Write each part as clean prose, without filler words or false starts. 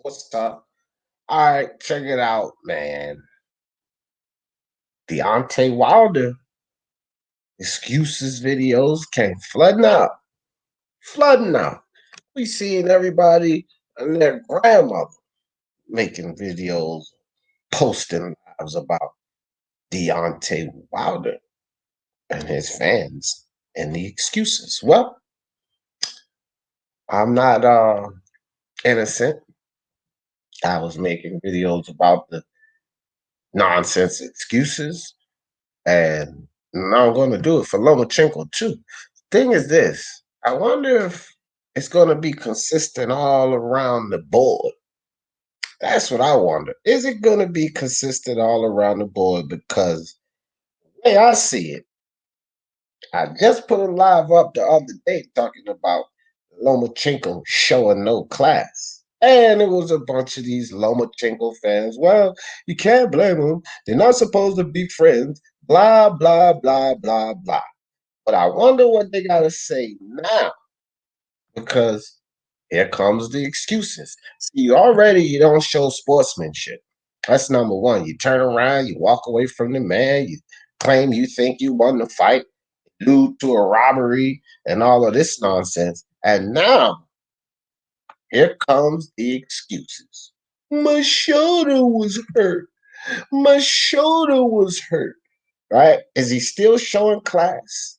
What's up? All right, check it out, man. Deontay Wilder excuses videos came flooding out, flooding out. We seeing everybody and their grandmother making videos, posting lives about Deontay Wilder and his fans and the excuses. Well, I'm not innocent. I was making videos about the nonsense excuses, and now I'm going to do it for Lomachenko too. Thing is this, I wonder if it's going to be consistent all around the board. That's what I wonder. Is it going to be consistent all around the board? Because the way I see it, I just put a live up the other day talking about Lomachenko showing no class. And it was a bunch of these Lomachenko fans. Well, you can't blame them. They're not supposed to be friends. Blah, blah, blah, blah, blah. But I wonder what they got to say now, because here comes the excuses. See, already you don't show sportsmanship. That's number one. You turn around, you walk away from the man, you claim you think you won the fight, allude to a robbery and all of this nonsense. And now here comes the excuses. My shoulder was hurt. My shoulder was hurt. Right? Is he still showing class?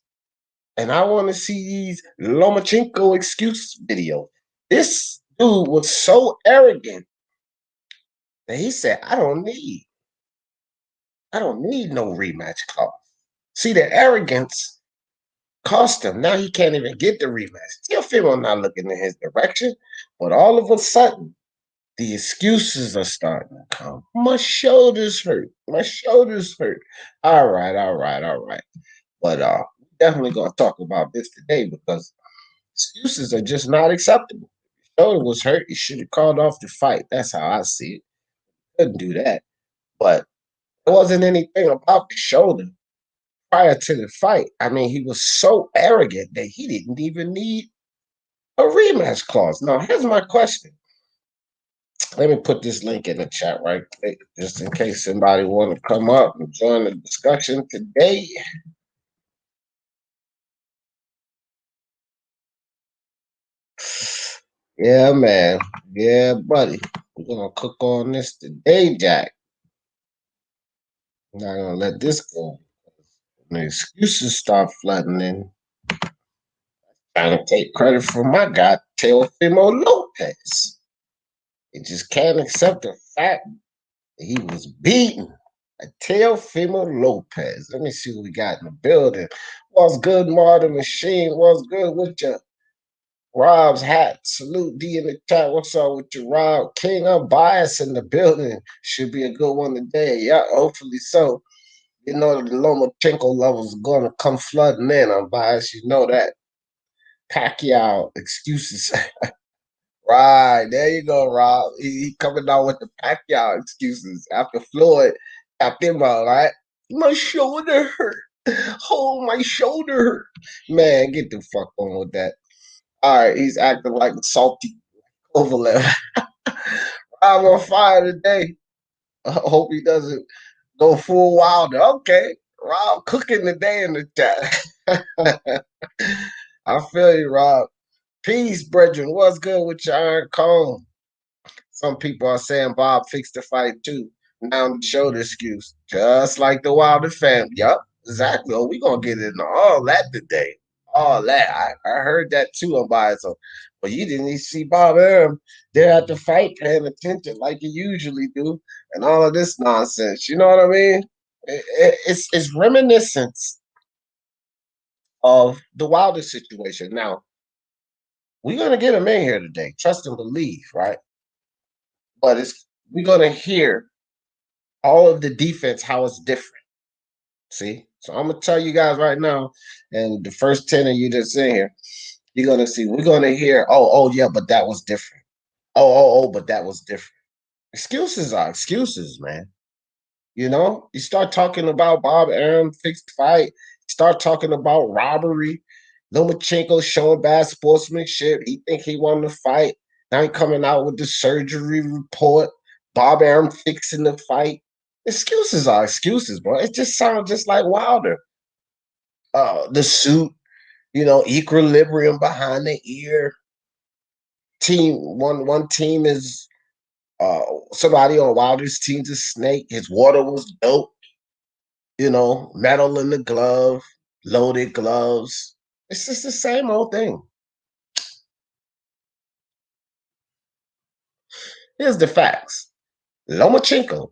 And I want to see these Lomachenko excuse videos. This dude was so arrogant that he said, I don't need no rematch clause. See, the arrogance cost him. Now he can't even get the rematch. Teofimo not looking in his direction, but all of a sudden, the excuses are starting to come. My shoulders hurt. My shoulders hurt. All right, all right, all right. But definitely gonna talk about this today because excuses are just not acceptable. If your shoulder was hurt, you should have called off the fight. That's how I see it. Couldn't do that. But there wasn't anything about the shoulder prior to the fight. I mean, he was so arrogant that he didn't even need a rematch clause. Now, here's my question. Let me put this link in the chat right quick, just in case somebody want to come up and join the discussion today. Yeah, man. Yeah, buddy. We're gonna cook on this today, Jack. I'm not gonna let this go. When the excuses start flooding in, trying to take credit for my guy, Teofimo Lopez. He just can't accept the fact that he was beaten. Teofimo Lopez. Let me see what we got in the building. What's good, Martin Machine? What's good with you? Rob's hat. Salute D in the chat. What's up with you, Rob? King Unbiased in the building. Should be a good one today. Yeah, hopefully so. You know the Lomachenko levels are gonna come flooding in. Unbiased, you know that. Pacquiao excuses. Right, there you go, Rob. He coming down with the Pacquiao excuses after Floyd tapped him out, right? My shoulder hurt. Oh, my shoulder hurt. Man, get the fuck on with that. All right, he's acting like a salty overlap. I'm on fire today. I hope he doesn't go full wilder. Okay, Rob cooking today in the chat. I feel you, Rob. Peace, brethren. What's good with your iron cone? Some people are saying Bob fixed the fight too. Now the shoulder excuse. Just like the Wilder family. Yup, exactly. Oh, we gonna get into all that today. All that. I heard that too on Biasel. But you didn't even see Bob Arum there at the fight paying attention like you usually do, and all of this nonsense. You know what I mean? It's reminiscence of the Wilder situation. Now, we're gonna get him in here today. Trust and believe, right? But we're gonna hear all of the defense, how it's different. See? So I'm gonna tell you guys right now, and the first 10 of you that's in here, you're gonna see, we're gonna hear, oh, yeah, but that was different. But that was different. Excuses are excuses, man. You start talking about Bob Arum fixed fight. You start talking about robbery. Lomachenko showing bad sportsmanship. He think he won the fight. Now he coming out with the surgery report. Bob Arum fixing the fight. Excuses are excuses, bro. It just sounds just like Wilder. The suit, equilibrium behind the ear. One team is somebody on Wilder's team's a snake. His water was dope. Metal in the glove, loaded gloves. It's just the same old thing. Here's the facts. Lomachenko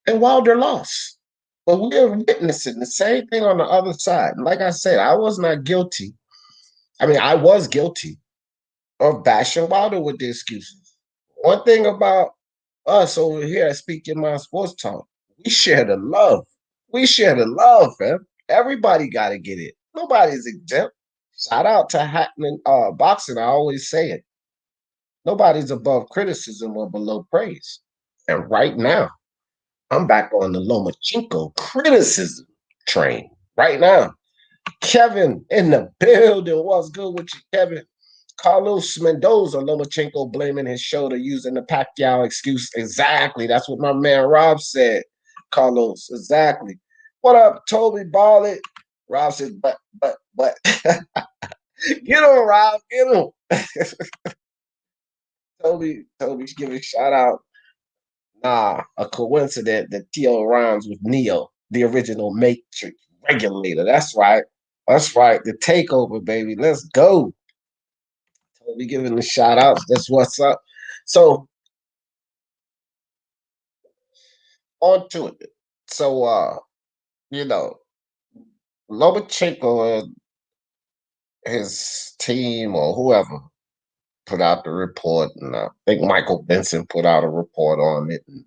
and Wilder lost. But we're witnessing the same thing on the other side. And like I said, I was not guilty. I mean, I was guilty of bashing Wilder with the excuses. One thing about us over here at Speaking My Sports Talk, we share the love. We share the love, fam. Everybody got to get it. Nobody's exempt. Shout out to Hatton Boxing. I always say it. Nobody's above criticism or below praise. And right now, I'm back on the Lomachenko criticism train. Right now, Kevin in the building. What's good with you, Kevin? Carlos Mendoza, Lomachenko blaming his shoulder using the Pacquiao excuse. Exactly. That's what my man Rob said. Carlos, exactly. What up, Toby Barlett? Rob says, but. Get him, Rob. Get him. Toby, give a shout out. Nah, a coincidence that Teo rhymes with Neo, the original Matrix regulator. That's right. That's right. The takeover, baby. Let's go. Toby giving the shout outs. That's what's up. So on to it. So you know, Lomachenko and his team or whoever put out the report, and I think Michael Benson put out a report on it. And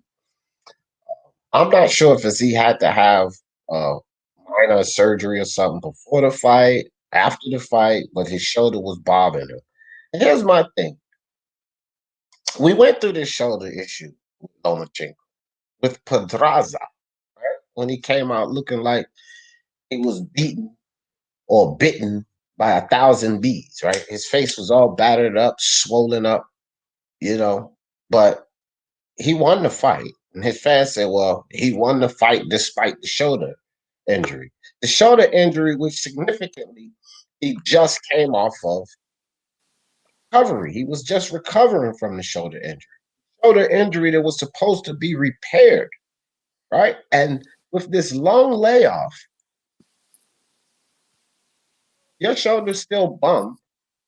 I'm not sure if he had to have minor surgery or something before the fight, after the fight, but his shoulder was bothering him. And here's my thing: we went through this shoulder issue with Lomachenko with Pedraza, right? When he came out looking like he was beaten or bitten by 1,000 bees, right? His face was all battered up, swollen up, but he won the fight. And his fans said, well, he won the fight despite the shoulder injury. The shoulder injury, which significantly, he just came off of recovery. He was just recovering from the shoulder injury. Shoulder injury that was supposed to be repaired, right? And with this long layoff, your shoulder's still bummed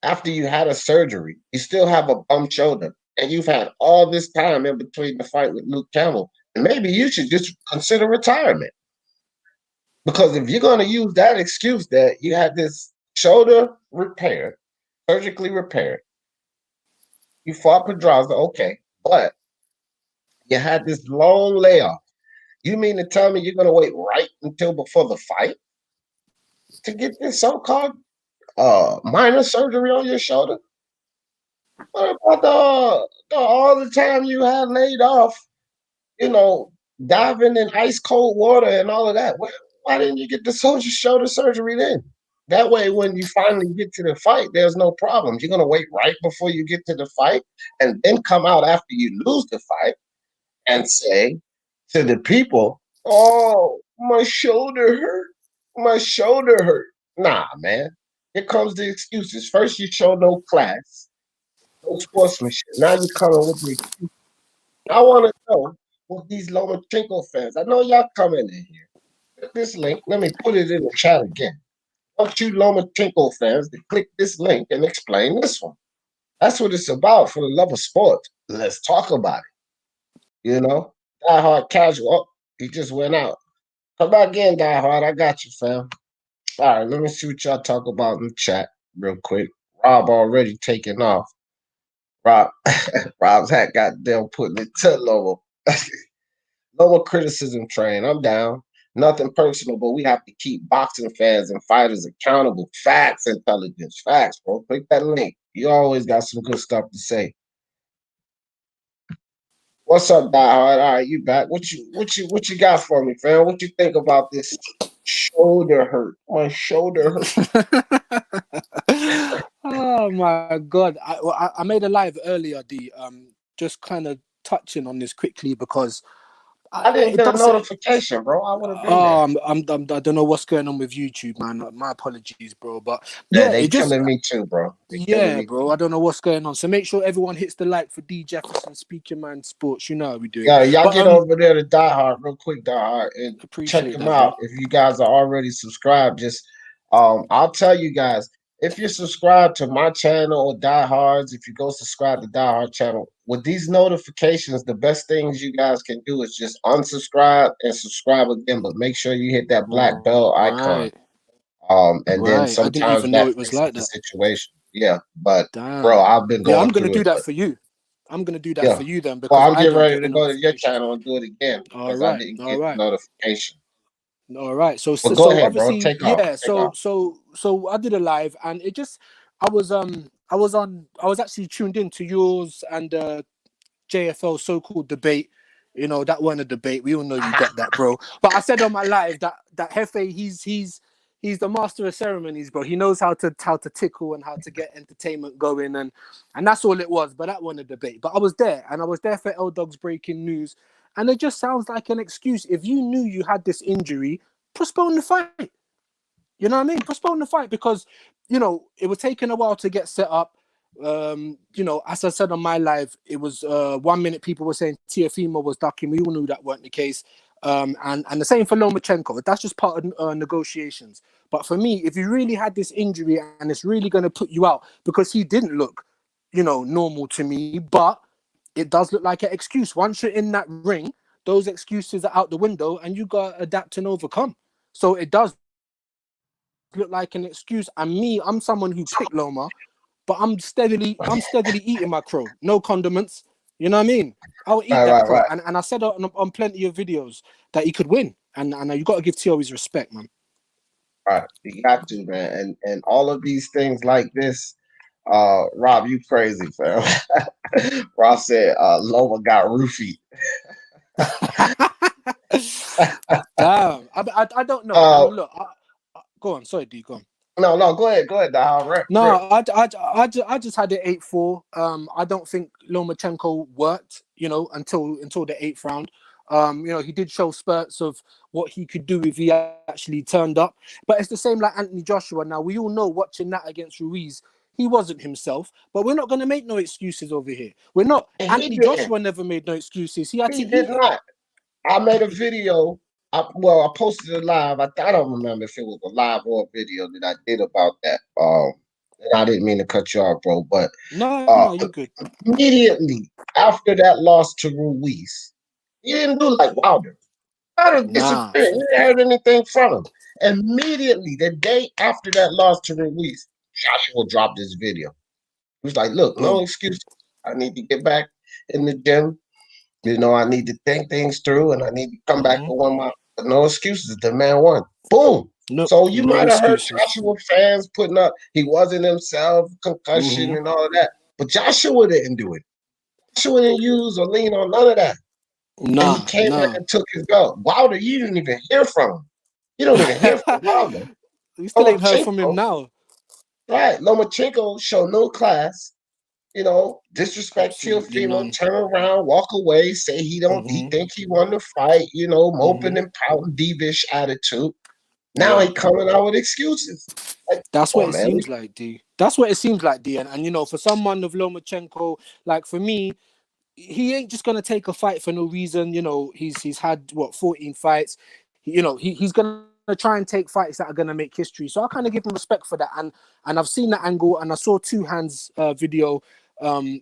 after you had a surgery. You still have a bum shoulder, and you've had all this time in between the fight with Luke Campbell. And maybe you should just consider retirement. Because if you're going to use that excuse that you had this shoulder repaired, surgically repaired, you fought Pedraza, okay, but you had this long layoff. You mean to tell me you're going to wait right until before the fight to get this so-called minor surgery on your shoulder? What about all the time you had laid off, diving in ice cold water and all of that? Why didn't you get the shoulder surgery then? That way, when you finally get to the fight, there's no problems. You're going to wait right before you get to the fight and then come out after you lose the fight and say to the people, oh, my shoulder hurt. My shoulder hurt. Nah, man. Here comes the excuses. First, you show no class, no sportsmanship. Now you're coming with the excuse. I want to know what these Lomachenko fans, I know y'all coming in here. Click this link. Let me put it in the chat again. I want you Lomachenko fans to click this link and explain this one. That's what it's about for the love of sport. Let's talk about it. Die Hard Casual. Oh, he just went out. Come back in, Die Hard. I got you, fam. All right, let me see what y'all talk about in the chat real quick. Rob already taking off. Rob, Rob's hat got them putting it to Loma. Loma criticism train. I'm down. Nothing personal, but we have to keep boxing fans and fighters accountable. Facts, intelligence, facts, bro. Click that link. You always got some good stuff to say. What's up, Die Hard? All right, you back. What you got for me, fam? What you think about this shoulder hurt? My shoulder hurt. Oh my god! I made a live earlier, D. Just kind of touching on this quickly because I didn't it get a does. notification, bro. I would have been there. I don't know what's going on with YouTube, man. My apologies, bro. But Yeah, yeah, they it just killing me too, bro. They killing yeah, me bro. too. I don't know what's going on. So make sure everyone hits the like for D Jefferson Speaking Man Sports. You know how we do it. Yeah, y'all But get over there to Die Hard real quick, Die Hard, and check appreciate them that, bro. out. If you guys are already subscribed, just I'll tell you guys, if you're subscribed to my channel or Die Hards, if you go subscribe to Die Hard channel, with these notifications, the best things you guys can do is just unsubscribe and subscribe again, but make sure you hit that black bell icon. Right, And then right. I didn't sometimes even know that it was fixes like the that. situation. Yeah, but bro, Damn. I've been Yeah, I'm going gonna through do it. that But for you. I'm gonna do that yeah, for you then well, because I'm I getting don't ready get the to go to your notifications. channel and do it again All because I right, didn't all get the right. notification. All right. So, But so go so ahead, bro. obviously, Take off. yeah. Take off. So I did a live, and it just I was actually tuned in to yours and JFL so-called debate. You know that wasn't a debate. We all know you got that, bro. But I said on my live that Hefe, he's the master of ceremonies, bro. He knows how to tickle and how to get entertainment going, and that's all it was. But that wasn't a debate. But I was there, and I was there for L Dog's breaking news, and it just sounds like an excuse. If you knew you had this injury, postpone the fight. You know what I mean? Postpone the fight because, it was taking a while to get set up. As I said on my live, it was 1 minute people were saying Teofimo was ducking. We all knew that weren't the case. And the same for Lomachenko. That's just part of negotiations. But for me, if you really had this injury and it's really going to put you out because he didn't look, normal to me, but it does look like an excuse. Once you're in that ring, those excuses are out the window and you got to adapt and overcome. So it does look like an excuse. And me, I'm someone who picked Loma, but I'm steadily eating my crow. No condiments. You know what I mean? I'll eat that Right, crow. right, And right, I said on plenty of videos that he could win. And you got to give Tio his respect, man. right. You got to, man. And all of these things like this, Rob, you crazy, fam. Rob said Loma got roofied. Damn. I don't know. I uh mean, look, go on. Sorry, D, go on. no, no, go ahead, Dahal. No, Rip. I just had it 8-4. I don't think Lomachenko worked, until the eighth round. He did show spurts of what he could do if he actually turned up. But it's the same like Anthony Joshua. Now we all know watching that against Ruiz, he wasn't himself. But we're not going to make no excuses over here. We're not. And he Anthony didn't. Joshua never made no excuses. He had to He did eat it. not. I made a video. I posted it live. I don't remember if it was a live or a video that I did about that. And I didn't mean to cut you off, bro. But No, uh, no, you good. immediately after that loss to Ruiz, he didn't do like Wilder. Wilder Nah. disappeared. You didn't heard anything from him. Immediately, the day after that loss to Ruiz, Joshua dropped this video. He was like, "Look, no Boom. excuses. I need to get back in the gym. I need to think things through and I need to come back Mm-hmm. with one my no excuses. The man won. Boom. No, So you no might have heard excuses. Joshua fans putting up he wasn't himself, concussion Mm-hmm. and all of that. But Joshua didn't do it. Joshua didn't use or lean on none of that. And he Nah, came back nah. and took his belt. Wilder, you didn't even hear from him. You don't even hear from Wilder. We still ain't heard from him Lomachenko, now. right? Lomachenko showed no class. Disrespect Absolutely Teofimo, none. turn around, walk away, say he Mm-hmm. think he won the fight, Mm-hmm. moping and pouting, divish attitude. Now Yeah. he coming out with excuses. Like, That's come what on, it man. seems like, D. That's what it seems like, D. And for someone of Lomachenko, like for me, he ain't just gonna take a fight for no reason. He's had what 14 fights. He's gonna try and take fights that are gonna make history. So I kind of give him respect for that. And I've seen that angle, and I saw two hands video. And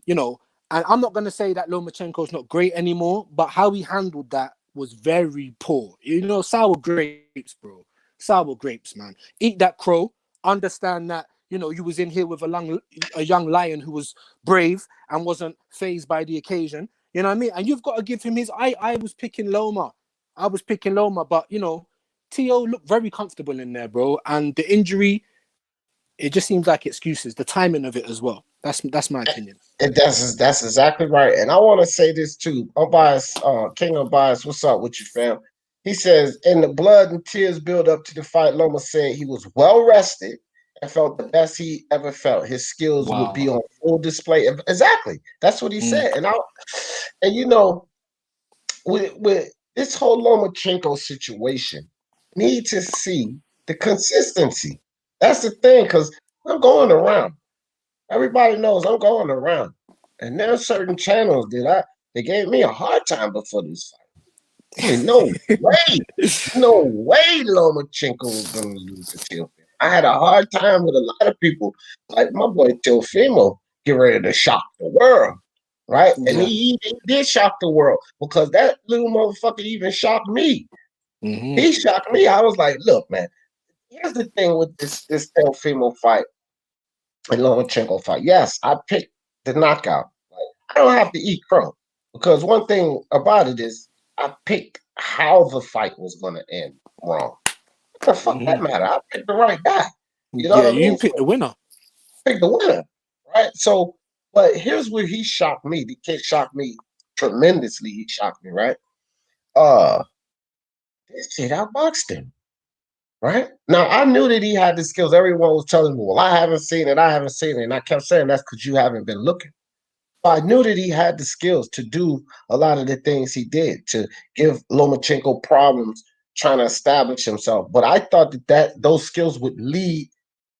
I'm not gonna say that Lomachenko's not great anymore, but how he handled that was very poor. Sour grapes, bro. Sour grapes, man. Eat that crow. Understand that you was in here with a young lion who was brave and wasn't phased by the occasion. You know what I mean? And you've got to give him his. I was picking Loma. But Tio looked very comfortable in there, bro. And the injury, it just seems like excuses. The timing of it as well. That's my opinion. And that's exactly right. And I want to say this too. Unbiased, King Unbiased, what's up with you, fam? He says, in the blood and tears build up to the fight, Loma said he was well rested and felt the best he ever felt. His skills would be Wow. on full display. Exactly. That's what he Mm, said. And with this whole Lomachenko situation, need to see the consistency. That's the thing, because I'm going around. Everybody knows I'm going around. And there are certain channels they gave me a hard time before this fight. I mean, no way Lomachenko was gonna lose to Teofimo. I had a hard time with a lot of people, like my boy Teofimo, get ready to shock the world. Right? And yeah. he did shock the world because that little motherfucker even shocked me. Hmm. He shocked me. I was like, look, man, here's the thing with this Teofimo fight and Lomachenko fight. Yes, I picked the knockout. Like, I don't have to eat crow because one thing about it is I picked how the fight was going to end wrong. What the fuck that Hmm. matter? I picked the right guy. You know Yeah, what I you mean? picked So the winner. I picked the winner, right? So, but here's where he shocked me. The kid shocked me tremendously. He shocked me, right? Uh, this shit outboxed him. Right? Now I knew that he had the skills. Everyone was telling me, well, I haven't seen it, I haven't seen it. And I kept saying that's because you haven't been looking. I knew that he had the skills to do a lot of the things he did to give Lomachenko problems trying to establish himself. But I thought that those skills would lead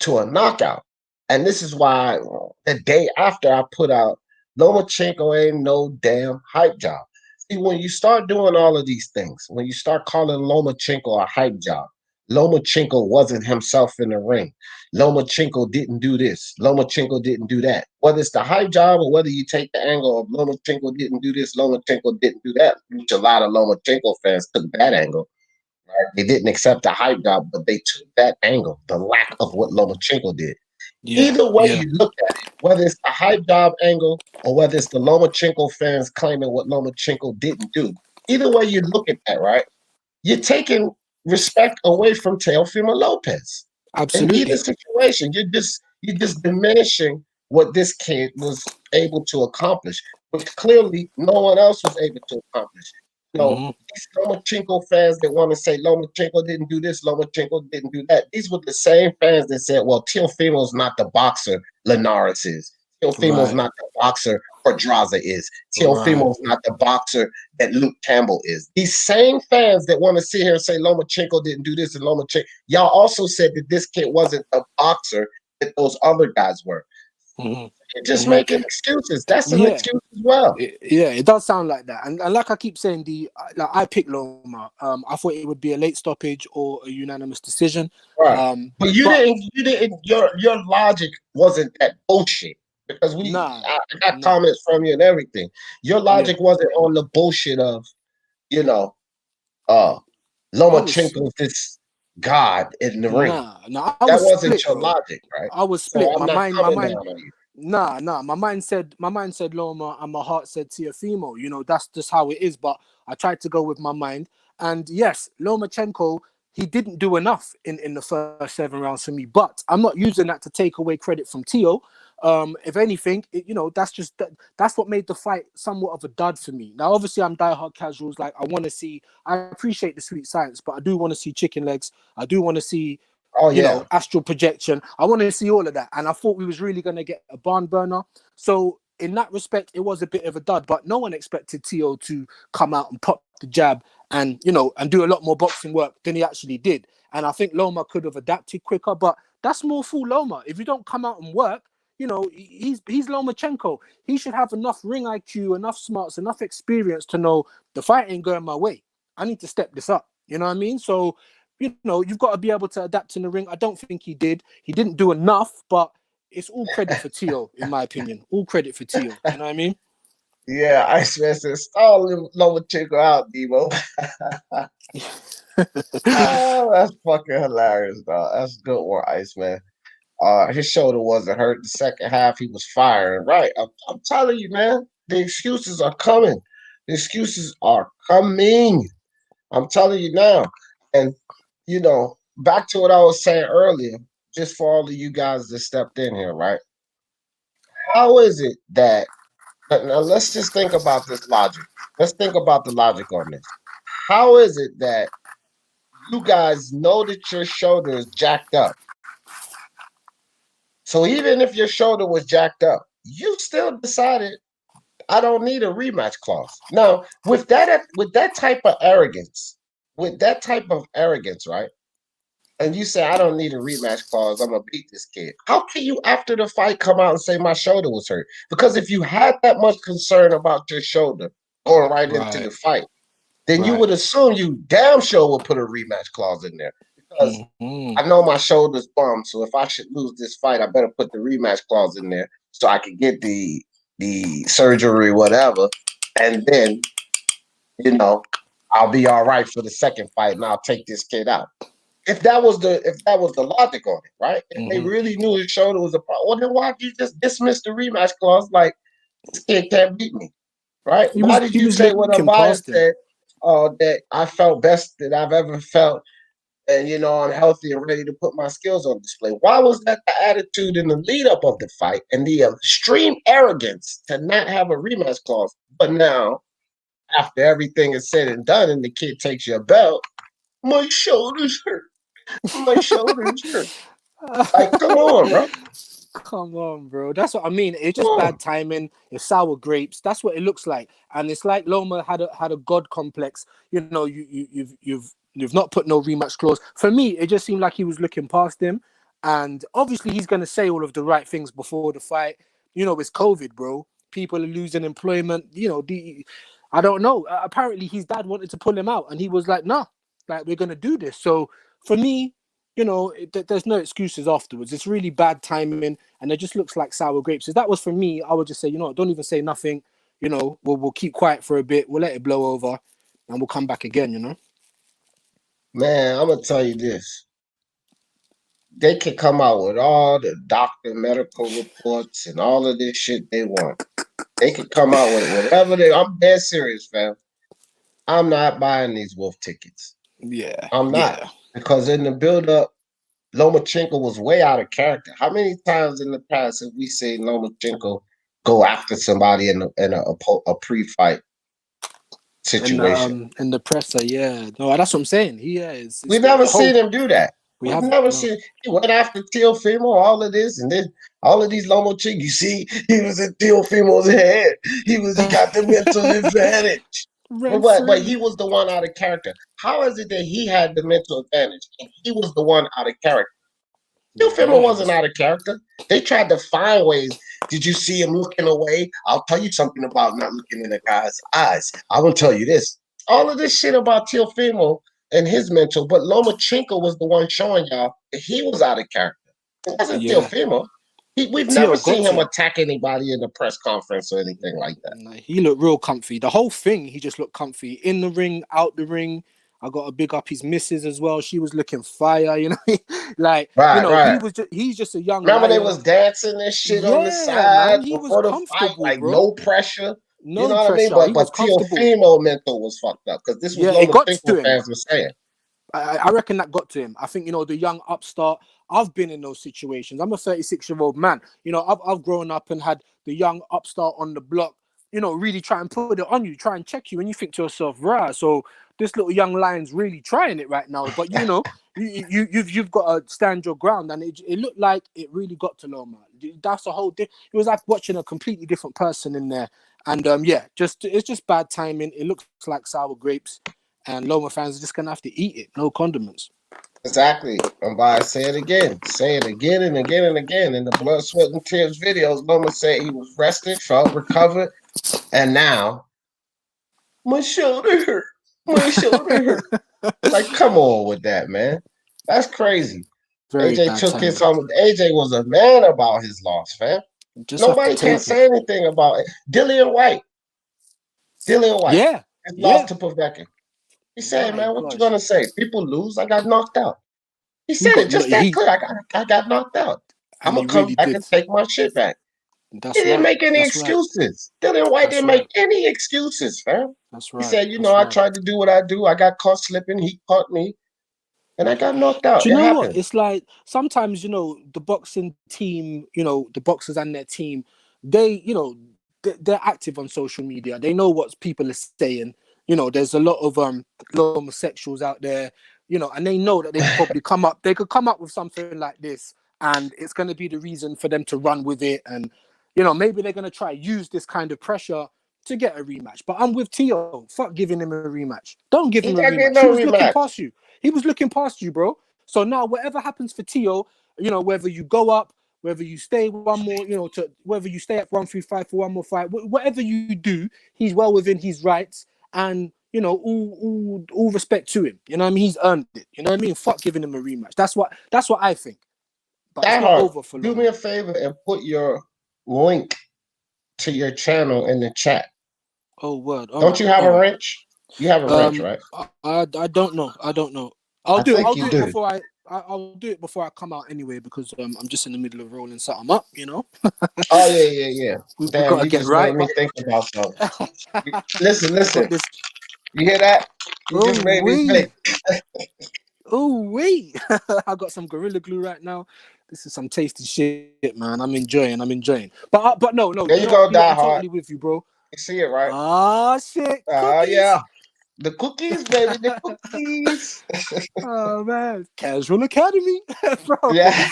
to a knockout. And this is why the day after I put out Lomachenko ain't no damn hype job. See, when you start doing all of these things, when you start calling Lomachenko a hype job, Lomachenko wasn't himself in the ring. Lomachenko didn't do this. Lomachenko didn't do that. Whether it's the hype job or whether you take the angle of Lomachenko didn't do this, Lomachenko didn't do that, which a lot of Lomachenko fans took that angle. Right? They didn't accept the hype job, but they took that angle, the lack of what Lomachenko did. Yeah, Either way yeah. you look at it, whether it's the hype job angle or whether it's the Lomachenko fans claiming what Lomachenko didn't do, either way you look at that, right? You're taking respect away from Teofimo Lopez. In either Absolutely. situation, you're just diminishing what this kid was able to accomplish, which clearly no one else was able to accomplish. Hmm. These Lomachenko fans that want to say Lomachenko didn't do this, Lomachenko didn't do that. These were the same fans that said, well, Teofimo's not the boxer Linares is. Teofimo's Right, not the boxer Pedraza is. right. Teofimo's not the boxer that Luke Campbell is. These same fans that want to sit here and say Lomachenko didn't do this and Lomachenko, y'all also said that this kid wasn't a boxer that those other guys were. Hmm. You're just Hmm. making excuses. That's an Yeah, excuse as well. yeah, it does sound like that, and like I keep saying, like I picked Loma. I thought it would be a late stoppage or a unanimous decision. Right. But you But didn't you didn't your logic wasn't that bullshit. Because nah, I got nah, comments from you and everything. Your yeah, logic wasn't on the bullshit of, you know, uh I was Lomachenko's this god in the ring. nah, I That was wasn't split your though. logic, right? I was So split. I'm not My coming down mind, on you. nah. My mind said Loma, and my heart said Teofimo. That's just how it is. But I tried to go with my mind, and yes, Lomachenko, he didn't do enough in the first 7 rounds for me. But I'm not using that to take away credit from Teo. If anything, that's what made the fight somewhat of a dud for me. Now, obviously, I'm diehard casuals. Like, I appreciate the sweet science, but I do want to see chicken legs. I do want to see Oh yeah. astral projection. I want to see all of that. And I thought we was really going to get a barn burner. So in that respect, it was a bit of a dud, but no one expected Tio to come out and pop the jab and, and do a lot more boxing work than he actually did. And I think Loma could have adapted quicker, but that's more full Loma. If you don't come out and work, he's Lomachenko. He should have enough ring IQ, enough smarts, enough experience to know the fight ain't going my way. I need to step this up. You know what I mean? So you've got to be able to adapt in the ring. I don't think he did. He didn't do enough, but it's all credit for Tio, in my opinion. All credit for Tio. You know what I mean? Yeah, Iceman said stall Lomachenko out, Debo. Oh, that's fucking hilarious, dog. That's a good one, Iceman. His shoulder wasn't hurt. The second half, he was firing. Right. I'm telling you, man. The excuses are coming. The excuses are coming. I'm telling you now. And back to what I was saying earlier, just for all of you guys that stepped in here, right? how is it that now let's just think about this logic. Let's think about the logic on this. How is it that you guys know that your shoulder is jacked up? So even if your shoulder was jacked up, you still decided I don't need a rematch clause. Now, with that type of arrogance, right? And you say I don't need a rematch clause, I'm gonna beat this kid. How can you after the fight come out and say my shoulder was hurt? Because if you had that much concern about your shoulder going right into Right. the fight, then you Right. would assume you damn sure would put a rematch clause in there. Because Mm-hmm. I know my shoulder's bummed, so if I should lose this fight, I better put the rematch clause in there so I can get the surgery, whatever, and then I'll be all right for the second fight, and I'll take this kid out. If that was the logic on it, right? If they Mm-hmm. really knew his shoulder was a problem, well, then why did you just dismiss the rematch clause? Like this kid can't beat me, right? Why did He you was say what looking Abaya past him. said? That I felt best that I've ever felt, and I'm healthy and ready to put my skills on display. Why was that the attitude in the lead up of the fight and the extreme arrogance to not have a rematch clause? But now, after everything is said and done, and the kid takes your belt, my shoulders hurt. My shoulders hurt. Like, come on, bro. Come on, bro. That's what I mean. It's Come just on. bad timing. It's sour grapes. That's what it looks like. And it's like Loma had a god complex. You've not put no rematch clause. For me, it just seemed like he was looking past him. And obviously he's gonna say all of the right things before the fight. It's COVID, bro. People are losing employment. I don't know. Apparently his dad wanted to pull him out, and he was like, "Nah, like we're gonna do this." So for me, there's no excuses afterwards. It's really bad timing, and it just looks like sour grapes. If that was for me, I would just say, don't even say nothing. We'll keep quiet for a bit. We'll let it blow over, and we'll come back again. Man, I'm gonna tell you this. They can come out with all the doctor medical reports and all of this shit they want. They can come out with whatever I'm dead serious, fam. I'm not buying these wolf tickets. Yeah, I'm not. yeah. Because in the build up, Lomachenko was way out of character. How many times in the past have we seen Lomachenko go after somebody in a pre-fight situation? In the presser, yeah. No, that's what I'm saying. It's We the never whole. seen him do that. We We've haven't. never No. seen he went after Teofimo, all of this, and then all of these Lomachenko. You see, he was in Teofimo's head. He got the mental advantage. Rent But free. he was the one out of character. How is it that he had the mental advantage and he was the one out of character? Teofimo Yeah, it wasn't was. out of character. They tried to find ways. Did you see him looking away? I'll tell you something about not looking in a guy's eyes. I will tell you this. All of this shit about Teofimo and his mental, but Lomachenko was the one showing y'all that he was out of character. It wasn't Yeah. Teofimo. We've never Tio got seen to him him. attack anybody in the press conference or anything like that. Like, he looked real comfy. The whole thing, he just looked comfy. In the ring, out the ring. I got to big up his missus as well. She was looking fire. Like, Right, right. he's just a young Remember they lion. was dancing and shit on the Yeah, man. side He was before the fight, comfortable, like bro. no pressure. You know No what I mean? pressure. He was But comfortable. Teofimo mental was fucked up because this was Yeah, it got to Lomachenko him. fans were saying. I reckon that got to him. I think, the young upstart, I've been in those situations. I'm a 36-year-old man. I've grown up and had the young upstart on the block, really try and put it on you, try and check you. And you think to yourself, right, so this little young lion's really trying it right now. But, you've got to stand your ground. And it looked like it really got to Loma. That's a whole it was like watching a completely different person in there. And, it's just bad timing. It looks like sour grapes. And Loma fans are just gonna have to eat it, no condiments. Exactly. And by say it again and again and again. In the blood, sweat, and tears videos, Loma said he was rested, felt recovered, and now my shoulder hurt. My shoulder hurt. Like, come on with that, man. That's crazy. Very AJ bad took his timing. home. AJ was a man about his loss, fam. Just have to Nobody can take it. say anything about it. Dillian White, Yeah, has lost yeah. to Povetkin. He said, My man, what you gosh, gonna say? People lose. I got knocked out. He he said it got just that he clear. I got knocked out. I'm and he gonna come really back did. and take my shit back. He That's didn't right. make any That's right. excuses. Dillian White That's didn't make right. any excuses, fam. That's He right. said, That's I right. tried to do what I do. I got caught slipping. He caught me, and I got knocked Do out. you It know what? happened. It's like sometimes, the boxing team, the boxers and their team, they, you know, they're active on social media. They know what people are saying. You know, there's a lot of homosexuals out there, you know, and they know that they could probably they could come up with something like this, and it's going to be the reason for them to run with it. And, you know, maybe they're going to try use this kind of pressure to get a rematch. But I'm with Tio. Fuck giving him a rematch. Don't give He him a not getting rematch. no He was looking rematch. past you. He was looking past you, bro. So now whatever happens for Tio, you know, whether you go up, whether you stay one more, you know, whether you stay at 135 for one more fight, whatever you do, he's well within his rights. And, you know, all respect to him. You know what I mean? He's earned it. You know what I mean? Fuck giving him a rematch. That's what I think. But it's That not hard. over for Do Loma. me a favor and put your link to your channel in the chat. Oh, word. All Don't right. you have All a right. wrench? You have a wrench, right? I don't know. I don't know. I'll I do it. think I'll you do it do. before I'll do it before I come out anyway, because I'm just in the middle of rolling something up. You know. Oh yeah. we Damn, gotta you get just made right. me think about something. Listen. Got this. You hear that? You Oh just made me think. wee. Oh wee. I got some Gorilla Glue right now. This is some tasty shit, man. I'm enjoying. But no. There You you know, go, Die I'm Hard. totally with you, bro. You see it, right? Ah, shit. Oh Cookies. yeah. The cookies, baby, the cookies. Oh man, Casual Academy, bro, Yeah.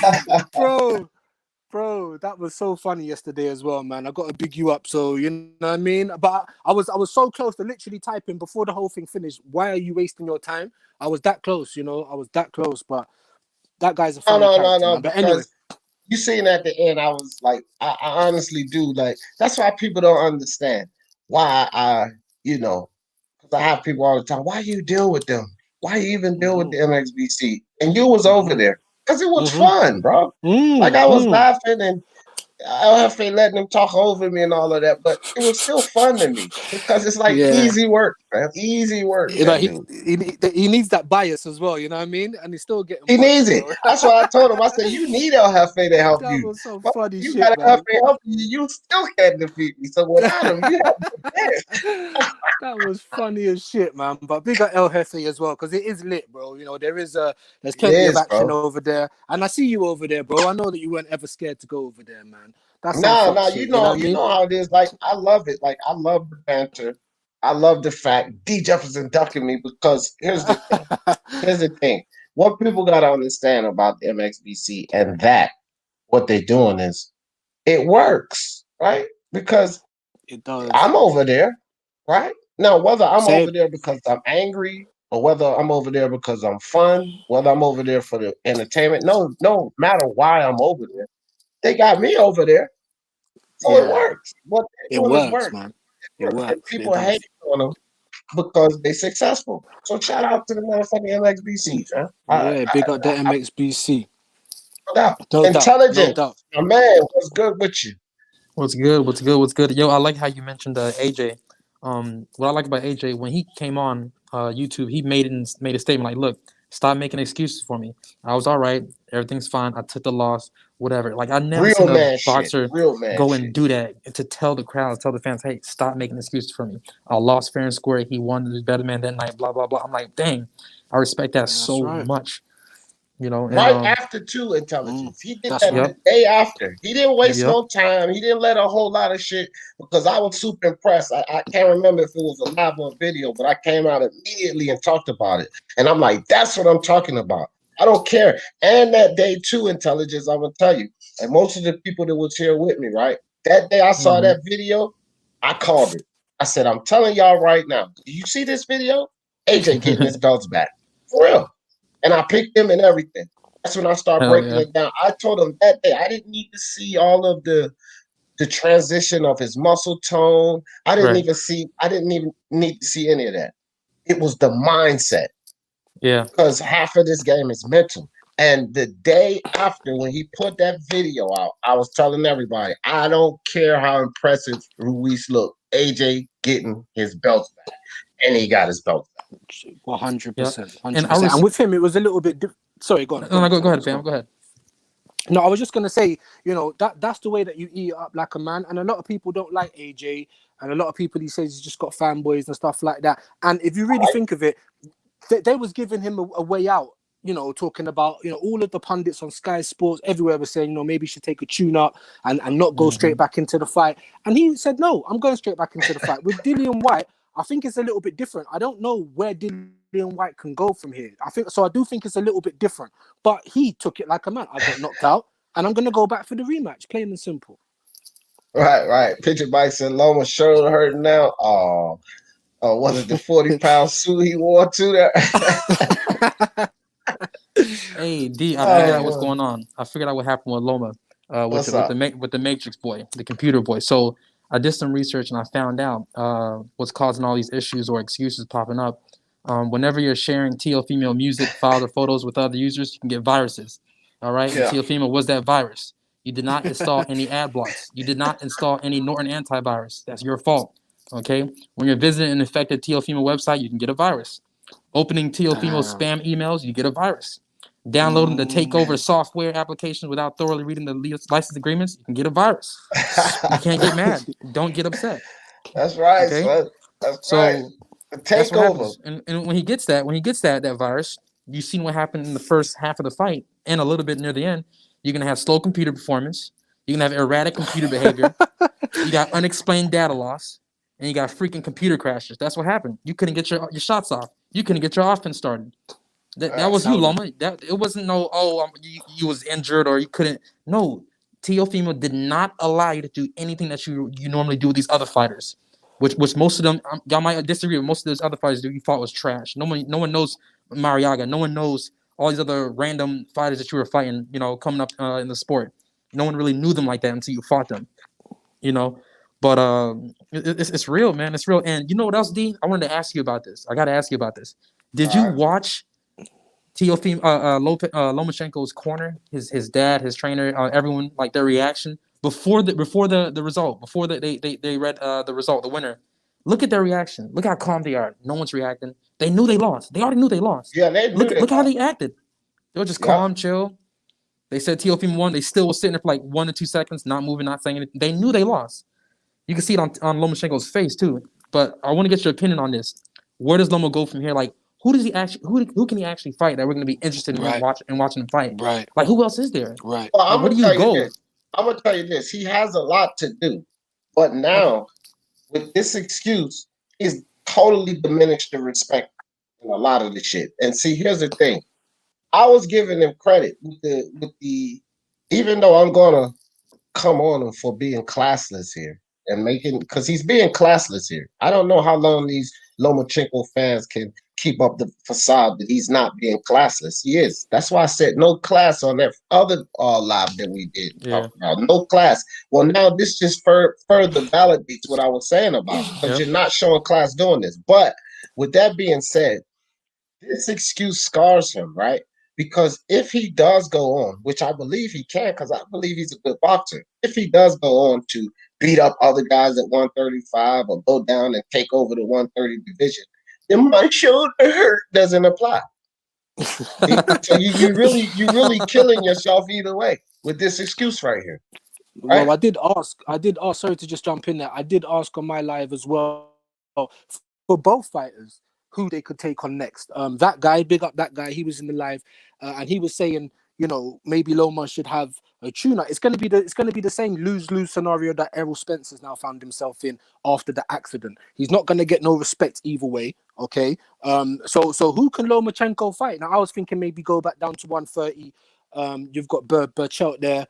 bro. That was so funny yesterday as well, man. I got to big you up, so you know what I mean. But I was so close to literally typing before the whole thing finished. Why are you wasting your time? I was that close, you know. I was that close, but that guy's a funny character, No. man. But anyway, Because you seen at the end, I was like, I honestly do like. That's why people don't understand why you know, because I have people all the time. Why you deal with them? Why you even deal with the MXBC? And you was over there because it was fun, bro. Like I was laughing and LFA letting them talk over me and all of that, but it was still fun to me because it's like yeah. easy work, man. Easy work, You know, that dude. he needs that bias as well, you know what I mean? And he's still getting He work, needs it. so That's why I told him. I said, "You need El Jefe to help that you. was some But funny you got shit, El Jefe man. helping you. You still can't defeat me. So without him, you have to dance." That was funny as shit, man. But big up El Jefe as well, because it is lit, bro. You know, there's It plenty of is, action bro. over there. And I see you over there, bro. I know that you weren't ever scared to go over there, man. That's some No, fuck no, shit, you know what I you mean? know how it is. Like I love it. Like I love the banter. I love the fact D Jefferson ducking me because here's the thing. Here's the thing. What people gotta understand about the MXBC and that what they're doing is it works, right? Because It does. I'm over there, right? Now, whether I'm over Same. there because I'm angry or whether I'm over there because I'm fun, whether I'm over there for the entertainment, no matter why I'm over there, they got me over there. So it Yeah. works. What It they're doing is works, work. man. It It works. And works. It people hate does. on them because they're successful. So shout out to the motherfucking LXBC, man. Yeah, big up the MXBC. No doubt. No doubt. No Intelligent. doubt. My man, what's good with you? What's good? What's good? What's good? Yo, I like how you mentioned AJ. What I like about AJ when he came on YouTube, he made a statement like, "Look, stop making excuses for me. I was all right. Everything's fine. I took the loss. Whatever." Like I never Real seen a man shit. boxer Real man go and shit. do that and to tell the crowd, tell the fans, "Hey, stop making excuses for me. I lost fair and square. He won. He was better man that night. Blah blah blah." I'm like, dang, I respect that That's so right. much. You know, and Right after two intelligence. He did That's that right. the yep, day after. He didn't waste yep, no time. He didn't let a whole lot of shit because I was super impressed. I can't remember if it was a live or a video, but I came out immediately and talked about it. And I'm like, that's what I'm talking about. I don't care. And that day two intelligence, I'm gonna tell you. And most of the people that was here with me, right? That day I saw mm-hmm. that video, I called it. I said, I'm telling y'all right now, do you see this video? AJ getting his belts back. For real. And I picked him and everything. That's when I started Hell breaking yeah, it down. I told him that day I didn't need to see all of the transition of his muscle tone. right, I didn't even need to see any of that. It was the mindset yeah, because half of this game is mental. And the day after, when he put that video out, I was telling everybody, I don't care how impressive Ruiz looked. AJ getting his belts back, and he got his belts back. 100%. and 100%. And with him, it was a little bit. Sorry, go on. Go no, on, go ahead, intelligence. Go fam, on. go ahead. No, I was just gonna say, you know, that's the way that you eat up like a man. And a lot of people don't like AJ, and a lot of people he says he's just got fanboys and stuff like that. And if you really think of it, they was giving him a way out. talking about, all of the pundits on Sky Sports everywhere were saying, maybe he should take a tune up and not go straight back into the fight. And he said, no, I'm going straight back into the fight. With Dillian White, I think it's a little bit different. I don't know where Dillian White can go from here. I do think it's a little bit different. But he took it like a man. I got knocked out, and I'm going to go back for the rematch, plain and simple. Right. Picture Mike said Loma's shoulder hurting now. Oh, was it the 40-pound suit he wore too? There. Hey D, I figured out what's going on. I figured out what happened with Loma, with the Matrix boy, the computer boy. So I did some research and I found out what's causing all these issues or excuses popping up. Whenever you're sharing Teofimo music, files, or photos with other users, you can get viruses. All right, and Teofimo was that virus. You did not install any ad blocks. You did not install any Norton antivirus. That's your fault. Okay, when you're visiting an infected Teofimo website, you can get a virus. Opening Teofimo's spam emails, you get a virus. Downloading the takeover software applications without thoroughly reading the license agreements, you can get a virus. You can't get mad. Don't get upset. That's right. Okay? Son. That's So right. that's what happens. And when he gets that virus, you've seen what happened in the first half of the fight and a little bit near the end. You're gonna have slow computer performance. You're gonna have erratic computer behavior. You got unexplained data loss, and you got freaking computer crashes. That's what happened. You couldn't get your shots off. You couldn't get your offense started. That was you, Loma. It wasn't you was injured or you couldn't. No, Teofimo did not allow you to do anything that you normally do with these other fighters, which most of them y'all might disagree with. Most of those other fighters that you fought was trash. No one knows Mariaga. No one knows all these other random fighters that you were fighting. Coming up in the sport. No one really knew them like that until you fought them. But it's real, man. It's real. And you know what else, Dean? I wanted to ask you about this. I got to ask you about this. Did you watch Teofimo, Lomachenko's corner, his dad, his trainer, everyone, like their reaction before the result, before they read the result, the winner? Look at their reaction. Look how calm they are. No one's reacting. They knew they lost. They already knew they lost. Yeah, they knew. Look how they acted. They were just calm, chill. They said Teofimo won. They still was sitting there for like 1 to 2 seconds, not moving, not saying anything. They knew they lost. You can see it on Lomachenko's face too. But I want to get your opinion on this. Where does Loma go from here? Like, who can he actually fight that we're going to be interested in watching him fight? Right. Like, who else is there? Right. Well, where do you go? I'm gonna tell you this. He has a lot to do, but now with this excuse, he's totally diminished the respect in a lot of the shit. And see, here's the thing. I was giving him credit with the even though I'm gonna come on him for being classless here and because he's being classless here. I don't know how long these Lomachenko fans can keep up the facade that he's not being classless. He is. That's why I said no class on that other live that we did. Talk about. No class. Well, now this just further validates what I was saying about because you're not showing class doing this. But with that being said, this excuse scars him, right? Because if he does go on, which I believe he can, because I believe he's a good boxer, if he does go on to beat up other guys at 135 or go down and take over the 130 division, then my shoulder hurt doesn't apply. So you really killing yourself either way with this excuse right here. Right? Well, I did ask. Sorry to just jump in there. I did ask on my live as well for both fighters who they could take on next. That guy, big up that guy. He was in the live, and he was saying, maybe Loma should have a tune-up. It's gonna be the same lose-lose scenario that Errol Spencer's now found himself in after the accident. He's not gonna get no respect either way. Okay. So who can Lomachenko fight? Now I was thinking maybe go back down to 130. You've got Burchelt there.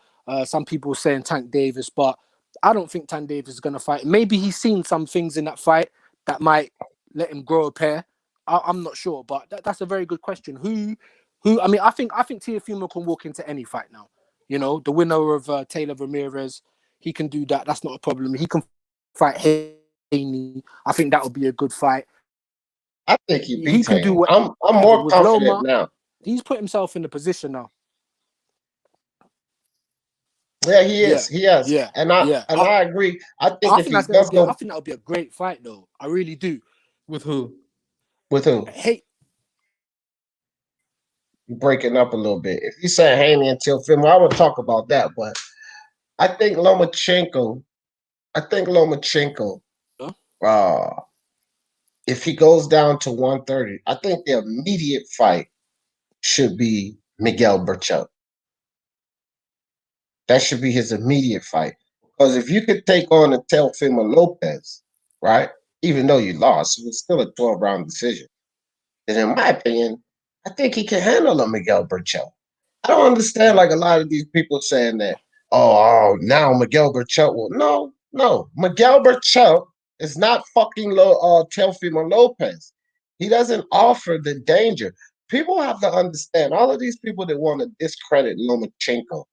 Some people saying Tank Davis, but I don't think Tank Davis is gonna fight. Maybe he's seen some things in that fight that might let him grow a pair. I'm not sure, but that's a very good question. Who? I mean, I think Teofimo can walk into any fight now. The winner of Taylor Ramirez, he can do that. That's not a problem. He can fight Haney. I think that would be a good fight. I think he can do what I'm more confident Loma, now. He's put himself in the position now. Yeah, he is. He has. Yeah, and I agree. I think if he does go, I think that would be a great fight, though. I really do. With who? Hey, you're breaking up a little bit. If you say Haney and Teofimo, I would talk about that. But I think Lomachenko. If he goes down to 130, I think the immediate fight should be Miguel Berchelt. That should be his immediate fight. Because if you could take on a Teofimo Lopez, right, even though you lost, it was still a 12-round decision. Then in my opinion, I think he can handle a Miguel Berchelt. I don't understand like a lot of these people saying that, oh, now Miguel Berchelt will. No. Miguel Berchelt is not fucking Teofimo Lopez. He doesn't offer the danger. People have to understand, all of these people that want to discredit Lomachenko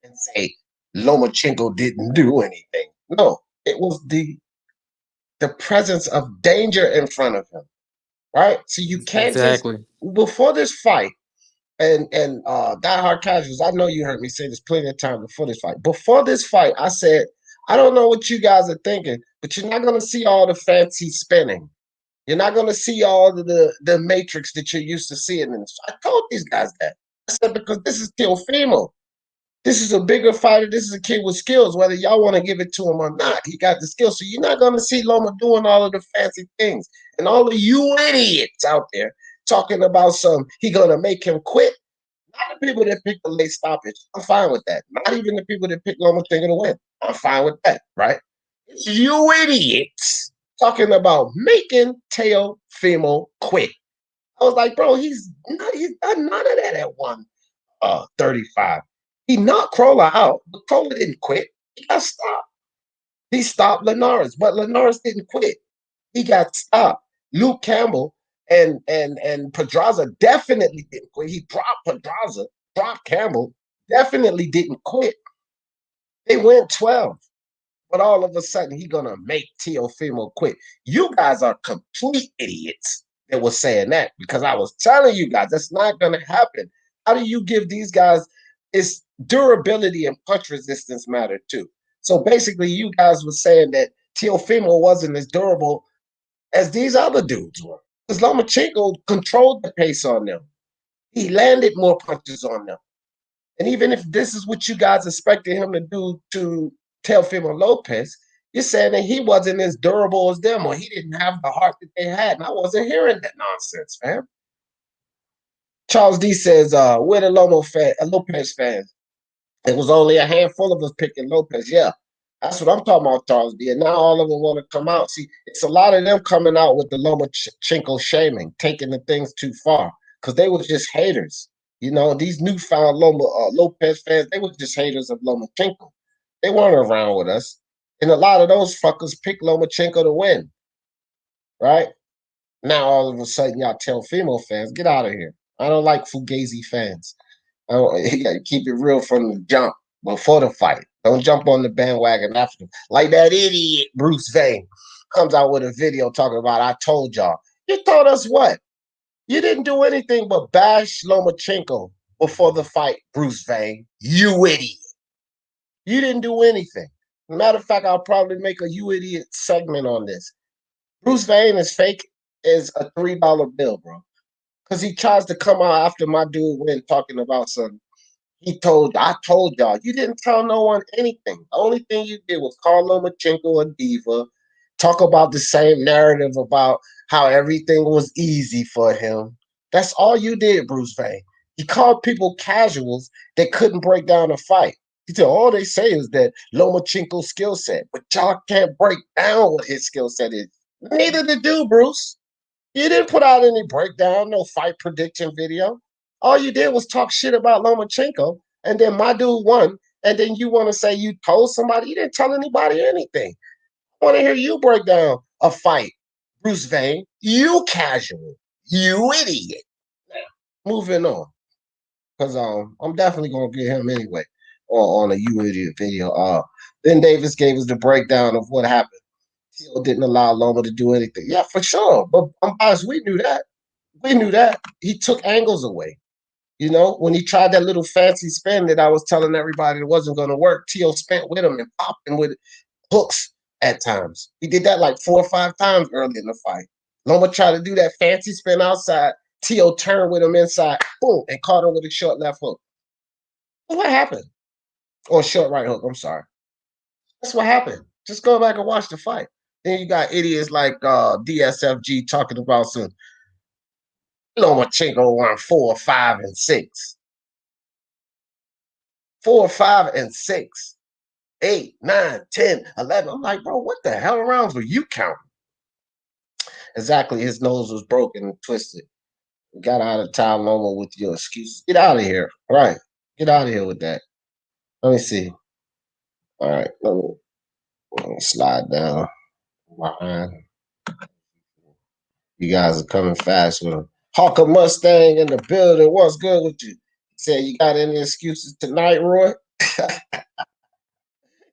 and say Lomachenko didn't do anything. No, it was the presence of danger in front of him, right? So you can't just, Exactly. before this fight, and diehard casuals, I know you heard me say this plenty of times before this fight. Before this fight, I said, I don't know what you guys are thinking, but you're not going to see all the fancy spinning. You're not going to see all of the matrix that you're used to seeing in this. I told these guys that. I said, because this is Teofimo. This is a bigger fighter. This is a kid with skills, whether y'all want to give it to him or not. He got the skills. So you're not going to see Loma doing all of the fancy things. And all of you idiots out there talking about he going to make him quit. Not the people that pick the late stoppage. I'm fine with that. Not even the people that pick Lomachenko to win. I'm fine with that, right? It's you idiots talking about making Teofimo quit. I was like, bro, he's done none of that at 135. He knocked Crawler out, but Crawler didn't quit. He got stopped. He stopped Linares, but Linares didn't quit. He got stopped. Luke Campbell and Pedraza definitely didn't quit. He dropped Pedraza, dropped Campbell, definitely didn't quit. They went 12, but all of a sudden he's gonna make Teofimo quit. You guys are complete idiots that was saying that, because I was telling you guys that's not gonna happen. How do you give these guys? It's durability and punch resistance matter too. So basically, you guys were saying that Teofimo wasn't as durable as these other dudes were, because Lomachenko controlled the pace on them. He landed more punches on them. And even if this is what you guys expected him to do to Teofimo Lopez, you're saying that he wasn't as durable as them, or he didn't have the heart that they had. And I wasn't hearing that nonsense, fam. Charles D says, we're the Lopez fans. It was only a handful of us picking Lopez. Yeah, that's what I'm talking about, Charles D. And now all of them want to come out. See, it's a lot of them coming out with the Lomachenko shaming, taking the things too far, because they were just haters. You know, these newfound Lopez fans, they were just haters of Lomachenko. They weren't around with us. And a lot of those fuckers picked Lomachenko to win, right? Now all of a sudden, y'all Teofimo fans, get out of here. I don't like Fugazi fans. You gotta keep it real from the jump before the fight. Don't jump on the bandwagon after. Like that idiot Bruce Vane comes out with a video talking about, I told y'all. You told us what? You didn't do anything but bash Lomachenko before the fight, Bruce Vane. You idiot. You didn't do anything. Matter of fact, I'll probably make a you idiot segment on this. Bruce Vane is fake as a $3 bill, bro. Because he tries to come out after my dude went talking about something. I told y'all. You didn't tell no one anything. The only thing you did was call Lomachenko a diva, talk about the same narrative about how everything was easy for him. That's all you did, Bruce Vane. He called people casuals that couldn't break down a fight. He said, all they say is that Lomachenko's skill set, but y'all can't break down what his skill set is. Neither did you, Bruce. You didn't put out any breakdown, no fight prediction video. All you did was talk shit about Lomachenko, and then my dude won, and then you want to say you told somebody. You didn't tell anybody anything. I want to hear you break down a fight, Bruce Vane. You casual. You idiot. Now, moving on, because I'm definitely going to get him anyway on a you idiot video. Ben Davis gave us the breakdown of what happened. Teal didn't allow Loma to do anything. Yeah, for sure. But we knew that. We knew that. He took angles away. You know, when he tried that little fancy spin that I was telling everybody it wasn't going to work, Teal spent with him and popped him with hooks at times. He did that like 4 or 5 times early in the fight. Loma tried to do that fancy spin outside. Teal turned with him inside, boom, and caught him with a short left hook. What happened? Or short right hook, I'm sorry. That's what happened. Just go back and watch the fight. Then you got idiots like DSFG talking about some Lomachenko won 4, 5, and 6. 4, 5, and 6. 8, 9, 10, 11. I'm like, bro, what the hell rounds were you counting? Exactly. His nose was broken and twisted. Got out of town, Loma, with your excuses. Get out of here. Right. Get out of here with that. Let me see. All right. Let me slide down behind. You guys are coming fast with him. Hawker Mustang in the building. What's good with you? He said, you got any excuses tonight, Roy?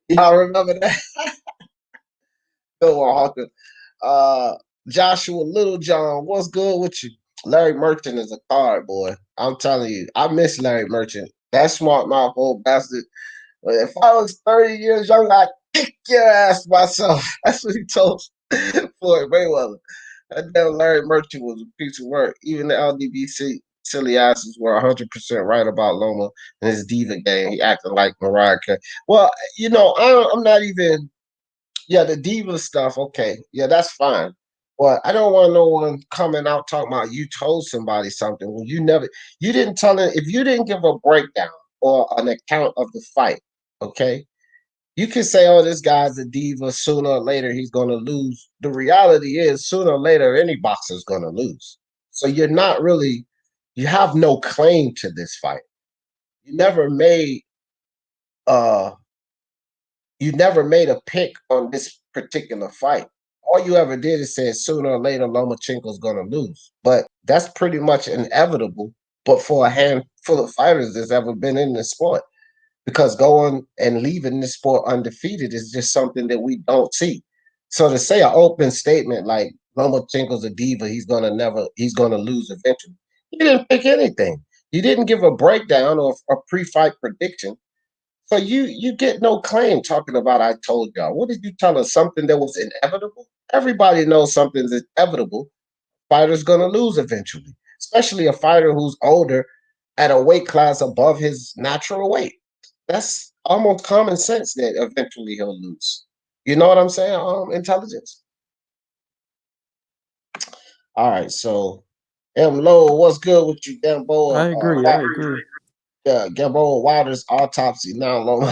Y'all remember that? Go on, Hawker. Joshua Littlejohn, what's good with you? Larry Merchant is a card, boy. I'm telling you, I miss Larry Merchant. That smart mouth old bastard. If I was 30 years young, I'd kick your ass myself. That's what he told Floyd Mayweather. That damn Larry Merchant was a piece of work. Even the LDBC silly asses were 100% right about Loma and his diva game. He acted like Mariah Carey. Well, you know, I'm not even. Yeah, the diva stuff. Okay, yeah, that's fine. But I don't want no one coming out talking about you told somebody something. Well, you didn't tell it. If you didn't give a breakdown or an account of the fight, okay, you can say, oh, this guy's a diva. Sooner or later, he's going to lose. The reality is, sooner or later, any boxer's going to lose. So you're not really, you have no claim to this fight. You never made, uh, you never made a pick on this particular fight. All you ever did is say sooner or later Lomachenko's going to lose. But that's pretty much inevitable. But for a handful of fighters that's ever been in the sport, because going and leaving this sport undefeated is just something that we don't see. So to say an open statement like Lomachenko's a diva, he's gonna lose eventually. You didn't pick anything. You didn't give a breakdown or a pre-fight prediction. So you get no claim talking about I told y'all. What did you tell us? Something that was inevitable? Everybody knows something's inevitable. Fighter's gonna lose eventually, especially a fighter who's older at a weight class above his natural weight. That's almost common sense that eventually he'll lose. You know what I'm saying? Intelligence. All right, so M. Low, what's good with you, I Gamboa? agree. I agree. Yeah, Gamboa Wilder's autopsy now, Low.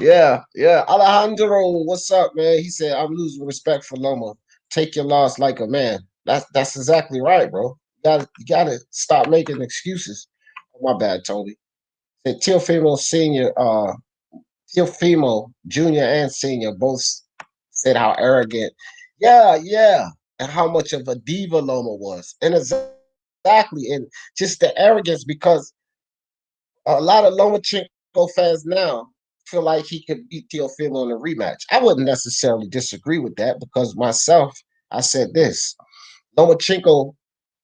Yeah. Alejandro, what's up, man? He said, I'm losing respect for Loma. Take your loss like a man. That's exactly right, bro. You gotta stop making excuses. Oh, my bad, Tony. Said Teofimo Senior, Teofimo Jr. and Senior both said how arrogant. Yeah. And how much of a diva Loma was. And exactly, and just the arrogance because a lot of Lomachenko fans now feel like he could beat Teofimo in a rematch. I wouldn't necessarily disagree with that because myself, I said this. Lomachenko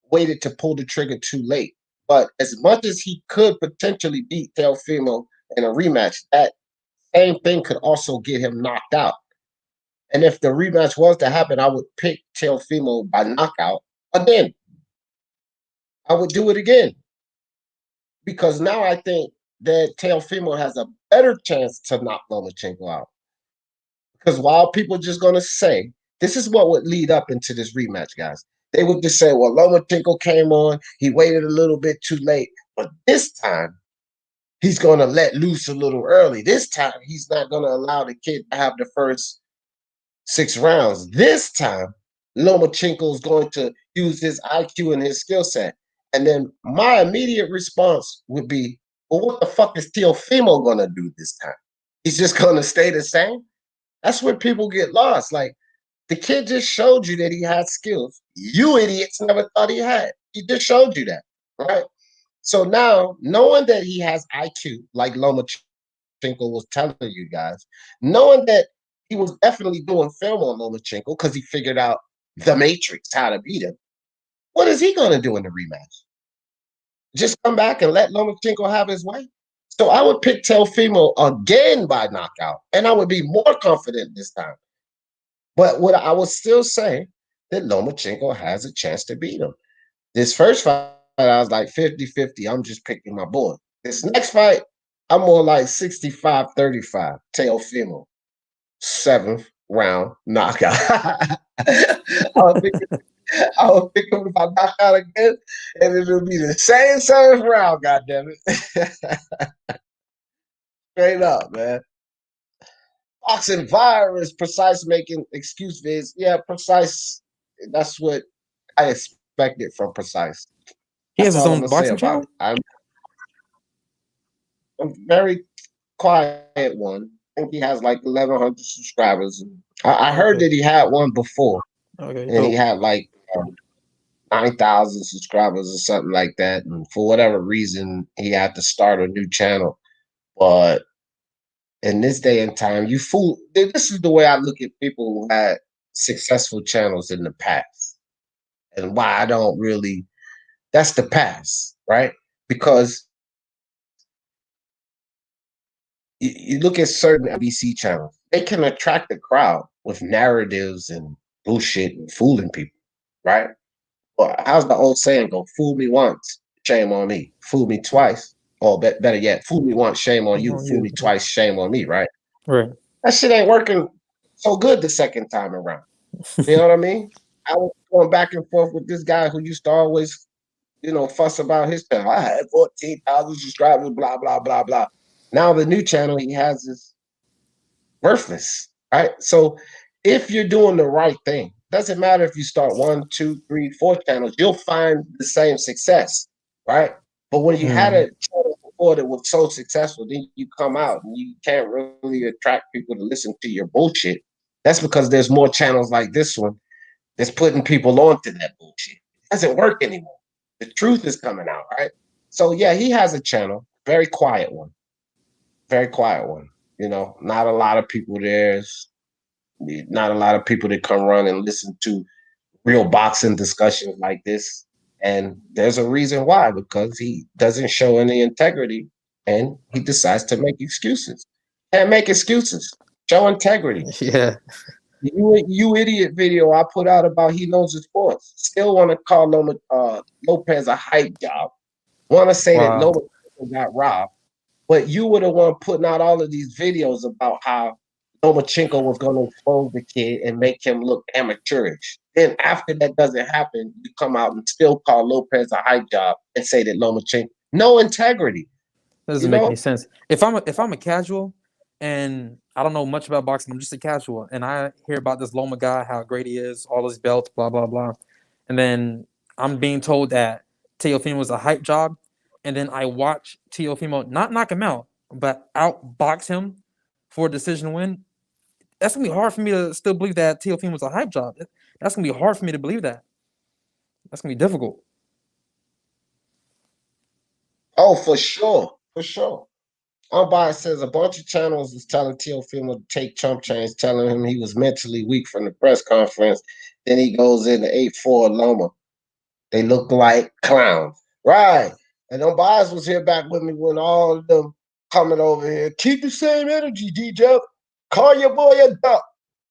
waited to pull the trigger too late. But as much as he could potentially beat Teofimo in a rematch, that same thing could also get him knocked out. And if the rematch was to happen, I would pick Teofimo by knockout again. I would do it again because now I think that Teofimo has a better chance to knock Lomachenko out. Because while people are just going to say, this is what would lead up into this rematch, guys. They would just say, well, Lomachenko came on, he waited a little bit too late, but this time he's going to let loose a little early. This time he's not going to allow the kid to have the first 6 rounds. This time, Lomachenko is going to use his IQ and his skill set. And then my immediate response would be, well, what the fuck is Teofimo going to do this time? He's just going to stay the same? That's where people get lost. Like, the kid just showed you that he had skills. You idiots never thought he had. He just showed you that, right? So now, knowing that he has IQ, like Lomachenko was telling you guys, knowing that he was definitely doing film on Lomachenko because he figured out the Matrix, how to beat him. What is he going to do in the rematch? Just come back and let Lomachenko have his way? So I would pick Teofimo again by knockout, and I would be more confident this time. But what I would still say that Lomachenko has a chance to beat him. This first fight, I was like 50-50. I'm just picking my boy. This next fight, I'm more like 65-35. Teofimo. 7th round knockout. I was thinking, I will pick him if I knock out again, and it'll be the same seventh round. Goddamn it, straight up, man. Boxing virus, precise making excuse vids. Yeah, precise. That's what I expected from precise. He That's has his all I'm own gonna say boxing about channel. it. I'm a very quiet one. I think he has like 1,100 subscribers. I heard Okay. that he had one before, Okay. and he Dope. had like 9,000 subscribers or something like that. And for whatever reason, he had to start a new channel. But in this day and time, you fool. This is the way I look at people who had successful channels in the past, and why I don't really. That's the past, right? Because you look at certain NBC channels, they can attract a crowd with narratives and bullshit and fooling people, right? Well, how's the old saying go? Fool me once, shame on me. Fool me twice, or better yet, fool me once, shame on I'm you. on Fool you. me twice, shame on me, right? Right. That shit ain't working so good the second time around. You know what I mean? I was going back and forth with this guy who used to always, fuss about his channel. I had 14,000 subscribers, blah, blah, blah, blah. Now the new channel he has is worthless, right? So if you're doing the right thing, doesn't matter if you start 1, 2, 3, 4 channels, you'll find the same success, right? But when you had Mm. a channel before that was so successful, then you come out and you can't really attract people to listen to your bullshit. That's because there's more channels like this one that's putting people onto that bullshit. It doesn't work anymore. The truth is coming out, right? So yeah, he has a channel, very quiet one, very quiet one. Not a lot of people there. Not a lot of people that come run and listen to real boxing discussions like this. And there's a reason why, because he doesn't show any integrity and he decides to make excuses. Can't make excuses. Show integrity. Yeah. You idiot video I put out about he knows his sports. Still want to call Lopez a hype job. Want to say that Wow. Loma got robbed. But you were the one putting out all of these videos about how Lomachenko was going to expose the kid and make him look amateurish. Then after that doesn't happen, you come out and still call Lopez a hype job and say that Lomachenko, no integrity, That you doesn't make any know? sense. If I'm a casual and I don't know much about boxing, I'm just a casual, and I hear about this Loma guy, how great he is, all his belts, blah blah blah, and then I'm being told that Teofimo was a hype job, and then I watch Teofimo not knock him out, but outbox him for a decision win. That's gonna be hard for me to still believe that Teofimo was a hype job. That's gonna be hard for me to believe that. That's gonna be difficult. Oh, for sure. For sure. Umpire says a bunch of channels is telling Teofimo to take chump change, telling him he was mentally weak from the press conference. Then he goes in the 8-4 Loma. They look like clowns. Right. And them guys was here back with me when all of them coming over here. Keep the same energy, DJ. Call your boy a duck.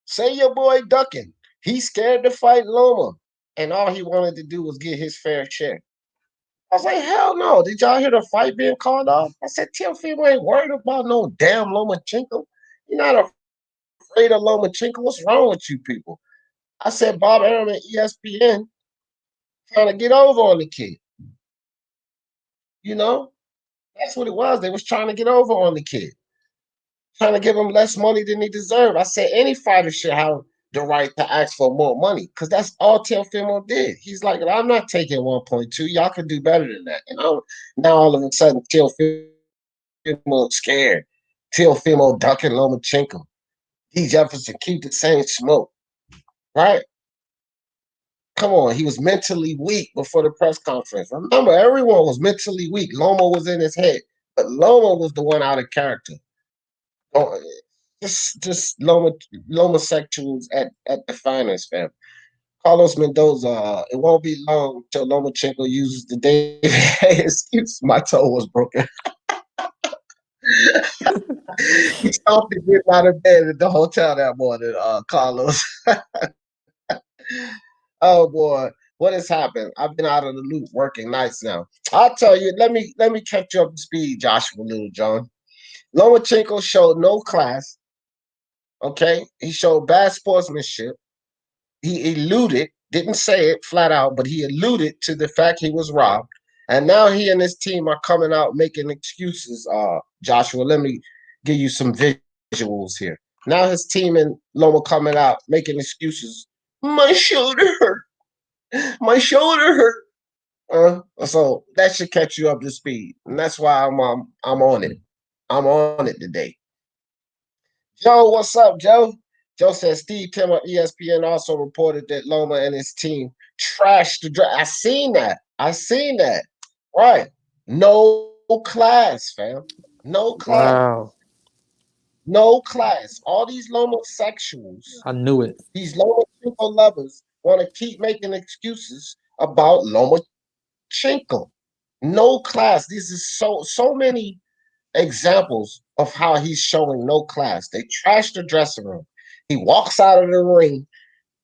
Say your boy ducking. He's scared to fight Loma. And all he wanted to do was get his fair share. I was like, hell no. Did y'all hear the fight being called off? I said, Teofimo ain't worried about no damn Lomachenko. You're not afraid of Lomachenko. What's wrong with you people? I said, Bob Arum and ESPN trying to get over on the kid. You know, that's what it was. They was trying to get over on the kid, trying to give him less money than he deserved. I said any fighter should have the right to ask for more money because that's all Teofimo did. He's like, I'm not taking 1.2. Y'all can do better than that. Now all of a sudden Teofimo scared. Teofimo ducking Lomachenko. D. Jefferson keep the same smoke, right? Come on, he was mentally weak before the press conference. Remember, everyone was mentally weak. Loma was in his head, but Loma was the one out of character. Oh, just Loma sexuals at the finest, fam. Carlos Mendoza. It won't be long till Lomachenko uses the David excuse. My toe was broken. He stopped to get out of bed at the hotel that morning. Carlos. Oh boy, what has happened? I've been out of the loop working nights now. I'll tell you. Let me catch you up to speed, Joshua Little John. Lomachenko showed no class. Okay, he showed bad sportsmanship. He eluded. didn't say it flat out, but he alluded to the fact he was robbed. And now he and his team are coming out making excuses. Joshua, let me give you some visuals here. Now his team in Loma coming out making excuses. My shoulder hurt. My shoulder hurt. So that should catch you up to speed, and that's why I'm on it. I'm on it today. Joe, what's up, Joe? Joe says Steve Tim of ESPN also reported that Loma and his team trashed the draft. I seen that. Right. No class, fam. No class. Wow. No class. All these Lomosexuals, I knew it. these Lomachenko lovers want to keep making excuses about Lomachenko. No class. This is so many examples of how he's showing no class. They trash the dressing room. He walks out of the ring,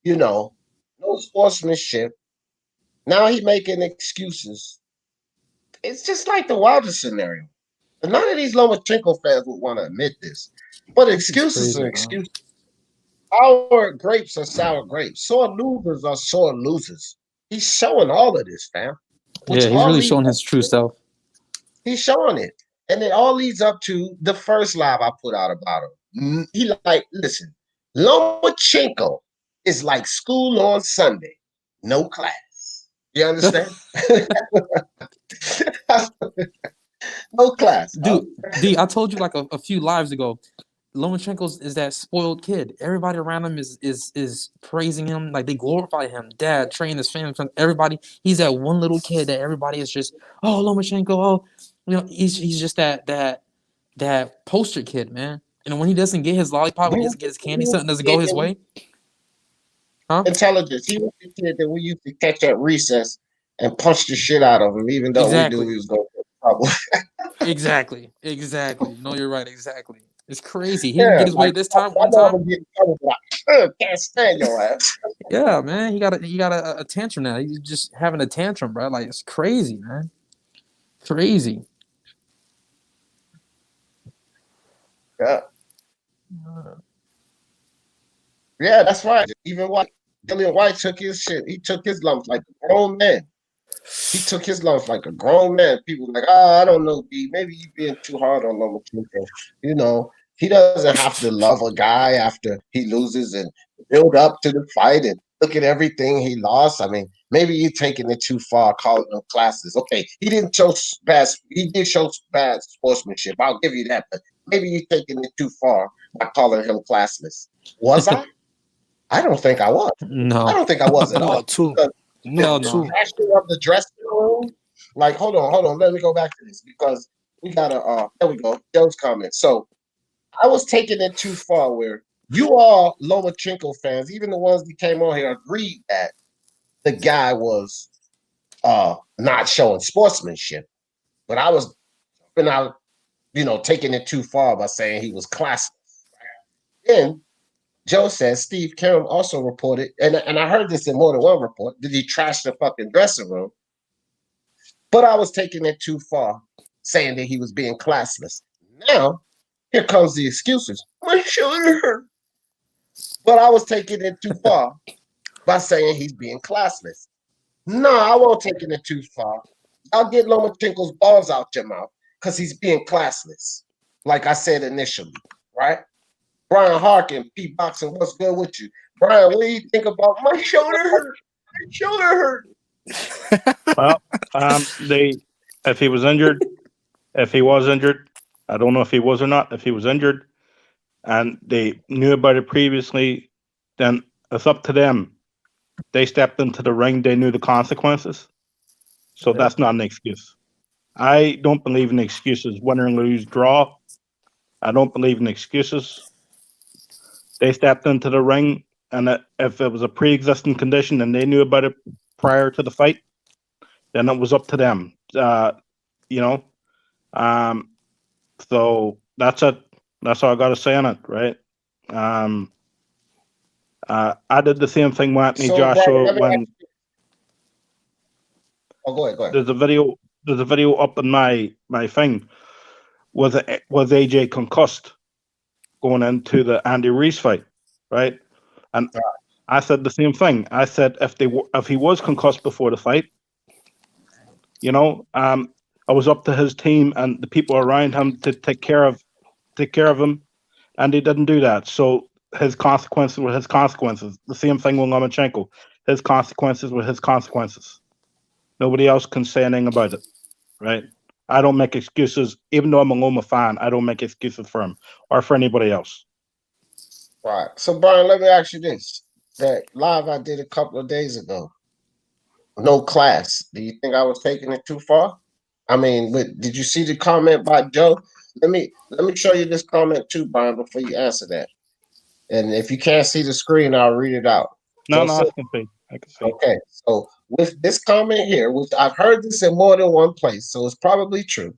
no sportsmanship. Now he making excuses. It's just like the Wilder scenario. None of these Lomachenko fans would want to admit this, but excuses crazy, are excuses. Sour grapes are sour grapes. Sore losers are sore losers. He's showing all of this, fam. Yeah, he's really showing his true self. He's showing it. And it all leads up to the first live I put out about him. He listen, Lomachenko is like school on Sunday. No class. You understand? No class. Dude, I told you like a few lives ago, Lomachenko is that spoiled kid. Everybody around him is praising him, like they glorify him. Dad, train his family, everybody. He's that one little kid that everybody is just, oh, Lomachenko, oh, he's just that poster kid, man. And when he doesn't get his lollipop, when he doesn't get his candy, something doesn't go his way. Huh? Intelligence. He was the kid that we used to catch at recess and punch the shit out of him, even though we knew he was going to trouble. Exactly. No, you're right. Exactly. It's crazy. He didn't get his way this time. One time, can't stand your ass. Yeah, man. He got a tantrum now. He's just having a tantrum, bro. Like it's crazy, man. Crazy. Yeah. Yeah, that's right. Even Dillian White took his shit. He took his lumps like a grown man. He took his lumps like a grown man. People like, I don't know, B. Maybe you being too hard on Lomachenko. He doesn't have to love a guy after he loses and build up to the fight and look at everything he lost. I mean, maybe you're taking it too far, calling them classes. Okay, he did show bad sportsmanship. I'll give you that, but maybe you're taking it too far by calling him classless. Was I? I don't think I was. No. I don't think I was at all. No. Trashing of the dressing room. Like, hold on. Let me go back to this because we gotta. There we go. Joe's comment. So I was taking it too far. Where you all Lomachenko fans, even the ones that came on here, agreed that the guy was not showing sportsmanship, but I was taking it too far by saying he was classless. Then Joe says Steve Carroll also reported, and I heard this in more than one report, that he trashed the fucking dressing room. But I was taking it too far, saying that he was being classless. Now, here comes the excuses. My shoulder hurt. But I was taking it too far by saying he's being classless. No, I won't take it too far. I'll get Lomachenko's balls out your mouth because he's being classless, like I said initially, right? Brian Harkin, P-Boxing, what's good with you? Brian, what do you think about my shoulder hurt? My shoulder hurt. Well, if he was injured, I don't know if he was or not. If he was injured and they knew about it previously, then it's up to them. They stepped into the ring. They knew the consequences. So that's not an excuse. I don't believe in excuses. Win or lose, draw. I don't believe in excuses. They stepped into the ring, and if it was a pre-existing condition and they knew about it prior to the fight, then it was up to them. So that's it. That's all I got to say on it, right? I did the same thing with Anthony Joshua when. Go ahead. There's a video up in my thing. Was AJ concussed going into the Andy Reese fight, right? And I said the same thing. I said if he was concussed before the fight, I was up to his team and the people around him to take care of him, and he didn't do that. So his consequences were his consequences. The same thing with Lomachenko. His consequences were his consequences. Nobody else can say anything about it, right? I don't make excuses, even though I'm a Loma fan. I don't make excuses for him or for anybody else. Right. So, Brian, let me ask you this: that live I did a couple of days ago, no class. Do you think I was taking it too far? I mean, but did you see the comment by Joe? Let me show you this comment too, Brian, before you answer that. And if you can't see the screen, I'll read it out. No, Joe I said, can see. I can see. okay, so with this comment here, which I've heard this in more than one place, so it's probably true.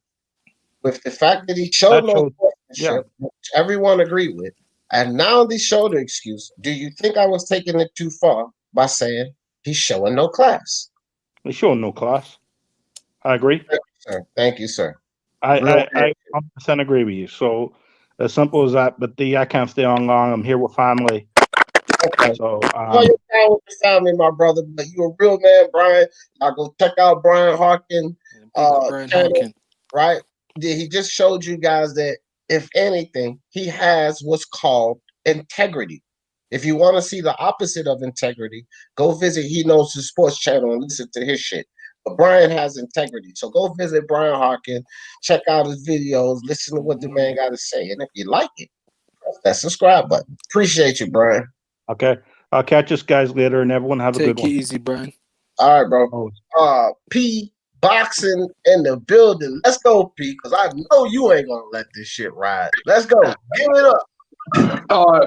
With the fact that he showed no sportsmanship, which everyone agreed with, and now they showed the excuse. Do you think I was taking it too far by saying he's showing no class? He's showing no class. I agree. Thank you, sir. Thank you, sir. I 100% agree with you. So as simple as that. But I can't stay on long. I'm here with family. Okay. So Enjoy your time with your family, my brother. But you a real man, Brian. Y'all go check out Brian Harkin channel, right? He just showed you guys that if anything, he has what's called integrity. If you want to see the opposite of integrity, go visit He Knows His Sports channel and listen to his shit. But Brian has integrity. So go visit Brian Harkin, check out his videos, listen to what the man got to say. And if you like it, press that subscribe button. Appreciate you, Brian. Okay. I'll catch us guys later, and everyone have a good one. Take it easy, Brian. All right, bro. P boxing in the building. Let's go, P, because I know you ain't gonna let this shit ride. Let's go. Give it up.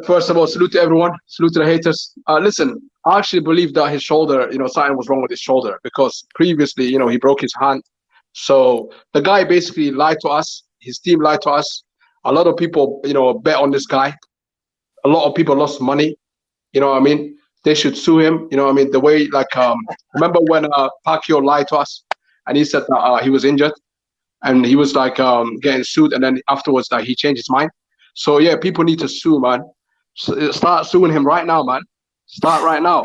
First of all, salute to everyone. Salute to the haters. Listen, I actually believe that his shoulder, something was wrong with his shoulder because previously, he broke his hand. So the guy basically lied to us. His team lied to us. A lot of people, bet on this guy. A lot of people lost money. You know what I mean? They should sue him. You know what I mean? The way, remember when Pacquiao lied to us and he said that he was injured and he was getting sued, and then afterwards he changed his mind. So yeah, people need to sue, man. Start suing him right now, man. Start right now.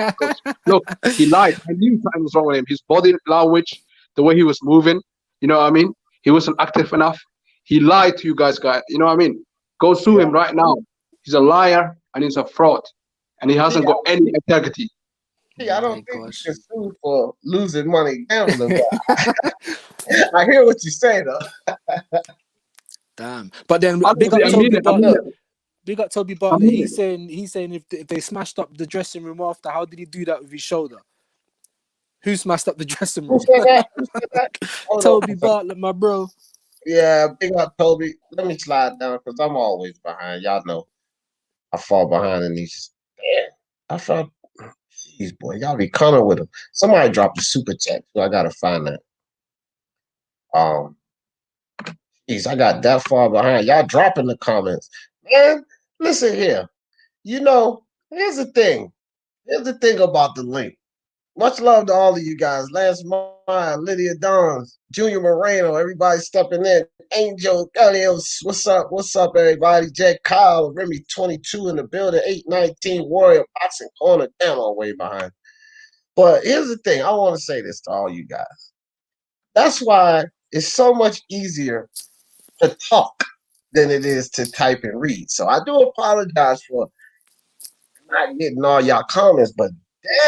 Look, he lied. I knew something was wrong with him. His body language, the way he was moving, you know what I mean? He wasn't active enough. He lied to you guys. You know what I mean? Go sue him right now. He's a liar and he's a fraud. And he hasn't got any integrity. I don't think you should sue for losing money gambling. I hear what you say, though. Damn. But then big up Toby Butler. Big up Toby Butler. He's saying if they smashed up the dressing room after, how did he do that with his shoulder? Who smashed up the dressing room? Toby Butler, my bro. Yeah, big up Toby. Let me slide down because I'm always behind. Y'all know I fall behind in these. Damn, I felt. Jeez, boy, y'all be coming with them. Somebody dropped a super chat, so I gotta find that. Jeez, I got that far behind. Y'all dropping the comments, man. Listen here. Here's the thing. Here's the thing about the link. Much love to all of you guys. Lance Meyer, Lydia Dons, Junior Moreno, everybody stepping in. Angel Galios, what's up? What's up, everybody? Jed Kyle, Remy 22 in the building, 819 Warrior Boxing Corner, damn, I'm way behind. But here's the thing. I want to say this to all you guys. That's why it's so much easier to talk than it is to type and read. So I do apologize for not getting all y'all comments, but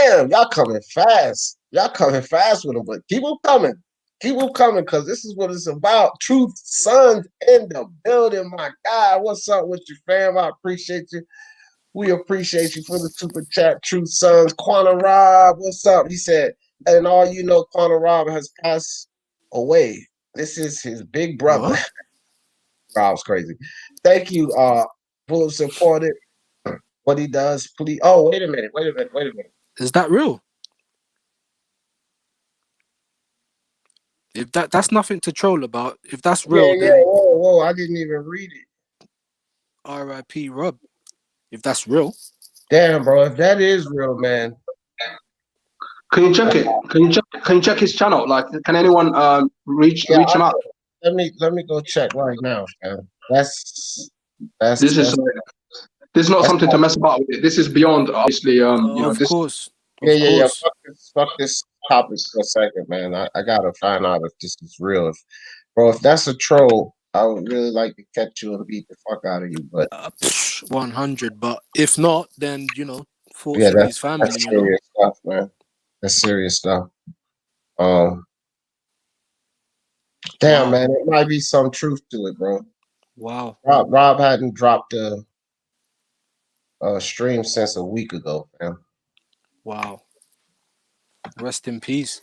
damn, y'all coming fast. Y'all coming fast with them, but keep them coming. Keep them coming, because this is what it's about. Truth Sons in the building, my guy. What's up with you, fam? I appreciate you. We appreciate you for the super chat, Truth Sons. Quanah Rob, what's up? He said, and all you know, Quanah Rob has passed away. This is his big brother. Rob's crazy. Thank you, for supporting what he does. Please. Oh, wait a minute. Is that real? If that's nothing to troll about, if that's real, yeah. then Whoa, I didn't even read it. R.I.P. Rob. If that's real. Damn, bro. If that is real, man. Can you check it? Can you check his channel? Can anyone reach him out? Let me go check right now, man. This is not That's something to mess about with. This is beyond, obviously, you know, Of this. course. yeah, Of yeah, yeah. course. Fuck this topic for a second, man. I gotta find out if this is real. Bro, if that's a troll, I would really like to catch you and beat the fuck out of you. But 100. But if not, then, thoughts yeah, on his family, that's serious stuff, man. That's serious stuff. Um, damn, Wow. man, it might be some truth to it, bro. Wow. Rob hadn't dropped a stream since a week ago, man. Wow. Rest in peace.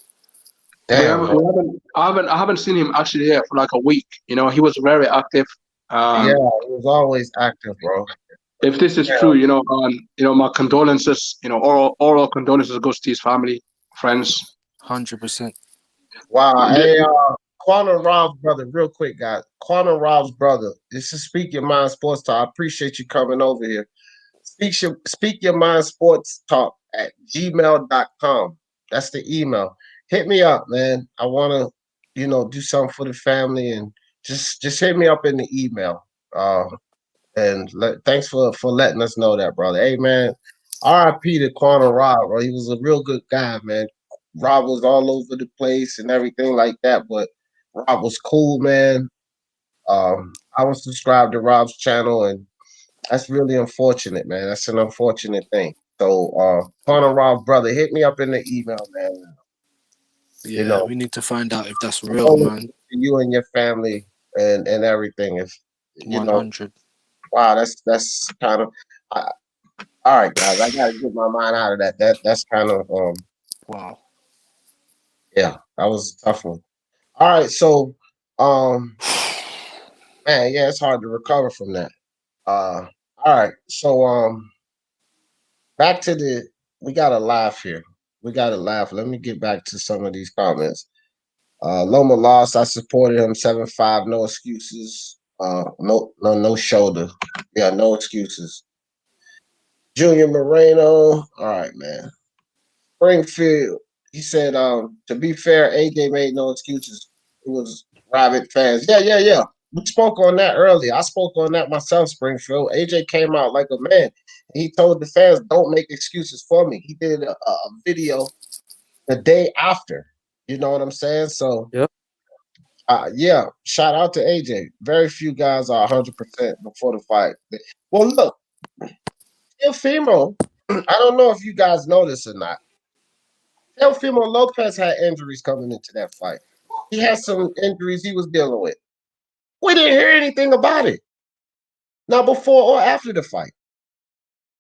Damn, bro. I haven't seen him actually here for like a week. You know, he was very active. Yeah, he was always active, bro. If this is true, my condolences. You know, oral condolences goes to his family, friends. 100%. Wow. Hey, Quantum Rob's brother, real quick, guys. Quantum Rob's brother. This is Speak Your Mind Sports Talk. I appreciate you coming over here. Speak Your Mind Sports Talk at gmail.com. That's the email. Hit me up, man. I want to, do something for the family, and just hit me up in the email. Thanks for letting us know that, brother. Hey, man, RIP to Quantum Rob, bro. He was a real good guy, man. Rob was all over the place and everything like that, but Rob was cool, man. I was subscribed to Rob's channel, and that's really unfortunate, man. That's an unfortunate thing. So, Quantum Rob, brother, hit me up in the email, man. Yeah, we need to find out if that's real, man. You and your family and everything. If 100. Wow, that's kind of. All right, guys, I gotta get my mind out of that. That's kind of Wow. Yeah, that was a tough one. All right, so man, yeah, it's hard to recover from that. All right, so back to we got to laugh here. We got to laugh. Let me get back to some of these comments. Loma lost. I supported him 7-5. No excuses. No shoulder. Yeah, no excuses. Junior Moreno. All right, man. Springfield. He said, to be fair, AJ made no excuses. It was rabid fans. Yeah. We spoke on that earlier. I spoke on that myself, Springfield. AJ came out like a man. He told the fans, don't make excuses for me. He did a video the day after. You know what I'm saying? So, Yep. yeah, shout out to AJ. Very few guys are 100% before the fight. Well, look, Teofimo, I don't know if you guys know this or not. Teofimo Lopez had injuries coming into that fight. He had some injuries he was dealing with. We didn't hear anything about it. Not before or after the fight.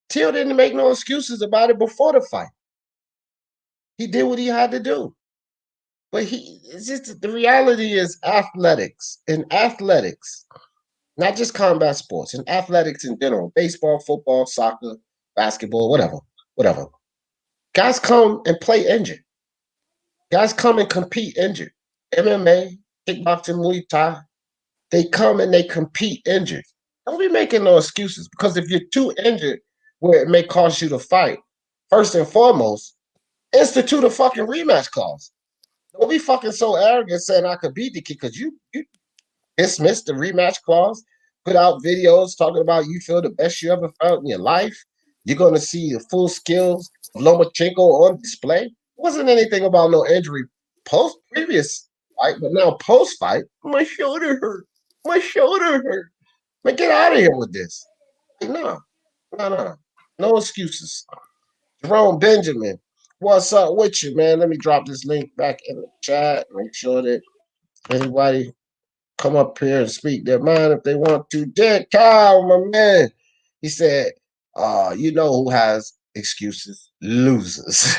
Teal didn't make no excuses about it before the fight. He did what he had to do. But it's just the reality is athletics. In athletics, not just combat sports, in athletics in general, baseball, football, soccer, basketball, whatever. Guys come and play injured. Guys come and compete injured. MMA, kickboxing, Muay Thai, they come and they compete injured. Don't be making no excuses, because if you're too injured where it may cost you the fight, first and foremost, institute a fucking rematch clause. Don't be fucking so arrogant saying I could beat the kid, because you dismiss the rematch clause, put out videos talking about you feel the best you ever felt in your life. You're going to see the full skills of Lomachenko on display. It wasn't anything about no injury previous fight, but now post fight, my shoulder hurt. My shoulder hurt. Man, get out of here with this. No. No excuses. Jerome Benjamin, what's up with you, man? Let me drop this link back in the chat. Make sure that anybody come up here and speak their mind if they want to. Dead Kyle, my man. He said, you know who has excuses? Losers.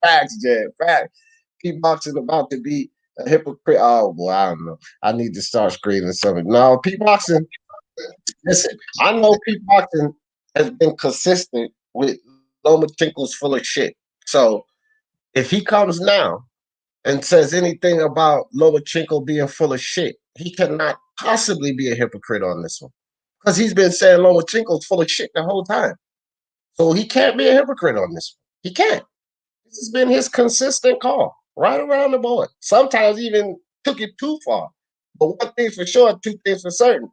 Facts, Jed. Facts. Pete Boxing about to be a hypocrite. Oh, boy, I don't know. I need to start screaming something. No, Pete Boxing, listen, I know Pete Boxing has been consistent with Lomachenko's full of shit. So if he comes now and says anything about Lomachenko being full of shit, he cannot possibly be a hypocrite on this one, because he's been saying Lomachenko's full of shit the whole time. So he can't be a hypocrite on this one. He can't. This has been his consistent call right around the board. Sometimes even took it too far. But one thing for sure, two things for certain.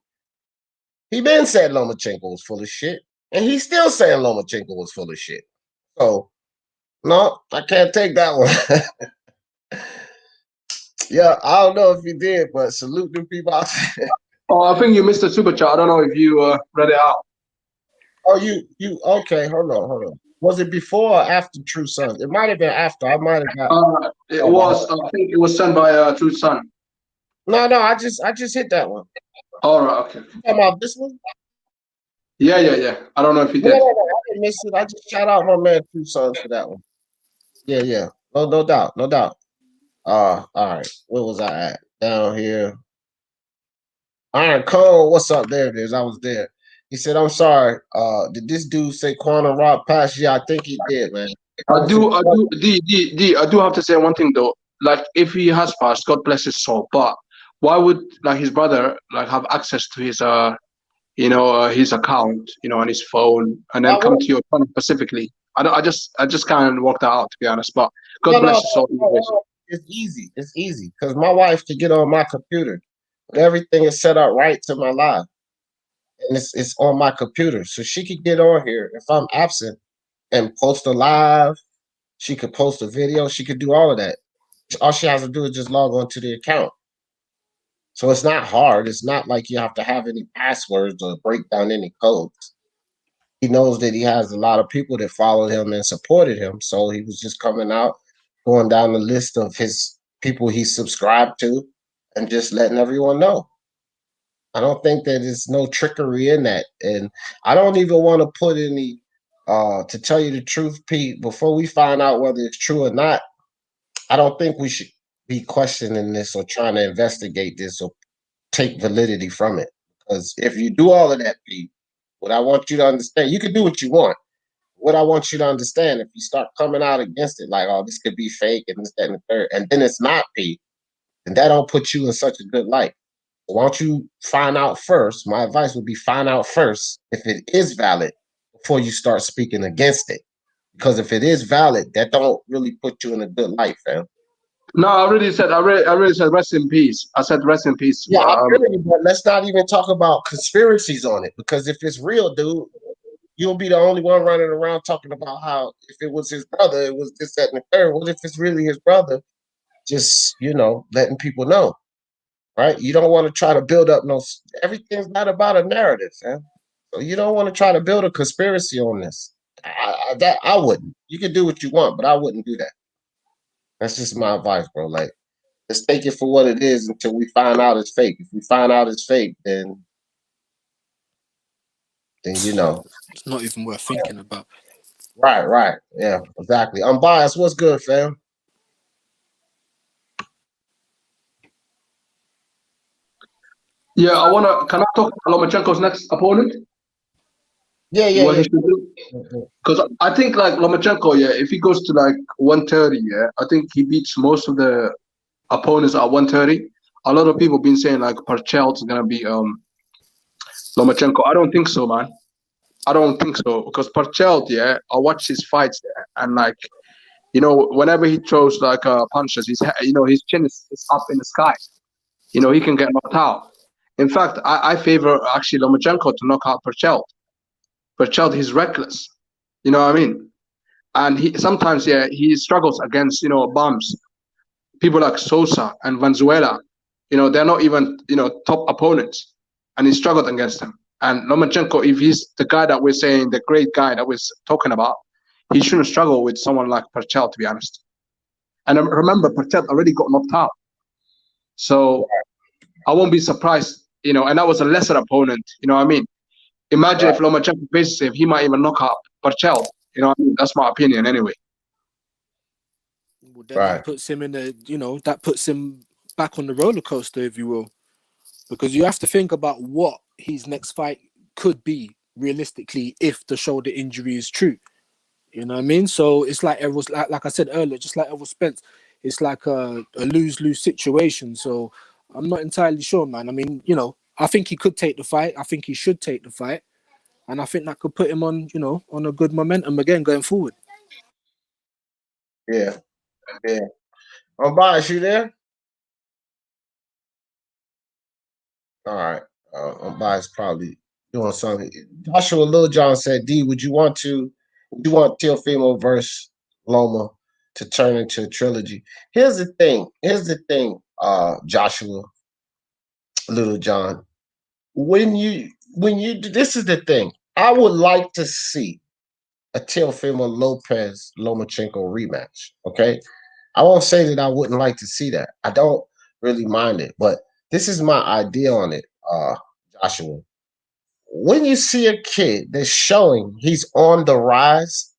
He been said Lomachenko was full of shit, and he's still saying Lomachenko was full of shit. So no, I can't take that one. Yeah, I don't know if you did, but salute the people out there. Oh, I think you missed the super chat. I don't know if you read it out. Oh, you okay? Hold on. Was it before or after True Sons? It might have been after. I might have got. It was. I think it was sent by True Son. No, I just hit that one. All right. Okay. You talking about this one? Yeah. I don't know if you did. No, I didn't miss it. I just shout out my man True Sons for that one. Yeah. No doubt. All right. Where was I at? Down here. Iron Cole, what's up? There it is. I was there. He said, I'm sorry. Did this dude say Quantum Rock Pass? Yeah, I think he did, man. I do, I do have to say one thing though. Like, if he has passed, God bless his soul. But why would like his brother like have access to his his account, on his phone, and then come to your phone specifically? I just can't work that out, to be honest. But God bless his soul. No. It's easy because my wife can get on my computer. Everything is set up right to my live, and it's on my computer, so she could get on here if I'm absent and post a live. She could post a video. She could do all of that. All she has to do is just log on to the account. So it's not hard. It's not like you have to have any passwords or break down any codes. He knows that he has a lot of people that followed him and supported him. So he was just coming out, going down the list of his people he subscribed to and just letting everyone know. I don't think that there's no trickery in that. And I don't even want to put any, to tell you the truth, Pete, before we find out whether it's true or not, I don't think we should be questioning this or trying to investigate this or take validity from it. Because if you do all of that, Pete, what I want you to understand, you can do what you want. What I want you to understand, if you start coming out against it, like, oh, this could be fake and this, that, and the third, and then it's not, Pete, then that don't put you in such a good light. So why don't you find out first? My advice would be find out first if it is valid before you start speaking against it. Because if it is valid, that don't really put you in a good light, fam. No, I already said rest in peace. I said rest in peace. Yeah, I feel you, but let's not even talk about conspiracies on it. Because if it's real, dude, you'll be the only one running around talking about how if it was his brother, it was this, that, and the third. What if it's really his brother? Just, letting people know, right? You don't want to try to build up everything's not about a narrative, man. So you don't want to try to build a conspiracy on this. I wouldn't. You can do what you want, but I wouldn't do that. That's just my advice, bro. Like, let's take it for what it is until we find out it's fake. If we find out it's fake, then It's not even worth thinking about. Right. Yeah, exactly. Unbiased. What's good, fam? Yeah, can I talk about Lomachenko's next opponent? Yeah. What he should do? Because I think like Lomachenko, if he goes to like 130, I think he beats most of the opponents at 130. A lot of people been saying like Parchel's gonna be Lomachenko. I don't think so, man. I don't think so, because Parchel, I watch his fights, and like, whenever he throws like punches, his chin is up in the sky. He can get knocked out. In fact, I favor actually Lomachenko to knock out Parchel. Parchel, he's reckless. You know what I mean? And he sometimes, he struggles against bums. People like Sosa and Venezuela. They're not even top opponents, and he struggled against them. And Lomachenko, if he's the guy that we're saying, the great guy that we're talking about, he shouldn't struggle with someone like Parchel, to be honest. And remember, Parchel already got knocked out. So I won't be surprised, and that was a lesser opponent, you know what I mean? Imagine if Lomachenko faces him, he might even knock out Parchel. You know what I mean? That's my opinion anyway. Well, then that puts him in that puts him back on the roller coaster, if you will. Because you have to think about what his next fight could be realistically if the shoulder injury is true. You know what I mean? So it's like it was like I said earlier, just like Errol Spence, it's like a lose-lose situation. So I'm not entirely sure, man. I mean, I think he could take the fight. I think he should take the fight. And I think that could put him on, on a good momentum again going forward. Yeah. Unbiased, you there? All right. Unbiased probably doing something. Joshua Lil John said, "D, would you want Teofimo versus Loma to turn into a trilogy?" Here's the thing. Joshua Little John. This is the thing. I would like to see a Teofimo Lopez Lomachenko rematch. Okay. I won't say that I wouldn't like to see that. I don't really mind it, but this is my idea on it, Joshua. When you see a kid that's showing he's on the rise,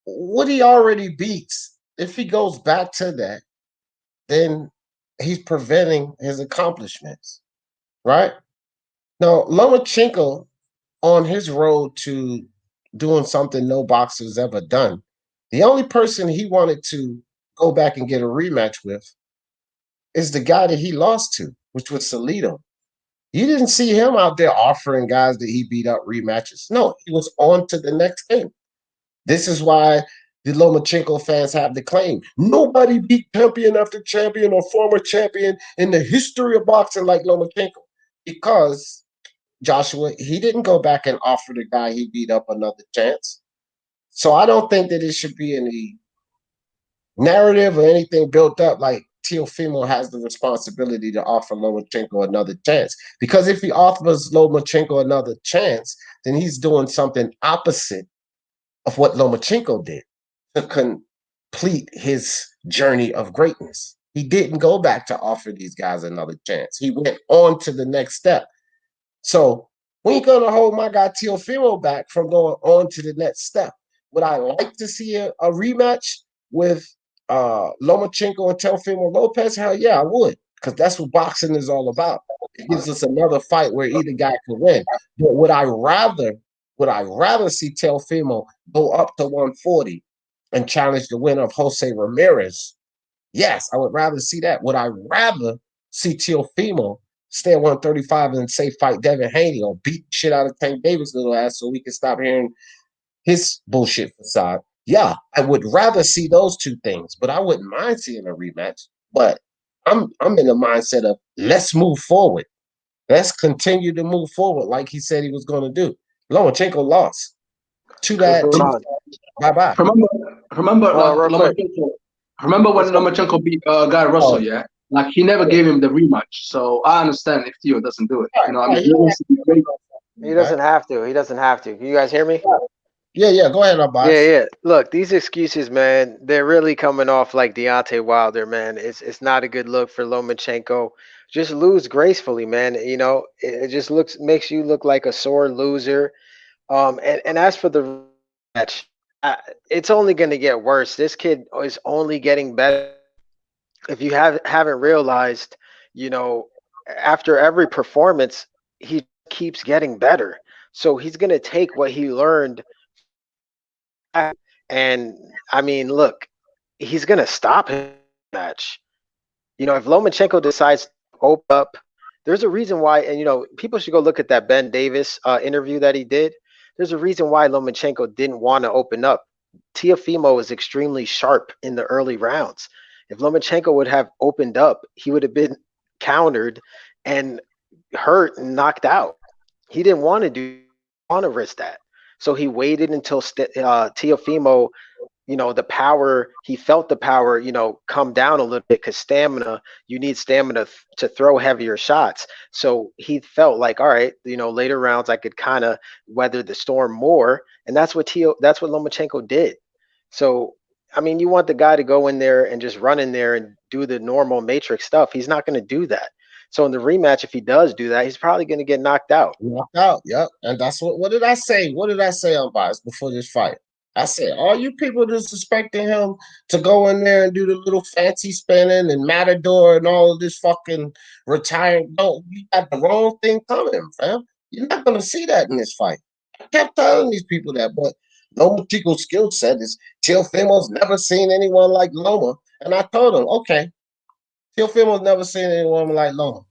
what he already beats, if he goes back to that, then he's preventing his accomplishments, right? Now, Lomachenko, on his road to doing something no boxer's ever done, the only person he wanted to go back and get a rematch with is the guy that he lost to, which was Salido. You didn't see him out there offering guys that he beat up rematches. No, he was on to the next thing. This is why the Lomachenko fans have the claim. Nobody beat champion after champion or former champion in the history of boxing like Lomachenko. Because, Joshua, he didn't go back and offer the guy he beat up another chance. So I don't think that it should be any narrative or anything built up like Teofimo has the responsibility to offer Lomachenko another chance. Because if he offers Lomachenko another chance, then he's doing something opposite of what Lomachenko did to complete his journey of greatness. He didn't go back to offer these guys another chance. He went on to the next step. So we ain't going to hold my guy Teofimo back from going on to the next step. Would I like to see a rematch with Lomachenko and Teofimo Lopez? Hell yeah, I would, because that's what boxing is all about. It gives us another fight where either guy can win. But would I rather see Teofimo go up to 140 and challenge the winner of Jose Ramirez? Yes, I would rather see that. Would I rather see Teofimo stay at 135 and say fight Devin Haney or beat shit out of Tank Davis' little ass so we can stop hearing his bullshit facade? Yeah, I would rather see those two things, but I wouldn't mind seeing a rematch. But I'm in the mindset of let's move forward. Let's continue to move forward like he said he was going to do. Lomachenko lost. Too bad. Bye-bye. Remember, Real quick. remember when Lomachenko beat Guy Russell, yeah? Like, he never gave him the rematch. So I understand if Theo doesn't do it. You know, I mean, He doesn't have to. He doesn't have to. Can you guys hear me? Yeah. Go ahead, Abbas. Yeah. Look, these excuses, man, they're really coming off like Deontay Wilder, man. It's not a good look for Lomachenko. Just lose gracefully, man. You know, it just makes you look like a sore loser. And as for the match, it's only going to get worse. This kid is only getting better. If you haven't realized, you know, after every performance, he keeps getting better. So he's going to take what he learned. And I mean, look, he's going to stop his match. You know, if Lomachenko decides to open up, there's a reason why, and you know, people should go look at that Ben Davis interview that he did. There's a reason why Lomachenko didn't want to open up. Teofimo is extremely sharp in the early rounds. If Lomachenko would have opened up, he would have been countered and hurt and knocked out. He didn't want to risk that. So he waited until Teofimo, you know, he felt the power, you know, come down a little bit, because you need stamina to throw heavier shots. So he felt like, all right, you know, later rounds I could kind of weather the storm more. And that's what Lomachenko did. So, I mean, you want the guy to go in there and just run in there and do the normal matrix stuff. He's not going to do that. So in the rematch, if he does do that, he's probably going to get knocked out. Knocked out, yep. And that's what did I say? What did I say on Bias before this fight? I said, all you people disrespecting him to go in there and do the little fancy spinning and matador and all of this fucking retiring. No, you got the wrong thing coming, fam. You're not going to see that in this fight. I kept telling these people that, but Lomachenko's skill set is Teofimo's never seen anyone like Loma. And I told him, okay, Teofimo's never seen anyone like Loma.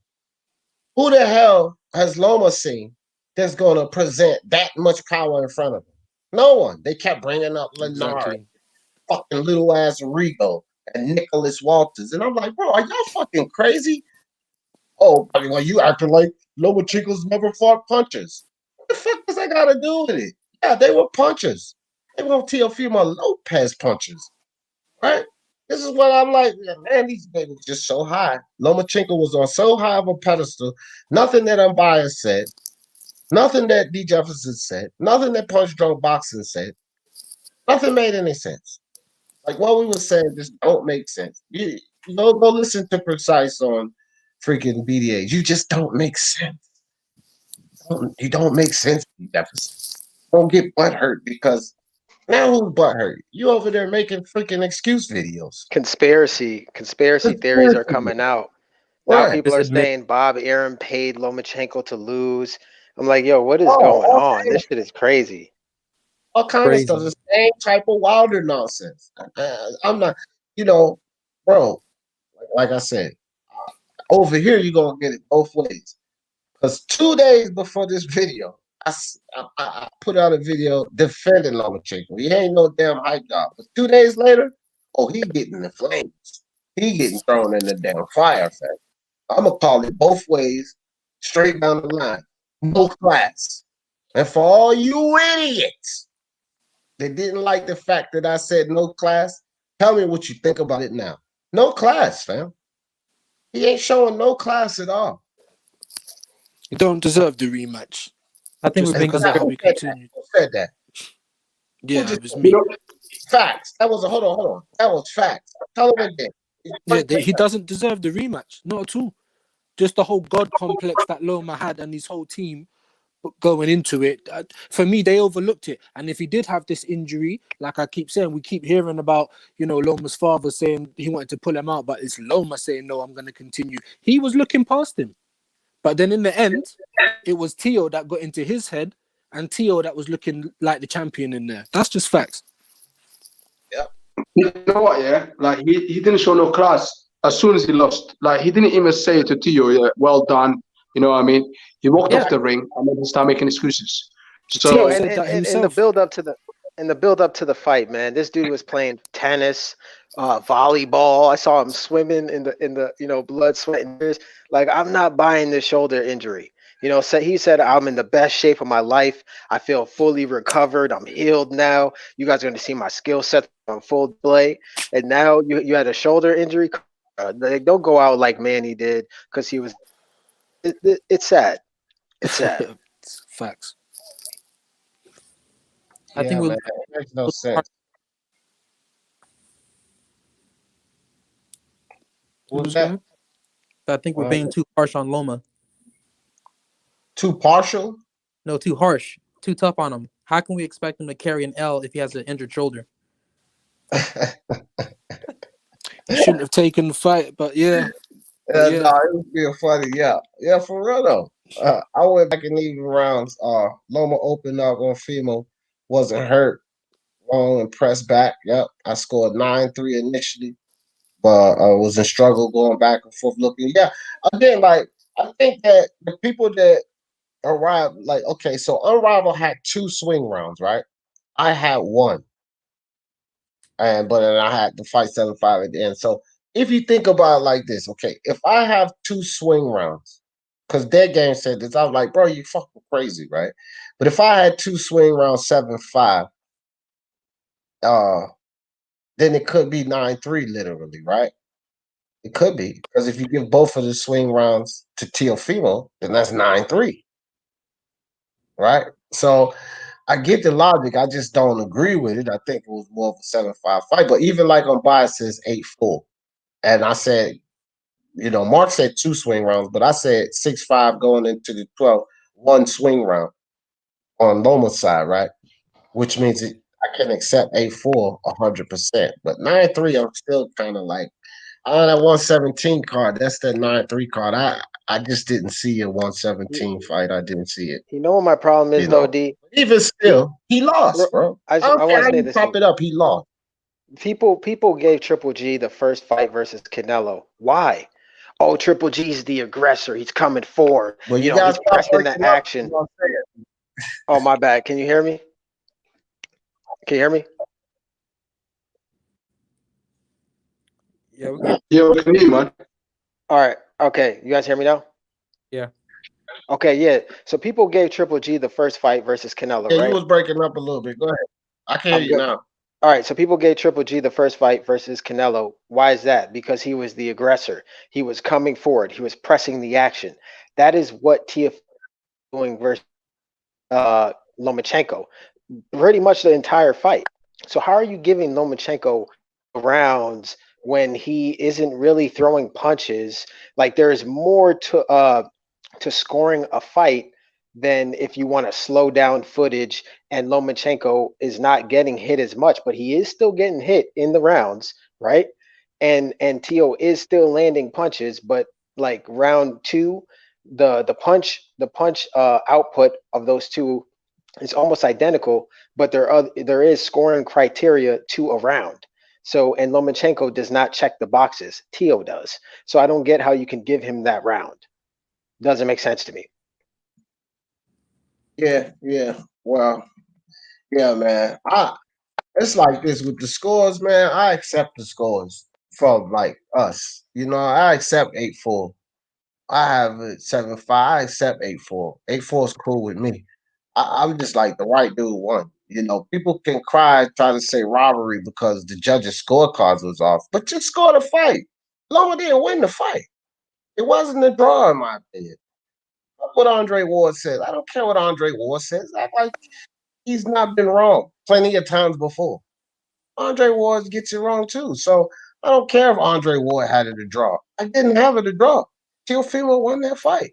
Who the hell has Loma seen that's going to present that much power in front of him? No one. They kept bringing up Leonard, Exactly. fucking little ass Rigo, and Nicholas Walters. And I'm like, bro, are y'all fucking crazy? Oh, well, you acting like Lomachenko's never fought punches. What the fuck does that got to do with it? Yeah, they were punches. They were Teofimo Lopez punches, right? This is what I'm like, man, these niggas just so high. Lomachenko was on so high of a pedestal. Nothing that Unbiased said, nothing that D. Jefferson said, nothing that Punch Drunk Boxing said, nothing made any sense. Like what we were saying just don't make sense. You go listen to Precise on freaking BDA. You just don't make sense. You don't make sense, D. Jefferson. Don't get butthurt because now who's butthurt? You over there making freaking excuse videos. Conspiracy theories are coming out. Now Right. people are Just admit, saying Bob Arum paid Lomachenko to lose. I'm like, yo, what is going on? This shit is crazy. All kind of stuff. The same type of Wilder nonsense. I'm not, bro, like I said, over here you're going to get it both ways. Because 2 days before this video, I put out a video defending Lomachenko. He ain't no damn hype job. But 2 days later, he getting the flames. He getting thrown in the damn fire, fam. I'm going to call it both ways, straight down the line. No class. And for all you idiots that didn't like the fact that I said no class, tell me what you think about it now. No class, fam. He ain't showing no class at all. You don't deserve the rematch. I think Just we're being because of how we continue. Who said that? Yeah, just it was said me. Facts. That was hold on. That was facts. Tell him again. Yeah, he doesn't deserve the rematch. Not at all. Just the whole God complex that Loma had and his whole team going into it. For me, they overlooked it. And if he did have this injury, like I keep saying, we keep hearing about, Loma's father saying he wanted to pull him out, but it's Loma saying, no, I'm going to continue. He was looking past him. But then in the end, it was Teo that got into his head and Teo that was looking like the champion in there. That's just facts. Yeah. You know what, yeah? Like, he didn't show no class as soon as he lost. Like, he didn't even say to Teo, yeah, well done. You know what I mean? He walked off the ring and then he started making excuses. So, Teo And said that in himself. the build up to the fight, man, this dude was playing tennis, volleyball. I saw him swimming in the blood, sweat, and tears. Like, I'm not buying this shoulder injury. So he said, I'm in the best shape of my life. I feel fully recovered. I'm healed now. You guys are going to see my skill set on full display. And now you had a shoulder injury. Don't go out like Manny did because he was. It's sad. It's sad. It's facts. I think man, it makes no sense. What was that? I think we're being too harsh on Loma. Too partial? No, too harsh, too tough on him. How can we expect him to carry an L if he has an injured shoulder? He shouldn't have taken the fight, but yeah. No, it was being funny. Yeah, for real though. I went back in even rounds. Loma opened up on Fimo, wasn't hurt, long and pressed back. Yep, I scored 9-3 initially, but I was in struggle going back and forth looking. Yeah, again, like I think that the people that arrived, like okay, so Unrivaled had 2 swing rounds, right? I had 1. But then I had to fight 7-5 at the end. So if you think about it like this, okay, if I have 2 swing rounds, because Dead Game said this, I was like, bro, you fucking crazy, right? But if I had 2 swing rounds 7-5, then it could be 9-3 literally, right? It could be. Because if you give both of the swing rounds to Teofimo, then that's 9-3. Right? So I get the logic. I just don't agree with it. I think it was more of a 7-5 fight. But even like on bias says 8-4. And I said, Mark said 2 swing rounds, but I said 6-5 going into the 12, 1 swing round on Loma's side, right? Which means I can accept 8-4 100%. But 9-3, I'm still kind of like, that 117 card, that's that 9-3 card. I just didn't see a 117 fight. I didn't see it. You know what my problem is, though, D? Even still, he lost, bro. I don't care how you pop it up. He lost. People gave Triple G the first fight versus Canelo. Why? Oh, Triple G's the aggressor. He's coming forward. Well, he's pressing the action. Oh, my bad. Can you hear me? Can you hear me? Yeah, we can hear you, man. All right. Okay. You guys hear me now? Yeah. Okay, yeah. So people gave Triple G the first fight versus Canelo, Yeah, you right? was breaking up a little bit. Go ahead. I can hear I'm you good. now. All right, so people gave Triple G the first fight versus Canelo. Why is that? Because he was the aggressor. He was coming forward. He was pressing the action. That is what Teofimo doing versus Lomachenko. Pretty much the entire fight. So how are you giving Lomachenko rounds when he isn't really throwing punches? Like there's more to scoring a fight than if you want to slow down footage and Lomachenko is not getting hit as much, but he is still getting hit in the rounds, right? And Tio is still landing punches, but like round two, the punch output of those two is almost identical, but there is scoring criteria to a round. So and Lomachenko does not check the boxes. Tio does. So I don't get how you can give him that round. Doesn't make sense to me. Yeah, yeah. Well, yeah, man. It's like this with the scores, man. I accept the scores from like us. You know, I accept 8-4. I have it 7-5. I accept 8-4. 8-4 is cool with me. I'm just like the white dude won. You know, people can cry, try to say robbery because the judges' scorecards was off, but just score the fight. Loma didn't win the fight. It wasn't a draw, in my opinion. Fuck what Andre Ward says. I don't care what Andre Ward says. Act like he's not been wrong plenty of times before. Andre Ward gets it wrong too. So I don't care if Andre Ward had it a draw. I didn't have it a draw. Teofimo won that fight.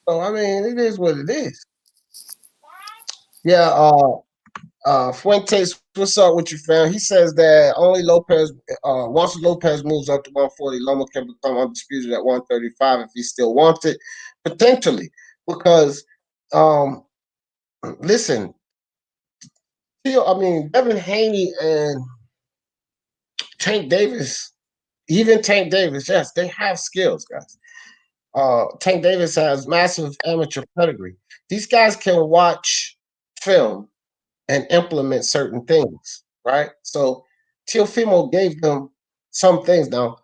So I mean, it is what it is. Yeah, Fuentes, what's up with you, fam? He says that only Lopez, once Lopez moves up to 140, Loma can become undisputed at 135 if he still wants it, potentially. Because, listen, Devin Haney and Tank Davis, even Tank Davis, yes, they have skills, guys. Tank Davis has massive amateur pedigree. These guys can watch film and implement certain things, right? So Teofimo gave them some things. Now,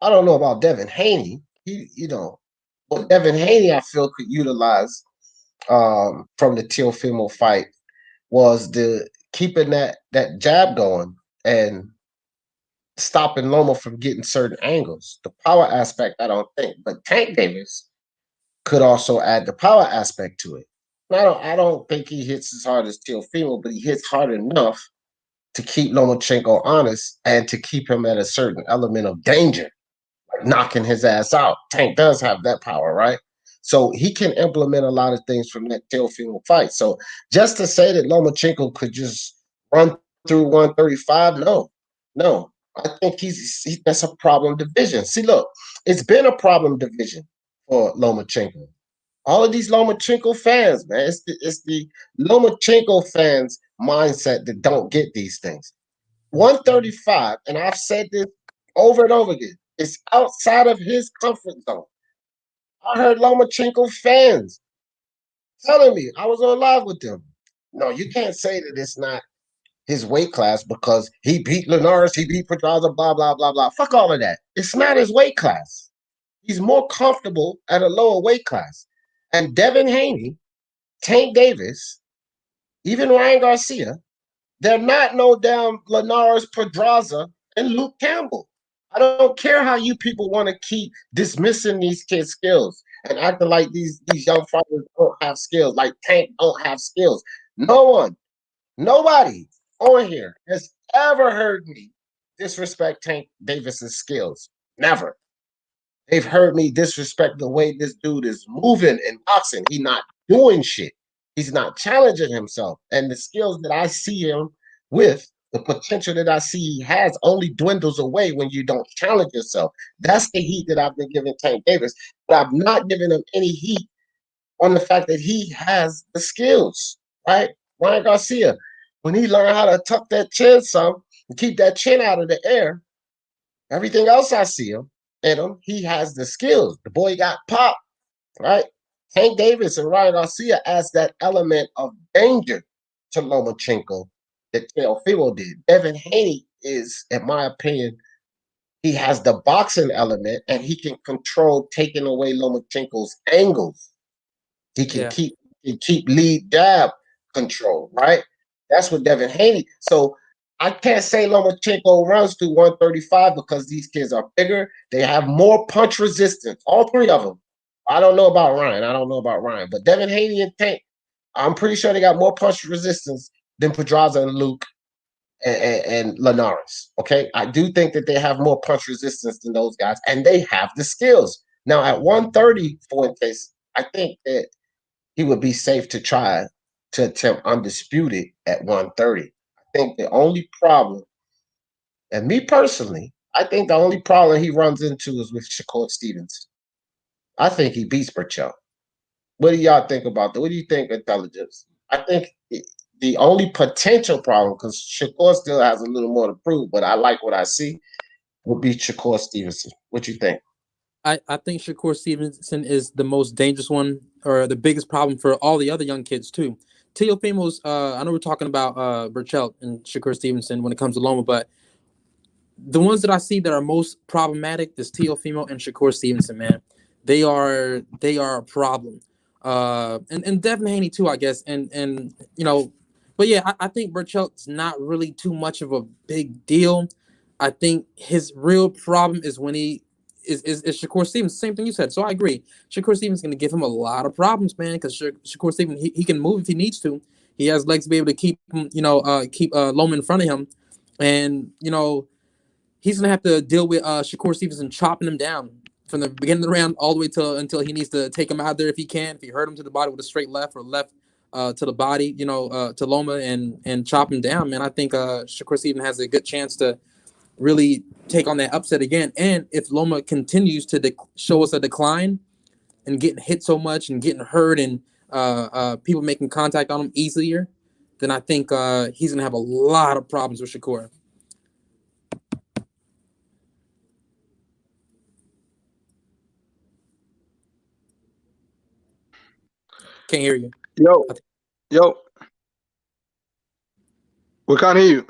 I don't know about Devin Haney. But Devin Haney, I feel, could utilize from the Teofimo fight was the keeping that jab going and stopping Loma from getting certain angles. The power aspect, I don't think, but Tank Davis could also add the power aspect to it. I don't think he hits as hard as Teofimo, but he hits hard enough to keep Lomachenko honest and to keep him at a certain element of danger, like knocking his ass out. Tank does have that power, right? So he can implement a lot of things from that Teofimo fight. So just to say that Lomachenko could just run through 135, no. I think that's a problem division. See, look, it's been a problem division for Lomachenko. All of these Lomachenko fans, man, it's the Lomachenko fans mindset that don't get these things. 135, and I've said this over and over again, it's outside of his comfort zone. I heard Lomachenko fans telling me, I was on live with them. No, you can't say that it's not his weight class because he beat Linares, he beat Pedraza, blah, blah, blah, blah. Fuck all of that. It's not his weight class. He's more comfortable at a lower weight class. And Devin Haney, Tank Davis, even Ryan Garcia, they're not no damn Linares Pedraza and Luke Campbell. I don't care how you people want to keep dismissing these kids' skills and acting like these young fighters don't have skills, like Tank don't have skills. No one, nobody on here has ever heard me disrespect Tank Davis's skills. Never. They've heard me disrespect the way this dude is moving in boxing. He's not doing shit. He's not challenging himself. And the skills that I see him with, the potential that I see he has only dwindles away when you don't challenge yourself. That's the heat that I've been giving Tank Davis. But I've not given him any heat on the fact that he has the skills, right? Ryan Garcia, when he learned how to tuck that chin some and keep that chin out of the air, everything else I see him in him, he has the skills. The boy got pop, right? Hank Davis and Ryan Garcia adds that element of danger to Lomachenko that Teofimo did. Devin Haney is, in my opinion, he has the boxing element, and he can control taking away Lomachenko's angles. He can keep lead jab control, right? That's what Devin Haney. So I can't say Lomachenko runs to 135 because these kids are bigger. They have more punch resistance. All three of them. I don't know about Ryan. But Devin Haney and Tank, I'm pretty sure they got more punch resistance than Pedraza and Luke and Linares. Okay, I do think that they have more punch resistance than those guys, and they have the skills. Now at 130, Fuentes, I think that he would be safe to try to attempt undisputed at 130. I think the only problem, and me personally, I think the only problem he runs into is with Shakur Stevenson. I think he beats Burchell. What do y'all think about that? What do you think, intelligence? I think the only potential problem, because Shakur still has a little more to prove, but I like what I see, would be Shakur Stevenson. What you think? I think Shakur Stevenson is the most dangerous one, or the biggest problem for all the other young kids too. Teofimo's, I know we're talking about Burchell and Shakur Stevenson when it comes to Loma, but the ones that I see that are most problematic is Teofimo and Shakur Stevenson, man. They are a problem. And Devin Haney too, I guess. And you know, but yeah, I think Burchell's not really too much of a big deal. I think his real problem is when he is Shakur Stevens. Same thing you said. So I agree. Shakur Stevens is going to give him a lot of problems, man, because Shakur Stevens, he can move if he needs to. He has legs to be able to keep him, keep Loma in front of him. And, he's gonna have to deal with Shakur Stevenson chopping him down from the beginning of the round all the way until he needs to take him out there if he can. If he hurt him to the body with a straight left or left to the body, to Loma and chop him down, man. I think Shakur Stevenson has a good chance to really take on that upset again. And if Loma continues to show us a decline and getting hit so much and getting hurt and people making contact on him easier, then I think he's gonna have a lot of problems with Shakur. Can't hear you. Yo. We can't hear you.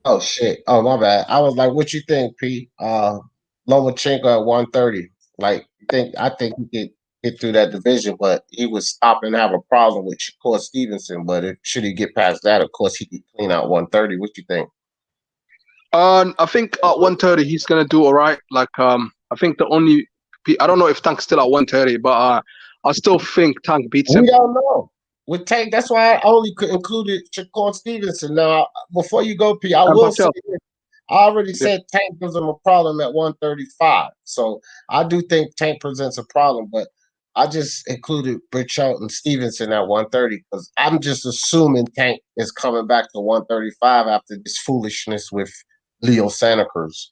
Oh shit. Oh my bad. I was like, what you think, P? Lomachenko at 130. Like, I think he could get through that division, but he would stop and have a problem with Shakur Stevenson. But should he get past that, of course he could clean out 130. What you think? I think at 130 he's gonna do all right. Like I think I don't know if Tank's still at 130, but I still think Tank beats him. We don't know. With Tank, that's why I only included Shakur Stevenson. Now, before you go, P, I will say this. I already said Tank gives him a problem at 135. So I do think Tank presents a problem, but I just included Burchell and Stevenson at 130 because I'm just assuming Tank is coming back to 135 after this foolishness with Leo Santa Cruz.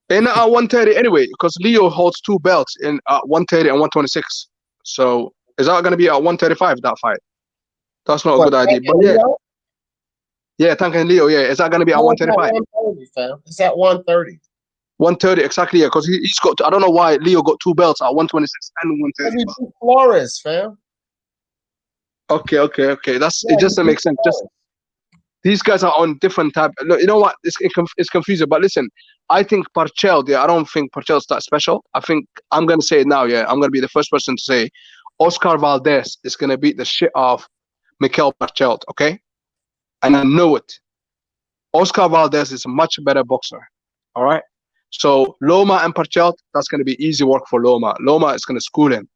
And at 130 anyway, because Leo holds two belts in 130 and 126. So is that going to be at 135, that fight? That's not a good idea. But yeah, Tank and Leo, yeah. Is that going to be at 135? 130, fam. It's at 130. 130, exactly, yeah. Because he's got, I don't know why Leo got two belts at 126 and 130. Flores, fam. Okay. It just doesn't make sense. Just these guys are on different type. Look, you know what? It's confusing. But listen, I think Burchell, I don't think Burchell's that special. I think I'm gonna say it now. Yeah, I'm gonna be the first person to say Oscar Valdez is gonna beat the shit off Mikel Burchell. Okay, and I know it. Oscar Valdez is a much better boxer. All right. So Loma and Burchell, that's gonna be easy work for Loma. Loma is gonna school him.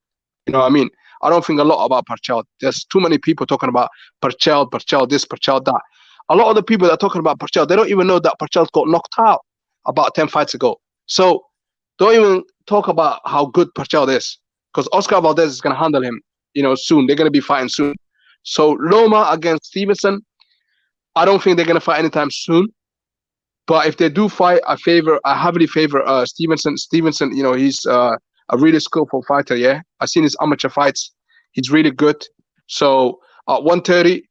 You know what I mean? I don't think a lot about Burchell. There's too many people talking about Burchell this, Burchell that. A lot of the people that are talking about Burchell, they don't even know that Burchell got knocked out about 10 fights ago. So don't even talk about how good Burchell is, because Oscar Valdez is going to handle him, soon. They're going to be fighting soon. So Loma against Stevenson, I don't think they're going to fight anytime soon. But if they do fight, I heavily favor Stevenson. Stevenson, he's a really skillful fighter, yeah. I've seen his amateur fights. He's really good. So at 130,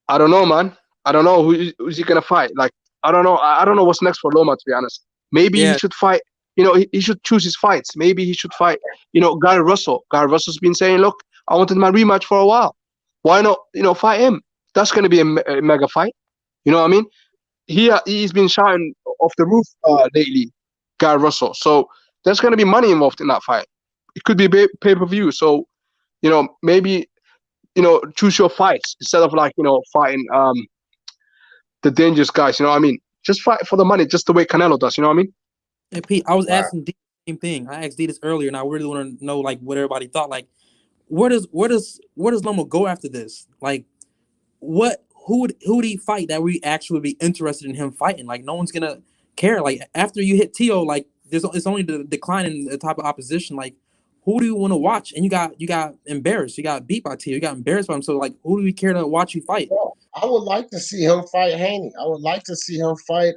I don't know, man. I don't know who's he gonna fight. Like, I don't know. I don't know what's next for Loma, to be honest. Maybe he should fight. He should choose his fights. Maybe he should fight. Gary Russell. Gary Russell's been saying, "Look, I wanted my rematch for a while. Why not? Fight him. That's gonna be a mega fight. You know what I mean? he's been shouting off the roof lately, Guy Russell. So there's going to be money involved in that fight. It could be pay-per-view. So, maybe, choose your fights instead of like, fighting the dangerous guys. You know what I mean? Just fight for the money, just the way Canelo does. You know what I mean? Hey Pete, I was Right. asking D the same thing. I asked D this earlier, and I really want to know like what everybody thought. Like, where does Loma go after this? Like, who would he fight that we actually would be interested in him fighting? Like, no one's gonna care. Like, after you hit Teo, like it's only the decline in the type of opposition. Like, who do you want to watch? And you got embarrassed. You got beat by Teo. You got embarrassed by him. So like, who do we care to watch you fight? Well, I would like to see him fight Haney. I would like to see him fight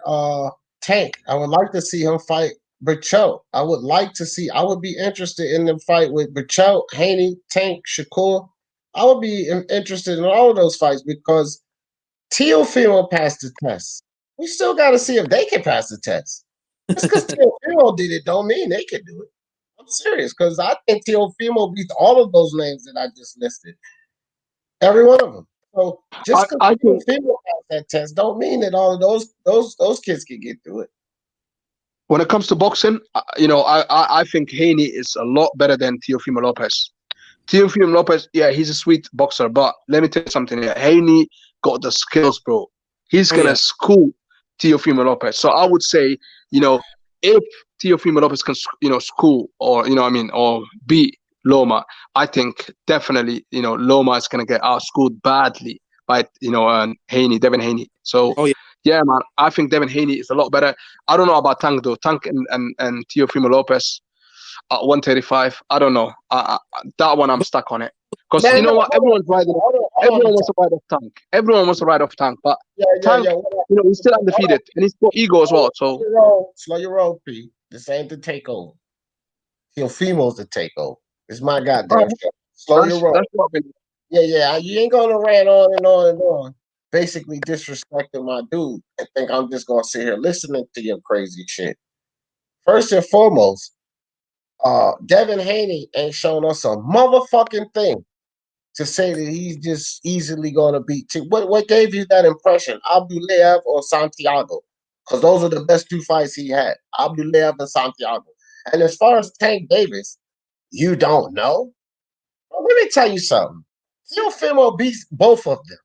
Tank. I would like to see him fight Berchelt. I would be interested in the fight with Berchelt, Haney, Tank, Shakur. I would be interested in all of those fights because Teofimo passed the test. We still got to see if they can pass the test. Just because Teofimo did it don't mean they can do it. I'm serious because I think Teofimo beats all of those names that I just listed. Every one of them. So just because Teofimo passed that test don't mean that all of those kids can get through it. When it comes to boxing, I think Haney is a lot better than Teofimo Lopez. Teofimo Lopez, yeah, he's a sweet boxer, but let me tell you something here. Haney got the skills, bro. He's gonna school Teofimo Lopez. So I would say, if Teofimo Lopez can, school or or beat Loma, I think definitely, Loma is gonna get outschooled badly by Haney, Devin Haney. So yeah, man, I think Devin Haney is a lot better. I don't know about Tank though. Tank and Teofimo Lopez at 135. I don't know. That one I'm stuck on it. Because you know what? Everyone's riding. Everyone wants to ride off Tank. Everyone wants to ride off Tank. But Tank, he's still undefeated. And he's got ego as well. So slow your roll, P. This ain't the takeover. Teofimo's the takeover. It's my goddamn show. Slow your roll. Yeah. You ain't gonna rant on and on and on. Basically disrespecting my dude and think I'm just gonna sit here listening to your crazy shit. First and foremost, Devin Haney ain't shown us a motherfucking thing to say that he's just easily gonna beat. What gave you that impression, Abdulayev or Santiago? Because those are the best two fights he had, Abdulayev and Santiago. And as far as Tank Davis, you don't know. Well, let me tell you something. Teofimo beats both of them.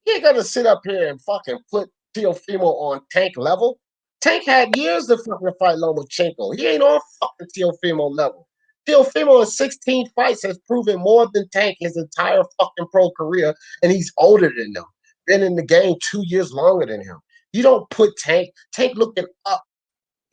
You ain't gonna sit up here and fucking put Teofimo on Tank level. Tank had years to fucking fight Lomachenko. He ain't on fucking Teofimo level. Teofimo in 16 fights has proven more than Tank his entire fucking pro career, and he's older than them. Been in the game 2 years longer than him. You don't put Tank looking up.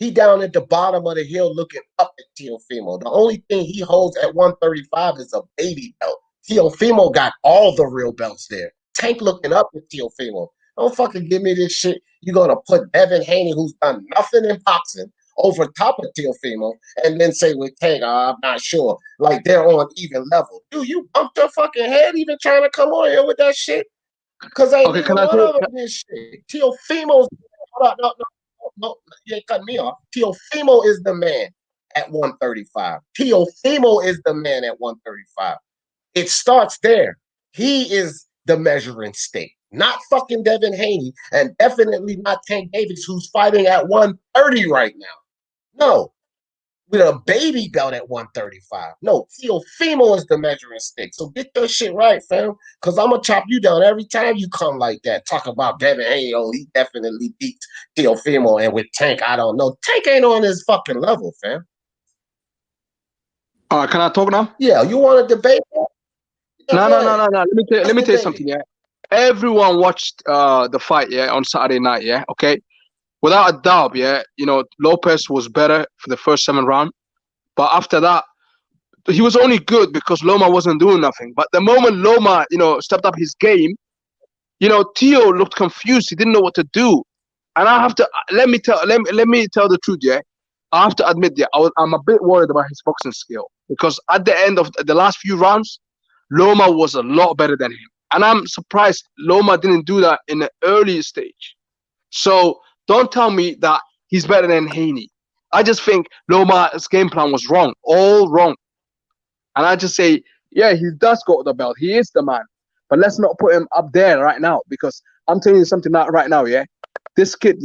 He down at the bottom of the hill looking up at Teofimo. The only thing he holds at 135 is a baby belt. Teofimo got all the real belts there. Tank looking up at Teofimo. Don't fucking give me this shit. You're going to put Devin Haney, who's done nothing in boxing, over top of Teofimo, and then say with Tank, I'm not sure. Like they're on even level. Dude, you bumped your fucking head even trying to come on here with that shit? Because ain't even one of them this shit. Teofimo's... No, you ain't cutting me off. Teofimo is the man at 135. Teofimo is the man at 135. It starts there. He is the measuring stick, not fucking Devin Haney, and definitely not Tank Davis, who's fighting at 130 right now. No, with a baby belt at 135. No, Teofimo is the measuring stick. So get that shit right, fam, because I'm going to chop you down every time you come like that. Talk about Devin Haney. Oh, he definitely beats Teofimo, and with Tank, I don't know. Tank ain't on his fucking level, fam. Can I talk now? Yeah, you want to debate that? No. Let me tell you something, yeah. Everyone watched the fight, yeah, on Saturday night, yeah, okay? Without a doubt, yeah, Lopez was better for the first 7 rounds. But after that, he was only good because Loma wasn't doing nothing. But the moment Loma, stepped up his game, Teo looked confused. He didn't know what to do. And I have to, let me tell the truth, yeah. I have to admit, yeah, I'm a bit worried about his boxing skill. Because at the end of the last few rounds, Loma was a lot better than him. And I'm surprised Loma didn't do that in the early stage. So don't tell me that he's better than Haney. I just think Loma's game plan was wrong, all wrong. And I just say, yeah, he does got the belt. He is the man. But let's not put him up there right now, because I'm telling you something right now, yeah? this kid,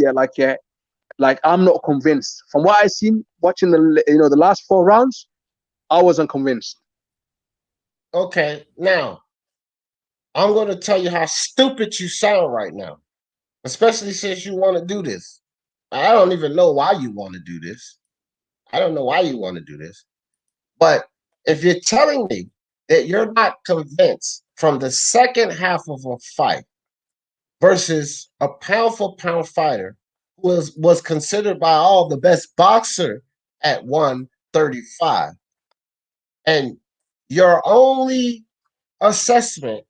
like I'm not convinced. From what I seen watching the last 4 rounds, I wasn't convinced. Okay, now I'm going to tell you how stupid you sound right now, especially since you want to do this. I don't even know why you want to do this. I don't know why you want to do this. But if you're telling me that you're not convinced from the second half of a fight versus a pound for pound fighter who was considered by all the best boxer at 135, and your only assessment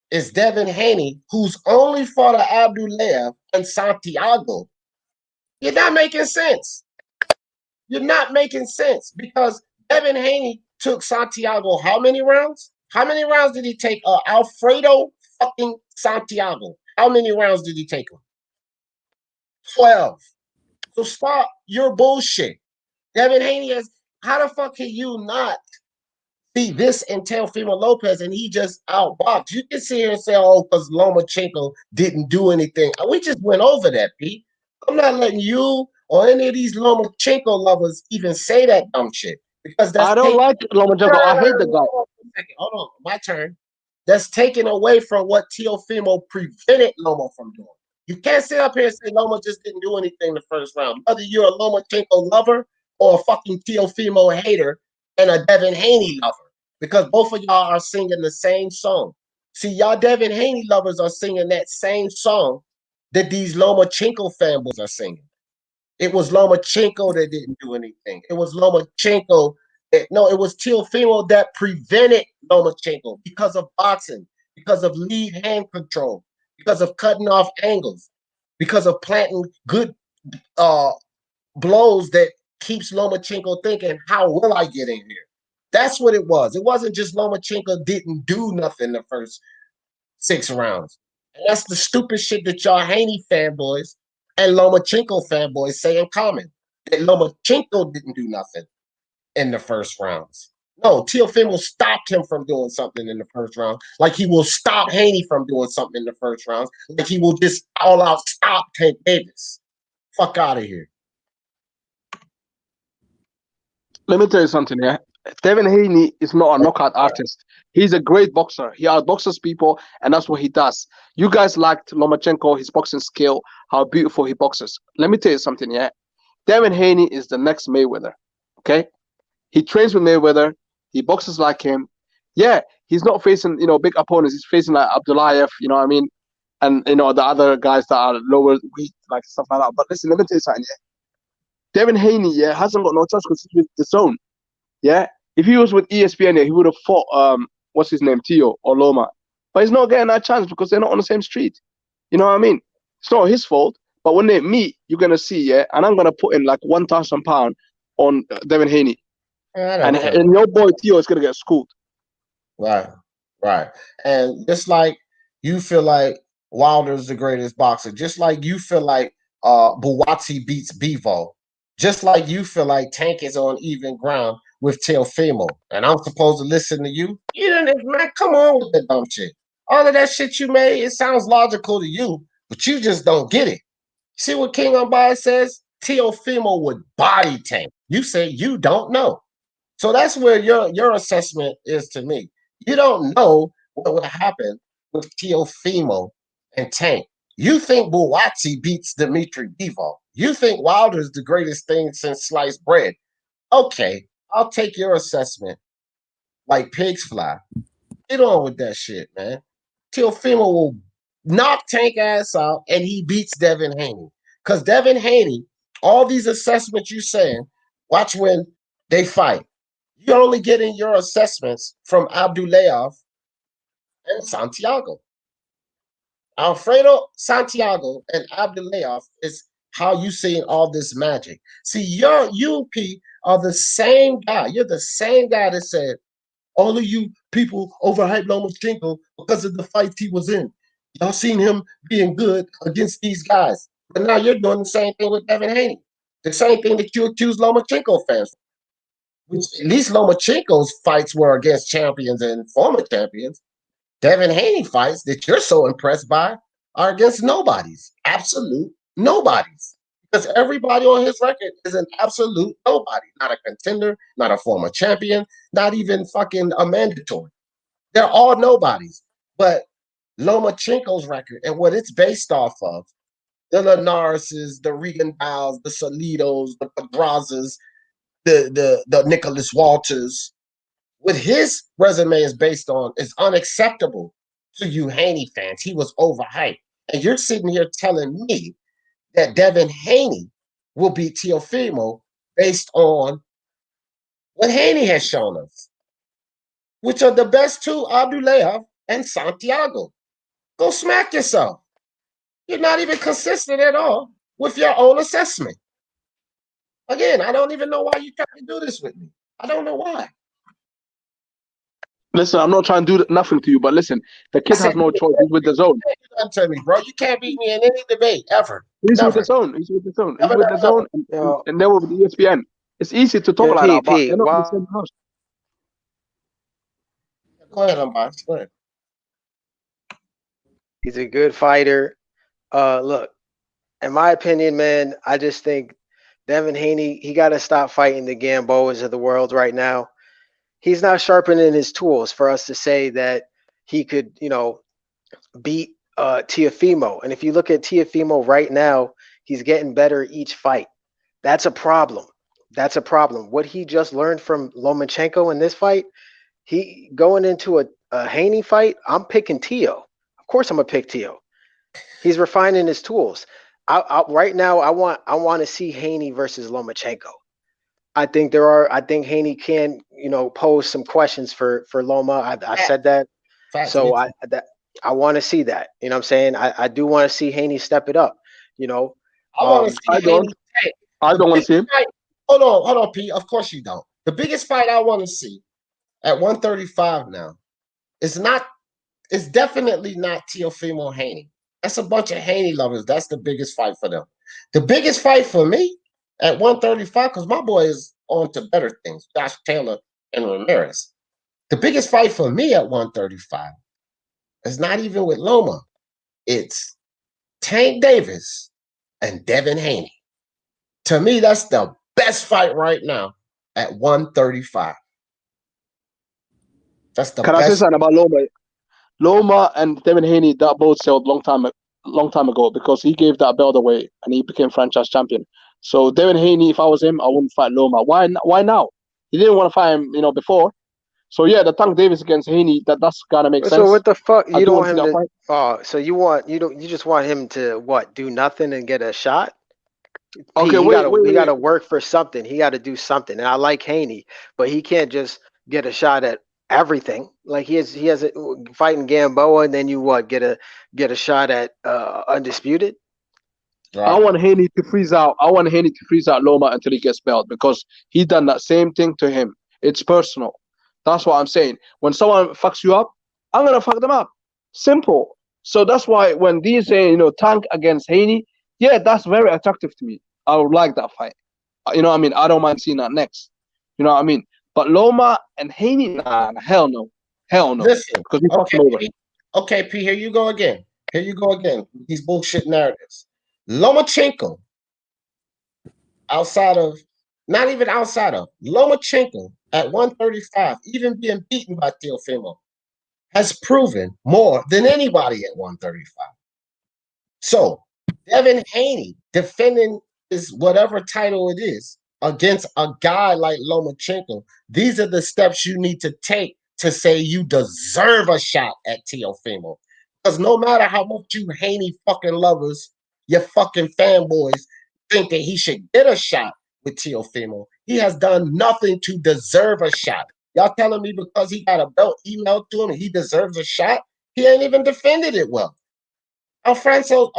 is Devin Haney, who's only fought Abdulayev and Santiago, you're not making sense. You're not making sense because Devin Haney took Santiago how many rounds? How many rounds did he take Alfredo fucking Santiago? How many rounds did he take him? 12. So stop your bullshit. Devin Haney is, how the fuck can you not see this in Teofimo Lopez and he just outboxed? You can sit here and say, oh, because Lomachenko didn't do anything. We just went over that, Pete. I'm not letting you or any of these Lomachenko lovers even say that dumb shit. Because that's I don't like Lomachenko. I hate the guy. Hold on, my turn. That's taken away from what Teofimo prevented Loma from doing. You can't sit up here and say Loma just didn't do anything the first round. Whether you're a Lomachenko lover or a fucking Teofimo hater and a Devin Haney lover, because both of y'all are singing the same song. See, y'all Devin Haney lovers are singing that same song that these Lomachenko fanboys are singing. It was Lomachenko that didn't do anything. It was Lomachenko. It was Teofimo that prevented Lomachenko because of boxing, because of lead hand control, because of cutting off angles, because of planting good blows that keeps Lomachenko thinking, how will I get in here? That's what it was. It wasn't just Lomachenko didn't do nothing the first 6 rounds. And that's the stupid shit that y'all Haney fanboys and Lomachenko fanboys say in common. That Lomachenko didn't do nothing in the first rounds. No, Teofimo stopped him from doing something in the first round. Like he will stop Haney from doing something in the first round. Like he will just all out stop Tank Davis. Fuck out of here. Let me tell you something, yeah. Devin Haney is not a knockout artist. He's a great boxer. He outboxes people, and that's what he does. You guys liked Lomachenko, his boxing skill, how beautiful he boxes. Let me tell you something, yeah. Devin Haney is the next Mayweather, okay? He trains with Mayweather. He boxes like him. Yeah, he's not facing, big opponents. He's facing like Abdulayev, you know what I mean? And, the other guys that are lower weight, like stuff like that. But listen, let me tell you something, yeah. Devin Haney, yeah, hasn't got no chance because he's with the zone. Yeah, if he was with ESPN, yeah, he would have fought what's his name, Tio or Loma, but he's not getting that chance because they're not on the same street. You know what I mean? It's not his fault. But when they meet, you're gonna see, yeah, and I'm gonna put in like £1,000 on Devin Haney, and your boy Tio is gonna get schooled. Right, and just like you feel like Wilder's the greatest boxer, just like you feel like Buatsi beats Bivol, just like you feel like Tank is on even ground with Teofimo, and I'm supposed to listen to you? You didn't, man, come on with the dumb shit. All of that shit you made, it sounds logical to you, but you just don't get it. See what King Unbiased says? Teofimo would body Tank. You say you don't know. So that's where your assessment is to me. You don't know what would happen with Teofimo and Tank. You think Buatsi beats Dimitri Bivol. You think Wilder's the greatest thing since sliced bread. Okay, I'll take your assessment like pigs fly. Get on with that shit, man. Teofimo will knock Tank ass out and he beats Devin Haney. Because Devin Haney, all these assessments you saying, watch when they fight. You're only getting your assessments from Abdulayev and Santiago. Alfredo Santiago and Abdulayev is how you seeing all this magic. See, you, P, are the same guy. You're the same guy that said, all of you people overhyped Lomachenko because of the fights he was in. Y'all seen him being good against these guys. But now you're doing the same thing with Devin Haney. The same thing that you accuse Lomachenko fans. Which at least Lomachenko's fights were against champions and former champions. Devin Haney fights that you're so impressed by are against nobodies. Absolute Nobody's. Because everybody on his record is an absolute nobody. Not a contender, not a former champion, not even fucking a mandatory. They're all nobodies. But Lomachenko's record and what it's based off of, the Linareses, the Regan Biles, the Salitos, the Pedrazas, the Nicholas Walters, what his resume is based on is unacceptable to you Haney fans. He was overhyped. And you're sitting here telling me that Devin Haney will beat Teofimo based on what Haney has shown us, which are the best two, Abdulayev and Santiago. Go smack yourself. You're not even consistent at all with your own assessment. Again, I don't even know why you try to do this with me. I don't know why. Listen, I'm not trying to do nothing to you, but listen, the kid has no choice. He's with the zone. Tell me, bro, you can't beat me in any debate ever. He's Never. with the zone. He's with the zone. He's Never, with the never, zone, and then with the ESPN. It's easy to talk like that, but they're not in the same house. Go ahead, Unbox. Go ahead. He's a good fighter. Look, in my opinion, man, I just think Devin Haney, he got to stop fighting the Gamboas of the world right now. He's not sharpening his tools for us to say that he could, you know, beat Teofimo. And if you look at Teofimo right now, he's getting better each fight. That's a problem. That's a problem. What he just learned from Lomachenko in this fight, he going into a Haney fight, I'm picking Teo. Of course I'm going to pick Teo. He's refining his tools. Right now, I want to see Haney versus Lomachenko. I think Haney can, you know, pose some questions for Loma. I said that. So I want to see that. You know what I'm saying? I do want to see Haney step it up. You know, I want to see Haney. I don't want to see him. Hold on, Pete. Of course you don't. The biggest fight I want to see at 135 now is definitely not Teofimo Haney. That's a bunch of Haney lovers. That's the biggest fight for them. The biggest fight for me at 135, because my boy is on to better things, Josh Taylor and Ramirez. The biggest fight for me at 135 is not even with Loma. It's Tank Davis and Devin Haney. To me, that's the best fight right now at 135. That's the best. Can I say something about Loma? Loma and Devin Haney, that both sold long time ago, because he gave that belt away and he became franchise champion. So Devin Haney, if I was him, I wouldn't fight Loma. Why now? He didn't want to fight him, you know, before. So yeah, the Tank Davis against Haney, that's gotta make sense. So what the fuck? You don't want him to? Oh, so you just want him to what? Do nothing and get a shot? Okay, we gotta work for something. He got to do something. And I like Haney, but he can't just get a shot at everything. Like he has a fighting Gamboa, and then you get a shot at Undisputed. Right. I want Haney to freeze out. Loma until he gets belt, because he done that same thing to him. It's personal. That's what I'm saying. When someone fucks you up, I'm gonna fuck them up. Simple. So that's why when these say, you know, Tank against Haney, yeah, that's very attractive to me. I would like that fight. You know what I mean? I don't mind seeing that next. You know what I mean? But Loma and Haney, nah, hell no. Listen, because he fucked him over. Okay, P, here you go again. These bullshit narratives. Lomachenko, Lomachenko at 135, even being beaten by Teofimo, has proven more than anybody at 135. So Devin Haney defending his whatever title it is against a guy like Lomachenko, these are the steps you need to take to say you deserve a shot at Teofimo. Because no matter how much you Haney fucking lovers, your fucking fanboys think that he should get a shot with Teofimo, he has done nothing to deserve a shot. Y'all telling me because he got a belt emailed to him and he deserves a shot? He ain't even defended it well. Alfonso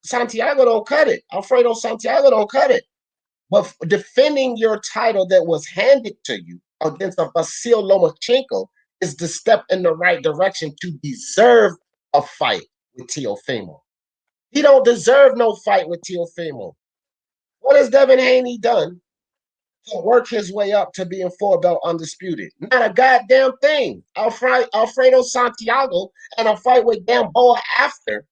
Santiago don't cut it. Alfredo Santiago don't cut it. But defending your title that was handed to you against a Vasyl Lomachenko is the step in the right direction to deserve a fight with Teofimo. He don't deserve no fight with Teofimo. What has Devin Haney done to work his way up to being 4-belt undisputed? Not a goddamn thing. Alfredo Santiago and a fight with Gamboa after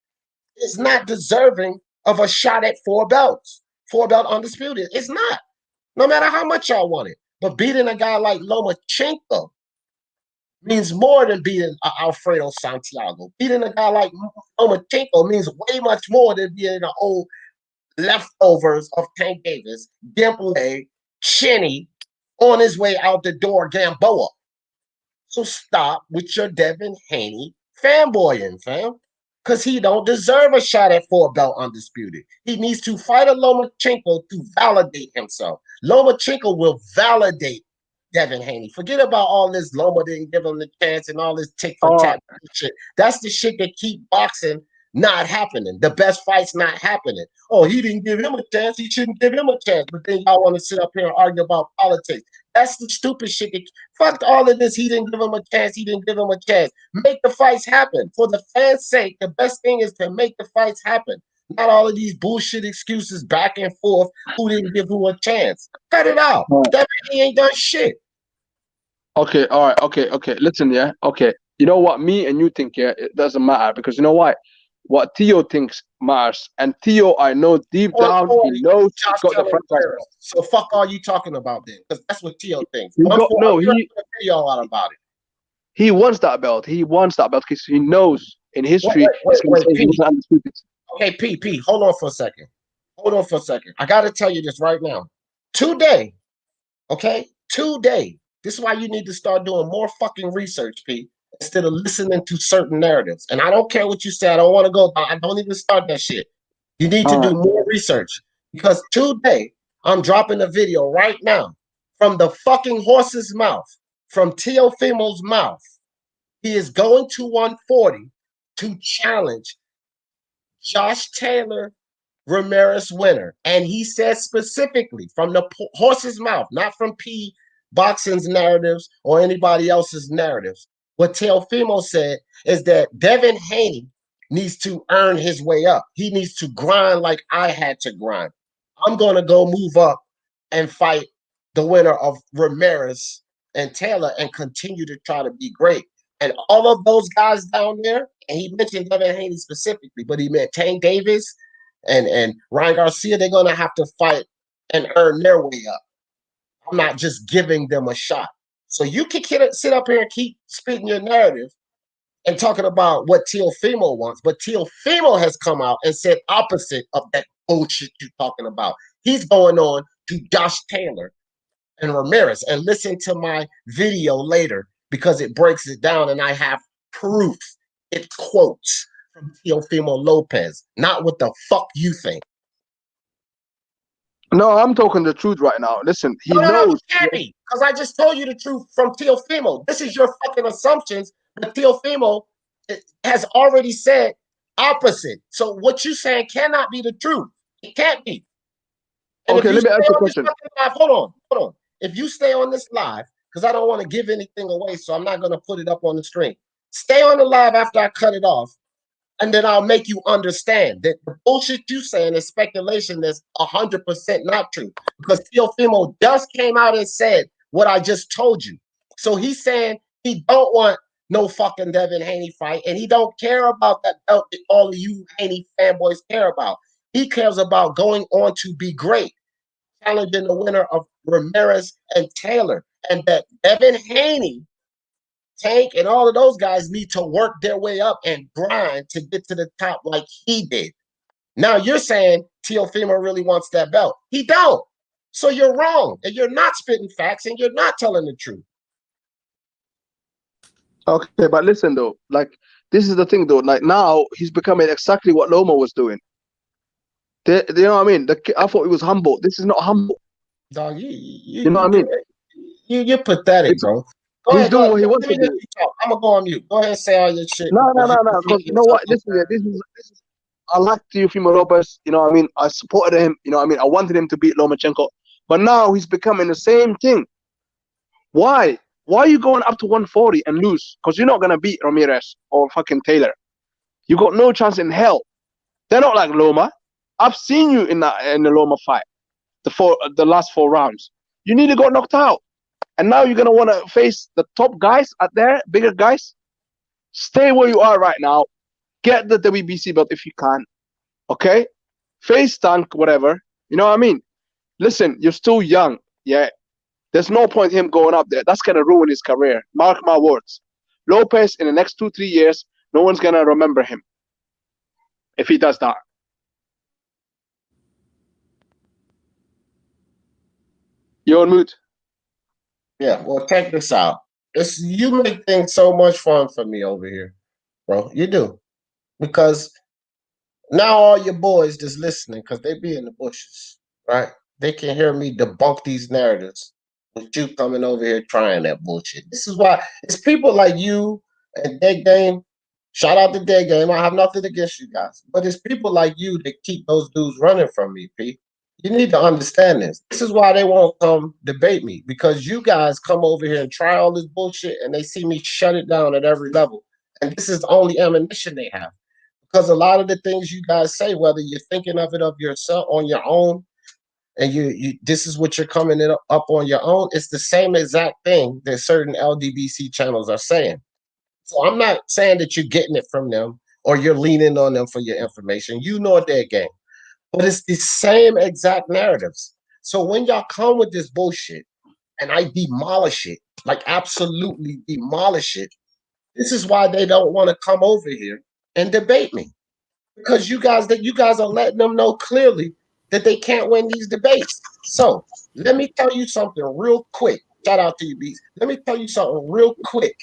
is not deserving of a shot at 4 belts, 4-belt undisputed. It's not. No matter how much y'all want it. But beating a guy like Lomachenko means more than beating Alfredo Santiago. Beating a guy like Lomachenko means way much more than beating the old leftovers of Tank Davis, Dembele, Cheney, on his way out the door, Gamboa. So stop with your Devin Haney fanboying, fam. Because he don't deserve a shot at 4-belt undisputed. He needs to fight a Lomachenko to validate himself. Lomachenko will validate Devin Haney. Forget about all this Loma didn't give him the chance and all this tick for tat shit. That's the shit that keep boxing not happening. The best fights not happening. Oh, he didn't give him a chance. He shouldn't give him a chance. But then y'all want to sit up here and argue about politics. That's the stupid shit. Fuck all of this. He didn't give him a chance. He didn't give him a chance. Make the fights happen. For the fans' sake, the best thing is to make the fights happen. Not all of these bullshit excuses back and forth. Who didn't give who a chance? Cut it out. That he ain't done shit. Okay, all right, okay. Listen, yeah, okay. You know what me and you think, yeah, it doesn't matter because you know why? What Theo thinks matters, and Theo, I know deep down, he knows he's got the franchise. So fuck all you talking about then, because that's what Theo thinks. He put a video out about it. He wants that belt. He wants that belt because he knows in history he was undisputed. Okay, P, hold on for a second. I got to tell you this right now. Today, this is why you need to start doing more fucking research, P, instead of listening to certain narratives. And I don't care what you say. I don't want to go. I don't even start that shit. You need to do more research because today I'm dropping a video right now from the fucking horse's mouth, from Teofimo's mouth. He is going to 140 to challenge Josh Taylor Ramirez winner. And he says specifically from the horse's mouth, not from P Boxing's narratives or anybody else's narratives. What Teofimo said is that Devin Haney needs to earn his way up. He needs to grind like I had to grind. I'm going to go move up and fight the winner of Ramirez and Taylor and continue to try to be great. And all of those guys down there, and he mentioned Devin Haney specifically, but he meant Tank Davis and Ryan Garcia, they're going to have to fight and earn their way up. I'm not just giving them a shot. So you can sit up here and keep spitting your narrative and talking about what Teofimo wants, but Teofimo has come out and said opposite of that bullshit you're talking about. He's going on to Josh Taylor and Ramirez. And listen to my video later because it breaks it down and I have proof. It quotes from Teofimo Lopez, not what the fuck you think. No, I'm talking the truth right now. Listen, he knows. No, you can't be, because I just told you the truth from Teofimo. This is your fucking assumptions, but Teofimo has already said opposite. So what you're saying cannot be the truth. It can't be. And okay, let me ask you a question. Live, hold on. If you stay on this live, because I don't want to give anything away, so I'm not going to put it up on the screen. Stay on the live after I cut it off, and then I'll make you understand that the bullshit you saying is speculation that's 100% not true. Because Teofimo just came out and said what I just told you. So he's saying he don't want no fucking Devin Haney fight, and he don't care about that belt that all of you Haney fanboys care about. He cares about going on to be great, challenging the winner of Ramirez and Taylor, and that Devin Haney, Tank, and all of those guys need to work their way up and grind to get to the top like he did. Now you're saying Teofimo really wants that belt. He don't. So you're wrong, and you're not spitting facts, and you're not telling the truth. Okay, but listen though, like this is the thing though. Like now he's becoming exactly what Loma was doing. You know what I mean? I thought it was humble. This is not humble. Dog, you know what I mean? You're pathetic, bro. He's doing what he wants to do. I'm gonna go on mute. Go ahead and say all your shit. No. Because you know what? Listen, this is. I like Teofimo Lopez. You know what I mean? I supported him. You know what I mean? I wanted him to beat Lomachenko, but now he's becoming the same thing. Why? Why are you going up to 140 and lose? Because you're not gonna beat Ramirez or fucking Taylor. You got no chance in hell. They're not like Loma. I've seen you in the Loma fight, the last 4 rounds. You nearly got knocked out, and now you're gonna want to face the top guys out there, bigger guys. Stay where you are right now. get the WBC belt if you can. Okay? Face tank, whatever. You know what I mean? Listen, you're still young. Yeah. There's no point in him going up there. That's gonna ruin his career. Mark my words. Lopez in the next 2-3 years, no one's gonna remember him if he does that. You're on mute. Yeah, well, check this out. You make things so much fun for me over here, bro. You do. Because now all your boys just listening, because they be in the bushes, right? They can hear me debunk these narratives with you coming over here trying that bullshit. This is why it's people like you and Dead Game. Shout out to Dead Game. I have nothing against you guys. But it's people like you that keep those dudes running from me, P. You need to understand this. This is why they won't come debate me, because you guys come over here and try all this bullshit and they see me shut it down at every level. And this is the only ammunition they have. Because a lot of the things you guys say, whether you're thinking of it of yourself on your own, and you this is what you're coming up on your own, it's the same exact thing that certain LDBC channels are saying. So I'm not saying that you're getting it from them or you're leaning on them for your information. You know their game. But it's the same exact narratives. So when y'all come with this bullshit and I demolish it, like absolutely demolish it, this is why they don't want to come over here and debate me. Because you guys are letting them know clearly that they can't win these debates. So let me tell you something real quick. Shout out to you, Beats. Let me tell you something real quick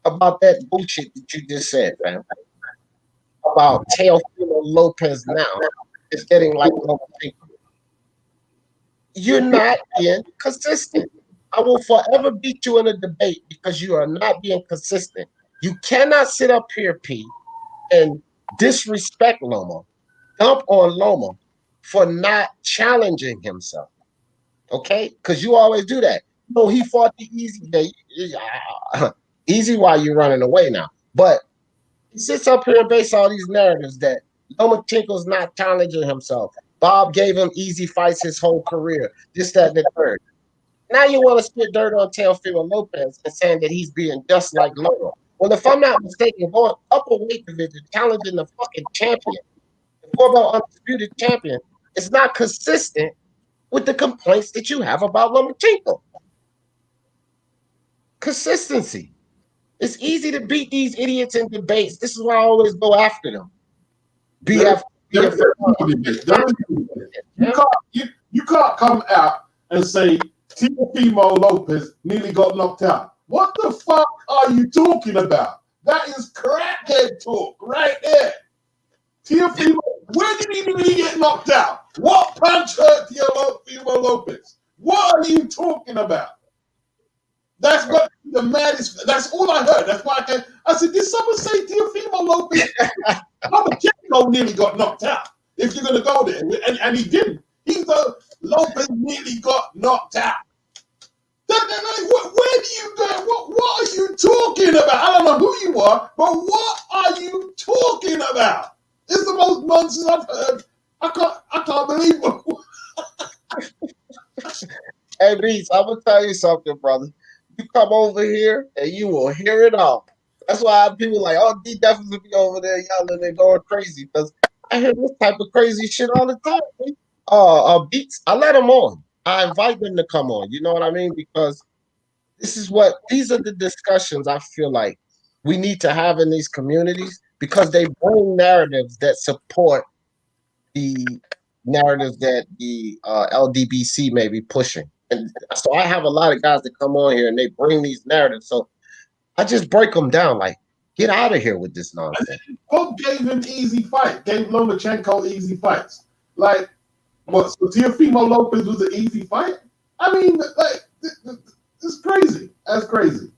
about that bullshit that you just said, man. About Teofimo Lopez now is getting like Lomachenko. You're not being consistent. I will forever beat you in a debate because you are not being consistent. You cannot sit up here, P, and disrespect Loma, dump on Loma for not challenging himself. Okay? Because you always do that. No, he fought the easy day. Easy while you're running away now. But he sits up here and based all these narratives that Lomachenko's not challenging himself. Bob gave him easy fights his whole career. This, that, and the third. Now you want to spit dirt on Teofimo Lopez and saying that he's being just like Loma. Well, if I'm not mistaken, going up a weight division, challenging the fucking champion, the 4-belt undisputed champion, is not consistent with the complaints that you have about Lomachenko. Consistency. It's easy to beat these idiots in debates. This is why I always go after them. BF. You can't come out and say Teofimo Lopez nearly got knocked out. What the fuck are you talking about? That is crackhead talk right there. Teofimo, where did he really get knocked out? What punch hurt Teofimo Lopez? What are you talking about? That's what the maddest. That's all I heard. That's why I said, did someone say Teofimo Lopez? Lomachenko nearly got knocked out. If you're gonna go there, and he didn't. Lopez nearly got knocked out. Where do you go? What are you talking about? I don't know who you are, but what are you talking about? It's the most nonsense I've heard. I can't believe it. Hey, Beats, I'm gonna tell you something, brother. You come over here and you will hear it all. That's why people are like, oh, D definitely be over there yelling and going crazy, because I hear this type of crazy shit all the time. Beats, I let them on. I invite them to come on. You know what I mean? Because these are the discussions I feel like we need to have in these communities, because they bring narratives that support the narratives that the LDBC may be pushing. And so I have a lot of guys that come on here and they bring these narratives. So I just break them down, like, get out of here with this nonsense. Bob gave him easy fight, gave Lomachenko easy fights. Like, what? So Teofimo Lopez was an easy fight? I mean, like, it's crazy. That's crazy.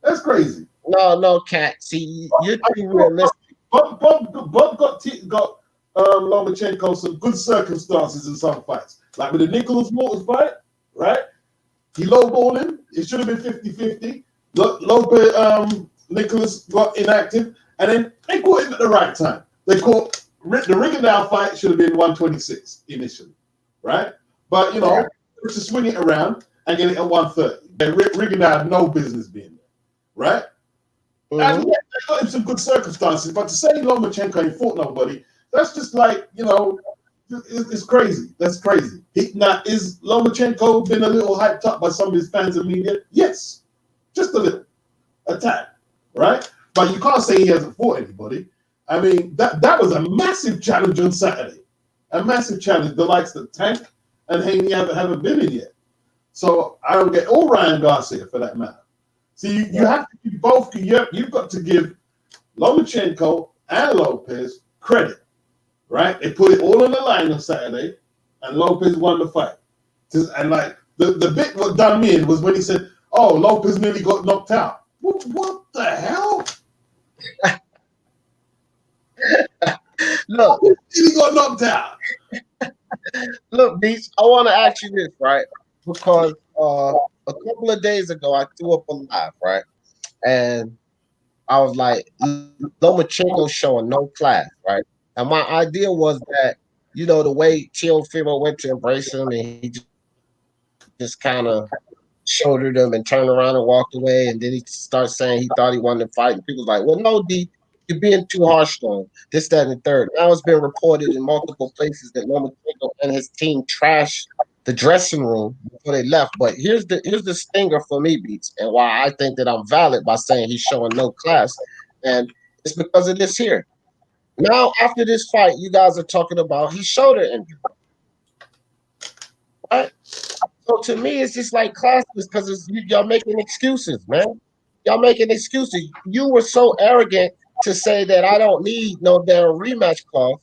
That's crazy. No, Cat. See, you're too realistic. Bob got Lomachenko some good circumstances in some fights. Like with the Nicholas Morton fight, right? He lowballed him. It should have been 50-50. Lopez, Nicholas got inactive, and then they caught him at the right time. They caught the Rigondeaux fight should have been 126 initially, right? But to swing it around and get it at 130. Rigondeaux had no business being there, right? Mhm. yeah, they got him some good circumstances, but to say Lomachenko ain't fought nobody, that's just like, it's crazy. That's crazy. Now, is Lomachenko been a little hyped up by some of his fans and media? Yes, just a little, a tad, right? But you can't say he hasn't fought anybody. I mean, that was a massive challenge on Saturday, a massive challenge. The likes of Tank and Haney haven't been in yet. So I don't get, or Ryan Garcia for that matter. See, you have to give both. You've got to give Lomachenko and Lopez credit, right? They put it all on the line on Saturday, and Lopez won the fight. And like the bit what done me in was when he said, "Oh, Lopez nearly got knocked out." What the hell? Look, He got knocked out. look, Beats. I want to ask you this, right? Because a couple of days ago, I threw up a live, right? And I was like, Lomachenko showing no class, right? And my idea was that, the way Teofimo went to embrace him and he just kind of shouldered him and turned around and walked away. And then he starts saying he thought he wanted to fight. And people's like, well, no, D, you're being too harsh on him. This, that, and the third. Now it's been reported in multiple places that Lomachenko and his team trashed the dressing room before they left. But here's the stinger for me, Beats, and why I think that I'm valid by saying he's showing no class. And it's because of this here. Now, after this fight, you guys are talking about his shoulder injury. Right? So to me, it's just like classless because y'all making excuses, man. Y'all making excuses. You were so arrogant to say that I don't need no damn rematch clause.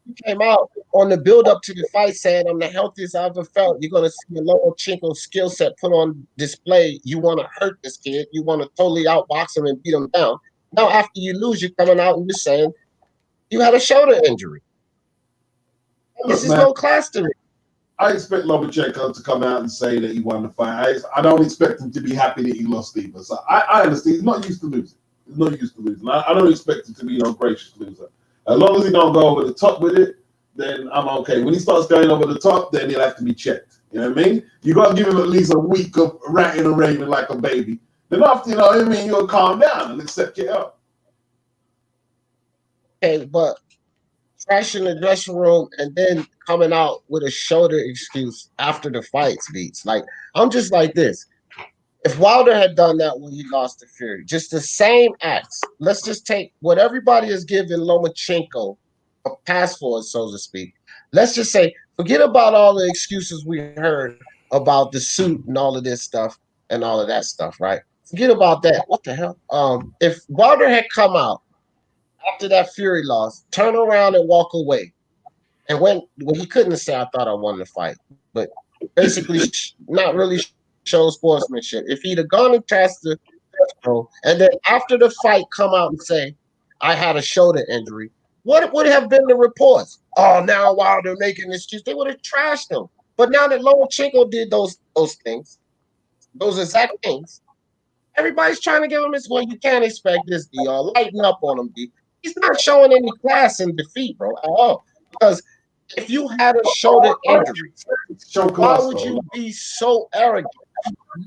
You came out on the build up to the fight saying I'm the healthiest I've ever felt. You're gonna see a Lomachenko skill set put on display. You want to hurt this kid. You want to totally outbox him and beat him down. Now after you lose, you're coming out and you're saying you had a shoulder injury. This is no class to me. I expect Lomachenko to come out and say that he won the fight. I don't expect him to be happy that he lost either. So I understand he's not used to losing. He's not used to losing. I don't expect him to be no gracious loser. As long as he don't go over the top with it, then I'm okay. When he starts going over the top, then he'll have to be checked. You know what I mean? You got to give him at least a week of ranting and raving like a baby. Then after, you know what I mean, you'll calm down and accept your help. Okay, but trashing the dressing room and then coming out with a shoulder excuse after the fights, Beats. Like, I'm just like this. If Wilder had done that when he lost to Fury, just the same acts, let's just take what everybody has given Lomachenko a pass for, so to speak. Let's just say, forget about all the excuses we heard about the suit and all of this stuff and all of that stuff, right? Forget about that. What the hell? If Wilder had come out after that Fury loss, turn around and walk away, and when he couldn't say, I thought I won the fight, but basically not really show sportsmanship. If he'd have gone and trashed the and then after the fight come out and say, I had a shoulder injury, what would have been the reports? Oh, now while they're making this excuse, they would have trashed him. But now that Lomachenko did those things, those exact things, everybody's trying to give him this. Well, you can't expect this, D. Lighten up on him, D. He's not showing any class in defeat, bro, at all. Because if you had a shoulder injury, why would you be so arrogant?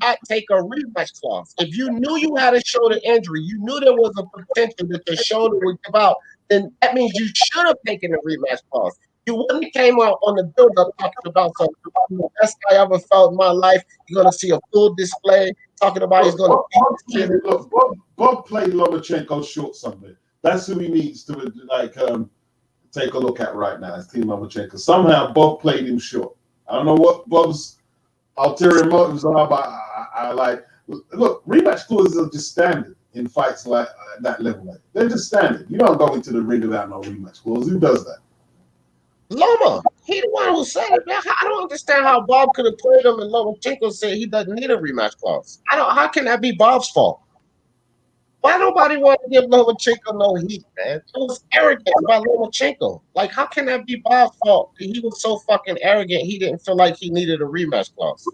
Not take a rematch clause. If you knew you had a shoulder injury, you knew there was a potential that the shoulder would give out, then that means you should have taken a rematch clause. You wouldn't have came out on the build-up talking about something. The best I ever felt in my life. You're gonna see a full display talking about he's gonna beat this kid. Look, Bob played Lomachenko short somewhere. That's who he needs to take a look at right now. Is Team Lomachenko. Somehow Bob played him short. I don't know what Bob's ulterior motives are, but I like. Look, rematch clauses are just standard in fights like that level. They're just standard. You don't go into the ring without no rematch clause. Who does that? Loma. He the one who said it. I don't understand how Bob could have played him and Lomachenko said he doesn't need a rematch clause. How can that be Bob's fault? Why nobody want to give Lomachenko no heat, man? It was arrogant by Lomachenko. Like, how can that be Bob's fault? He was so fucking arrogant, he didn't feel like he needed a rematch clause.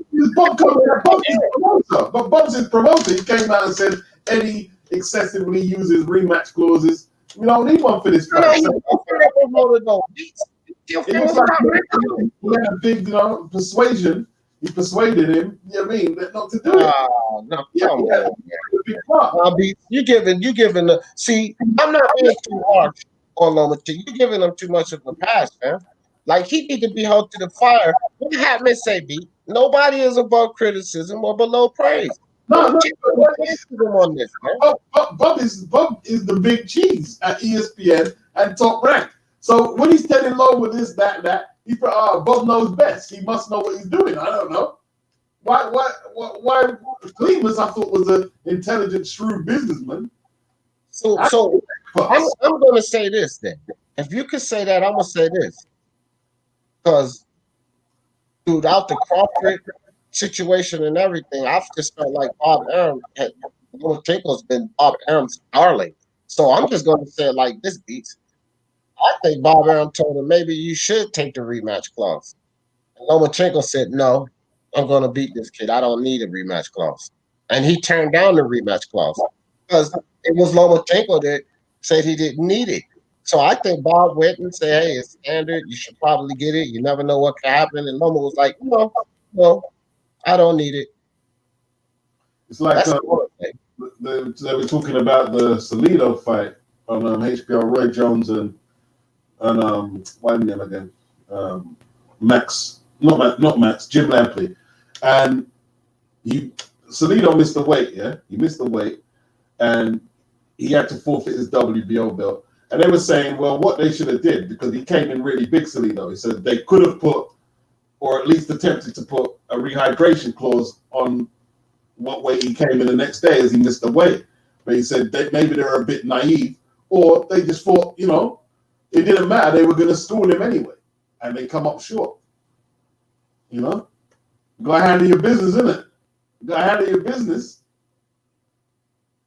Bob's his promoter. He came out and said Eddie excessively uses rematch clauses. We don't need one for this fight. He had a big, persuasion he persuaded him. You know what I mean? Not to do it. No, Yeah, come yeah. on. You giving the see. I'm not being too harsh on Lomachenko. You giving him too much of a pass, man. Like he need to be held to the fire. What happened, say B? Nobody is above criticism or below praise. No, on this, man. Bob is the big cheese at ESPN and Top Rank. So when he's telling Loma this, that, he Bob knows best. He must know what he's doing. I don't know. Why Cleveland, I thought, was an intelligent, shrewd businessman. So I'm going to say this then. If you could say that, I'm going to say this. Because throughout the Crawford situation and everything, I've just felt like Bob Arum Lomachenko's been Bob Arum's darling. So I'm just going to say it like this, Beats. I think Bob Arum told him maybe you should take the rematch clause. And Lomachenko said, no, I'm going to beat this kid. I don't need a rematch clause. And he turned down the rematch clause because it was Lomachenko that said he didn't need it. So I think Bob went and said, hey, it's standard. You should probably get it. You never know what can happen. And Loma was like, no, I don't need it. It's like they were talking about the Salido fight on HBO, Roy Jones and why name again? Max, not Max, Jim Lampley. And Salido missed the weight, yeah? He missed the weight and he had to forfeit his WBO belt. And they were saying, well, what they should have did, because he came in really big, Salido. He said they could have put, or at least attempted to put, a rehydration clause on what weight he came in the next day as he missed the weight. But he said maybe they were a bit naive, or they just thought, it didn't matter. They were going to school him anyway, and they come up short. You gotta handle your business, innit? You gotta handle your business.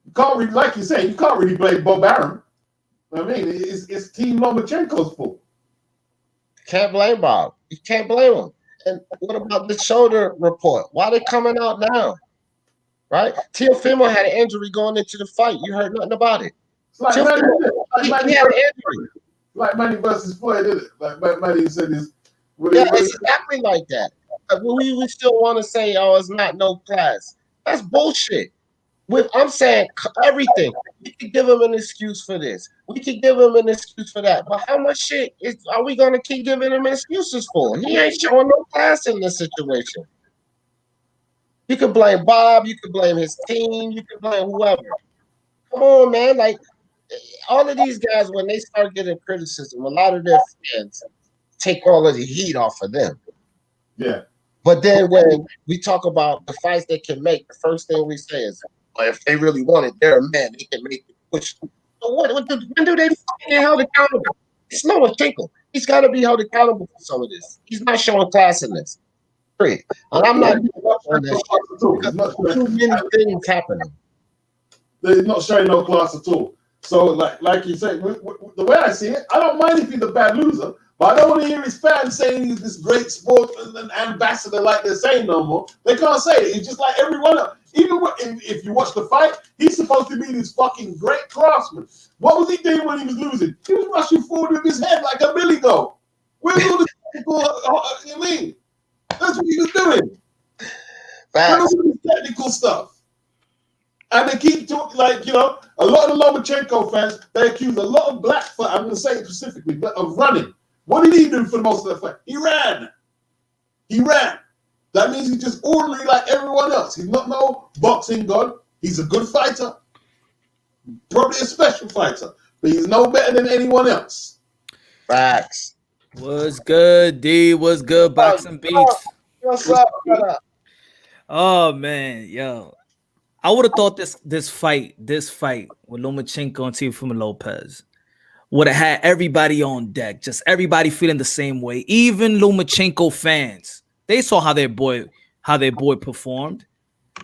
You can't really, like you say, you can't really blame Bob Arum. I mean, it's Team Lomachenko's fault. Can't blame Bob. You can't blame him. And what about the shoulder report? Why are they coming out now? Right? Teofimo had an injury going into the fight. You heard nothing about it. Like he had an injury. Like Manny versus Floyd, did it? Like Manny said this. It's exactly like that. We still want to say, it's not no class. That's bullshit. I'm saying everything. We could give him an excuse for this. We could give him an excuse for that. But how much shit are we going to keep giving him excuses for? He ain't showing no class in this situation. You could blame Bob. You could blame his team. You could blame whoever. Come on, man. Like, all of these guys, when they start getting criticism, a lot of their fans take all of the heat off of them. Yeah. But then when we talk about the fights they can make, the first thing we say is, if they really want it, they're a man. They can make it push. So when do they get held accountable? It's Lomachenko. He's got to be held accountable for some of this. He's not showing class in this. And I'm not on that. Too many things happening. They're not showing no class at all. So, like you said, the way I see it, I don't mind if he's a bad loser, but I don't want to hear his fans saying he's this great sportsman and ambassador like they're saying no more. They can't say it. He's just like everyone else. Even if you watch the fight, he's supposed to be this fucking great craftsman. What was he doing when he was losing? He was rushing forward with his head like a billy goat. Where's all the technical? You mean? That's what he was doing. Where's all this technical stuff? And they keep talking a lot of the Lomachenko fans, they accuse a lot of black fighters, I'm going to say it specifically, but of running. What did he do for most of the fight? He ran. That means he's just ordinary like everyone else. He's not no boxing god. He's a good fighter. Probably a special fighter. But he's no better than anyone else. Facts. What's good, D? What's good, Boxing Beats? What's up, brother? Oh, man, yo. I would have thought this fight with Lomachenko and Teofimo Lopez would have had everybody on deck, just everybody feeling the same way. Even Lomachenko fans, they saw how their boy performed.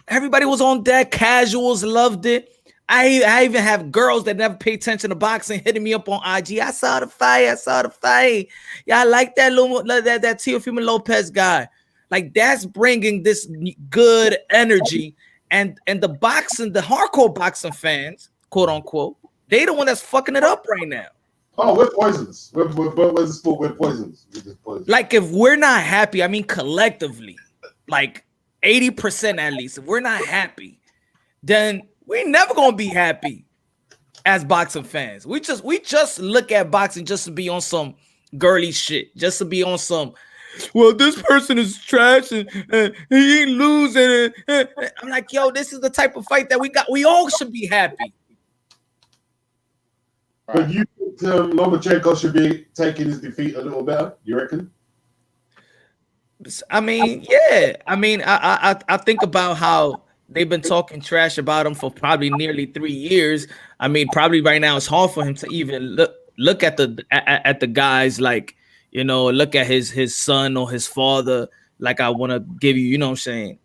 Everybody was on deck. Casuals loved it. I even have girls that never pay attention to boxing hitting me up on IG. I saw the fight. Yeah, I like that that Teofimo Lopez guy. Like, that's bringing this good energy. And the boxing, the hardcore boxing fans, quote unquote, they the one that's fucking it up right now. Oh, we're poisons. We're poisons. Like, if we're not happy, I mean collectively, like 80% at least, if we're not happy, then we're never gonna be happy as boxing fans. We just look at boxing just to be on some girly shit, just to be on some, well, this person is trash and he ain't losing. I'm like, yo, this is the type of fight that we got. We all should be happy. But you think Lomachenko should be taking his defeat a little better? You reckon? I mean, yeah. I mean, I think about how they've been talking trash about him for probably nearly 3 years. I mean, probably right now it's hard for him to even look at the guys, like, you know, look at his son or his father. Like, I want to give you, you know what I'm saying?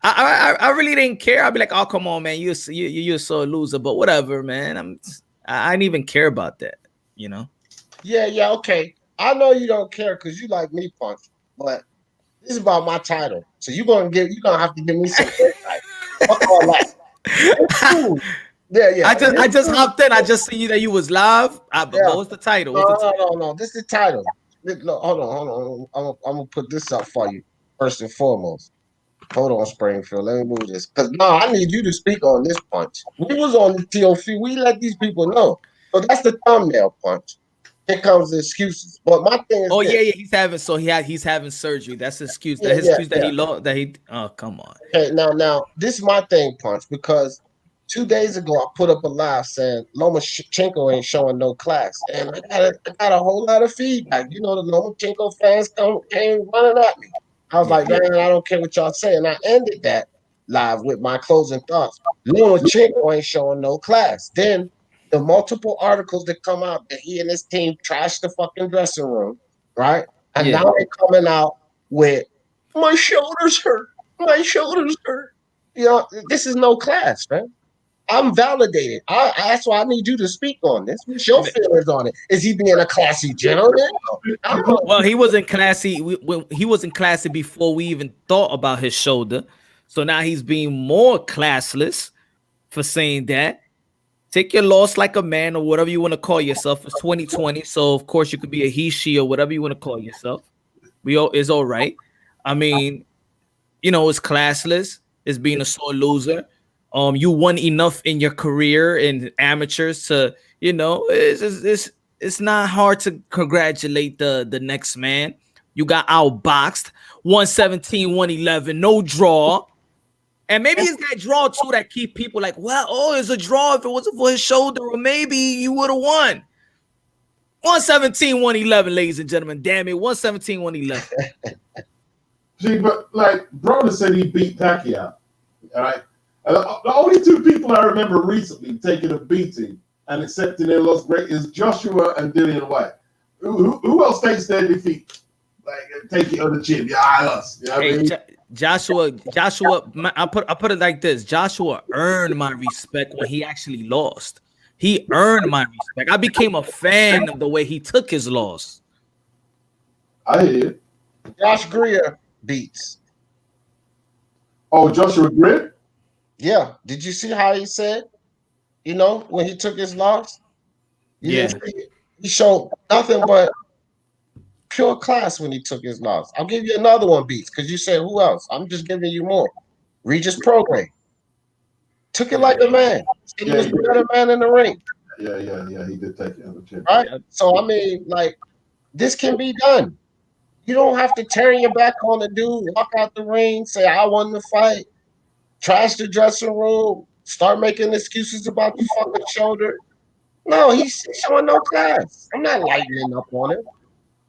I really didn't care. I'd be like, oh, come on, man, you're so a loser, but whatever, man. I didn't even care about that, you know? Yeah, okay. I know you don't care because you like me, Punch, but this is about my title. So you're gonna have to give me some insight. Fuck all that. It's cool. Yeah. I just hopped in. I just see that you was live. What was the title? No. This is the title. Look, hold on. I'm gonna put this up for you first and foremost. Hold on, Springfield. Let me move this. Because I need you to speak on this, Punch. We was on the TOC. We let these people know. So that's the thumbnail, Punch. Here comes the excuses. But my thing is, he's having surgery. That's his excuse. Oh, come on. Okay, now this is my thing, Punch, because 2 days ago I put up a live saying Lomachenko ain't showing no class. And I got a whole lot of feedback. You know, the Lomachenko fans came running at me. I was like, man, I don't care what y'all say. And I ended that live with my closing thoughts. Lomachenko ain't showing no class. Then the multiple articles that come out that he and his team trashed the fucking dressing room, right? And now they're coming out with, my shoulders hurt. My shoulders hurt. You know, this is no class, man. I'm validated. That's why I need you to speak on this. What's your feelings on it? Is he being a classy gentleman? Well, he wasn't classy. He wasn't classy before we even thought about his shoulder. So now he's being more classless for saying that. Take your loss like a man, or whatever you want to call yourself. It's 2020, so of course you could be a he, she, or whatever you want to call yourself. It's all right. I mean, you know, it's classless. It's being a sore loser. You won enough in your career in amateurs to, you know, it's not hard to congratulate the next man. You got outboxed 117, 111, no draw. And maybe it's that draw too that keep people like, well, it's a draw. If it wasn't for his shoulder, or maybe you would have won. 117, 111, ladies and gentlemen. Damn it, 117, 111. See, but like Broner said, he beat Pacquiao. All right. The only two people I remember recently taking a beating and accepting their loss great is Joshua and Dillian White. Who else takes their defeat? Like, take it on the chin. Yeah, us. You know what I mean? Joshua, I put it like this: Joshua earned my respect when he actually lost. He earned my respect. I became a fan of the way he took his loss. I hear you. Josh Greer beats. Oh, Joshua Greer? Yeah. Did you see how he said, you know, when he took his loss? He showed nothing but pure class when he took his loss. I'll give you another one, Beats, because you said who else? I'm just giving you more. Regis Prograis took it like a man. He was the better man in the ring. Yeah. He did take it. Right? So, I mean, like, this can be done. You don't have to turn your back on the dude, walk out the ring, say, I won the fight, trash the dressing room, start making excuses about the fucking shoulder. No, he's showing no class. I'm not lightening up on him.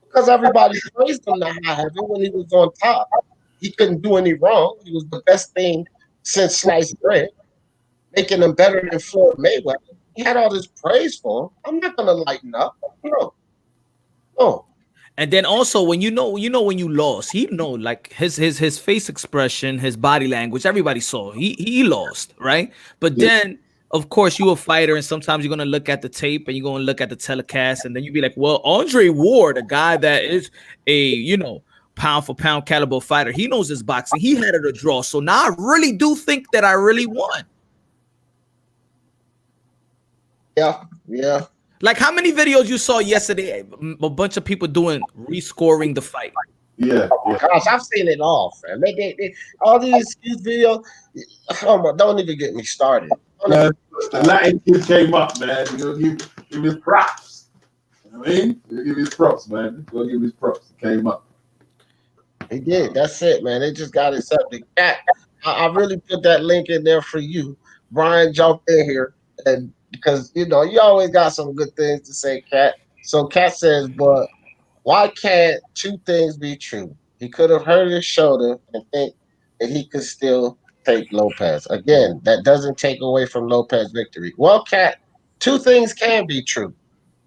Because everybody praised him to high heaven when he was on top. He couldn't do any wrong. He was the best thing since sliced bread, making him better than Floyd Mayweather. He had all this praise for him. I'm not gonna lighten up. No. And then also when you lost, like his face expression, his body language, everybody saw he lost, right? But then of course, you're a fighter, and sometimes you're going to look at the tape and you're going to look at the telecast, and then you'll be like, well, Andre Ward, a guy that is a, pound for pound caliber fighter, he knows his boxing. He had it a draw. So now I really do think that I really won. Yeah. Like, how many videos you saw yesterday? A bunch of people rescoring the fight. Yeah, Oh my gosh, I've seen it all, fam. They all these excuse videos. Oh my, don't even get me started. The Latin kid came up, man. Give his props. You know what I mean? Give his props, man. Go give his props. He came up. He did. That's it, man. They just got accepted. Cat, I really put that link in there for you. Brian jumped in here, and because you always got some good things to say, Cat. So Cat says, but why can't two things be true? He could have hurt his shoulder and think that he could still take Lopez. Again, that doesn't take away from Lopez's victory. Well, Cat, two things can be true.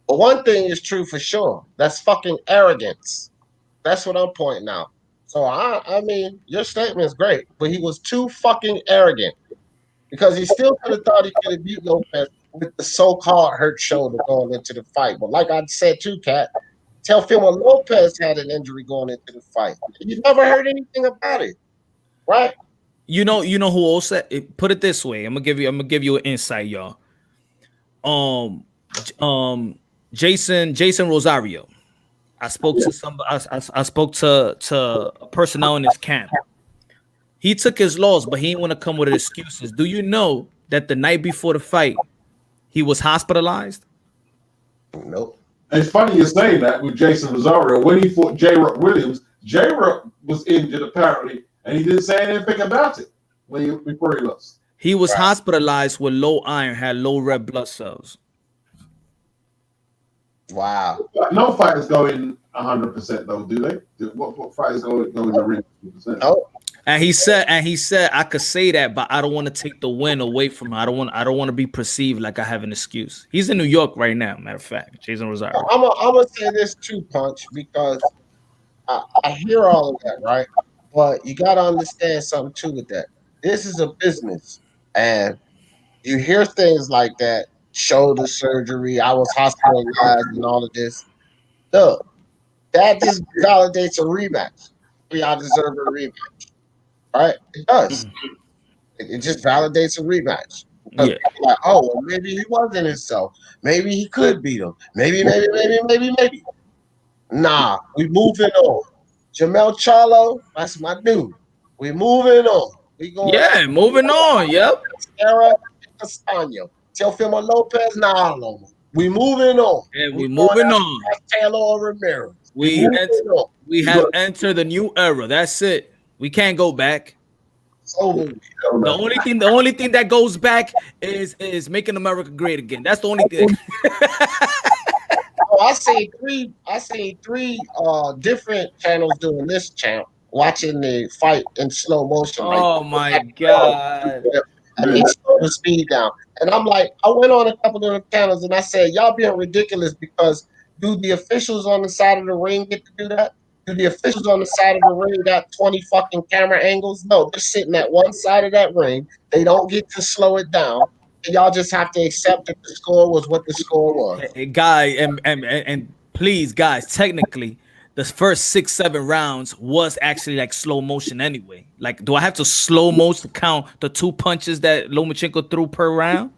But one thing is true for sure. That's fucking arrogance. That's what I'm pointing out. So I mean, your statement is great, but he was too fucking arrogant because he still could have thought he could have beat Lopez with the so-called hurt shoulder going into the fight. But like I said too, Cat, Teofimo Lopez had an injury going into the fight. You never heard anything about it, right? You know who also put it this way. I'm gonna give you an insight, y'all. Jason Rosario. I spoke to I spoke to personnel in his camp. He took his loss, but he didn't want to come with excuses. Do you know that the night before the fight, he was hospitalized? Nope. It's funny you're saying that with Jason Rosario. When he fought J-Rock Williams, J-Rock was injured apparently, and he didn't say anything about it before he lost. He was hospitalized with low iron, had low red blood cells. Wow. No fighters go in 100% though, do they? What fighters go in the ring 100%? No. And he said, I could say that, but I don't want to take the win away from him. I don't want to be perceived like I have an excuse. He's in New York right now, matter of fact, Jason Rosario. I'm gonna say this too, Punch, because I hear all of that, right? But you gotta understand something too with that. This is a business, and you hear things like that, shoulder surgery, I was hospitalized, and all of this. Look, that just validates a rematch. Y'all deserve a rematch. Right? It does. It just validates a rematch. Because people are like, oh, well, maybe he wasn't himself. Maybe he could beat him. Maybe. Nah, we moving on. Jamel Charlo, that's my dude. We moving on. We going moving on. Yep. Sarah Castaño. Teofimo Lopez, nah, Loma. We moving on. And we moving on. Taylor or Ramirez. We have entered the new era. That's it. We can't go back. The only thing that goes back is making America great again. That's the only thing. I seen three different channels doing this channel, watching the fight in slow motion. Oh my god. And they slow the speed down. And I'm like, I went on a couple of the channels and I said, y'all being ridiculous because do the officials on the side of the ring get to do that? Do the officials on the side of the ring got 20 fucking camera angles? No, they're sitting at one side of that ring. They don't get to slow it down. And y'all just have to accept that the score was what the score was. And please, guys, technically, the first 6-7 rounds was actually like slow motion anyway. Like, do I have to slow motion count the 2 punches that Lomachenko threw per round?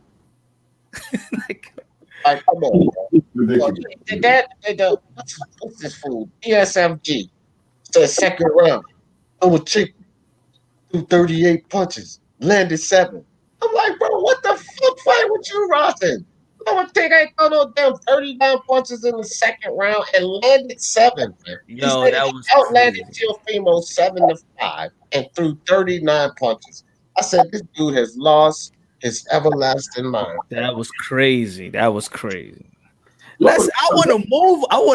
Like, come on. What's this fool? ESFG. Said second round. Lomachenko threw 38 punches, landed 7. I'm like, bro, what the fuck fight with you, Rosin? Lomachenko ain't throw no damn 39 punches in the second round and landed 7. Yo, that was outlanded Teofimo 7-5 and threw 39 punches. I said, this dude has lost his everlasting mind. That was crazy. I want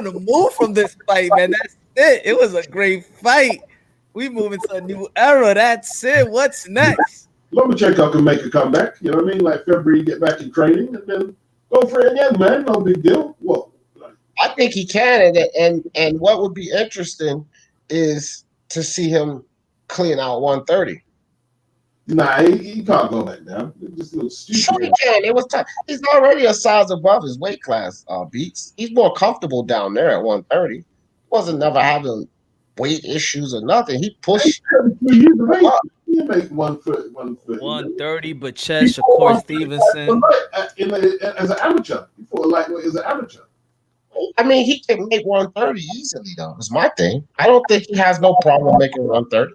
to move from this fight, man. That's it. It was a great fight. We move into a new era. That's it. What's next? Lomachenko can make a comeback. You know what I mean? Like February, get back in training and then go for it again, man. No big deal. Well, I think he can, and what would be interesting is to see him clean out 130. Nah, he can't go back down. Just a little stupid. Sure he can. It was tough. He's already a size above his weight class, Beats. He's more comfortable down there at 130. Wasn't never having weight issues or nothing. He pushed. He make 130. 130, but Chess, Shakur Stevenson. As an amateur. He fought lightweight as an amateur. I mean, he can make 130 easily, though. Is my thing. I don't think he has no problem making 130.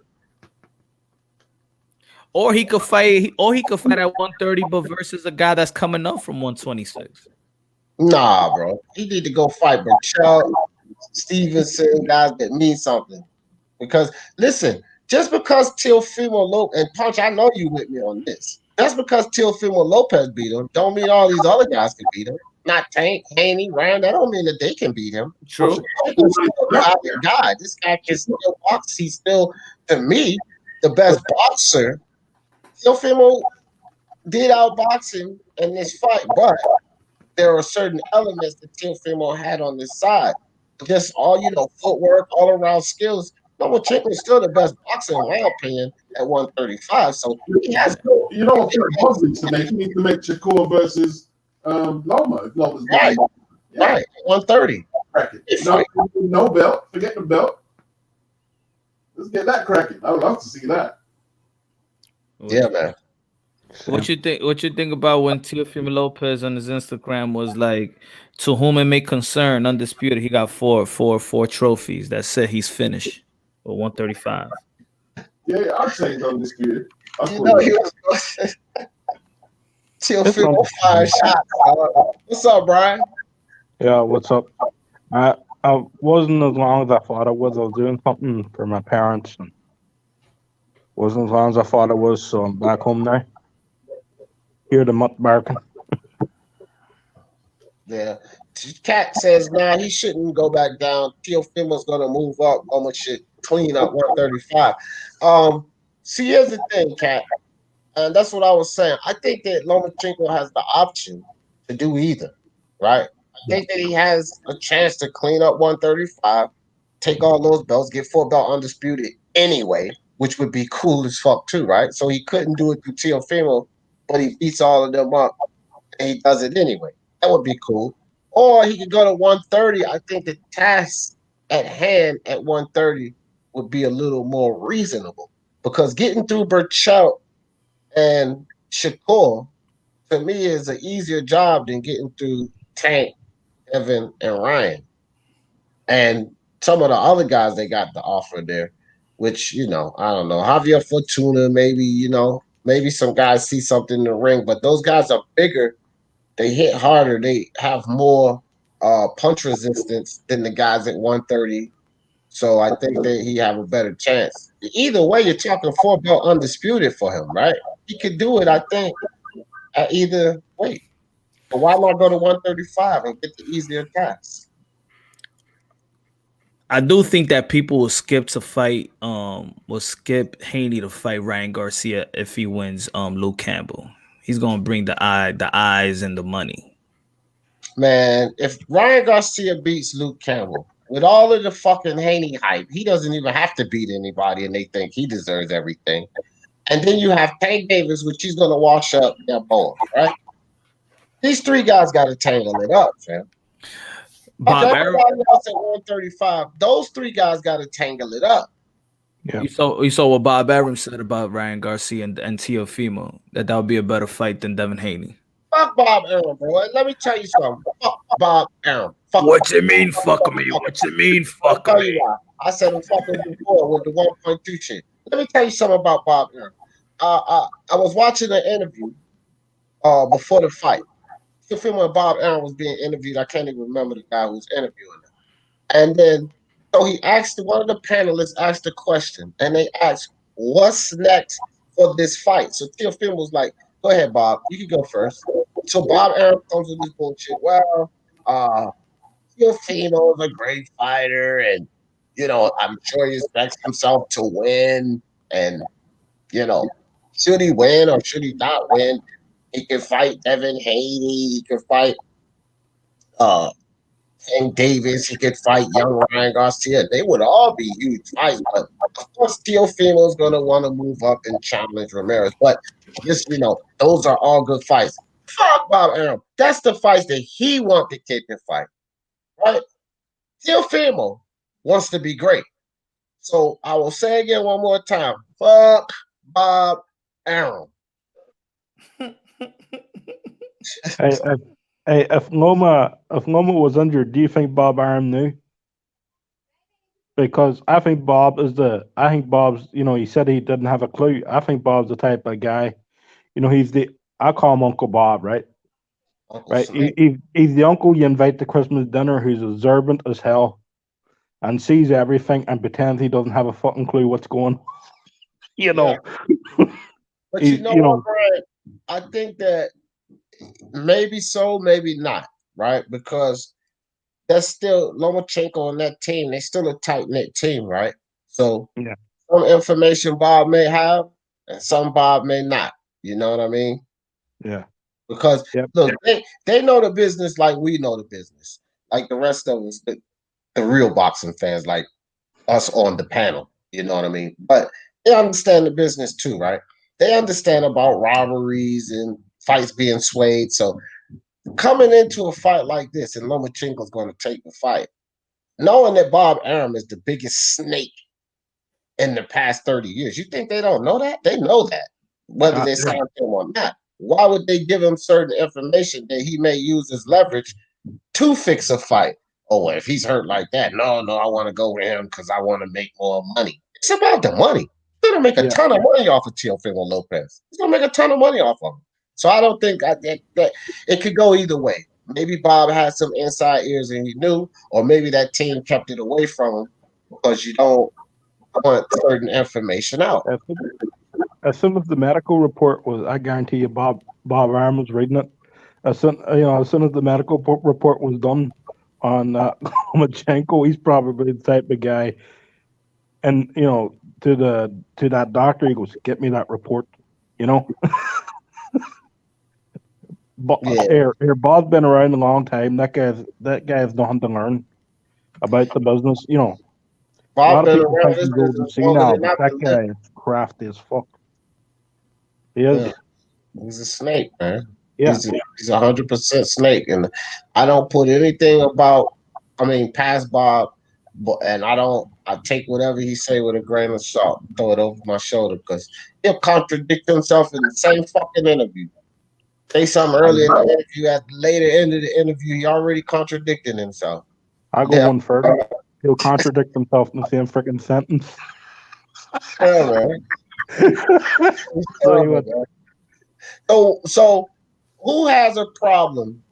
Or he could fight at 130, but versus a guy that's coming up from 126. Nah, bro. He need to go fight Burchell, Stevenson, guys that mean something. Because listen, just because Teofimo Lopez and Punch, I know you with me on this. Just because Teofimo Lopez beat him, don't mean all these other guys can beat him. Not Tank, Haney, Ryan. That don't mean that they can beat him. True. He's still a guy. This guy can still box. He's still, to me, the best boxer. Teofimo did outbox him in this fight, but there are certain elements that Teofimo had on this side. Just all, footwork, all around skills. Lomachenko is still the best boxer, in my opinion, at 135. So he has. You know what Bob needs to make? He needs to make Shakur versus Loma. If Loma's Right, right, 130. No belt. Forget the belt. Let's get that cracking. I would love to see that. Yeah, man. What you think? What you think about when Teofimo Lopez on his Instagram was like, "To whom it may concern, undisputed, he got four trophies that said he's finished with 135." Yeah, I'd say he's undisputed. He was Teofimo 5 shots. What's up, Brian? Yeah, what's up? I wasn't as long as I thought it was. I was doing something for my parents, and wasn't as long as I thought it was. So I'm back home now. Hear the mutt barking. Yeah. Cat says, nah, he shouldn't go back down. Teofimo's going to move up. Loma should clean up 135. See, here's the thing, Cat. And that's what I was saying. I think that Lomachenko has the option to do either, right? I think that he has a chance to clean up 135, take all those belts, get 4-belt undisputed anyway, which would be cool as fuck too, right? So he couldn't do it through Teofimo, but he beats all of them up and he does it anyway. That would be cool. Or he could go to 130. I think the task at hand at 130 would be a little more reasonable because getting through Burchell and Shakur, to me, is an easier job than getting through Tank, Evan, and Ryan. And some of the other guys they got to offer there, which, I don't know. Javier Fortuna, maybe, maybe some guys see something in the ring, but those guys are bigger. They hit harder. They have more punch resistance than the guys at 130. So I think that he have a better chance. Either way, you're talking 4-belt undisputed for him, right? He could do it, I think, at either way. But why not go to 135 and get the easier task? I do think that people will skip Haney to fight Ryan Garcia if he wins Luke Campbell. He's gonna bring the eyes and the money. Man, if Ryan Garcia beats Luke Campbell, with all of the fucking Haney hype, he doesn't even have to beat anybody and they think he deserves everything. And then you have Tank Davis, which he's gonna wash up their balls, right? These three guys gotta tangle it up, fam. Everybody else at 135, those three guys gotta tangle it up. Yeah. You saw what Bob Arum said about Ryan Garcia and Teofimo, that would be a better fight than Devin Haney. Fuck Bob Arum, bro. Let me tell you something. Fuck Bob Arum. What you mean, fuck me? What you mean, fuck me? I said I'm fucking before with the 1.2 shit. Let me tell you something about Bob Arum. I was watching an interview before the fight. Teofimo and Bob Arum was being interviewed. I can't even remember the guy who was interviewing them. And then, so he asked, one of the panelists asked a question, and they asked, what's next for this fight? So Teofimo was like, go ahead, Bob. You can go first. So Bob Arum comes with this bullshit. Well, Teofimo is a great fighter, and, I'm sure he expects himself to win. And, should he win or should he not win? He can fight Devin Haney. He can fight Tank Davis. He could fight young Ryan Garcia. They would all be huge fights. But of course, Teofimo is going to want to move up and challenge Ramirez. But just, those are all good fights. Fuck Bob Arum. That's the fights that he wants the kid to fight. Right? Teofimo wants to be great. So I will say again one more time. Fuck Bob Arum. Hey, Hey, if Loma was injured, do you think Bob Arum knew? Because I think Bob's, he said he didn't have a clue. I think Bob's the type of guy, I call him Uncle Bob, right? Uncle Right. Snake. He's the uncle you invite to Christmas dinner who's observant as hell and sees everything and pretends he doesn't have a fucking clue what's going on. You Yeah. know, But he, you know what, Brian? I think that maybe so, maybe not, right? Because that's still Lomachenko and that team. They still a tight knit team, right? So yeah, some information Bob may have, and some Bob may not. You know what I mean? yeah, Because yep, look, they know the business like we know the business, like the rest of us, the real boxing fans, like us on the panel. You know what I mean? But they understand the business too, right? They understand about robberies and fights being swayed. So coming into a fight like this, and Lomachenko's going to take the fight, knowing that Bob Arum is the biggest snake in the past 30 years. You think they don't know that? They know that, whether they sign him or not. Why would they give him certain information that he may use as leverage to fix a fight? Oh, well, if he's hurt like that, no, I want to go with him because I want to make more money. It's about the money. He's going to make a ton of money off of Teofimo Lopez. He's going to make a ton of money off of him. So I don't think that it could go either way. Maybe Bob had some inside ears and he knew, or maybe that team kept it away from him because you don't want certain information out. as soon as the medical report was, I guarantee you, Bob Arum was reading it. As soon as the medical report was done on Lomachenko, he's probably the type of guy. And to that doctor, he goes, "Get me that report." Yeah. Bob's been around a long time. That guy's nothing to learn about the business. A lot Bob of been people around think this he's old business and longer senile, than but I've that been guy living. is crafty as fuck. He is. Yeah. He's a snake, man. Yeah. He's 100% snake, and I don't put anything about. I mean, past Bob, and I take whatever he say with a grain of salt, throw it over my shoulder because he'll contradict himself in the same fucking interview. Say something earlier in the interview, at the later end of the interview, he already contradicted himself. I'll go one further. He'll contradict himself in the same freaking sentence. Yeah, man. So So who has a problem?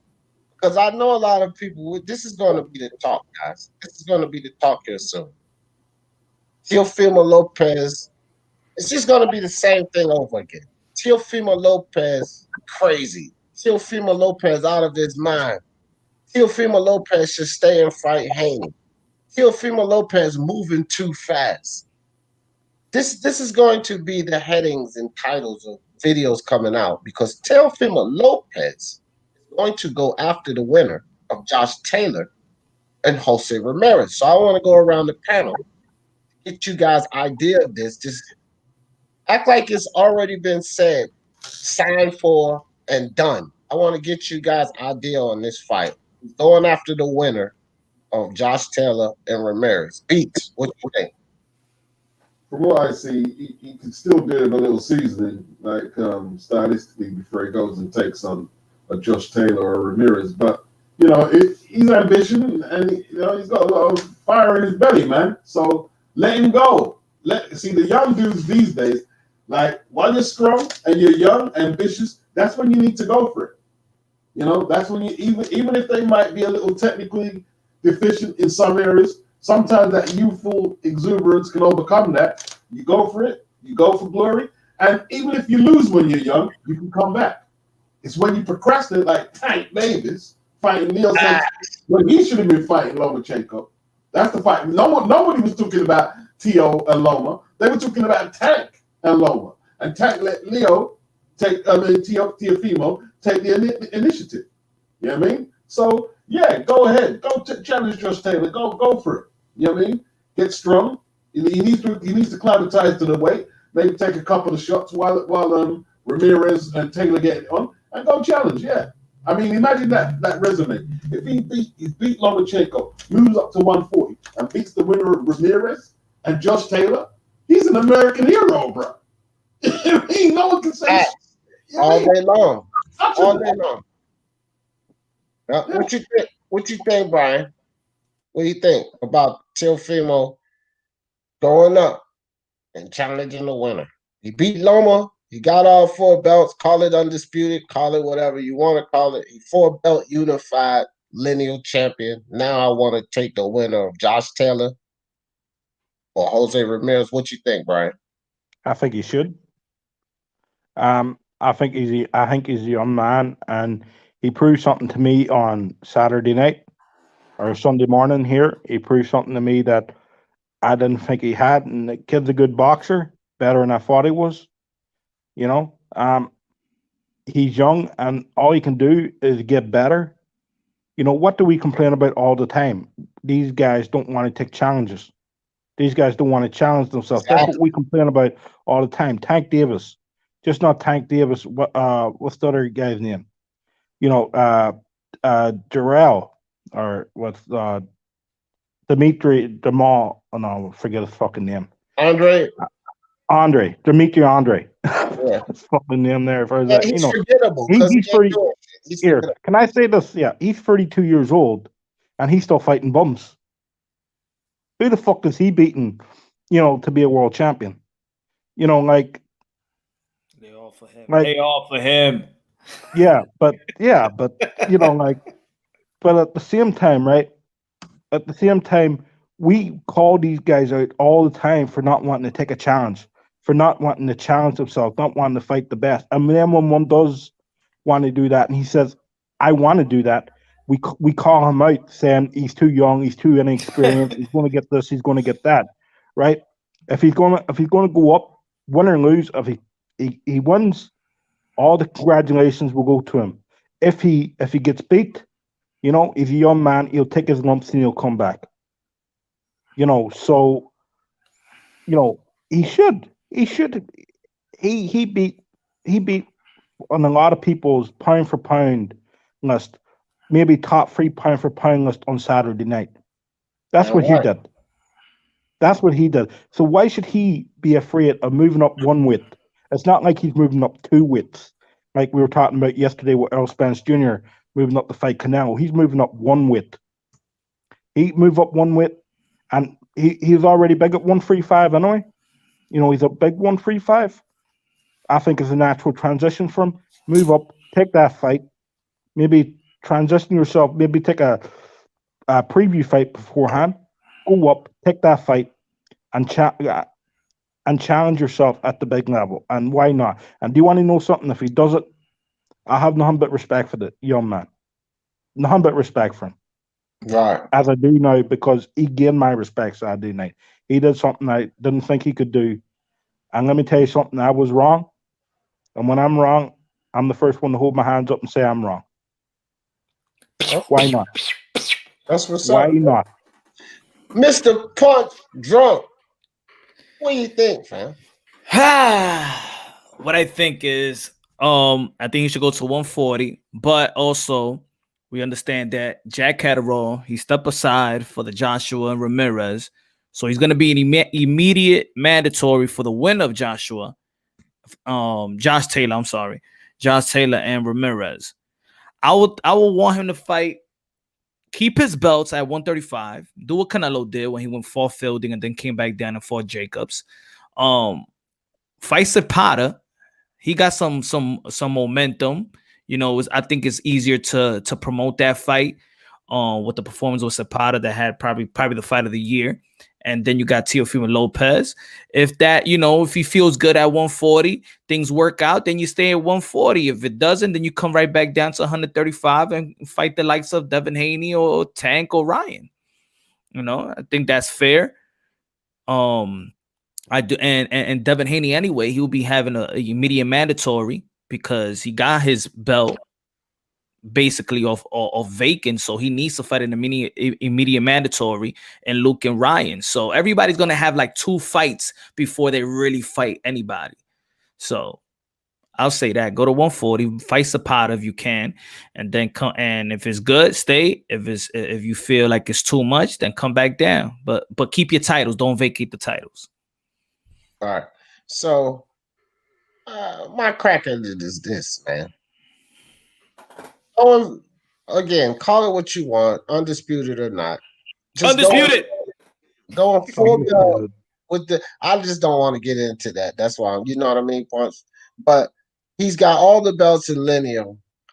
Because I know a lot of people. This is going to be the talk, guys. This is going to be the talk here soon. Teofimo Lopez. It's just going to be the same thing over again. Teofimo Lopez crazy. Teofimo Lopez out of his mind. Teofimo Lopez should stay and fight Haney. Teofimo Lopez moving too fast. This is going to be the headings and titles of videos coming out because Teofimo Lopez is going to go after the winner of Josh Taylor and Jose Ramirez. So I want to go around the panel, get you guys' idea of this. Just act like it's already been said, signed for, and done. I want to get you guys' idea on this fight. Going after the winner of Josh Taylor and Ramirez. Beats, what you think? From what I see, he can still do a little seasoning, like stylistically, before he goes and takes on a Josh Taylor or Ramirez. But he's ambition, and he's got a lot of fire in his belly, man. So let him go. See the young dudes these days. Like while you're strong and you're young, ambitious, that's when you need to go for it. That's when you even if they might be a little technically deficient in some areas. Sometimes that youthful exuberance can overcome that. You go for it. You go for glory. And even if you lose when you're young, you can come back. It's when you procrastinate, like Tank Davis fighting Neil Sachs, when he should have been fighting Lomachenko. That's the fight. Nobody was talking about Teo and Loma. They were talking about Tank and Loma. And Tank let Teofimo take the initiative. You know what I mean? So yeah, go ahead. Go challenge Josh Taylor. Go for it. You know what I mean? Get strong. He needs to climatize to the weight. Maybe take a couple of shots while Ramirez and Taylor get it on and go challenge. Yeah. I mean, imagine that resume. If he beat Lomachenko, moves up to 140, and beats the winner of Ramirez and Josh Taylor, he's an American hero, bro. No one can say all day long. All day long. Now, what you think? What you think, Brian? What do you think about Teofimo going up and challenging the winner? He beat Loma. He got all 4 belts. Call it undisputed. Call it whatever you want to call it. He 4-belt unified lineal champion. Now I want to take the winner of Josh Taylor or Jose Ramirez. What you think, Brian? I think he should. I think he's a young man, and he proved something to me on Saturday night or Sunday morning here. He proved something to me that I didn't think he had, and the kid's a good boxer, better than I thought he was. You know, he's young, and all he can do is get better. You know, what do we complain about all the time? These guys don't want to take challenges. These guys don't want to challenge themselves. That's what we complain about all the time. Tank Davis, just not Tank Davis. What's the other guy's name? You know, Jarrell, or what's Dimitri Demal? Oh no, forget his fucking name. Dimitri Andre. Yeah. His fucking name there. For Yeah, that, he's you know, forgettable. he's 30. Here, Forgettable. can I say this? Yeah, he's 32 years old, and he's still fighting bums. Who the fuck is he beating? You know, to be a world champion. You know, like they all for him. Like, they all for him. Yeah, but you know, like, but at the same time, right? At the same time, we call these guys out all the time for not wanting to take a challenge, for not wanting to challenge themselves, not wanting to fight the best. And then when one does want to do that, and he says, "I want to do that," we call him out, saying he's too young, he's too inexperienced, he's going to get this, he's going to get that, right? If he's going to go up, win or lose, if he wins, all the congratulations will go to him. If he gets beat, you know, he's a young man, he'll take his lumps and he'll come back. You know, so you know, he should he beat on a lot of people's pound for pound list, maybe top 3 pound for pound list on Saturday night. That's what he did. That's what he did. So why should he be afraid of moving up 1 weight? It's not like he's moving up 2 weights, like we were talking about yesterday with Earl Spence Jr. moving up to fight Canelo. He's moving up 1 weight. He moved up 1 weight, and he's already big at 135 anyway. You know, he's a big 135. I think it's a natural transition for him. Move up, take that fight, maybe transition yourself, maybe take a preview fight beforehand, go up, take that fight, and challenge yourself at the big level. And why not? And do you want to know something? If he does it, I have nothing but respect for the young man. Nothing but respect for him. Right. As I do now, because he gained my respect Saturday night. He did something I didn't think he could do. And let me tell you something, I was wrong. And when I'm wrong, I'm the first one to hold my hands up and say I'm wrong. Why not? That's what's Why up. not? Mr. Punch Drunk. What do you think, fam? What I think is, I think he should go to 140, but also we understand that Jack Catterall, he stepped aside for the Joshua and Ramirez, so he's going to be an immediate mandatory for the win of Joshua. Josh Taylor and Ramirez. I would want him to fight, keep his belts at 135, do what Canelo did when he went fought Fielding and then came back down and fought Jacobs. Fight Zapata. He got some momentum. You know, I think it's easier to promote that fight with the performance with Zapata that had probably the fight of the year. And then you got Teofimo Lopez. If that, you know, if he feels good at 140, things work out, then you stay at 140. If it doesn't, then you come right back down to 135 and fight the likes of Devin Haney or Tank or Ryan. You know, I think that's fair. I do, and Devin Haney anyway, he will be having a immediate mandatory because he got his belt basically of vacant, so he needs to fight an immediate mandatory and Luke and Ryan. So everybody's gonna have like 2 fights before they really fight anybody. So I'll say that go to 140, fight Zapata if you can, and then come. And if it's good, stay. If you feel like it's too much, then come back down. But keep your titles. Don't vacate the titles. All right. So my crack at it is this, man. again, call it what you want, undisputed or not. Just Undisputed. going forward Undisputed. with the. I just don't want to get into that. That's why, you know what I mean, Punch. But he's got all the belts in linear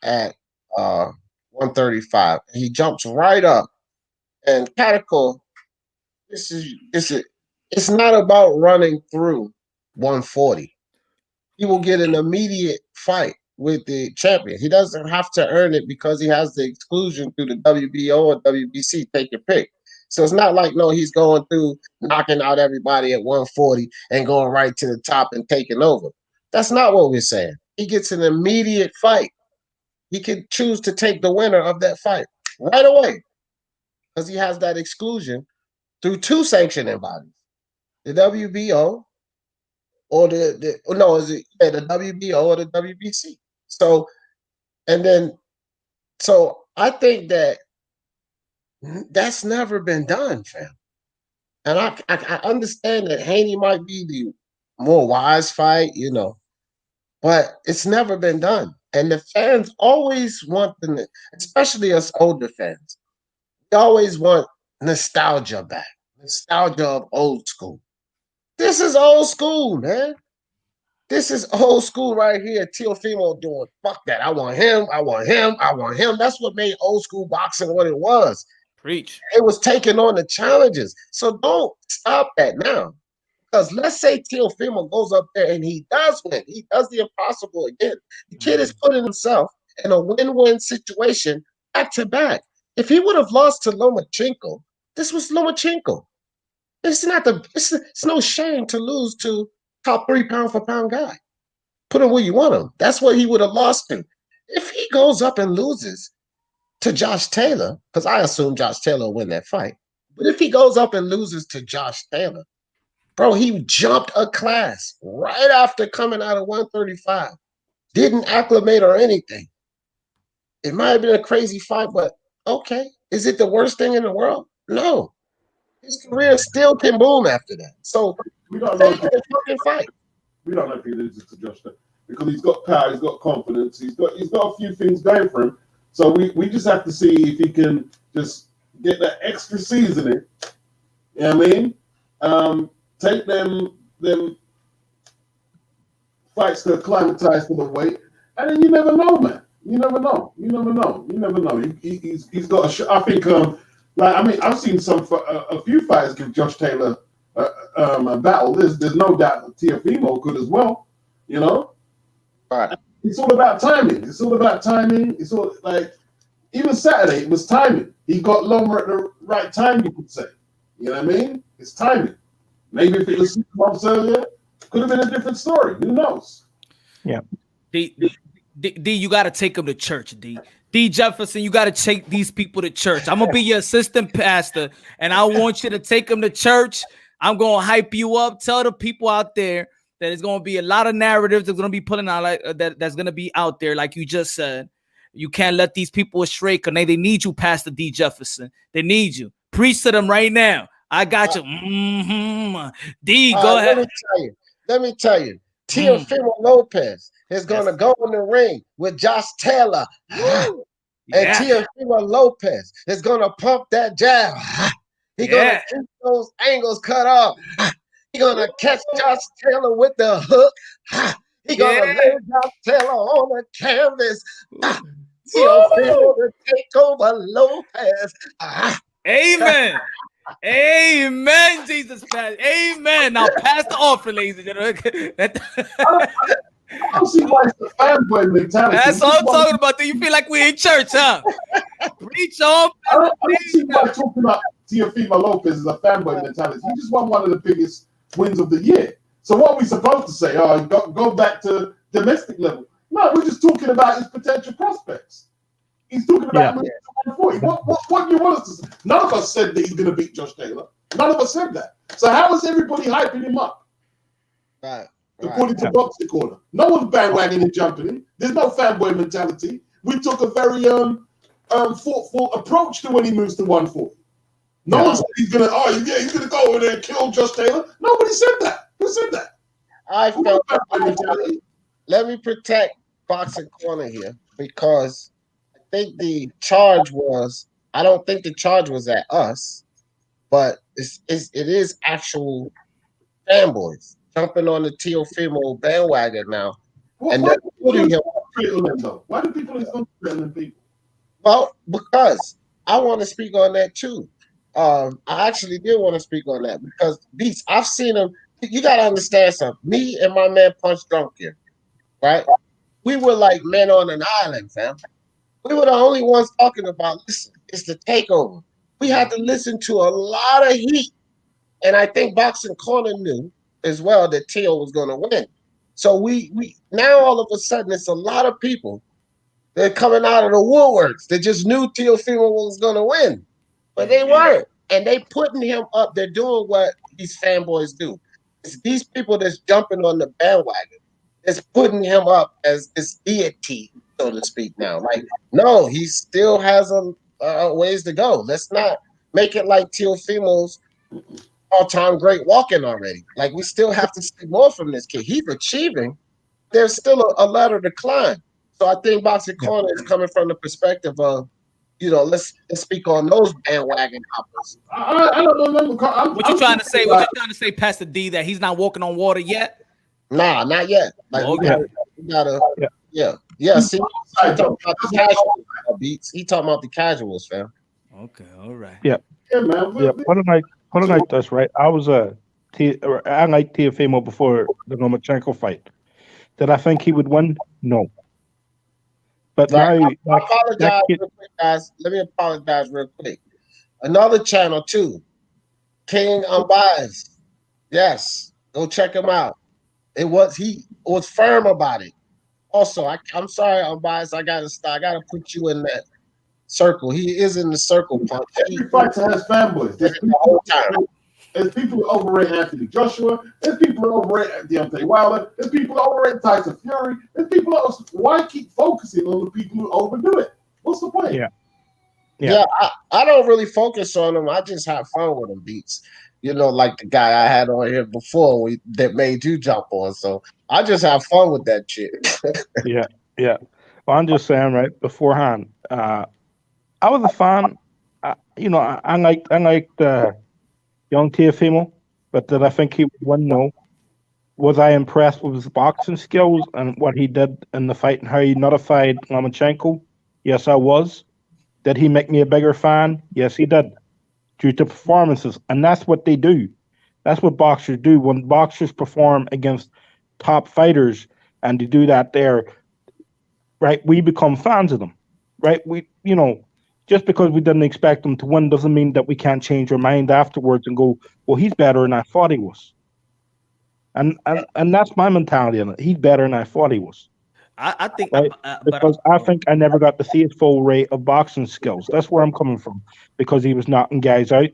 at 135. He jumps right up, and Catacol. This is it's not about running through 140. He will get an immediate fight with the champion. He doesn't have to earn it because he has the exclusion through the WBO or WBC. Take your pick. So it's not like, no, he's going through knocking out everybody at 140 and going right to the top and taking over. That's not what we're saying. He gets an immediate fight. He can choose to take the winner of that fight right away because he has that exclusion through two sanctioning bodies, the WBO or the WBO or the WBC. So I think that's never been done, fam. And I understand that Haney might be the more wise fight, but it's never been done. And the fans always want especially us older fans, we always want nostalgia back, nostalgia of old school. This is old school, man. This is old school right here. Teofimo doing, fuck that. I want him. I want him. I want him. That's what made old school boxing what it was. Preach. It was taking on the challenges. So don't stop that now. Because let's say Teofimo goes up there and he does win. He does the impossible again. The kid is putting himself in a win-win situation back to back. If he would have lost to Lomachenko, this was Lomachenko. It's no shame to lose to top 3 pound for pound guy. Put him where you want him. That's what he would have lost to. If he goes up and loses to Josh Taylor, because I assume Josh Taylor will win that fight, but if he goes up and loses to Josh Taylor, bro, he jumped a class right after coming out of 135. Didn't acclimate or anything. It might have been a crazy fight, but okay. Is it the worst thing in the world? No. His career still can boom after that. So We don't know. take the fucking fight. We don't know if he loses to Josh because he's got power, he's got confidence, he's got a few things going for him. So we just have to see if he can just get that extra seasoning. You know what I mean? Take them fights to acclimatize to the weight, and then you never know, man. You never know. He's got I think I've seen a few fighters give Josh Taylor a battle. There's no doubt that Teofimo could as well. Right. It's all about timing. It's all like even Saturday it was timing. He got Loma at the right time, you could say. You know what I mean? It's timing. Maybe if it was 6 months earlier, could have been a different story. Who knows? Yeah. D, you got to take them to church, D. D. Jefferson, you got to take these people to church. I'm going to be your assistant pastor, and I want you to take them to church. I'm going to hype you up. Tell the people out there that there's going to be a lot of narratives that's going to be pulling out that's going to be out there, like you just said. You can't let these people astray because they need you, Pastor D. Jefferson. They need you. Preach to them right now. I got you. D, go ahead. Let me tell you. Teofimo Lopez is going to go in the ring with Josh Taylor. And Teofimo Lopez is going to pump that jab. He's going to keep those angles cut off. He's going to catch Josh Taylor with the hook. He's going to lay Josh Taylor on the canvas. Teofimo to take over Lopez. Amen. Amen, Jesus. Amen. Now pass the offering, ladies and gentlemen. I don't see why it's the fanboy mentality. That's all I'm talking about. Do you feel like we're in church, huh? Preach on. I don't see why talking about Teofimo Lopez is a fanboy mentality. He just won one of the biggest wins of the year. So what are we supposed to say? Oh, go back to domestic level. No, we're just talking about his potential prospects. He's talking about moving to 140. What do you want us to say? None of us said that he's going to beat Josh Taylor. None of us said that. So how is everybody hyping him up? Right. According to Boxing Corner. No one's bandwagoning and jumping him. There's no fanboy mentality. We took a very thoughtful approach to when he moves to 140. No one said he's gonna go over there and kill Josh Taylor. Nobody said that. Who said that? I felt let me protect Boxing Corner here because I think the charge was. I don't think the charge was at us, but it is actual fanboys jumping on the Teofimo bandwagon now, and Why they're putting him. though? Why do people threatening people? Well, because I want to speak on that too. I actually did want to speak on that because Beats, I've seen him. You got to understand something. Me and my man Punch Drunk here, right? We were like men on an island, fam. We were the only ones talking about, listen, it's the takeover. We had to listen to a lot of heat. And I think Boxing Corner knew as well that Teo was going to win. So we now all of a sudden it's a lot of people that are coming out of the woodworks that just knew Teofimo was going to win, but they weren't. And they putting him up. They're doing what these fanboys do. It's these people that's jumping on the bandwagon. It's putting him up as this deity, so to speak. Now, like, no, he still has a ways to go. Let's not make it like Teofimo's all-time great walking already. Like, we still have to see more from this kid. He's achieving. There's still a ladder to climb. So I think Boxing Corner is coming from the perspective of, let's speak on those bandwagon hoppers. I don't remember. What you trying to say? What you trying to say, Pastor D, that he's not walking on water yet? Nah, not yet. Like, we gotta. See, he talking about the casuals, Beats. He talking about the casuals, fam. Okay, all right. Yeah, man. Yeah, put it like this, right? I like Teofimo before the Lomachenko fight. Did I think he would win? No. But Right. now, I apologize real quick, guys. Let me apologize real quick. Another channel too, King Unbiased. Yes, go check him out. He was firm about it. Also, I'm sorry, Unbiased. I gotta put you in that circle. He is in the circle, Punch. Every fighter has fanboys. There's the whole time. There's people who overrate Anthony Joshua. There's people who overrate Deontay Wilder. There's people who overrate Tyson Fury. There's people who, why keep focusing on the people who overdo it? What's the point? Yeah. I don't really focus on them. I just have fun with them, Beats. Like the guy I had on here before that made you jump on. So I just have fun with that shit. yeah. Well, I'm just saying, right beforehand, I was a fan. I liked young Teofimo, but did I think he would win? No. Was I impressed with his boxing skills and what he did in the fight and how he nullified Lomachenko? Yes, I was. Did he make me a bigger fan? Yes, he did. Due to performances. And that's what they do. That's what boxers do. When boxers perform against top fighters and they do that there, right, we become fans of them. Right? Just because we didn't expect them to win doesn't mean that we can't change our mind afterwards and go, well, he's better than I thought he was. And that's my mentality on it. He's better than I thought he was. I think, right? Because I think I never got to see his full rate of boxing skills. That's where I'm coming from, because he was knocking guys out,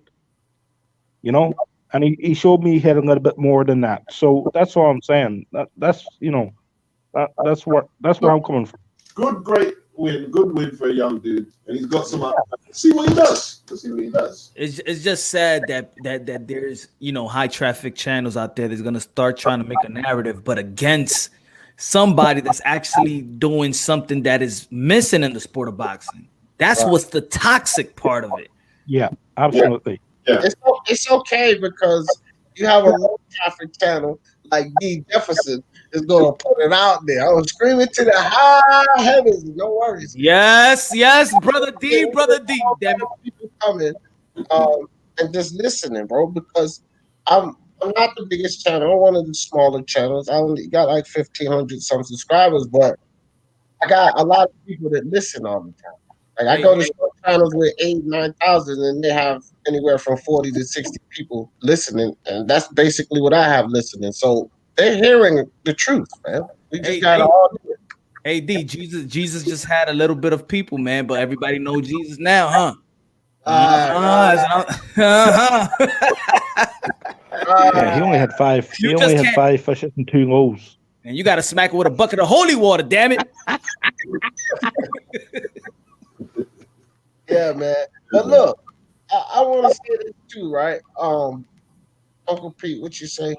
and he showed me he had a little bit more than that. So that's all I'm saying. That's where I'm coming from. Good win for a young dude, and he's got some. Let's see what he does. It's just sad that there's high traffic channels out there that's gonna start trying to make a narrative, but against somebody that's actually doing something that is missing in the sport of boxing. That's what's the toxic part of it. Yeah, absolutely. Yeah. It's okay because you have a low traffic channel like D Jefferson is going to put it out there. I was screaming to the high heavens. No worries. Yes, brother D. Damn it. People coming and just listening, bro, because I'm not the biggest channel. I'm one of the smaller channels. I only got like 1,500 some subscribers, but I got a lot of people that listen all the time. Like I go to some channels with 8,000, 9,000, and they have anywhere from 40 to 60 people listening, and that's basically what I have listening. So they're hearing the truth, man. We just gotta all do it. Hey D, Jesus just had a little bit of people, man, but everybody knows Jesus now, huh? Yeah, he only had five. He only had 5 fishes and 2 loaves. And you got to smack it with a bucket of holy water, damn it! Yeah, man. But look, I want to say this too, right? Uncle Pete, what you say?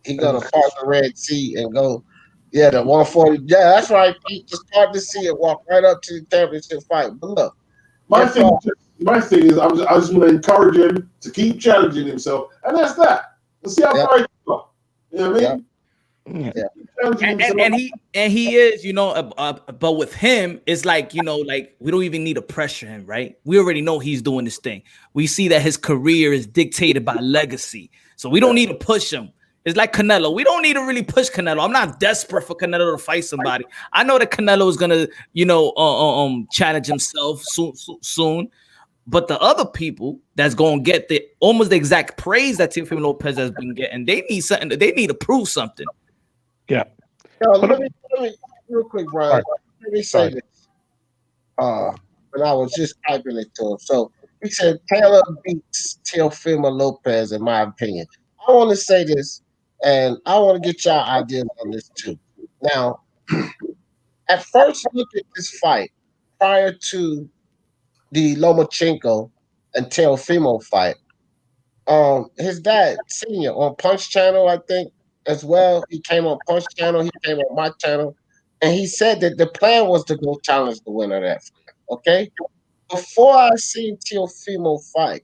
He gonna cross the Red Sea and go Yeah, the 140. Yeah, that's right. You just start to see it walk right up to the championship fight. But look, My if, thing is, I just want to encourage him to keep challenging himself, and that's that. Let's see how Yep. far he can go. You know what I Yep. mean? Yeah. Keep challenging And, himself. and he is, you know, but with him, it's like, you know, like we don't even need to pressure him, right? We already know he's doing this thing. We see that his career is dictated by legacy, so we don't need to push him. It's like Canelo. We don't need to really push Canelo. I'm not desperate for Canelo to fight somebody. I know that Canelo is gonna, you know, challenge himself soon. But the other people that's gonna get the almost the exact praise that Teofimo Lopez has been getting, they need something. They need to prove something. Yeah. Yo, let me real quick, Brian. Right. Let me say Right. this. When I was just typing it to him. So he said Taylor beats Teofimo Lopez, in my opinion. I want to say this, and I want to get y'all ideas on this too. Now, at first look at this fight prior to the Lomachenko and Teofimo fight. His dad, Senior, on Punch Channel, I think, as well. He came on Punch Channel, he came on my channel, and he said that the plan was to go challenge the winner of that fight. Okay? Before I seen Teofimo fight,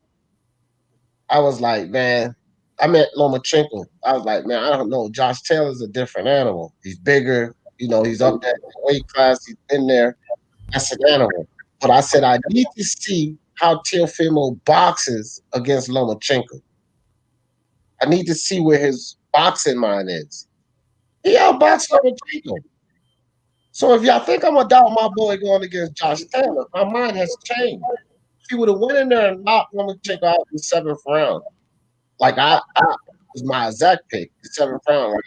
I was like, man, I met Lomachenko. I was like, man, I don't know. Josh Taylor's a different animal. He's bigger, you know, he's up there in the weight class, he's been there. That's an animal. But I said, I need to see how Teofimo boxes against Lomachenko. I need to see where his boxing mind is. He outboxed Lomachenko. So if y'all think I'm gonna doubt my boy going against Josh Taylor, my mind has changed. If he would have went in there and knocked Lomachenko out in the 7th round, like I was my exact pick, the 7th round. Right?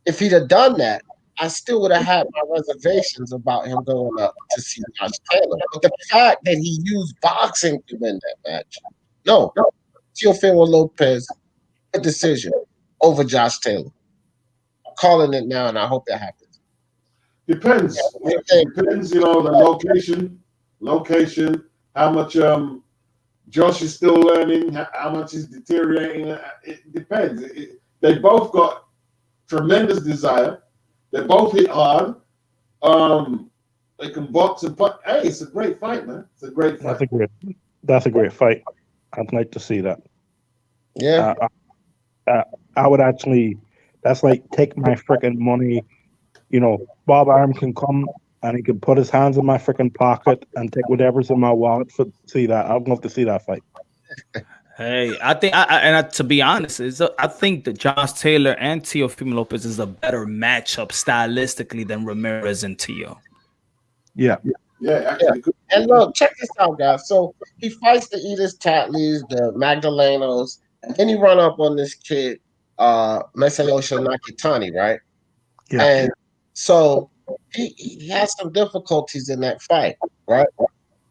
If he'd have done that, I still would have had my reservations about him going up to see Josh Taylor. But the fact that he used boxing to win that match, no, Teofimo Lopez, a decision over Josh Taylor. I'm calling it now, and I hope that happens. Depends. It depends, you know, the location, how much Josh is still learning, how much he's deteriorating. It depends. They both got tremendous desire. They both hit hard. They can box and put. Hey, it's a great fight, man. It's a great fight. That's a great fight. I'd like to see that. Yeah. I would actually. That's like take my freaking money. You know, Bob Arum can come and he can put his hands in my freaking pocket and take whatever's in my wallet for see that. I'd love to see that fight. Hey, I think, to be honest, I think that Josh Taylor and Teofimo Lopez is a better matchup stylistically than Ramirez and Teo. Yeah. Actually. And look, check this out, guys. So he fights the Edith Tatleys, the Magdalenos, and then he run up on this kid, Masayoshi Nakatani, right? Yeah. And so he has some difficulties in that fight, right?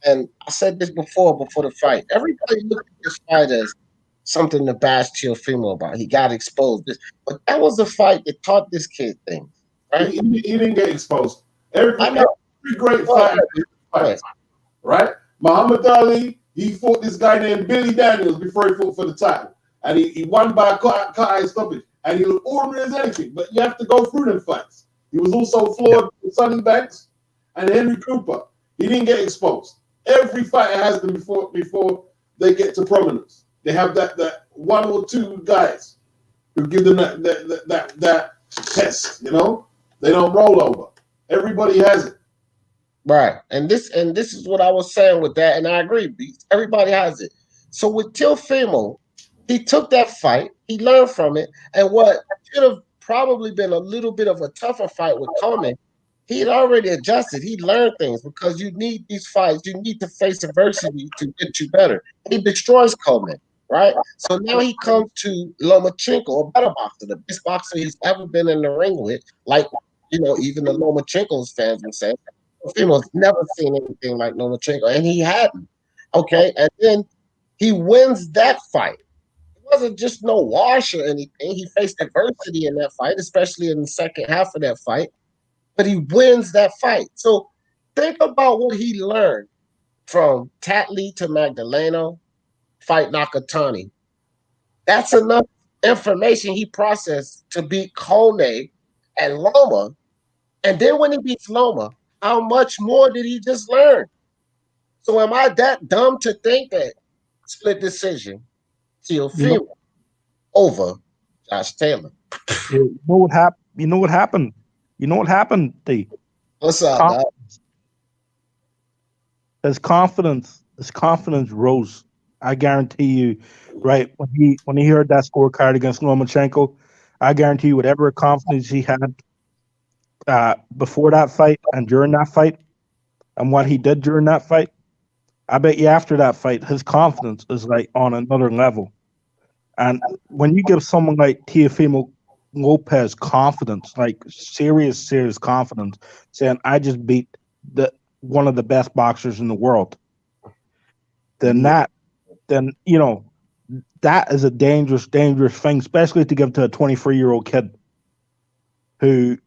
And I said this before the fight. Everybody looked at this fight as something to bash Teofimo about. He got exposed. But that was the fight that taught this kid things, right? He didn't get exposed. Every great fight, right? Muhammad Ali, he fought this guy named Billy Daniels before he fought for the title. And he won by cut eye stoppage. And he looked ordinary as anything. But you have to go through them fights. He was also floored with Sonny Banks and Henry Cooper. He didn't get exposed. Every fighter has them before they get to prominence. They have that one or two guys who give them that test, you know? They don't roll over. Everybody has it. Right. And this is what I was saying with that, and I agree. Everybody has it. So with Teofimo, he took that fight, he learned from it, and what should have probably been a little bit of a tougher fight with Coleman, he had already adjusted. He learned things because you need these fights. You need to face adversity to get you better. He destroys Coleman, right? So now he comes to Lomachenko, a better boxer, the best boxer he's ever been in the ring with. Like, you know, even the Lomachenko's fans would say, Teofimo's never seen anything like Lomachenko, and he hadn't. Okay, and then he wins that fight. It wasn't just no wash or anything. He faced adversity in that fight, especially in the second half of that fight. But he wins that fight. So think about what he learned from Tatley to Magdaleno, fight Nakatani. That's enough information he processed to beat Kone and Loma, and then when he beats Loma, how much more did he just learn? So am I that dumb to think that split decision, Teofimo over Josh Taylor? You know what happened? You know what happened? You know what happened, D? What's up, dog? His confidence rose. I guarantee you, right? When he heard that scorecard against Lomachenko, I guarantee you whatever confidence he had before that fight and during that fight, and what he did during that fight, I bet you after that fight, his confidence is like on another level. And when you give someone like Teofimo Lopez confidence, like serious confidence, saying I just beat one of the best boxers in the world, then that is a dangerous thing, especially to give to a 23-year-old kid who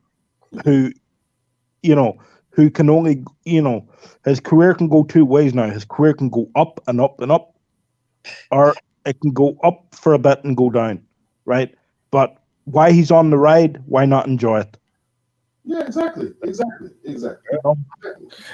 can only, his career can go two ways now. His career can go up and up and up, or it can go up for a bit and go down, right? But why he's on the ride, why not enjoy it? Yeah, exactly.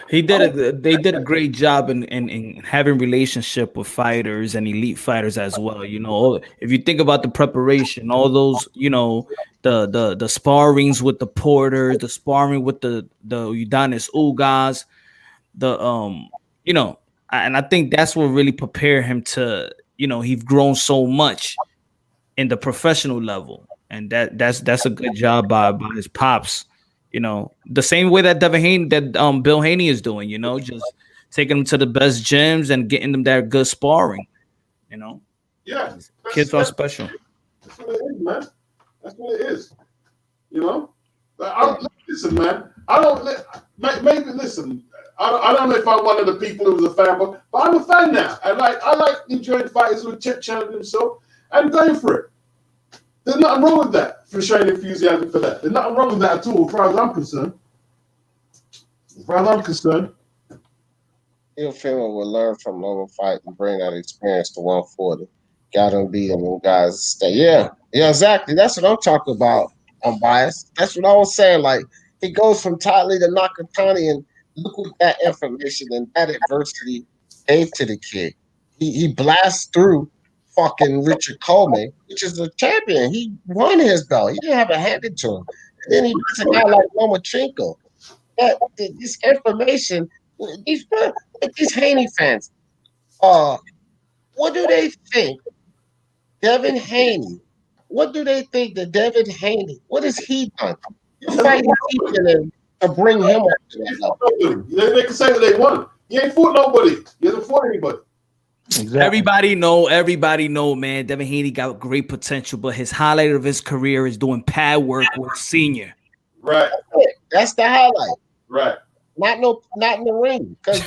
They did a great job in having relationship with fighters and elite fighters as well. If you think about the preparation, all those, the sparrings with the Porters, the sparring with the Udanis Ugas, and I think that's what really prepared him to, he's grown so much in the professional level, and that's a good job by his pops. The same way that Bill Haney is doing, just taking them to the best gyms and getting them that good sparring. Yeah, kids are special. That's what it is, man. That's what it is. Listen, man. Maybe listen. I don't know if I'm one of the people who's a fan, but I'm a fan now. I like enjoying fighters who chip challenge themselves and going for it. There's nothing wrong with that, for showing enthusiasm for that. There's nothing wrong with that at all, as far as I'm concerned. Teofimo will learn from Loma fight and bring that experience to 140. Got him beating them guys. Stay. Yeah, exactly. That's what I'm talking about. I'm biased. That's what I was saying. Like, he goes from Tightly to Nakatani, and look what that information and that adversity gave to the kid. He blasts through fucking Richard Coleman, which is a champion. He won his belt. He didn't have it handed to him. And then he beats a guy like Lomachenko. This information, these Haney fans, what do they think? Devin Haney. What do they think that Devin Haney? What has he done? You're fighting to bring him up to that level. They can say what they want. He ain't fought nobody. He hasn't fought anybody. Exactly. Everybody know, man. Devin Haney got great potential, but his highlight of his career is doing pad work with Senior. Right. That's the highlight. Right. Not in the ring, because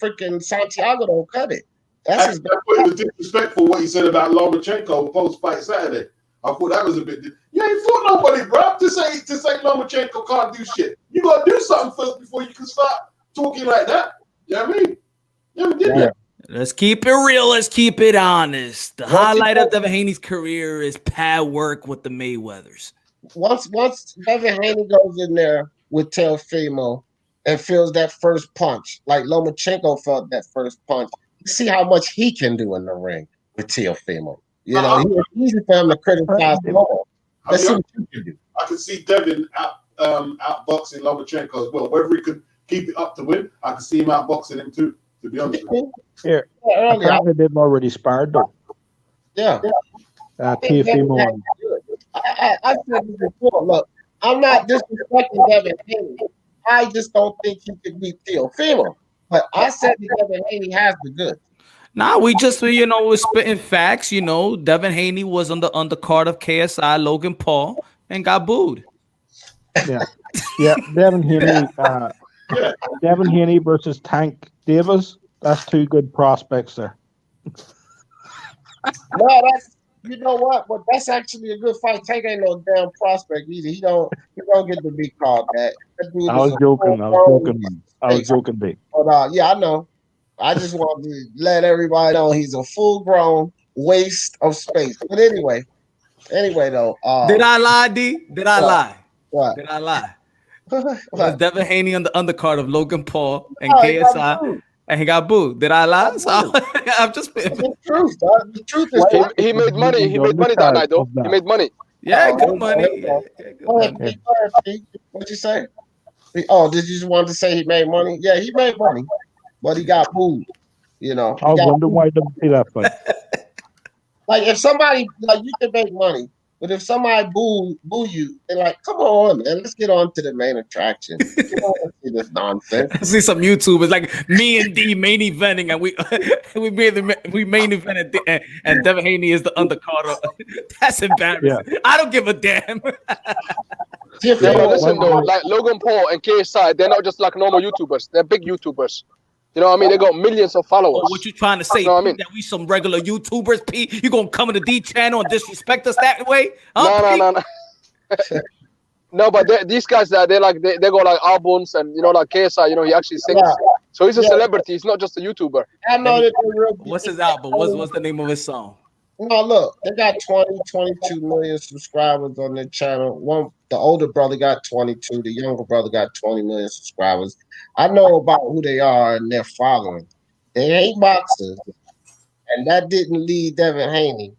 freaking Santiago don't cut it. That's his best. It was disrespectful what he said about Lomachenko post-fight Saturday. I thought that was a bit. You ain't fought nobody, bro. To say Lomachenko can't do shit. You gotta do something first before you can start talking like that. You know what I mean? You never did that. Let's keep it real. Let's keep it honest. The highlight of Devin Haney's career is pad work with the Mayweathers. Once Devin Haney goes in there with Teofimo and feels that first punch, like Lomachenko felt that first punch, you see how much he can do in the ring with Teofimo. It's easy for him to criticize Loma. Let's see what you can do. I can see Devin outboxing Lomachenko as well. Whether he could keep it up to win, I can see him outboxing him too, to be honest with you. Here, apparently they've already sparred though. Yeah. Teofimo. I said this before. Look, I'm not disrespecting Devin Haney. I just don't think he could beat Teofimo. But I said that Devin Haney has the goods. Nah, we just we're spitting facts. Devin Haney was on the undercard of KSI Logan Paul and got booed. Yeah. Devin Haney versus Tank Davis. That's two good prospects there. No, you know what? But that's actually a good fight. Tank ain't no damn prospect either. He don't get to be called that. I was joking, big. But yeah, I know. I just want to let everybody know he's a full-grown waste of space. But anyway, Anyway, though, Did I lie, D? Did I lie? What? Did I lie? Was What? Devin Haney on the undercard of Logan Paul and Oh, he got KSI, booed. and he got booed? Did I lie? Got So booed. I'm just That's the truth, dog. The truth is What He made money. He on made the money that card night, though. of that? He made money. yeah, here good we go, money. here we Yeah, go. yeah, good Go ahead, money. Pete. Go ahead, Pete. What'd you say? Oh, did you just want to say he made money? Yeah, he made money, but he got booed. You know, I he was got wondering why he doesn't say that fight. like if somebody like you can make money, but if somebody boo you, they're like, come on, man, let's get on to the main attraction. You don't want to see this nonsense. I see some YouTubers like me and D main eventing, and we main event and Devin Haney is the undercard. That's embarrassing. I don't give a damn. Yeah, but Teofimo, listen though, Why- like Logan Paul and KSI, they're not just like normal YouTubers. They're big YouTubers. You know what I mean? They got millions of followers. Oh, what you trying to say? You know what I Pete, mean? that we some regular YouTubers, Pete? You gonna come in the D channel and disrespect us that way? No, Pete? no. No, but these guys, they're like they got like albums and like KSI, he actually sings. Yeah. So he's a Yeah. celebrity. He's not just a YouTuber. I know that they're real. What's his album? What's the name of his song? No, look, they got 22 million subscribers on their channel. The older brother got 22, the younger brother got 20 million subscribers. I know about who they are and their following. They ain't boxers, and that didn't lead Devin Haney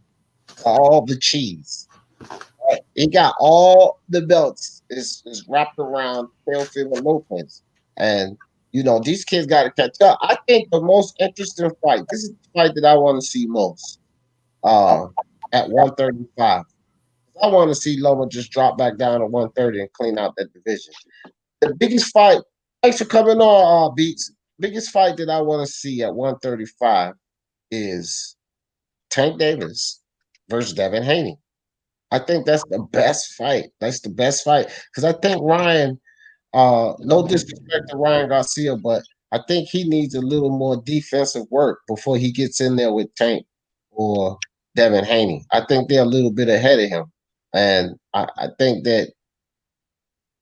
to all the cheese. Right? He got all the belts is wrapped around Teofimo Lopez, and these kids got to catch up. I think the most interesting fight. This is the fight that I want to see most. At 135. I want to see Loma just drop back down to 130 and clean out that division. The biggest fight, thanks for coming on, Beats. Biggest fight that I want to see at 135 is Tank Davis versus Devin Haney. I think that's the best fight. That's the best fight. Because I think Ryan, no disrespect to Ryan Garcia, but I think he needs a little more defensive work before he gets in there with Tank or Devin Haney. I think they're a little bit ahead of him. And I think that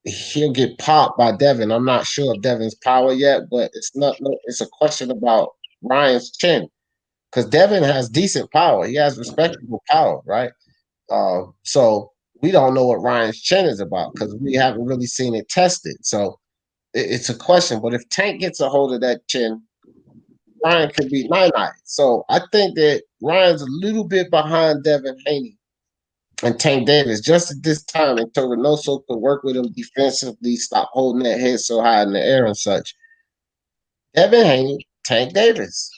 he'll get popped by Devin. I'm not sure of Devin's power yet, but it's a question about Ryan's chin. Because Devin has decent power. He has respectable power, right? So we don't know what Ryan's chin is about because we haven't really seen it tested. So it's a question. But if Tank gets a hold of that chin, Ryan could beat Nine. So I think that Ryan's a little bit behind Devin Haney and Tank Davis just at this time until Reynoso could work with him defensively, stop holding that head so high in the air and such. Devin Haney, Tank Davis,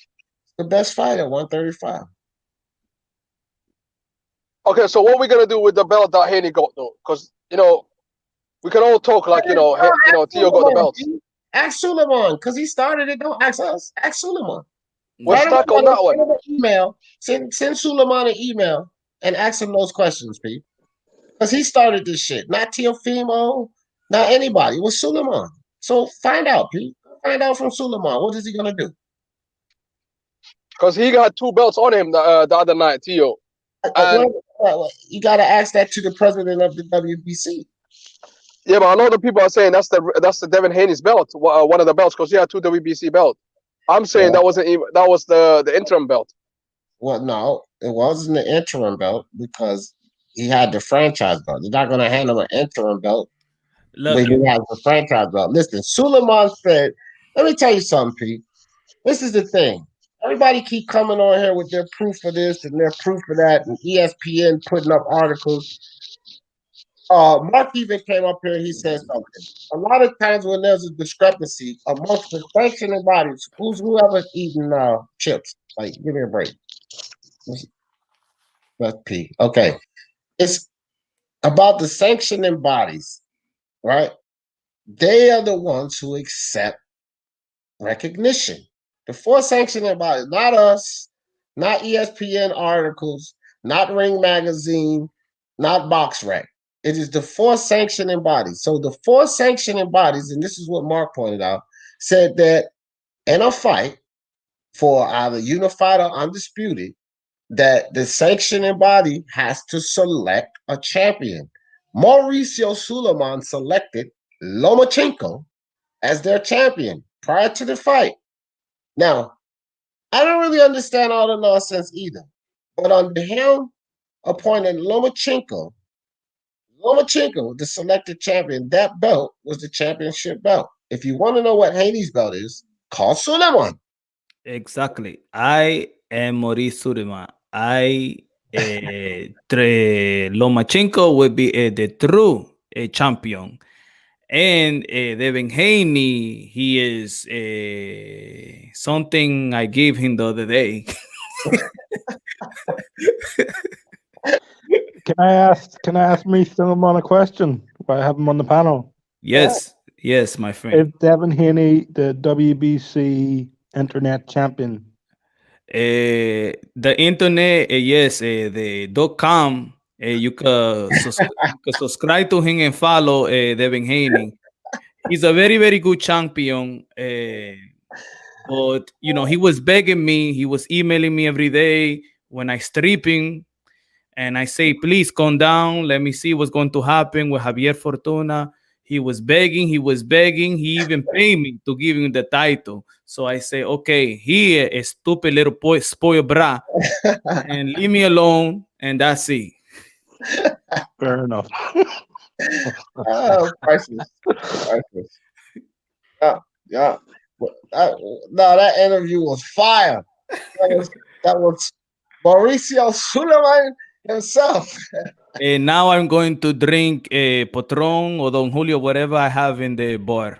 the best fight at 135. Okay, so what are we gonna do with the belt that Haney got though? Because we can all talk like Tio got the belt. Ask Suleiman because he started it. Don't ask us. Ask Suleiman. What's stuck on that one? Email. Send Suleiman an email and ask him those questions, Pete. Because he started this shit. Not Teofimo, not anybody. It was Suleiman. So find out, Pete. Find out from Suleiman. What is he gonna do? Because he got 2 belts on him the other night, Tio. And You got to ask that to the president of the WBC. yeah, but a lot of people are saying that's the Devin Haney's belt, one of the belts, because he had 2 WBC belts. I'm saying that was the interim belt. Well, no, it wasn't the interim belt because he had the franchise belt. You're not going to hand him an interim belt when he has the franchise belt. Listen, Suleiman said, let me tell you something, Pete. This is the thing. Everybody keep coming on here with their proof for this and their proof for that, and ESPN putting up articles. Mark even came up here and he said something. A lot of times when there's a discrepancy amongst the sanctioning bodies, whoever's eating chips, like, give me a break. That's P. Okay. It's about the sanctioning bodies, right? They are the ones who accept recognition. The 4 sanctioning bodies, not us, not ESPN articles, not Ring Magazine, not BoxRec. It is the 4 sanctioning bodies. So the 4 sanctioning bodies, and this is what Mark pointed out, said that in a fight for either unified or undisputed, that the sanctioning body has to select a champion. Mauricio Suleiman selected Lomachenko as their champion prior to the fight. Now, I don't really understand all the nonsense either. But under him, appointed Lomachenko. Lomachenko, the selected champion. That belt was the championship belt. If you want to know what Haney's belt is, call Suleiman. Exactly. I am Maurice Surima. Lomachenko will be the true champion. And Devin Haney, he is something I gave him the other day. Can I ask me Suleiman a question? I have him on the panel. Yes, yes, my friend. Is Devin Haney the WBC internet champion? The internet, yes, the .com. You can subscribe to him and follow Devin Haney. He's a very, very good champion. But you know, he was begging me. He was emailing me every day when I stripping, and I say, "Please come down. Let me see what's going to happen with Javier Fortuna." He was begging. He was begging. He even paid me to give him the title. So I say, "Okay, here, a stupid little boy, spoiled bra, and leave me alone." And that's it. Fair enough. Oh, priceless. Priceless. Yeah. No, that interview was fire. That was Mauricio Suleiman himself. And now I'm going to drink a Patron or Don Julio, whatever I have in the bar.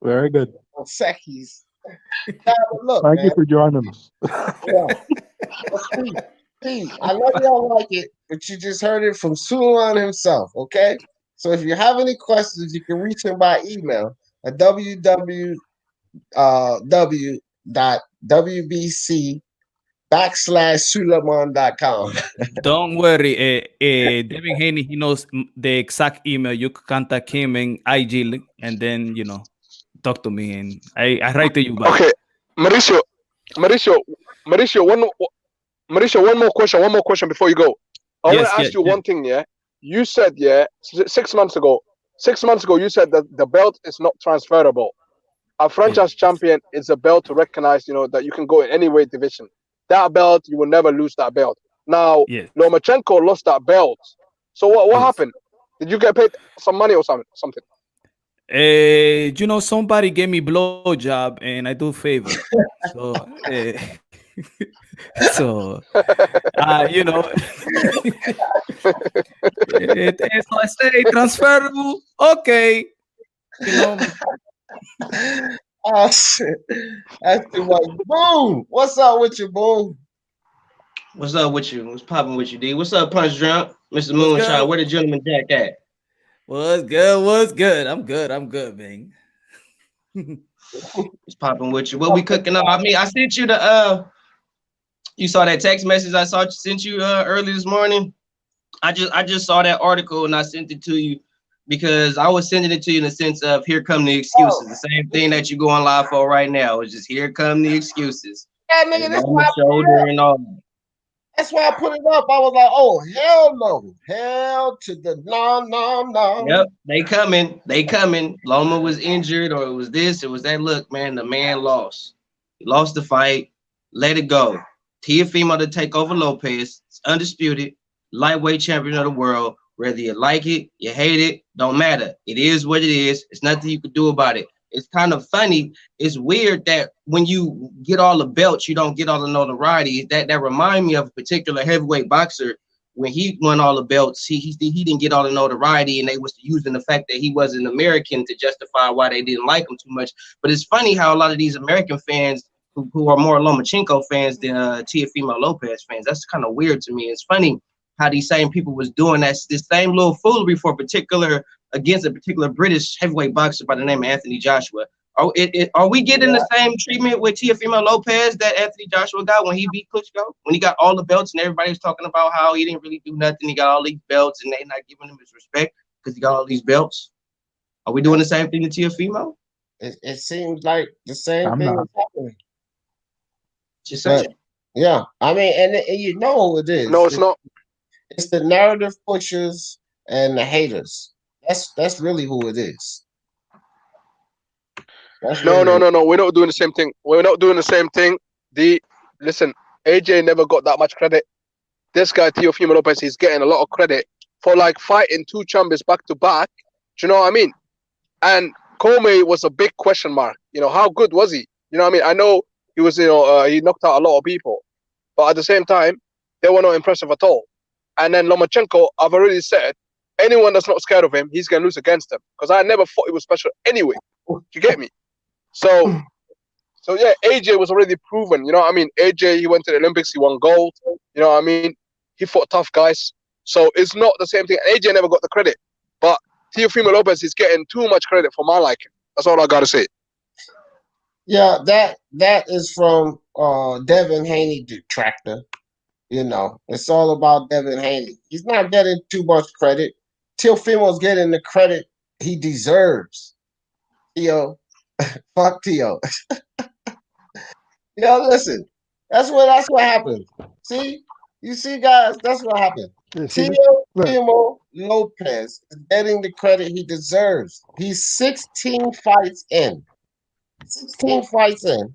Very good. Sekis. Now, look, Thank man. you for joining us. Yeah. Steve, I know y'all like it, but you just heard it from Suleiman himself, okay? So if you have any questions, you can reach him by email at www.wbc/Suleiman.com. Don't worry, Devin Haney, he knows the exact email. You can contact him in IG, and then talk to me, and I write to you back. Okay, Mauricio, one more question before you go. I want to ask you one thing. Yeah, you said 6 months ago. 6 months ago, you said that the belt is not transferable. A franchise champion is a belt to recognize, that you can go in any weight division. That belt, you will never lose that belt. Now, Lomachenko lost that belt. So what happened? Did you get paid some money or something? Somebody gave me blowjob, and I do favor. So, so so I say transferable. Okay, Oh shit, that's too much. Boom, what's up with you, Boom? What's up with you? What's popping with you, D? What's up, Punch Drunk? Mr. Moonshine, where the gentleman Jack at? What's good? I'm good, man. What's popping with you? What we cooking up? I mean, I sent you you saw that text message I sent you early this morning. I just saw that article and I sent it to you because I was sending it to you in the sense of here come the excuses. The same thing that you're going live for right now. It's just here come the excuses. Yeah, nigga, that's why shoulder and all. That's why I put it up. I was like, oh, hell no. Hell to the no. Yep, they coming. Loma was injured or it was this, it was that. Look, man, the man lost. He lost the fight. Let it go. Teofimo to take over Lopez. It's undisputed. Lightweight champion of the world. Whether you like it, you hate it, don't matter. It is what it is. It's nothing you could do about it. It's kind of funny. It's weird that when you get all the belts, you don't get all the notoriety. That remind me of a particular heavyweight boxer. When he won all the belts, he didn't get all the notoriety, and they was using the fact that he was an American to justify why they didn't like him too much. But it's funny how a lot of these American fans who are more Lomachenko fans than Teofimo Lopez fans. That's kind of weird to me. It's funny how these same people was doing this same little foolery against a particular British heavyweight boxer by the name of Anthony Joshua. Are we getting the same treatment with Teofimo Lopez that Anthony Joshua got when he beat Klitschko? When he got all the belts and everybody was talking about how he didn't really do nothing. He got all these belts and they not giving him his respect because he got all these belts. Are we doing the same thing to Teofimo? It seems like the same thing is happening. Just saying. Yeah, I mean, and you know who it is. No, it's not. It's the narrative pushers and the haters. That's really who it is. No. We're not doing the same thing. Listen, AJ never got that much credit. this guy Teofimo Lopez, he's getting a lot of credit for like fighting two champions back to back. Do you know what I mean? And Comey was a big question mark. You know, how good was he? You know what I mean? I know he was, he knocked out a lot of people, but at the same time, they were not impressive at all. And then Lomachenko, I've already said, anyone that's not scared of him, he's gonna lose against him. Because I never thought he was special anyway. Do you get me? So yeah, AJ was already proven. You know what I mean? AJ, he went to the Olympics, he won gold. You know what I mean? He fought tough guys. So it's not the same thing. AJ never got the credit, but Teofimo Lopez is getting too much credit for my liking. That's all I gotta say. Yeah, that is from Devin Haney detractor. You know, it's all about Devin Haney. He's not getting too much credit. Teofimo's getting the credit he deserves. Teo, fuck Teo. Yo, listen, that's what happened. See, you see, guys, that's what happened. Teofimo Lopez is getting the credit he deserves. He's 16 fights in. 16 fights in,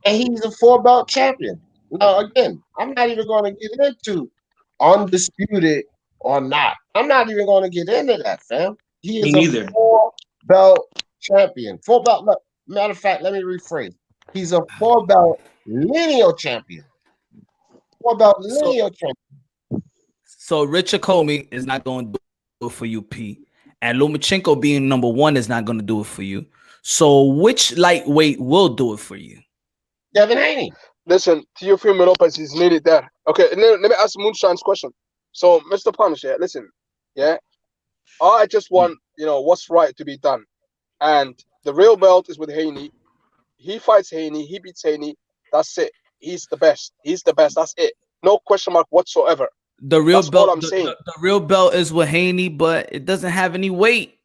and he's a 4-belt champion. Now, again, I'm not even going to get into undisputed or not. I'm not even going to get into that, fam. He is Me a neither. 4-belt champion. 4-belt. Look, matter of fact, let me rephrase. He's a 4-belt lineal champion. 4-belt lineal champion. So Richard Comey is not going to do it for you, P. And Lomachenko being number one is not going to do it for you. So which lightweight will do it for you? Devin Haney. Listen, Teofimo Lopez is nearly there. Okay, let me ask Moonshine's question. So, Mr. Punish, yeah, listen, yeah, I just want, what's right to be done. And the real belt is with Haney. He fights Haney. He beats Haney. That's it. He's the best. He's the best. That's it. No question mark whatsoever. The real That's belt. all I'm saying. The real belt is with Haney, but it doesn't have any weight.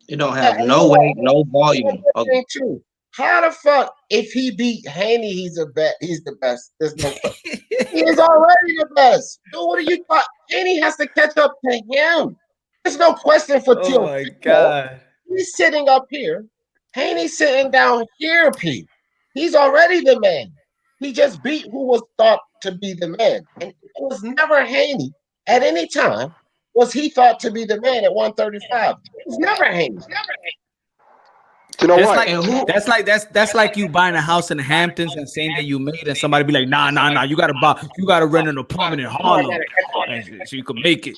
It don't have no weight, no volume. Okay. Too. How the fuck, if he beat Haney, he's the best. There's no question. He is already the best. Dude, what are you talking? Haney has to catch up to him. There's no question for Teofimo. Oh my God. He's sitting up here. Haney's sitting down here, Pete. He's already the man. He just beat who was thought to be the man. And it was never Haney at any time was he thought to be the man at 135. It was never Haney. You know That's what? that's like you buying a house in the Hamptons and saying that you made, and somebody be like, nah, you gotta rent an apartment in Harlem so you can make it.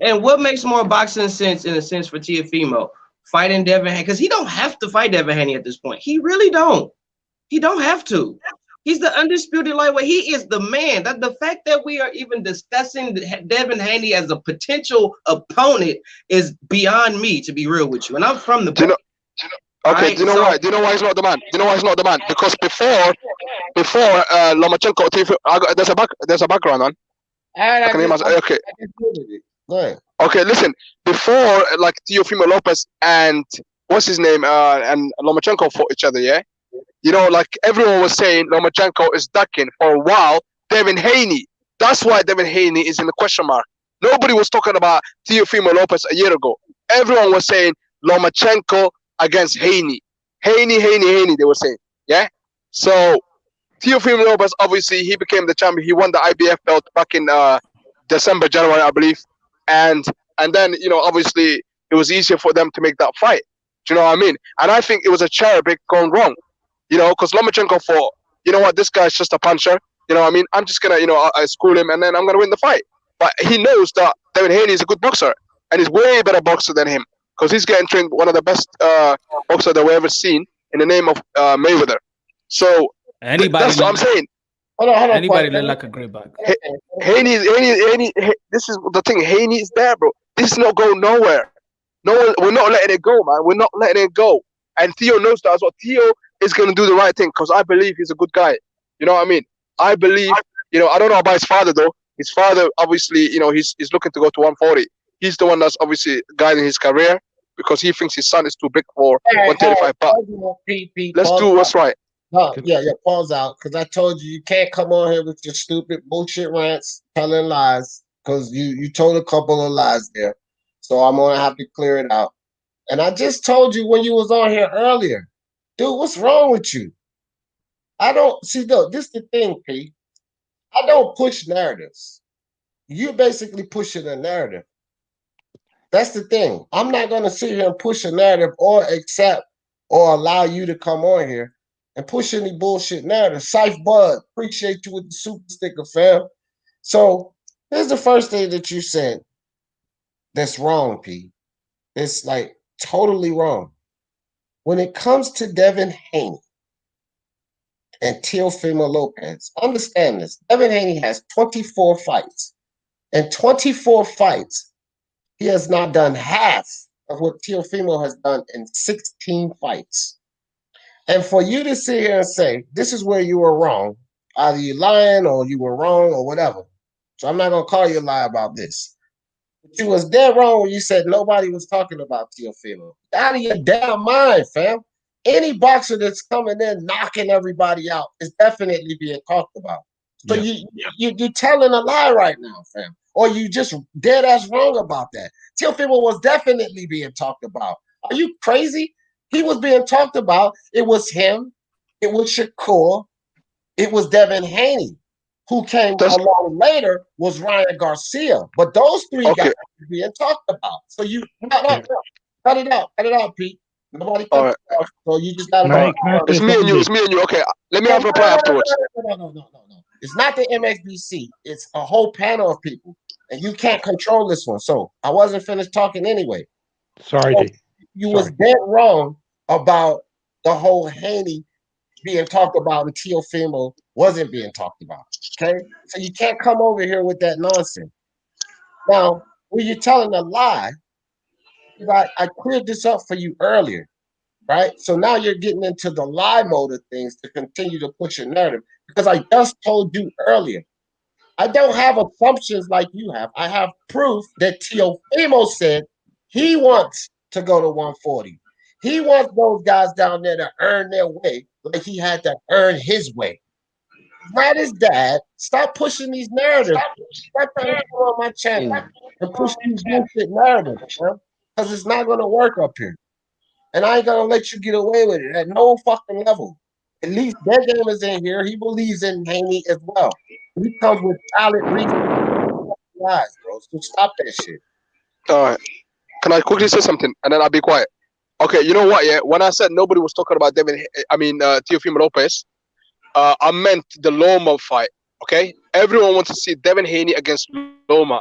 And what makes more boxing sense in a sense for Teofimo? Fighting Devin Haney, because he don't have to fight Devin Haney at this point. He really don't. He don't have to. He's the undisputed lightweight. He is the man. That the fact that we are even discussing Devin Haney as a potential opponent is beyond me, to be real with you. And I'm from the. Do you know why? Do you know why he's not the man? Do you know why he's not the man? Because before Lomachenko, there's a background on. Okay. Go ahead. Okay, listen. Before, like Teofimo Lopez and what's his name, and Lomachenko fought each other, yeah. You know, like everyone was saying, Lomachenko is ducking for a while. Devin Haney. That's why Devin Haney is in the question mark. Nobody was talking about Teofimo Lopez a year ago. Everyone was saying Lomachenko against Haney. Haney, they were saying. Yeah? So, Teofimo Lopez, obviously, he became the champion. He won the IBF belt back in December, January, I believe. And then, obviously, it was easier for them to make that fight. Do you know what I mean? And I think it was a cherry pick gone wrong. Because Lomachenko thought, you know what, this guy's just a puncher. You know what I mean? I'm just going to, I school him and then I'm going to win the fight. But he knows that Devin Haney is a good boxer and he's way better boxer than him because he's getting trained one of the best boxers that we've ever seen in the name of Mayweather. So that's what I'm saying. Hold on. Anybody look like a great boxer. Haney, this is the thing. Haney is there, bro. This is not going nowhere. We're not letting it go, man. We're not letting it go. And Theo knows that as well. Theo is going to do the right thing because I believe he's a good guy. You know what I mean? I believe, I don't know about his father, though. His father, obviously, he's looking to go to 140. He's the one that's obviously guiding his career because he thinks his son is too big for 135. But let's do what's right. Yeah, pause out because I told you can't come on here with your stupid bullshit rants, telling lies because you told a couple of lies there. So I'm going to have to clear it out. And I just told you when you was on here earlier, dude, what's wrong with you? I don't see, though, this is the thing, Pete. I don't push narratives. You're basically pushing a narrative. That's the thing. I'm not going to sit here and push a narrative or accept or allow you to come on here and push any bullshit narrative. Syfe Bud, appreciate you with the super sticker, fam. So here's the first thing that you said that's wrong, P. It's like totally wrong. When it comes to Devin Haney and Teofimo Lopez, understand this. Devin Haney has 24 fights. In 24 fights, he has not done half of what Teofimo has done in 16 fights. And for you to sit here and say, this is where you were wrong, either you're lying or you were wrong or whatever. So I'm not going to call you a lie about this. But you was dead wrong when you said nobody was talking about Teofimo. Out of your damn mind, fam. Any boxer that's coming in knocking everybody out is definitely being talked about. So you're telling a lie right now, fam. Or you just dead ass wrong about that. Teofimo was definitely being talked about. Are you crazy? He was being talked about. It was him. It was Shakur. It was Devin Haney. Who came along later was Ryan Garcia. But those three guys are being talked about. So you cut it out, Pete. Nobody cut it off. So you just gotta It's me and you. It's me and you. Okay. Let me have a reply afterwards. No. It's not the MXBC. It's a whole panel of people. And you can't control this one. So I wasn't finished talking anyway. Sorry, so D. You was dead wrong about the whole Haney being talked about and Teofimo wasn't being talked about. Okay? So you can't come over here with that nonsense. Now, when you're telling a lie, I cleared this up for you earlier, right? So now you're getting into the lie mode of things to continue to push a narrative because I just told you earlier. I don't have assumptions like you have. I have proof that Teofimo said he wants to go to 140. He wants those guys down there to earn their way like he had to earn his way. Not his dad. Stop pushing these narratives. Stop trying to come on my channel and push these bullshit narratives, because it's not going to work up here. And I ain't going to let you get away with it at no fucking level. At least that game is in here. He believes in Haney as well. He comes with valid reasons, lies, bro. So stop that shit. All right. Can I quickly say something and then I'll be quiet? Okay, you know what? Yeah, when I said nobody was talking about Teofimo Lopez, I meant the Loma fight. Okay, everyone wants to see Devin Haney against Loma.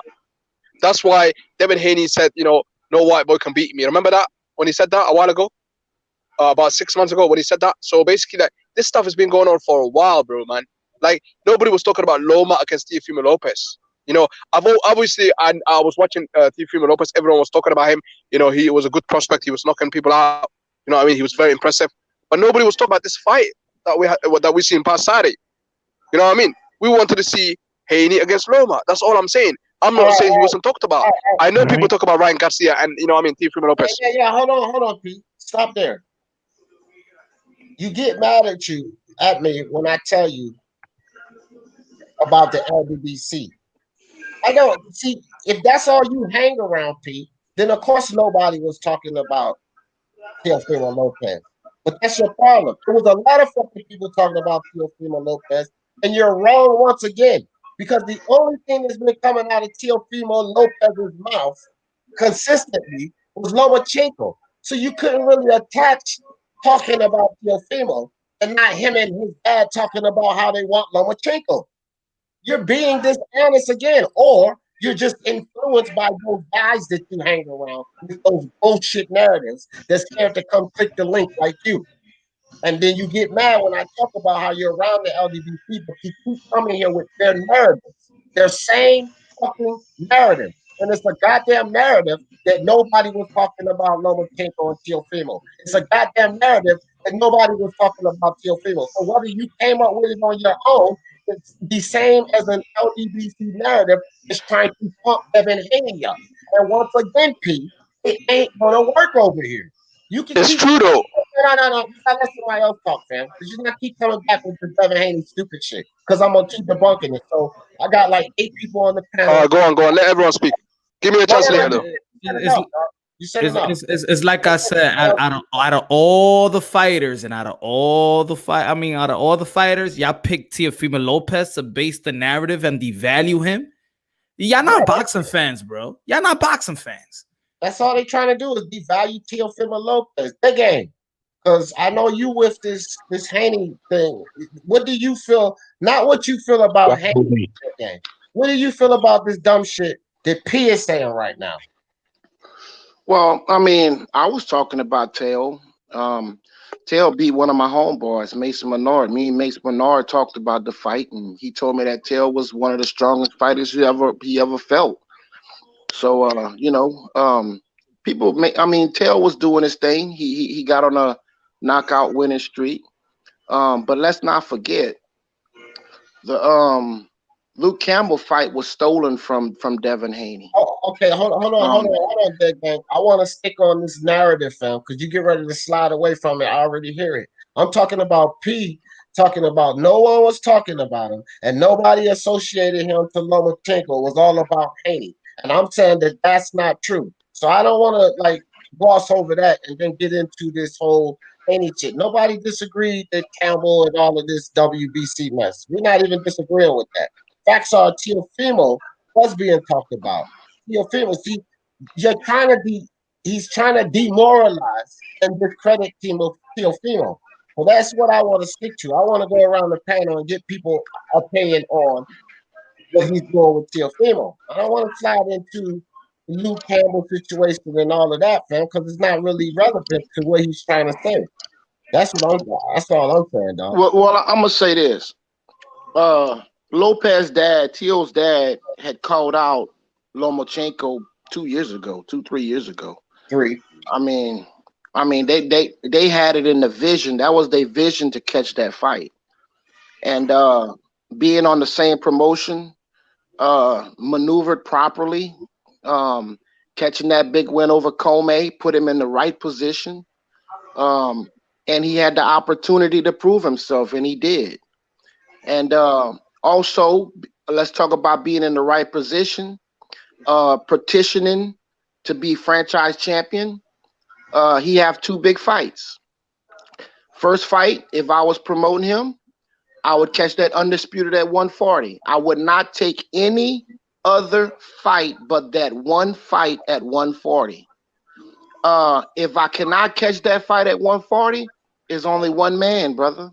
That's why Devin Haney said, no white boy can beat me. Remember that when he said that a while ago, about 6 months ago when he said that. So basically, like, this stuff has been going on for a while, bro, man. Like nobody was talking about Loma against Teofimo Lopez. Obviously, I was watching Teofimo Lopez. Everyone was talking about him. He was a good prospect. He was knocking people out. What I mean? He was very impressive. But nobody was talking about this fight that we seen past Saturday. You know what I mean? We wanted to see Haney against Loma. That's all I'm saying. I'm not saying he wasn't talked about. I know people talk about Ryan Garcia and Teofimo Lopez. Yeah. Hold on, Pete. Stop there. You get mad at me when I tell you about the LBBC. I don't see if that's all you hang around, Pete. Then of course nobody was talking about Teofimo Lopez. But that's your problem. There was a lot of fucking people talking about Teofimo Lopez, and you're wrong once again. Because the only thing that's been coming out of Teofimo Lopez's mouth consistently was Lomachenko. So you couldn't really attach talking about Teofimo and not him and his dad talking about how they want Lomachenko. You're being dishonest again, or you're just influenced by those guys that you hang around with those bullshit narratives that's scared to come click the link like you. And then you get mad when I talk about how you're around the LGBT, but you keep coming here with their narratives, their same fucking narrative. And it's a goddamn narrative that nobody was talking about Lomachenko and Teofimo. It's a goddamn narrative that nobody was talking about Teofimo. So whether you came up with it on your own, it's the same as an LGBT narrative is trying to pump Devin Haney up. And once again, Pete, it ain't gonna work over here. It's true though. No. You gotta let somebody else talk, fam. Because you're not keep coming back with the Devin Haney stupid shit. Because I'm gonna keep debunking it. So I got like 8 people on the panel. Go on. Let everyone speak. Give me a chance later though. You said enough. It's like I said, out of all the fighters and out of all the fighters, y'all picked Teofimo Lopez to base the narrative and devalue him. Y'all not boxing fans, bro. Y'all not boxing fans. That's all they trying to do is devalue Teofimo Lopez. Big game. Because I know you with this Haney thing. What do you feel? Not what you feel about Haney. What do you feel about this dumb shit that P is saying right now? Well, I mean, I was talking about Teo. Teo beat one of my homeboys, Mason Menard. Me and Mason Menard talked about the fight, and he told me that Teo was one of the strongest fighters he ever felt. So, Teo was doing his thing. He got on a knockout winning streak. But let's not forget the Luke Campbell fight was stolen from Devin Haney. Oh, okay, hold on, Big Bang. I want to stick on this narrative, fam, because you get ready to slide away from it. I already hear it. I'm talking about P, talking about no one was talking about him, and nobody associated him to Lomachenko. It was all about Haney. And I'm saying that that's not true. So I don't want to gloss over that and then get into this whole Haney shit. Nobody disagreed that Campbell and all of this WBC mess. We're not even disagreeing with that. Facts are Teofimo was being talked about. Teofimo, see, he's trying to demoralize and discredit Teofimo. So that's what I want to stick to. I want to go around the panel and get people opinion on what he's doing with Teofimo. I don't want to slide into the Luke Campbell situation and all of that, fam, because it's not really relevant to what he's trying to say. That's all I'm saying, dog. Well, I'm gonna say this. Lopez's dad, Teo's dad, had called out Lomachenko 3 years ago. 3. I mean, they had it in the vision. That was their vision to catch that fight. And being on the same promotion, maneuvered properly, catching that big win over Comey, put him in the right position. And he had the opportunity to prove himself, and he did. And also, let's talk about being in the right position, petitioning to be franchise champion. He have 2 big fights. First fight, if I was promoting him, I would catch that undisputed at 140. I would not take any other fight but that one fight at 140. If I cannot catch that fight at 140, it's only one man, brother.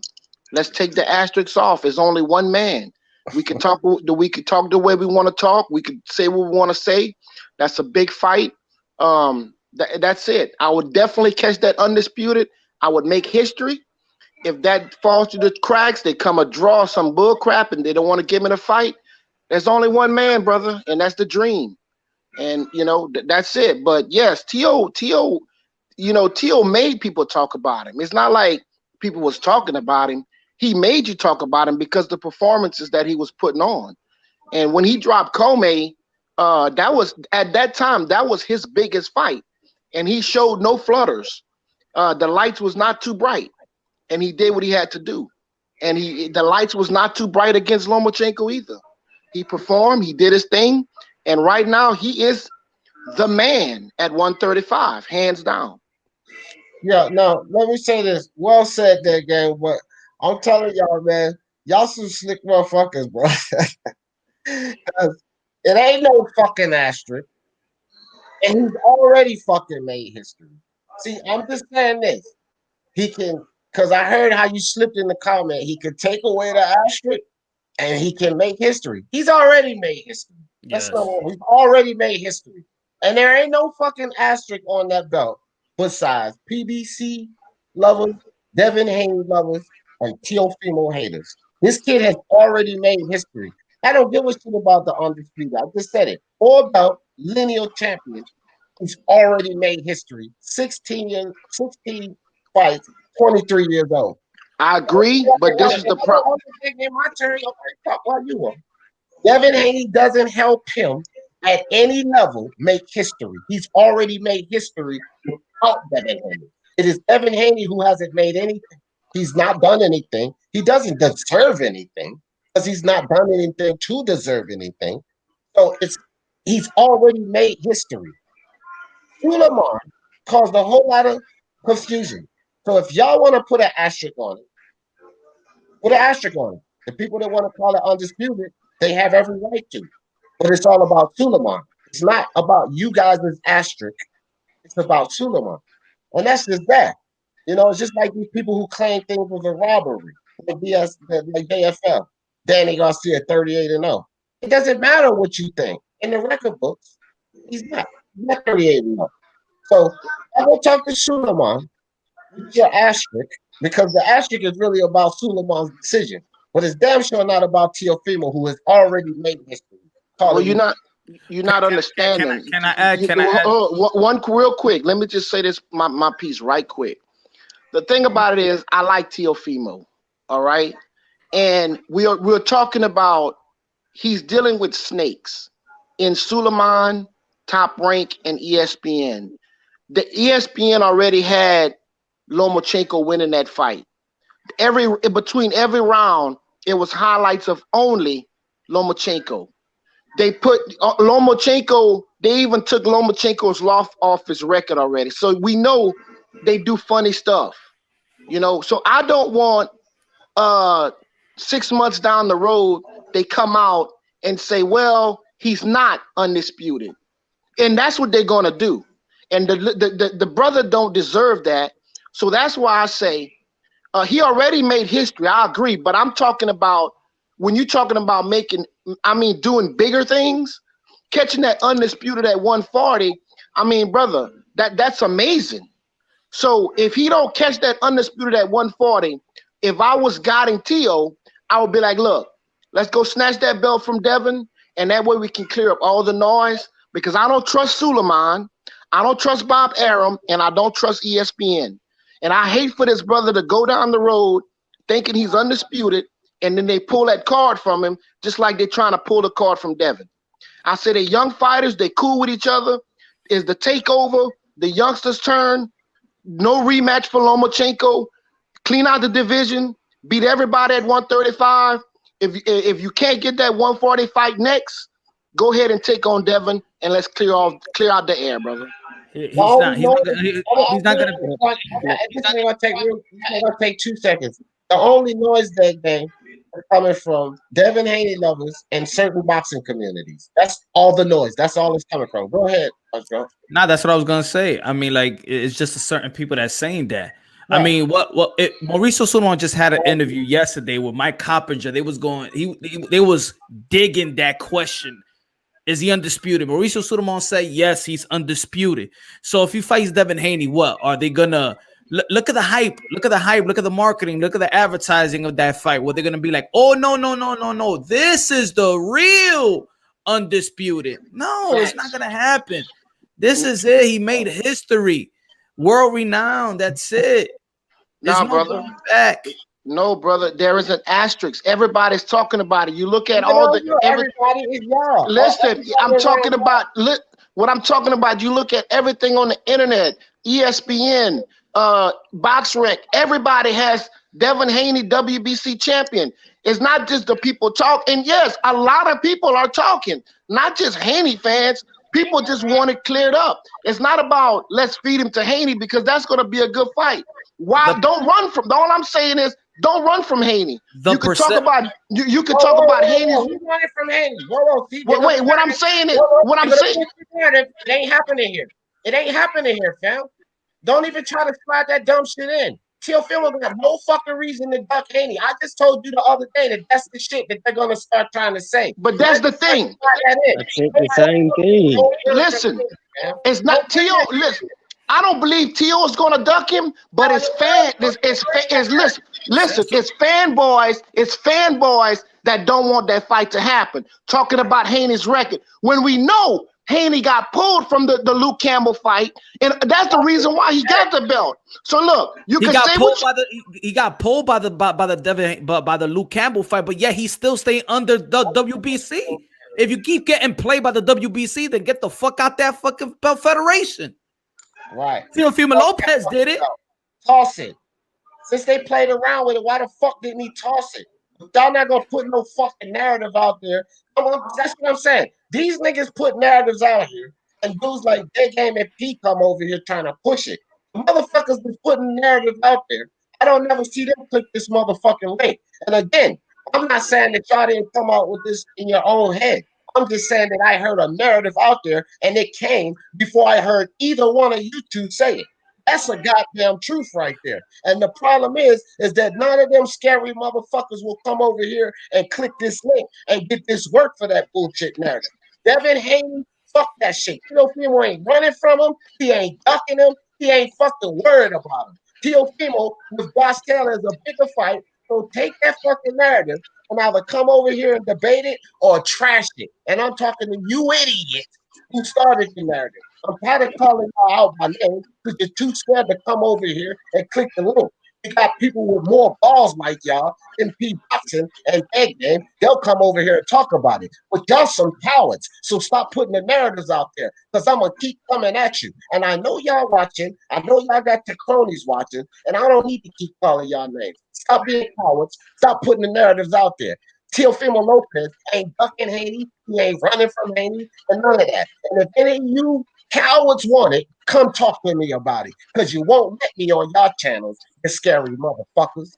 Let's take the asterisks off. It's only one man. We can talk the way we want to talk. We could say what we want to say. That's a big fight. That's it. I would definitely catch that undisputed. I would make history. If that falls through the cracks, they come a draw, some bull crap, and they don't want to give me the fight. There's only one man, brother, and that's the dream. And that's it. But yes, Teo made people talk about him. It's not like people was talking about him. He made you talk about him because the performances that he was putting on. And when he dropped Comey, that was his biggest fight. And he showed no flutters. The lights was not too bright. And he did what he had to do. And the lights was not too bright against Lomachenko either. He performed, he did his thing. And right now he is the man at 135, hands down. Yeah, no, let me say this. Well said there, gang. But I'm telling y'all, man, y'all some slick motherfuckers, bro. Because it ain't no fucking asterisk. And he's already fucking made history. See, I'm just saying this. He can, because I heard how you slipped in the comment, he could take away the asterisk and he can make history. He's already made history. That's he's already made history. And there ain't no fucking asterisk on that belt besides PBC lovers, Devin Haney lovers, and Teofimo haters. This kid has already made history. I don't give a shit about the undisputed. I just said it. 4 belt lineal champion. He's already made history. 16 fights, 23 years old. I agree, but this is the problem. My turn. Devin Haney doesn't help him at any level make history. He's already made history without Devin Haney. It is Devin Haney who hasn't made anything. He's not done anything. He doesn't deserve anything because he's not done anything to deserve anything. So he's already made history. Suleiman caused a whole lot of confusion. So if y'all want to put an asterisk on it, put an asterisk on it. The people that want to call it undisputed, they have every right to. But it's all about Suleiman. It's not about you guys' asterisk. It's about Suleiman. And that's just that. You know, it's just like these people who claim things was a robbery. Like like JFL. Danny Garcia 38-0. It doesn't matter what you think. In the record books, he's not. He's not 38-0. So I will talk to Suleiman with your asterisk, because the asterisk is really about Suleiman's decision. But it's damn sure not about Teofimo, who has already made history. Well, you're not understanding. Can I add? One real quick. Let me just say this, my piece right quick. The thing about it is, I like Teofimo, all right? And we're talking about he's dealing with snakes in Suleiman, Top Rank, and ESPN. The ESPN already had Lomachenko winning that fight. Between every round, it was highlights of only Lomachenko. They put Lomachenko, they even took Lomachenko's loft off his record already. So we know they do funny stuff, you know. So I don't want 6 months down the road, they come out and say, well, he's not undisputed. And that's what they're gonna do. And the brother don't deserve that. So that's why I say he already made history. I agree, but I'm talking about when you're talking about doing bigger things, catching that undisputed at 140. I mean, brother, that's amazing. So if he don't catch that undisputed at 140, if I was guiding Teo, I would be like, look, let's go snatch that belt from Devin, and that way we can clear up all the noise, because I don't trust Suleiman, I don't trust Bob Arum, and I don't trust ESPN. And I hate for this brother to go down the road thinking he's undisputed, and then they pull that card from him, just like they're trying to pull the card from Devin. I say they're young fighters, they cool with each other. Is the takeover the youngsters' turn? No rematch for Lomachenko. Clean out the division, beat everybody at 135. If you can't get that 140 fight next, go ahead and take on Devin, and let's clear out the air, brother. He's not gonna. It's gonna take 2 seconds. The only noise that day is coming from Devin Haney lovers and certain boxing communities. That's all the noise. That's all it's coming from. Go ahead, Joe. Nah, that's what I was gonna say. I mean, like, it's just a certain people that's saying that. Right. I mean, Mauricio Suleiman just had an interview yesterday with Mike Coppinger. They was digging that question. Is he undisputed? Mauricio Suleiman said yes, he's undisputed. So if he fights Devin Haney, what are they gonna look at the hype? Look at the hype, look at the marketing, look at the advertising of that fight. What they're gonna be like, oh no. This is the real undisputed. No, it's not gonna happen. This is it. He made history. World renowned. That's it. There's no brother. Going back. No, brother. There is an asterisk. Everybody's talking about it. You look at everybody is y'all. Listen, I'm talking about what I'm talking about. You look at everything on the internet, ESPN, BoxRec. Everybody has Devin Haney, WBC champion. It's not just the people talk. And yes, a lot of people are talking, not just Haney fans. People just want it cleared up. It's not about let's feed him to Haney, because that's going to be a good fight. Why don't run from? All I'm saying is don't run from Haney. You can talk about Haney's. Who's running from Haney? Wait. What I'm saying is it ain't happening here. It ain't happening here, fam. Don't even try to slide that dumb shit in. Teofimo got no fucking reason to duck Haney. I just told you the other day that that's the shit that they're gonna start trying to say. But that's the thing. That's the same thing. Listen, it's not Teo. Listen, I don't believe Teo is gonna duck him, but it's fanboys that don't want that fight to happen. Talking about Haney's record when we know Haney got pulled from the Luke Campbell fight, and that's the reason why he got the belt. So look, he got pulled by the Luke Campbell fight, but yet he's still staying under the WBC. If you keep getting played by the WBC, then get the fuck out that fucking belt federation. Right. Teofimo Lopez did it. Toss it. Since they played around with it, why the fuck didn't he toss it? Y'all not gonna put no fucking narrative out there. That's what I'm saying. These niggas put narratives out here, and dudes like Big Game and P come over here trying to push it. The motherfuckers been putting narrative out there. I don't never see them click this motherfucking link. And again, I'm not saying that y'all didn't come out with this in your own head. I'm just saying that I heard a narrative out there, and it came before I heard either one of you two say it. That's a goddamn truth right there. And the problem is that none of them scary motherfuckers will come over here and click this link and get this work for that bullshit narrative. Devin Haney, fuck that shit. Teofimo ain't running from him. He ain't ducking him. He ain't fucking worried about him. Teofimo with Gospel is a bigger fight. So take that fucking narrative and either come over here and debate it or trash it. And I'm talking to you idiot who started the narrative. I'm tired of calling y'all out by name because you're too scared to come over here and click the link. You got people with more balls like y'all in P boxing and egg game. They'll come over here and talk about it. But y'all some cowards. So stop putting the narratives out there because I'm going to keep coming at you. And I know y'all watching. I know y'all got the cronies watching. And I don't need to keep calling y'all names. Stop being cowards. Stop putting the narratives out there. Teofimo Lopez ain't ducking Haney. He ain't running from Haney and none of that. And if any of you cowards want it, come talk to me about it because you won't let me on y'all channels, you scary motherfuckers.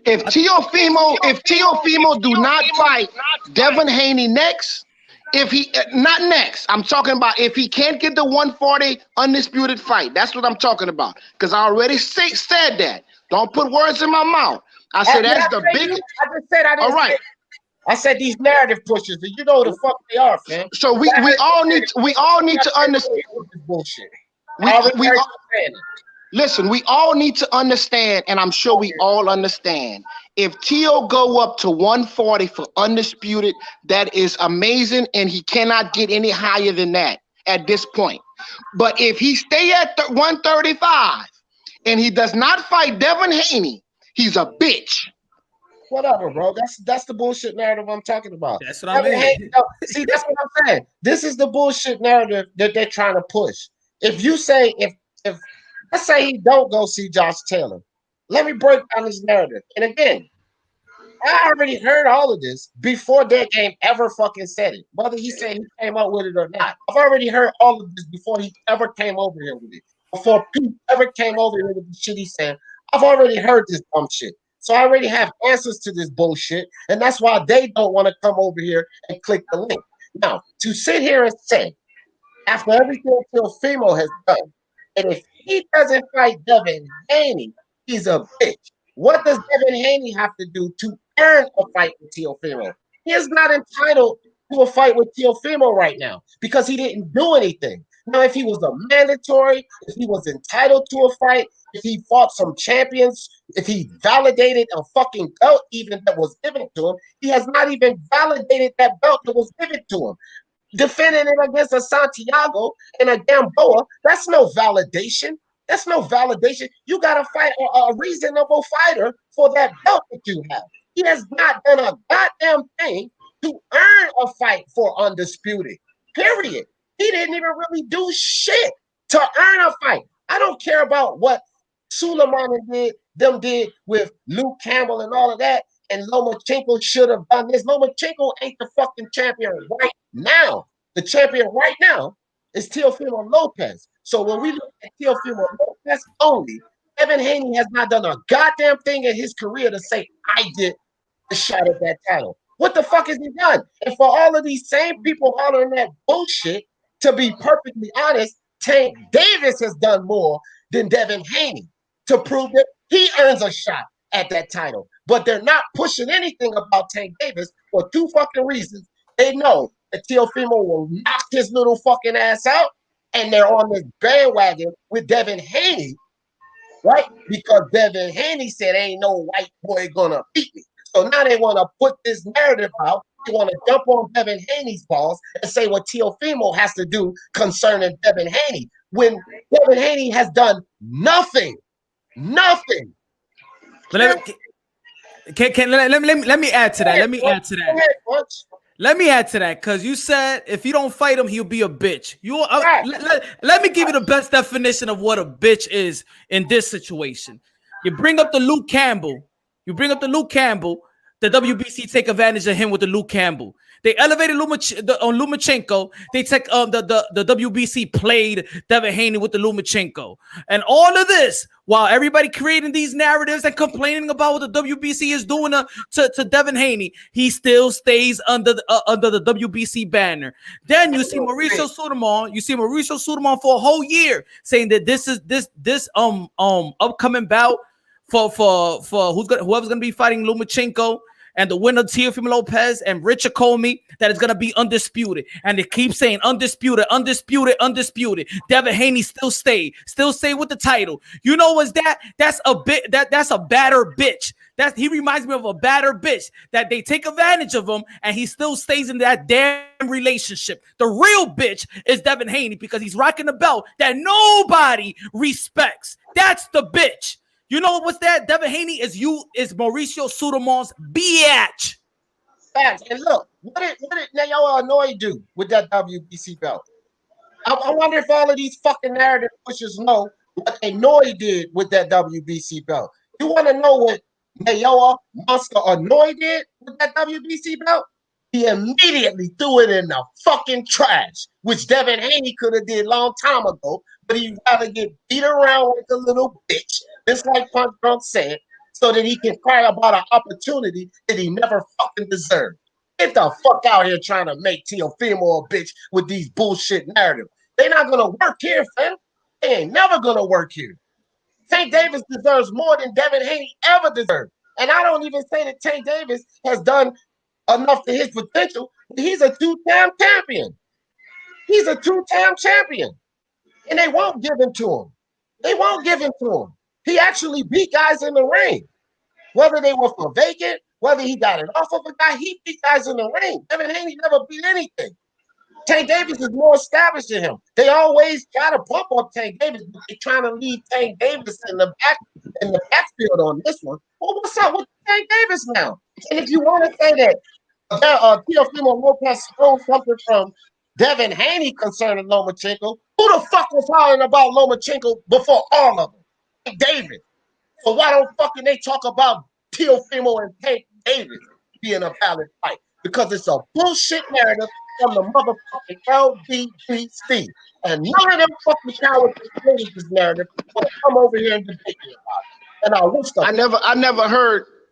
If Teofimo do not fight Devin Haney next, if he not next, I'm talking about if he can't get the 140 undisputed fight. That's what I'm talking about. Because I already said that. Don't put words in my mouth. I said that's the biggest. I just said I didn't. All right. I said these narrative pushers, and you know the fuck they are, fam. So we all need to understand this bullshit. Listen, we all need to understand, and I'm sure we all understand. If Teo go up to 140 for undisputed, that is amazing, and he cannot get any higher than that at this point. But if he stay at 135 and he does not fight Devin Haney, he's a bitch. Whatever, bro. That's the bullshit narrative I'm talking about. That's what I mean. See, that's what I'm saying. This is the bullshit narrative that they're trying to push. If you say if let's say he don't go see Josh Taylor, let me break down this narrative. And again, I already heard all of this before that game ever fucking said it. Whether he said he came up with it or not, I've already heard all of this before he ever came over here with it. Before Pete ever came over here with the shit he said, I've already heard this dumb shit. So I already have answers to this bullshit, and that's why they don't want to come over here and click the link. Now, to sit here and say, after everything Teofimo has done, and if he doesn't fight Devin Haney, he's a bitch. What does Devin Haney have to do to earn a fight with Teofimo? He is not entitled to a fight with Teofimo right now because he didn't do anything. Now, if he was a mandatory, if he was entitled to a fight, if he fought some champions, if he validated a fucking belt even that was given to him, he has not even validated that belt that was given to him. Defending it against a Santiago and a Gamboa, that's no validation. That's no validation. You got to fight a reasonable fighter for that belt that you have. He has not done a goddamn thing to earn a fight for undisputed, period. He didn't even really do shit to earn a fight. I don't care about what Suleiman did with Luke Campbell and all of that, and Lomachenko should have done this. Lomachenko ain't the fucking champion right now. The champion right now is Teofimo Lopez. So when we look at Teofimo Lopez only, Devin Haney has not done a goddamn thing in his career to say, I did a shot at that title. What the fuck has he done? And for all of these same people hollering that bullshit, to be perfectly honest, Tank Davis has done more than Devin Haney to prove that he earns a shot at that title. But they're not pushing anything about Tank Davis for two fucking reasons. They know that Teofimo will knock his little fucking ass out, and they're on this bandwagon with Devin Haney, right? Because Devin Haney said, ain't no white boy gonna beat me. So now they want to put this narrative out. They want to jump on Devin Haney's balls and say what Teofimo has to do concerning Devin Haney, when Devin Haney has done nothing. Nothing. But let me add to that. Let me add to that. Let me add to that, because you said if you don't fight him, he'll be a bitch. Let me give you the best definition of what a bitch is in this situation. You bring up the Luke Campbell. The WBC take advantage of him with the Luke Campbell. They elevated Lomachenko. They take the WBC played Devin Haney with the Lomachenko, and all of this while everybody creating these narratives and complaining about what the WBC is doing to Devin Haney. He still stays under the WBC banner. Then you see Mauricio Sudamon. You see Mauricio Sudamon for a whole year saying that this upcoming bout for whoever's gonna be fighting Lomachenko and the winner Teofimo Lopez and Richard Comey, that is gonna be undisputed. And they keep saying undisputed. Devin Haney still stay with the title. You know what's that? That's a batter bitch. He reminds me of a batter bitch that they take advantage of him and he still stays in that damn relationship. The real bitch is Devin Haney because he's rocking the belt that nobody respects. That's the bitch. You know what's that? Devin Haney is Mauricio Sudamon's biatch. Facts. And look, what did Naoya Inoue do with that WBC belt? I wonder if all of these fucking narrative pushers know what Inoue did with that WBC belt. You want to know what Naoya Monster Inoue did with that WBC belt? He immediately threw it in the fucking trash, which Devin Haney could have did long time ago, but he'd rather get beat around like a little bitch, just like Punch Drunk said, so that he can cry about an opportunity that he never fucking deserved. Get the fuck out here trying to make Teofimo a bitch with these bullshit narratives. They're not gonna work here, fam. They ain't never gonna work here. Tank Davis deserves more than Devin Haney ever deserved. And I don't even say that Tank Davis has done enough to his potential. He's a two-time champion. He's a two-time champion. And they won't give him to him. They won't give him to him. He actually beat guys in the ring. Whether they were for vacant, whether he got it off of a guy, he beat guys in the ring. Devin Haney never beat anything. Tank Davis is more established than him. They always try to bump up Tank Davis, but they're trying to leave Tank Davis in the backfield on this one. Well, what's up with Tank Davis now? And if you want to say that Teofimo Lopez stole something from Devin Haney concerning Lomachenko, who the fuck was hollering about Lomachenko before all of them? Tank Davis. So why don't fucking they talk about Teofimo and Tank Davis being a valid fight? Because it's a bullshit narrative from the motherfucking LBBC. And none of them fucking cowards that created this narrative will come over here and debate me about it. And I wish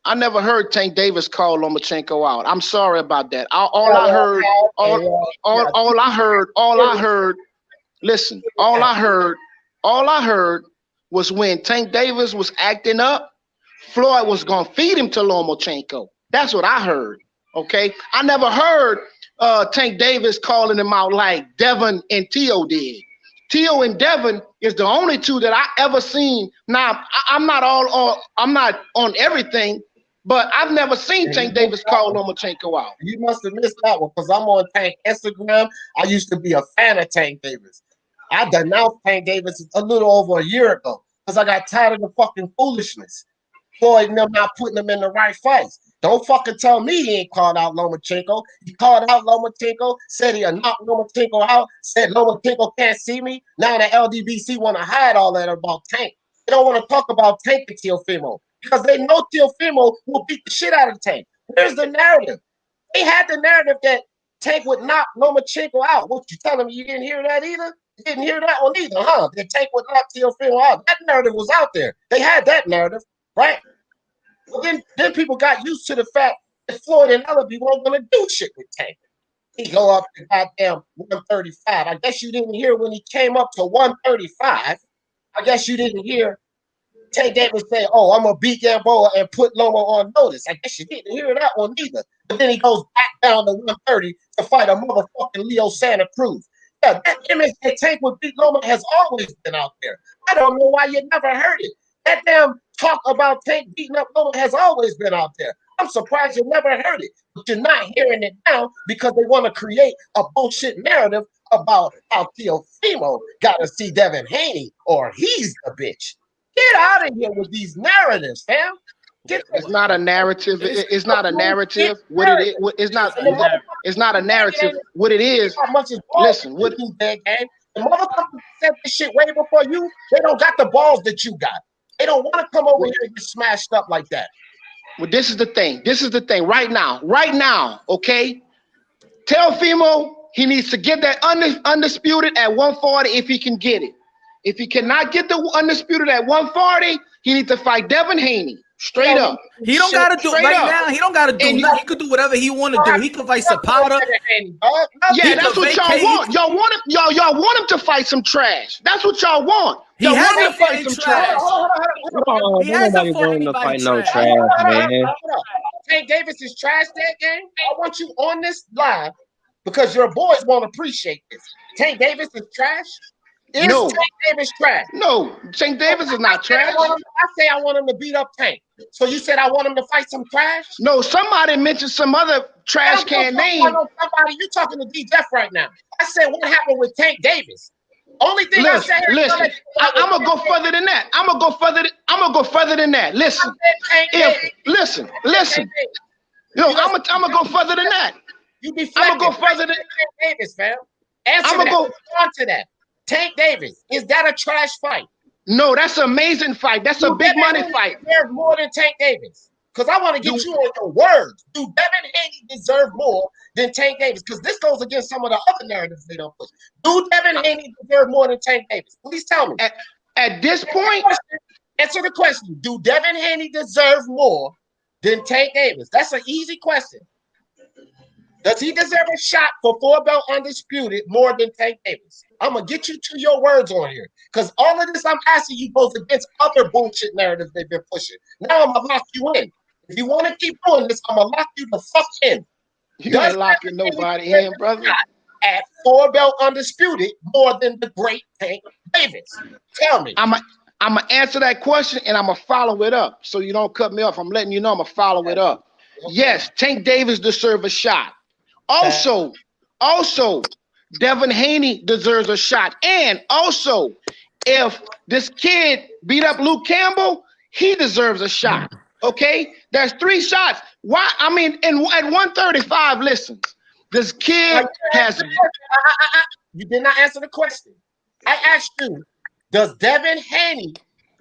I never heard Tank Davis call Lomachenko out. I'm sorry about that. All I heard was when Tank Davis was acting up, Floyd was gonna feed him to Lomachenko. That's what I heard. Okay, I never heard Tank Davis calling him out like Devin and Teo did. Teo and Devin is the only two that I ever seen. Now I'm not on everything, but I've never seen Tank Davis call Lomachenko out. You must have missed that one because I'm on Tank Instagram. I used to be a fan of Tank Davis. I denounced Tank Davis a little over a year ago because I got tired of the fucking foolishness. Floyd and them not putting them in the right fights. Don't fucking tell me he ain't called out Lomachenko. He called out Lomachenko, said he'll knock Lomachenko out, said Lomachenko can't see me. Now the LDBC want to hide all that about Tank. They don't want to talk about Tank and Teofimo because they know Teofimo will beat the shit out of Tank. Where's the narrative? They had the narrative that Tank would knock Lomachenko out. What, you telling me you didn't hear that either? You didn't hear that one either, huh? That Tank would knock Teofimo out. That narrative was out there. They had that narrative, right? But then people got used to the fact that Floyd and Ellaby weren't going to do shit with Tank. He go up to goddamn 135. I guess you didn't hear when he came up to 135. I guess you didn't hear Tank Davis say, "Oh, I'm gonna beat Gamboa and put Loma on notice." I guess you didn't hear that one either. But then he goes back down to 130 to fight a motherfucking Leo Santa Cruz. Yeah, that image that Tank would beat Loma has always been out there. I don't know why you never heard it. That damn talk about Tank beating up Loma has always been out there. I'm surprised you never heard it, but you're not hearing it now because they want to create a bullshit narrative about how Teofimo got to see Devin Haney or he's the bitch. Get out of here with these narratives, fam. It's not a narrative. It's not a narrative. What it is? It's not. It's not a narrative. What it is. Listen. What the motherfuckers said this shit way before you. They don't got the balls that you got. They don't want to come over here and get smashed up like that. Well, this is the thing. This is the thing. Right now. Okay. Teofimo, he needs to get that undisputed at 140 if he can get it. If he cannot get the undisputed at 140, he needs to fight Devin Haney. Straight up. He don't gotta do right now. He don't gotta do. He could do whatever he want to do. He could fight Zapata. Yeah, that's what y'all want. Y'all want him. Y'all want him to fight some trash. That's what y'all want. Y'all want him to fight some trash. Oh, nobody want him to fight no trash, man. Tank Davis is trash that game. I want you on this live because your boys won't appreciate this. Tank Davis is trash. Is No. Tank Davis trash? No, Tank Davis is not trash. I say I want him to beat up Tank. So you said I want him to fight some trash? No, somebody mentioned some other trash can name. Somebody, you talking to D Jeff right now. I said what happened with Tank Davis? Only thing Listen, I said. Listen, I'm gonna go further than that. I'm gonna go further than that. Listen, listen. No, I'm gonna go further than that. You be I'm gonna go further than Tank Davis, fam. Answer that. Go on to that. Tank Davis, is that a trash fight? No, that's an amazing fight. That's a big money fight. Deserve more than Tank Davis. Because I want to get you on your words. Do Devin Haney deserve more than Tank Davis? Because this goes against some of the other narratives they don't push. Do Devin Haney deserve more than Tank Davis? Please tell me. At this point, answer the question. Do Devin Haney deserve more than Tank Davis? That's an easy question. Does he deserve a shot for 4-belt undisputed more than Tank Davis? I'm going to get you to your words on here. Because all of this I'm asking you goes against other bullshit narratives they've been pushing. Now I'm going to lock you in. If you want to keep doing this, I'm going to lock you the fuck in. You ain't locking nobody in, brother. At 4-belt undisputed more than the great Tank Davis. Tell me. I'm going to answer that question and I'm going to follow it up. So you don't cut me off. I'm letting you know I'm going to follow it up. Okay. Yes, Tank Davis deserves a shot. Also, Devin Haney deserves a shot. And also, if this kid beat up Luke Campbell, he deserves a shot. Okay? There's 3 shots. Why? I mean, at 135, listen, this kid has... You did not answer the question. I asked you, does Devin Haney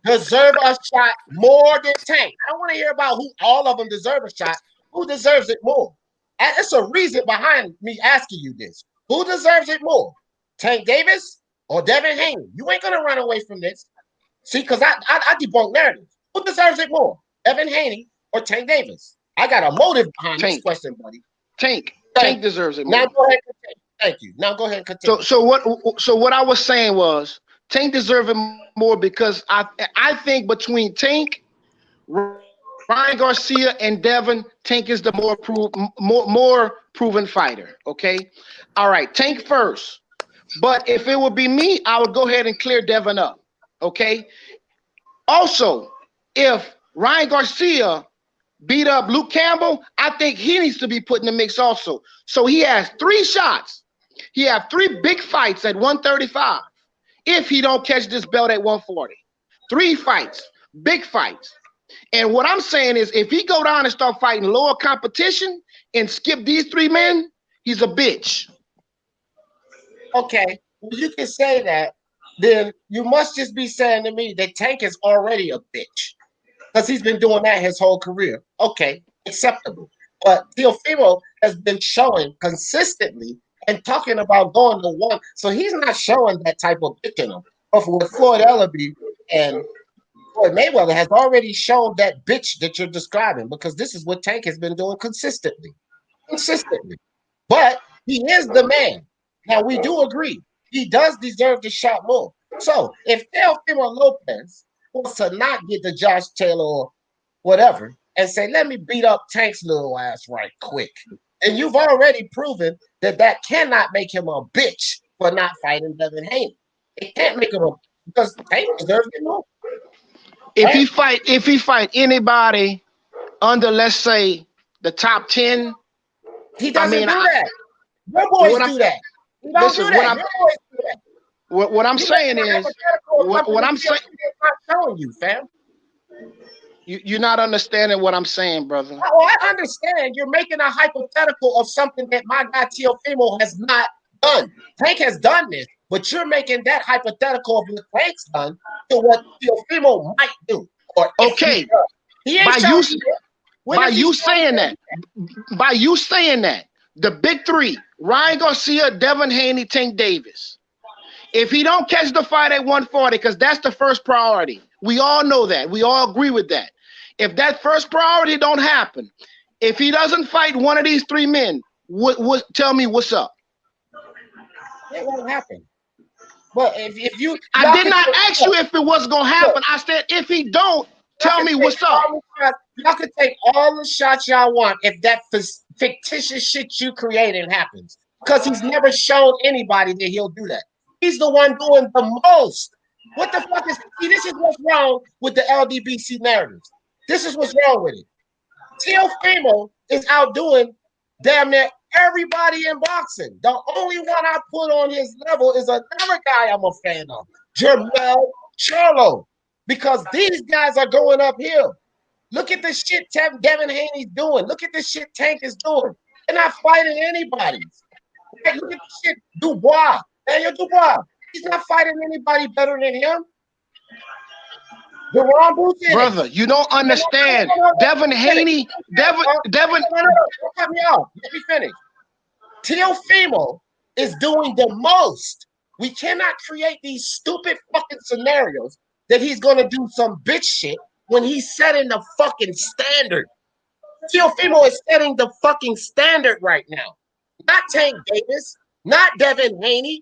deserve a shot more than Tank? I don't want to hear about who all of them deserve a shot. Who deserves it more? It's a reason behind me asking you this. Who deserves it more? Tank Davis or Devin Haney? You ain't gonna run away from this. See, because I debunk narratives. Who deserves it more? Devin Haney or Tank Davis? I got a motive behind this question, buddy. Tank deserves it more. Now go ahead and continue. Thank you. Now go ahead and continue. So what I was saying was Tank deserves it more because I think between Tank, Ryan Garcia and Devin, Tank is the more proven fighter. Okay, all right, Tank first. But if it would be me, I would go ahead and clear Devin up. Okay. Also, if Ryan Garcia beat up Luke Campbell, I think he needs to be put in the mix also. So he has 3 shots. He has 3 big fights at 135. If he don't catch this belt at 140, 3 fights, big fights. And what I'm saying is if he go down and start fighting lower competition and skip these 3 men, he's a bitch. Okay, well, you can say that. Then you must just be saying to me that Tank is already a bitch because he's been doing that his whole career. Okay, acceptable. But Teofimo has been showing consistently and talking about going to 1. So he's not showing that type of bitch in him. But with Floyd Ellaby and Floyd Mayweather has already shown that bitch that you're describing because this is what Tank has been doing consistently. But he is the man. Now, we do agree. He does deserve the shot more. So if Teofimo Lopez wants to not get the Josh Taylor or whatever and say, let me beat up Tank's little ass right quick. And you've already proven that that cannot make him a bitch for not fighting Devin Haney. It can't make him a because Tank deserves it more. If he fight anybody under, let's say, the top 10, he doesn't do that. Your boys do that. He don't do that. Your boys do that. What I'm saying is, what I'm saying, not showing you, fam. You're not understanding what I'm saying, brother. Oh, I understand. You're making a hypothetical of something that my guy Teofimo has not done. Tank has done this, but you're making that hypothetical of what Tank's done to what Teofimo might do. Or okay, by you saying that, the big three: Ryan Garcia, Devin Haney, Tank Davis. If he don't catch the fight at 140, because that's the first priority, we all know that. We all agree with that. If that first priority don't happen, if he doesn't fight one of these three men, tell me what's up. It won't happen. But if you, I did not ask you if it was gonna happen. I said if he don't, tell me what's up. Y'all can take all the shots y'all want if that fictitious shit you created happens. Because he's never shown anybody that he'll do that. He's the one doing the most. What the fuck is? See, this is what's wrong with the LDBC narratives. This is what's wrong with it. Teofimo is outdoing damn near everybody in boxing. The only one I put on his level is another guy I'm a fan of, Jermell Charlo, because these guys are going uphill. Look at the shit Devin Haney's doing. Look at the shit Tank is doing. They're not fighting anybody. Like, look at the shit Dubois. Daniel Dubois. He's not fighting anybody better than him. Brother, you don't understand. Devin Haney, Devin. Cut me off. Let me finish. Teofimo is doing the most. We cannot create these stupid fucking scenarios that he's gonna do some bitch shit when he's setting the fucking standard. Teofimo is setting the fucking standard right now. Not Tank Davis, not Devin Haney.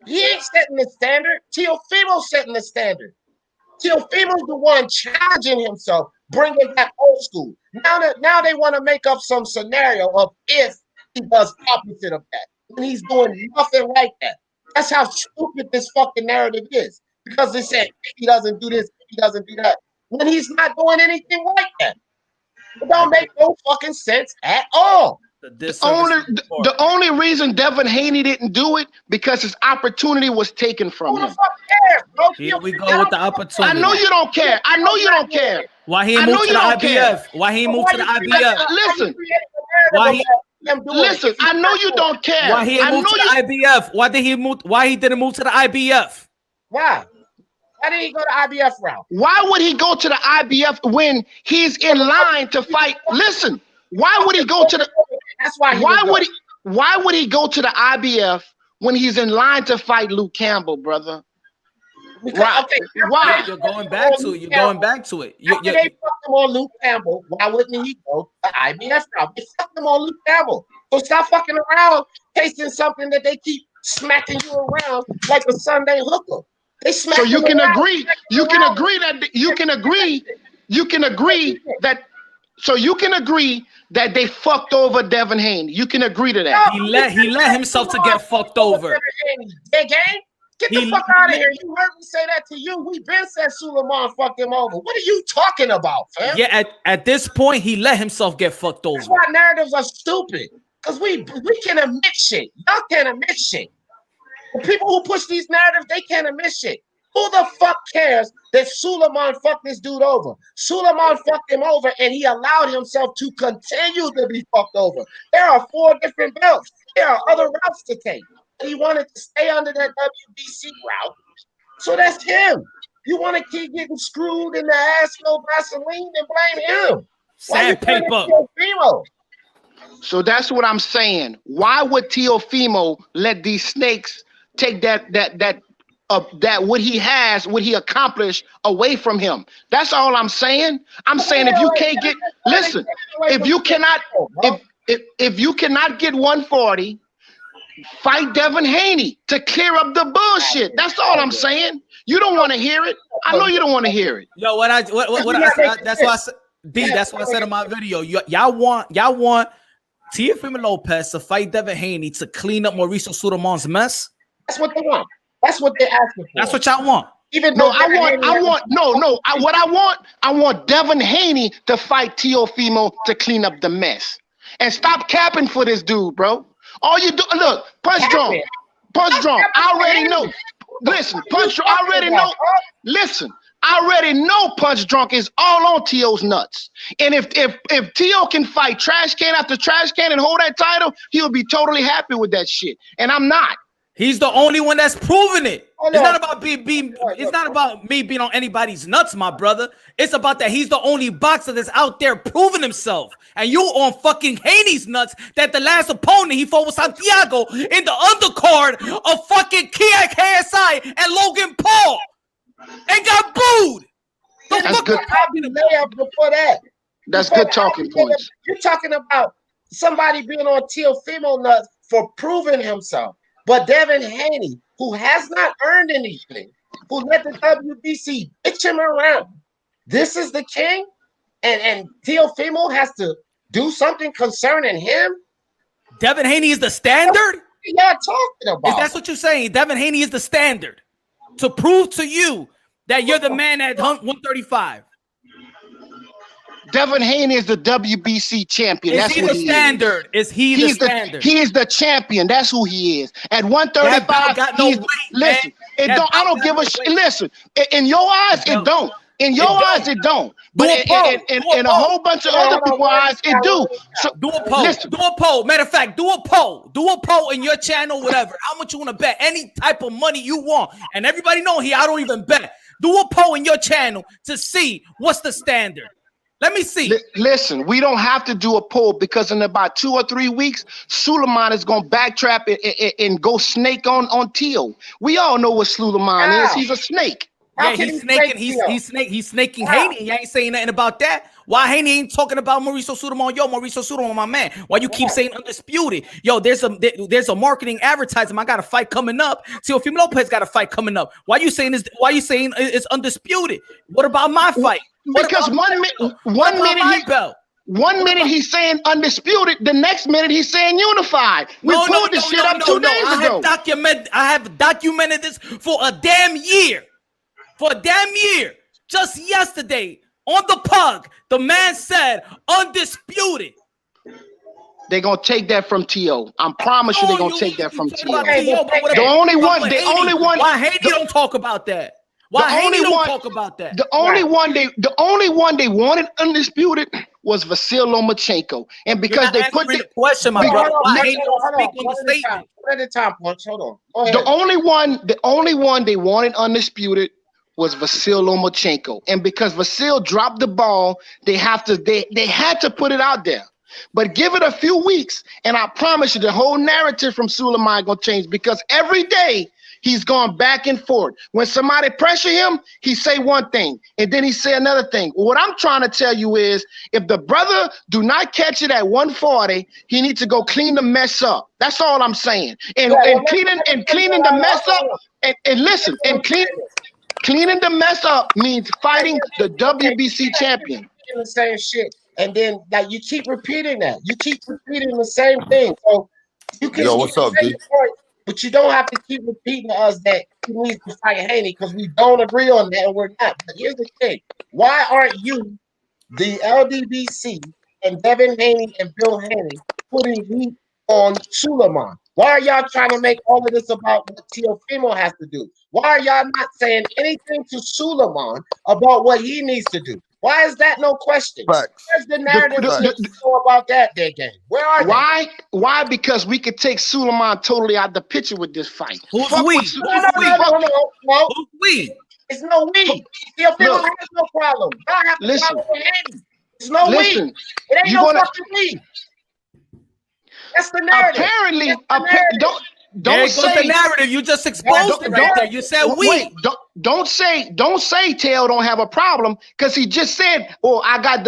He ain't setting the standard. Teofimo's setting the standard. Teofimo's the one challenging himself, bringing back old school. Now they want to make up some scenario of if he does opposite of that, when he's doing nothing like that. That's how stupid this fucking narrative is. Because they said if he doesn't do this, if he doesn't do that, when he's not doing anything like that. It don't make no fucking sense at all. The only reason Devin Haney didn't do it because his opportunity was taken from him. Here we go with the opportunity. I know you don't care. I know you don't care. Why he ain't moved to the IBF? Why he ain't moved to the IBF? Listen, I know you don't care. Why he ain't moved to the IBF? Why he didn't move to the IBF? Why? Why did he go to IBF route? Why would he go to the IBF when he's in line to fight? Listen, why would he go to the? That's why. Why would he go to the IBF when he's in line to fight Luke Campbell, brother? Why? You're going back to it. You're going back to it. After they fucked him on Luke Campbell, why wouldn't he go to the IBF route? They fucked him on Luke Campbell. So stop fucking around chasing something that they keep smacking you around like a Sunday hooker. They smack. So you can agree. You can agree that you can agree. You can agree that. So you can agree that they fucked over Devin Haney. You can agree to that. He let himself to get fucked over. Get the fuck out of here. You heard me say that to you. We been said Suleiman fucked him over. What are you talking about, fam? Yeah, at this point, he let himself get fucked over. That's why narratives are stupid. Because we can admit shit. Y'all can't admit shit. The people who push these narratives, they can't admit shit. Who the fuck cares that Suleiman fucked this dude over? Suleiman fucked him over and he allowed himself to continue to be fucked over. There are 4 different belts. There are other routes to take. He wanted to stay under that WBC route. So that's him. You want to keep getting screwed in the ass with Vaseline and blame him. Sandpaper. So that's what I'm saying. Why would Teofimo let these snakes take that what he has, what he accomplished away from him? That's all I'm saying. I'm saying if you can't get, listen, if you cannot get 140, fight Devin Haney to clear up the bullshit. That's all I'm saying. You don't want to hear it. I know you don't want to hear it. Yo, that's why I said, D, that's what I said in my video. Y'all want Teofimo Lopez to fight Devin Haney to clean up Mauricio Suleiman's mess? That's what they want. That's what they're asking for. That's what y'all want. I want Devin Haney to fight Teofimo to clean up the mess. And stop capping for this dude, bro. All you do, look, punch drunk. I already know. Listen, punch drunk. I already know. Listen, I already know punch drunk is all on T.O.'s nuts. And if T.O. can fight trash can after trash can and hold that title, he'll be totally happy with that shit. And I'm not. He's the only one that's proven it. Hold It's on. not about it's not about me being on anybody's nuts, my brother. It's about that he's the only boxer that's out there proving himself. And you on fucking Haney's nuts that the last opponent he fought was Santiago in the undercard of fucking KSI and Logan Paul and got booed. That's good. Layup before that. That's Before good talking that, points. You're talking about somebody being on Teofimo nuts for proving himself. But Devin Haney, who has not earned anything, who let the WBC bitch him around, this is the king, and Teofimo has to do something concerning him. Devin Haney is the standard? What y'all talking about? Is that what you're saying? Devin Haney is the standard to prove to you that you're the man at 135. Devin Haney is the WBC champion. Is That's he who the he standard? Is he the He's standard? He is the champion. That's who he is. At 135, That belt got no weight, listen. man. It don't. I don't give a shit. Listen. In your eyes, it don't. In your eyes, it don't. But in a whole bunch of other people's eyes, it do. So do a poll. Listen. Do a poll. Matter of fact, do a poll. Do a poll in your channel, whatever. How much you want to bet? Any type of money you want. And everybody know here, I don't even bet. Do a poll in your channel to see what's the standard. Let me see. Listen, we don't have to do a poll because in about 2 or 3 weeks, Suleiman is going to backtrap and go snake on Teo. We all know what Suleiman is. He's a snake. Yeah, he's snaking. He's snaking Haney. You ain't saying nothing about that. Why Haney ain't talking about Mauricio Sudamon? Yo, Mauricio Sudamon, my man. Why you keep saying undisputed? Yo, there's a marketing advertisement. I got a fight coming up. Teofimo Lopez got a fight coming up. Why you saying it's undisputed? What about my fight? Because one minute he's saying undisputed, the next minute he's saying unified. We pulled this shit up 2 days ago. I have documented this for a damn year. Just yesterday on the pug, the man said undisputed. They're gonna take that from T.O. I promise you they're gonna take that from T.O. The only one. Why Haney don't talk about that? Why Haney don't talk about that? The only one they wanted undisputed was Vasyl Lomachenko. And because they put the question, my brother. Why Haney don't speak on the statement? At the time, Punch. Hold on. The only one they wanted undisputed was Vasyl Lomachenko. And because Vasyl dropped the ball, they had to put it out there. But give it a few weeks, and I promise you the whole narrative from Suleiman gonna change because every day he's going back and forth. When somebody pressure him, he say one thing, and then he say another thing. What I'm trying to tell you is, if the brother do not catch it at 140, he needs to go clean the mess up. That's all I'm saying. And cleaning the mess up, and listen, and cleaning the mess up means fighting the WBC champion. The same shit, and then like you keep repeating that. You keep repeating the same thing. So you can. Yo, what's up, D? But you don't have to keep repeating to us that he needs to fight Haney because we don't agree on that and we're not. But here's the thing. Why aren't you, the LDBC, and Devin Haney and Bill Haney putting heat on Suleiman? Why are y'all trying to make all of this about what Teofimo has to do? Why are y'all not saying anything to Suleiman about what he needs to do? Why is that no question? Facts. Where's the narrative about that there game? Where are they? Why? Because we could take Suleiman totally out the picture with this fight. Who's we? No. Who's we? It's no we. Teofimo has no problem. I have no problem with Haney. It's no we. It ain't no fucking we. That's the narrative. Apparently, Don't say the narrative. You just exposed it right there. You said we. Wait, don't say Tail don't have a problem because he just said, "Oh, I got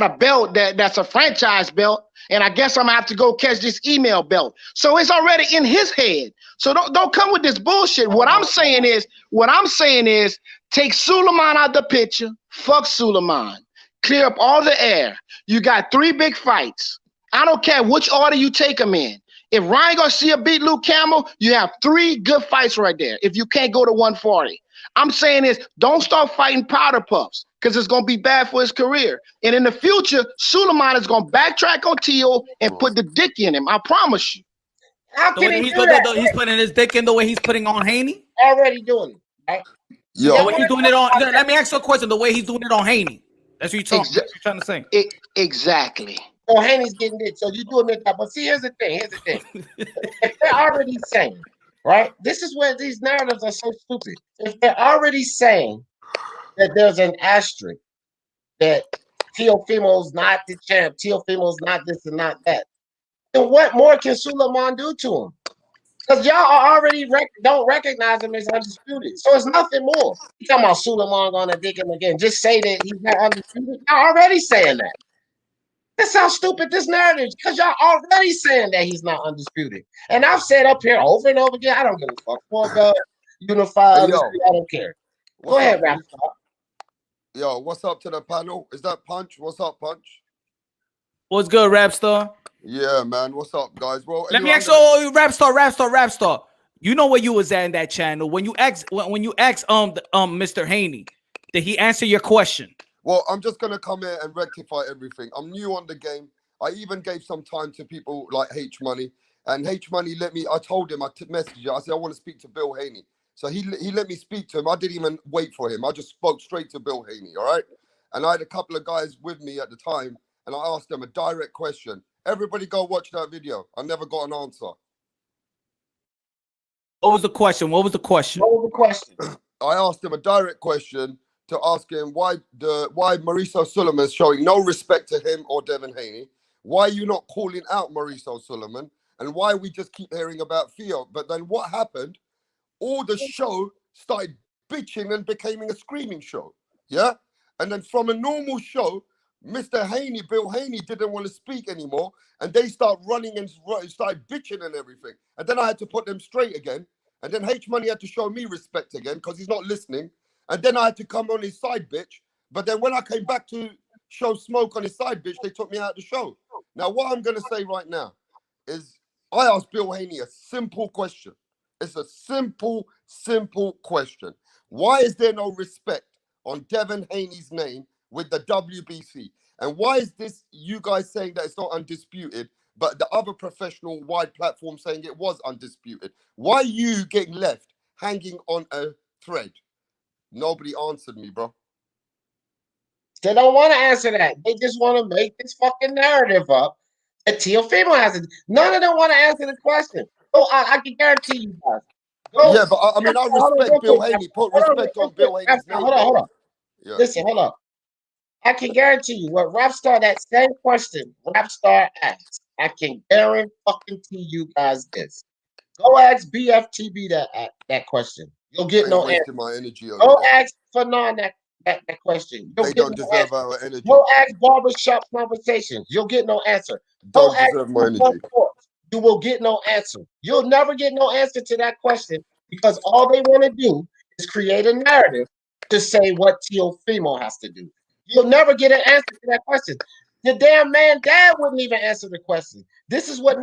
a belt that's a franchise belt, and I guess I'm gonna have to go catch this email belt." So it's already in his head. So don't come with this bullshit. What I'm saying is, take Suleiman out the picture. Fuck Suleiman. Clear up all the air. You got 3 big fights. I don't care which order you take them in. If Ryan Garcia beat Luke Campbell, you have 3 good fights right there. If you can't go to 140, I'm saying is don't start fighting powder puffs because it's gonna be bad for his career. And in the future, Suleiman is gonna backtrack on Teo and put the dick in him. I promise you. How can he do that? He's putting his dick in the way he's putting on Haney. Already doing it. Right? Yo, the way he's doing it on. Let me ask you a question. The way he's doing it on Haney. That's what you're trying to say. Exactly. So Haney's getting it. So you're doing it. But see, here's the thing. If they're already saying right? This is where these narratives are so stupid. If they're already saying that there's an asterisk, that Teofimo's not the champ, Teofimo's not this and not that, then what more can Suleiman do to him? Because y'all are already don't recognize him as undisputed. So it's nothing more. You talking about Suleiman gonna dig him again. Just say that he's not undisputed. Y'all already saying that. That's how stupid this narrative is, because y'all already saying that he's not undisputed. And I've said up here over and over again, I don't give a fuck. For the unified, Hey, undisputed, I don't care. Go what's ahead, up, Rap. dude? Yo, what's up to the panel? Is that Punch? What's up, Punch? What's good, Rapstar? Yeah, man. What's up, guys? Well, Let me anyway, ask you, Rapstar. You know where you was at in that channel when you asked Mr. Haney. Did he answer your question? well, I'm just gonna come here and rectify everything. I'm new on the game. I even gave some time to people like H Money, and H Money let me. I told him, messaged you. I said I want to speak to Bill Haney. So he let me speak to him. I didn't even wait for him. I just spoke straight to Bill Haney. All right. And I had a couple of guys with me at the time, and I asked them a direct question. Everybody go watch that video. I never got an answer. What was the question? What was the question? I asked him a direct question to ask him why Mauricio Suleiman is showing no respect to him or Devin Haney. Why are you not calling out Mauricio Suleiman? And why we just keep hearing about Theo? But then what happened? All the show started bitching and becoming a screaming show. Yeah? And then from a normal show, Mr. Haney, Bill Haney, didn't want to speak anymore. And they start running and started bitching and everything. And then I had to put them straight again. And then H Money had to show me respect again because he's not listening. And then I had to come on his side bitch. But then when I came back to show smoke on his side bitch, they took me out of the show. Now, what I'm going to say right now is I asked Bill Haney a simple question. It's a simple question. Why is there no respect on Devin Haney's name with the WBC? And why is this you guys saying that it's not undisputed, but the other professional wide platform saying it was undisputed? Why you getting left hanging on a thread? Nobody answered me, bro. They don't want to answer that. They just want to make this fucking narrative up that Teofimo has it. None of them want to answer the question. Oh, I can guarantee you guys. Go. Yeah, but I mean, I respect Bill Haney. Put respect on Bill Haney's name. Hold on. Yeah. Listen, hold on. I can guarantee you what Rapstar, that same question Rapstar asked, I can guarantee you guys this. Go ask BFTB that question. You'll get no answer. My energy on Go ask Fanon that question. They don't deserve our energy. Go ask Barbershop Conversations. You'll get no answer. Don't deserve my energy. You will get no answer. You'll never get no answer to that question because all they want to do is create a narrative to say what Teofimo has to do. You'll never get an answer to that question. The damn man dad wouldn't even answer the question. This is what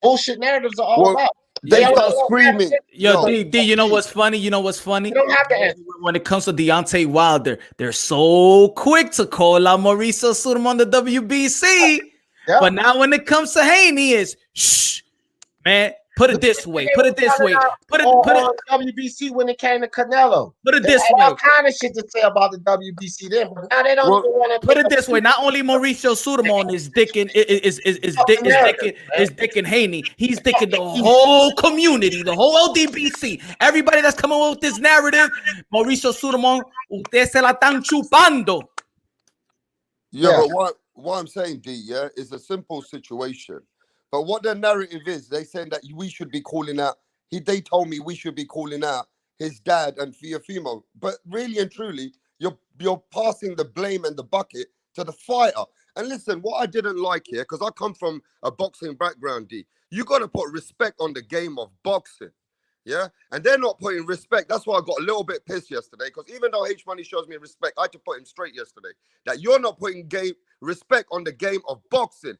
bullshit narratives are all about. They start screaming. Yo, D, you know what's funny? You don't have to answer. When it comes to Deontay Wilder, they're so quick to call out Mauricio Suleiman on the WBC. Yeah. But now when it comes to Haney, it's shh, man. Put it this way. Put it WBC when it came to Canelo. Put it this way. All kind of shit to say about the WBC then, but now they don't even want to. Put it this way. Not only Mauricio Suleiman is dicking Haney, he's dicking the whole community, the whole LDBC. Everybody that's coming up with this narrative, Mauricio Suleiman, ustedes se la están chupando. Yeah, but what I'm saying, D, yeah, is a simple situation. But what the narrative is, they saying that we should be calling out. They told me we should be calling out his dad and Teofimo. But really and truly, you're passing the blame and the bucket to the fighter. And listen, what I didn't like here, because I come from a boxing background, D, you got to put respect on the game of boxing. Yeah, and they're not putting respect. That's why I got a little bit pissed yesterday. Because even though H Money shows me respect, I had to put him straight yesterday. That you're not putting respect on the game of boxing.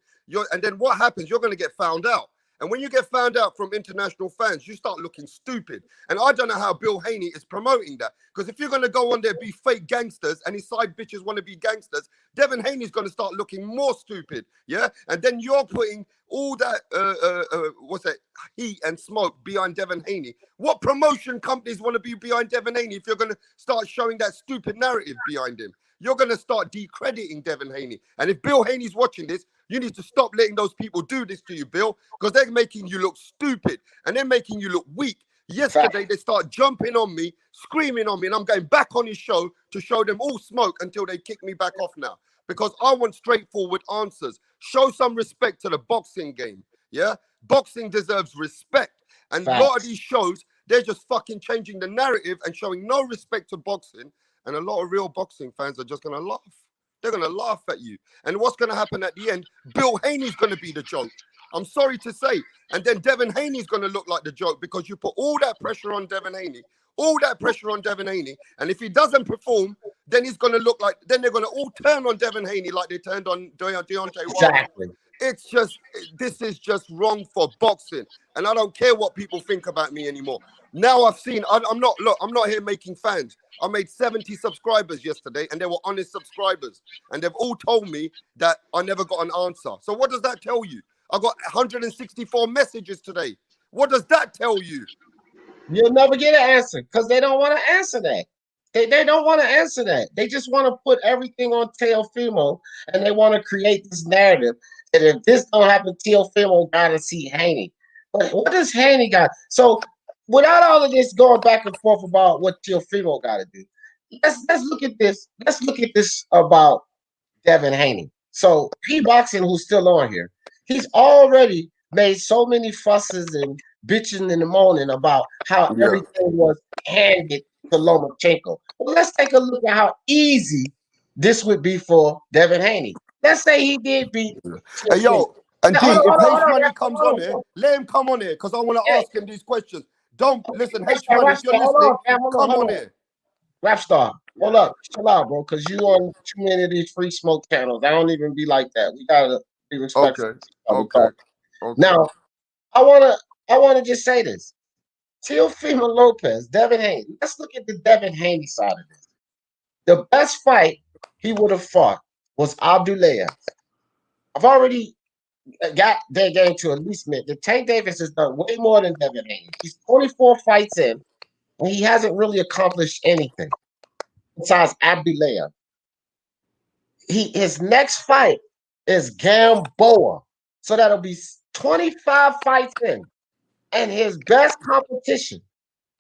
And then what happens? You're going to get found out. And when you get found out from international fans, you start looking stupid. And I don't know how Bill Haney is promoting that. Because if you're going to go on there, be fake gangsters, and his side bitches want to be gangsters, Devin Haney's going to start looking more stupid. Yeah. And then you're putting all that, heat and smoke behind Devin Haney. What promotion companies want to be behind Devin Haney if you're going to start showing that stupid narrative behind him? You're going to start decrediting Devin Haney. And if Bill Haney's watching this, you need to stop letting those people do this to you, Bill, because they're making you look stupid and they're making you look weak. Yesterday, they start jumping on me, screaming on me, and I'm going back on his show to show them all smoke until they kick me back off now. Because I want straightforward answers. Show some respect to the boxing game. Yeah? Boxing deserves respect. And a lot of these shows, they're just fucking changing the narrative and showing no respect to boxing. And a lot of real boxing fans are just going to laugh. They're going to laugh at you. And what's going to happen at the end? Bill Haney's going to be the joke. I'm sorry to say. And then Devin Haney's going to look like the joke because you put all that pressure on Devin Haney. All that pressure on Devin Haney. And if he doesn't perform, then he's going to look like, then they're going to all turn on Devin Haney like they turned on Deontay. Exactly. It's just, this is just wrong for boxing. And I don't care what people think about me anymore. Now I've seen, I'm not here making fans. I made 70 subscribers yesterday and they were honest subscribers. And they've all told me that I never got an answer. So what does that tell you? I got 164 messages today. What does that tell you? You'll never get an answer because they don't want to answer that. They don't want to answer that. They just want to put everything on Teofimo and they want to create this narrative that if this don't happen, Teofimo got to see Haney. But what does Haney got? So without all of this going back and forth about what Teofimo got to do, let's look at this. Let's look at this about Devin Haney. So P-Boxing, who's still on here, he's already made so many fusses and bitching in the morning about how everything was handed to Lomachenko. Well, let's take a look at how easy this would be for Devin Haney. Let's say he did beat. Hey, yo, and D, if H-Money comes on here, let him come on here because I want to ask him these questions. Don't listen, H-Money, if you're listening, come on here. Rapstar, hold up, chill out, bro, because you on too many of these free smoke channels. I don't even be like that. We gotta be respectful. Okay. Now, I wanna just say this. Teofimo Lopez, Devin Haney. Let's look at the Devin Haney side of this. The best fight he would have fought was Abdullah. I've already got their game to at least admit that Tank Davis has done way more than Devin Haney. He's 24 fights in, and he hasn't really accomplished anything besides Abdullah. His next fight is Gamboa. So that'll be 25 fights in. And his best competition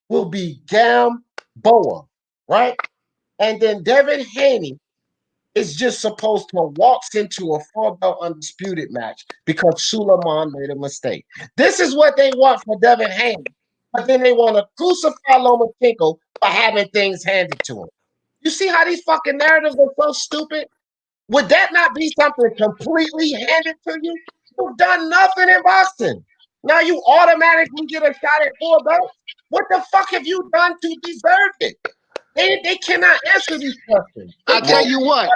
will be Gamboa, right? And then Devin Haney is just supposed to walk into a 4-belt undisputed match because Suleiman made a mistake. This is what they want for Devin Haney. But then they want to crucify Lomachenko for having things handed to him. You see how these fucking narratives are so stupid? Would that not be something completely handed to you? You've done nothing in boxing. Now you automatically get a shot at 4 belts? What the fuck have you done to deserve it? They cannot answer these questions. I tell you what.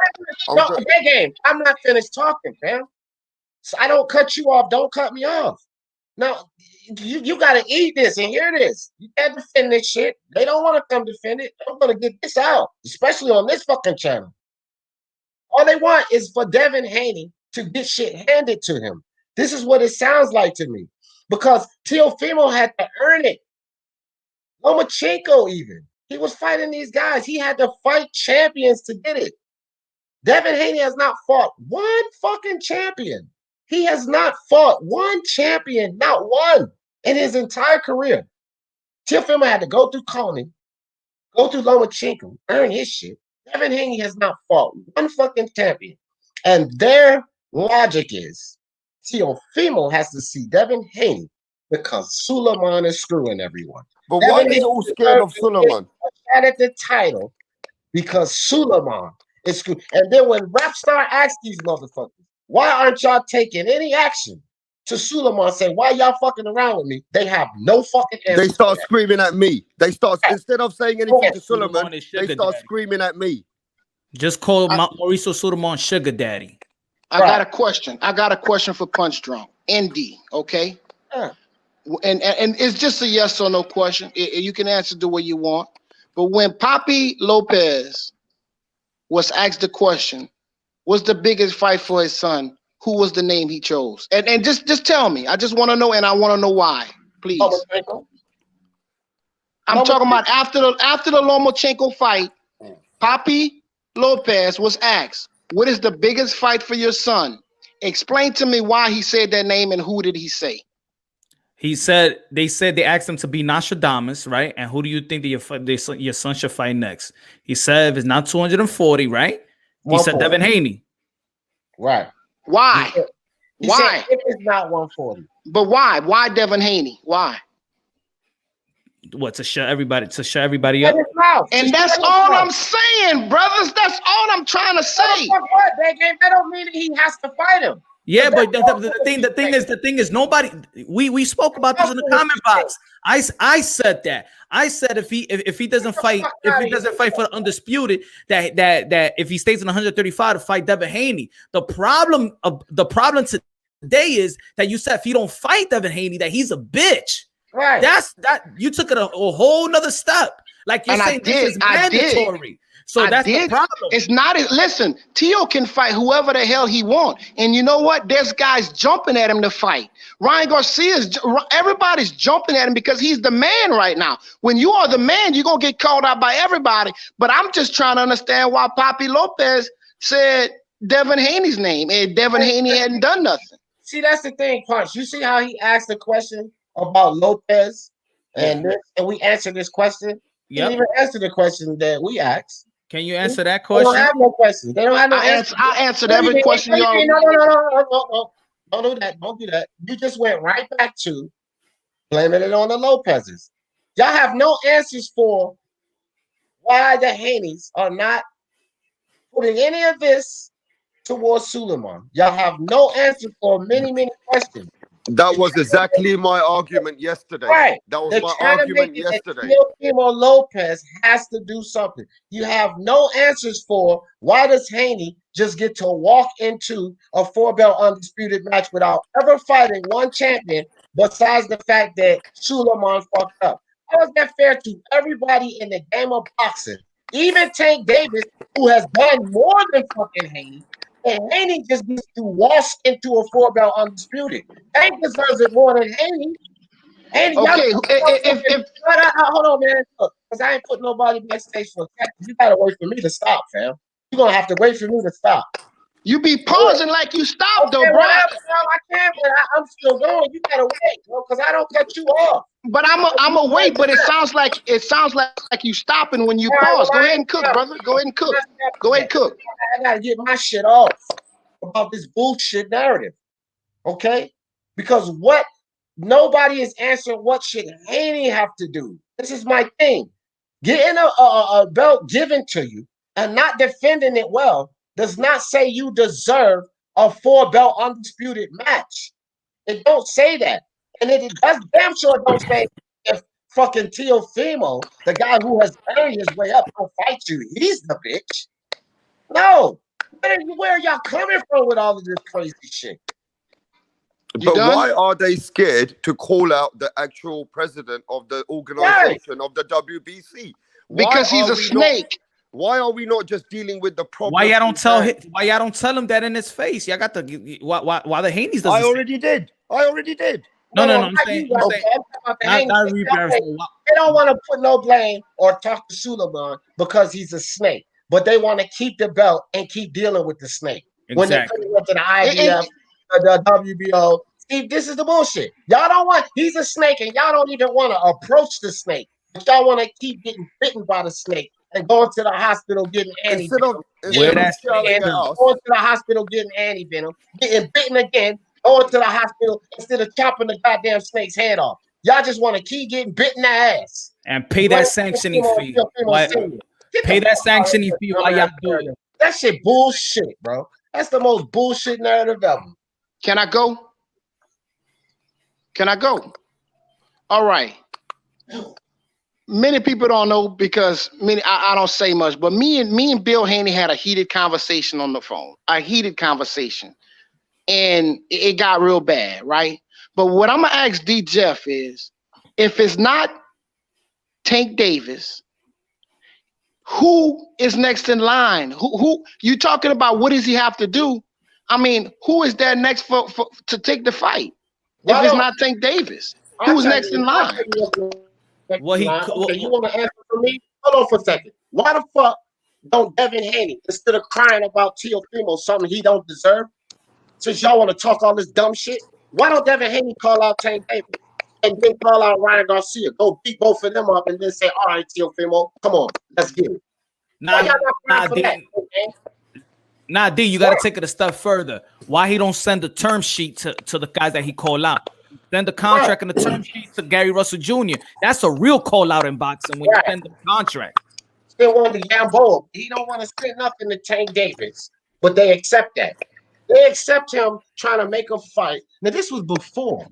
No, that game. I'm not finished talking, fam. So I don't cut you off. Don't cut me off. Now, you got to eat this and hear this. You can't defend this shit. They don't want to come defend it. I'm going to get this out, especially on this fucking channel. All they want is for Devin Haney to get shit handed to him. This is what it sounds like to me. Because Teofimo had to earn it. Lomachenko even. He was fighting these guys. He had to fight champions to get it. Devin Haney has not fought one fucking champion. He has not fought one champion, not one, in his entire career. Teofimo had to go through Coney, go through Lomachenko, earn his shit. Devin Haney has not fought one fucking champion. And their logic is Teofimo has to see Devin Haney because Suleiman is screwing everyone. But why are they all scared of Suleiman? At the title because Suleiman is screwed. And then when Rapstar asks these motherfuckers, why aren't y'all taking any action to Suleiman saying, why y'all fucking around with me? They have no fucking answer. They start screaming at me. They start, instead of saying anything to Suleiman, they start screaming at me. Just call Mauricio Suleiman Sugar Daddy. I got a question. I got a question for Punch Drunk. ND, okay? And it's just a yes or no question. You can answer the way you want. But when Papi Lopez was asked the question, what's the biggest fight for his son? Who was the name he chose? And just tell me. I just want to know, and I want to know why, please. I'm talking about after the Lomachenko fight, Papi Lopez was asked, what is the biggest fight for your son? Explain to me why he said that name and who did he say? He said they asked him to be Nostradamus, right? And who do you think that your son should fight next? He said if it's not 240, right? He said Devin Haney. Right. Why? He Why? said if it's not 140. But why? Why Devin Haney? Why? What, to shut everybody up? And that's all I'm saying, brothers. That's all I'm trying to say. What? That don't mean that he has to fight him. Yeah, but the thing is nobody. We spoke about this in the comment box. I said that. I said if he doesn't fight for the undisputed, that if he stays in 135 to fight Devin Haney, the problem today is that you said if he don't fight Devin Haney, that he's a bitch. Right. That's you took it a whole nother step. Like you're saying, this is mandatory. So that's the problem. It's not. Listen, Tio can fight whoever the hell he want, and you know what? There's guys jumping at him to fight. Ryan Garcia's. Everybody's jumping at him because he's the man right now. When you are the man, you're gonna get called out by everybody. But I'm just trying to understand why Papi Lopez said Devin Haney's name, and Devin Haney hadn't done nothing. See, that's the thing, Punch. You see how he asked the question about Lopez, and we answered this question. He didn't even answer the question that we asked. Can you answer that question? They don't have no questions. They don't have no answer. I answered every question y'all. No. Don't do that. Don't do that. You just went right back to blaming it on the Lopez's. Y'all have no answers for why the Haneys are not putting any of this towards Suleiman. Y'all have no answer for many questions. That was exactly my argument yesterday. Right. That was my argument yesterday. Teofimo Lopez has to do something. You have no answers for why does Haney just get to walk into a 4-belt undisputed match without ever fighting one champion besides the fact that Suleiman fucked up. How is that fair to everybody in the game of boxing? Even Tank Davis, who has done more than fucking Haney, and Haney just gets to walk into a 4-belt undisputed. Tank deserves it more than Haney. Haney, okay, hold on, man. Because I ain't putting nobody backstage for a second. You gotta wait for me to stop, fam. You're gonna have to wait for me to stop. You be pausing like you stopped, though, bro. I can, but I'm still going. You gotta wait, bro, because I don't cut you off. But I'm a wait. But it sounds like you stopping when you pause. Go ahead and cook, brother. Go ahead and cook. Go ahead and cook. I gotta get my shit off about this bullshit narrative, okay? Because what nobody is answering. What should Haney have to do? This is my thing. Getting a belt given to you and not defending it well does not say you deserve a 4-belt undisputed match. It don't say that. And it does damn sure don't say if fucking Teofimo, the guy who has earned his way up, will fight you. He's the bitch. No. Where are y'all coming from with all of this crazy shit? But why are they scared to call out the actual president of the organization of the WBC? Because he's a snake. Why are we not just dealing with the problem? Why y'all don't tell him? Why y'all don't tell him that in his face? Y'all got the why the Haney's doesn't. I already did. No. I'm saying they don't want to put no blame or talk to Suleiman because he's a snake, but they want to keep the belt and keep dealing with the snake. Exactly. When they put it up to the IBF, the WBO, see, this is the bullshit. Y'all don't want. He's a snake, and y'all don't even want to approach the snake, but y'all want to keep getting bitten by the snake and going to the hospital getting anti-venom. Going to the hospital getting anti-venom, getting bitten again, going to the hospital instead of chopping the goddamn snake's head off. Y'all just want to keep getting bitten in the ass. And pay that sanctioning fee. Pay that sanctioning fee while y'all do it. That shit bullshit, bro. That's the most bullshit narrative ever. Can I go? All right. Many people don't know because I don't say much, but me and Bill Haney had a heated conversation on the phone. And it got real bad, right? But what I'm gonna ask D Jeff is, if it's not Tank Davis, who is next in line? Who you talking about? What does he have to do? I mean, who is there next for to take the fight? If it's not Tank Davis, who's next in line? Well, you want to answer for me? Hold on for a second. Why the fuck don't Devin Haney, instead of crying about Teofimo, something he don't deserve, since y'all want to talk all this dumb shit, why don't Devin Haney call out Tank Davis? and then call out Ryan Garcia. Go beat both of them up and then say, all right, Teofimo, come on, let's get it. Nah, D, you got to take it a step further. Why he don't send the term sheet to the guys that he called out? Send the contract and the term sheet to Gary Russell Jr. That's a real call out in boxing when you send the contract. Still want to gamble. He don't want to send nothing to Tank Davis, but they accept that. They accept him trying to make a fight. Now, this was before.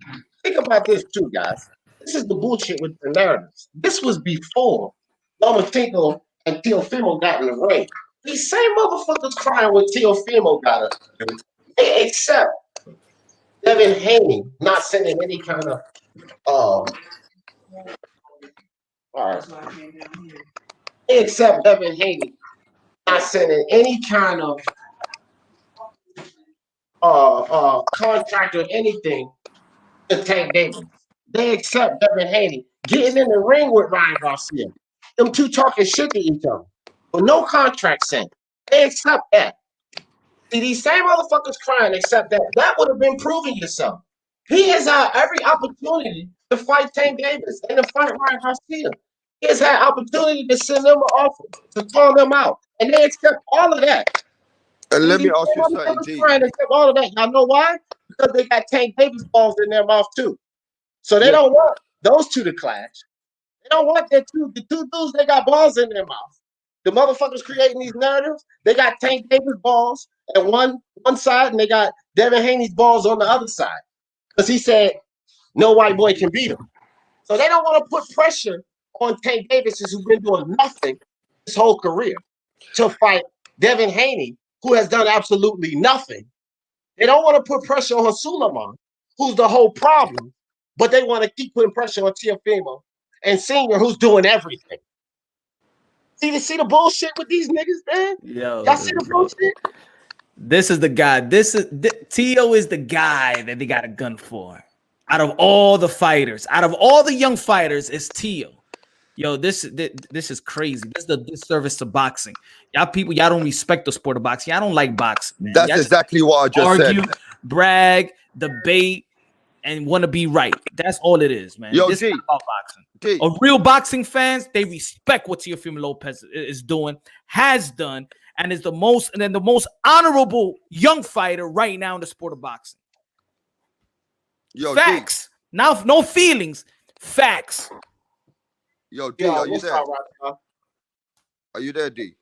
Think about this too, guys. This is the bullshit with the narratives. This was before Lomachenko and Teofimo got in the ring. These same motherfuckers crying when Teofimo got it. They accept Devin Haney not sending any kind of all right. They accept Devin Haney not sending any kind of contract or anything to Tank Davis. They accept Devin Haney getting in the ring with Ryan Garcia. Them two talking shit to each other, but no contract sent. They accept that. See, these same motherfuckers crying accept that. That would have been proving yourself. He has had every opportunity to fight Tank Davis and to fight Ryan Garcia. He has had opportunity to send them an offer, to call them out, and they accept all of that. And let me ask you something, D. Accept all of that. Y'all know why? Because they got Tank Davis balls in their mouth too. So they don't want those two to clash. They don't want the two dudes that got balls in their mouth. The motherfuckers creating these narratives, they got Tank Davis balls at one side, and they got Devin Haney's balls on the other side. Because he said no white boy can beat him. So they don't want to put pressure on Tank Davis, who's been doing nothing his whole career, to fight Devin Haney, who has done absolutely nothing. They don't want to put pressure on Suleiman, who's the whole problem, but they want to keep putting pressure on Teofimo and Senior, who's doing everything. See the bullshit with these niggas, man? Y'all see the bullshit? This is the guy. Tio is the guy that they got a gun for. Out of all the fighters, out of all the young fighters, it's Tio. Yo, this is crazy. This is the disservice to boxing. Y'all don't respect the sport of boxing. Y'all don't like boxing. Man. That's exactly what I just argue, said. Brag, debate, and want to be right. That's all it is, man. Yo, this D, is about boxing. D. A real boxing fans, they respect what Teofimo Lopez is doing, has done, and is the most honorable young fighter right now in the sport of boxing. Yo, facts. D. Now, no feelings. Facts. Yo, D, are you there? Are you there, D?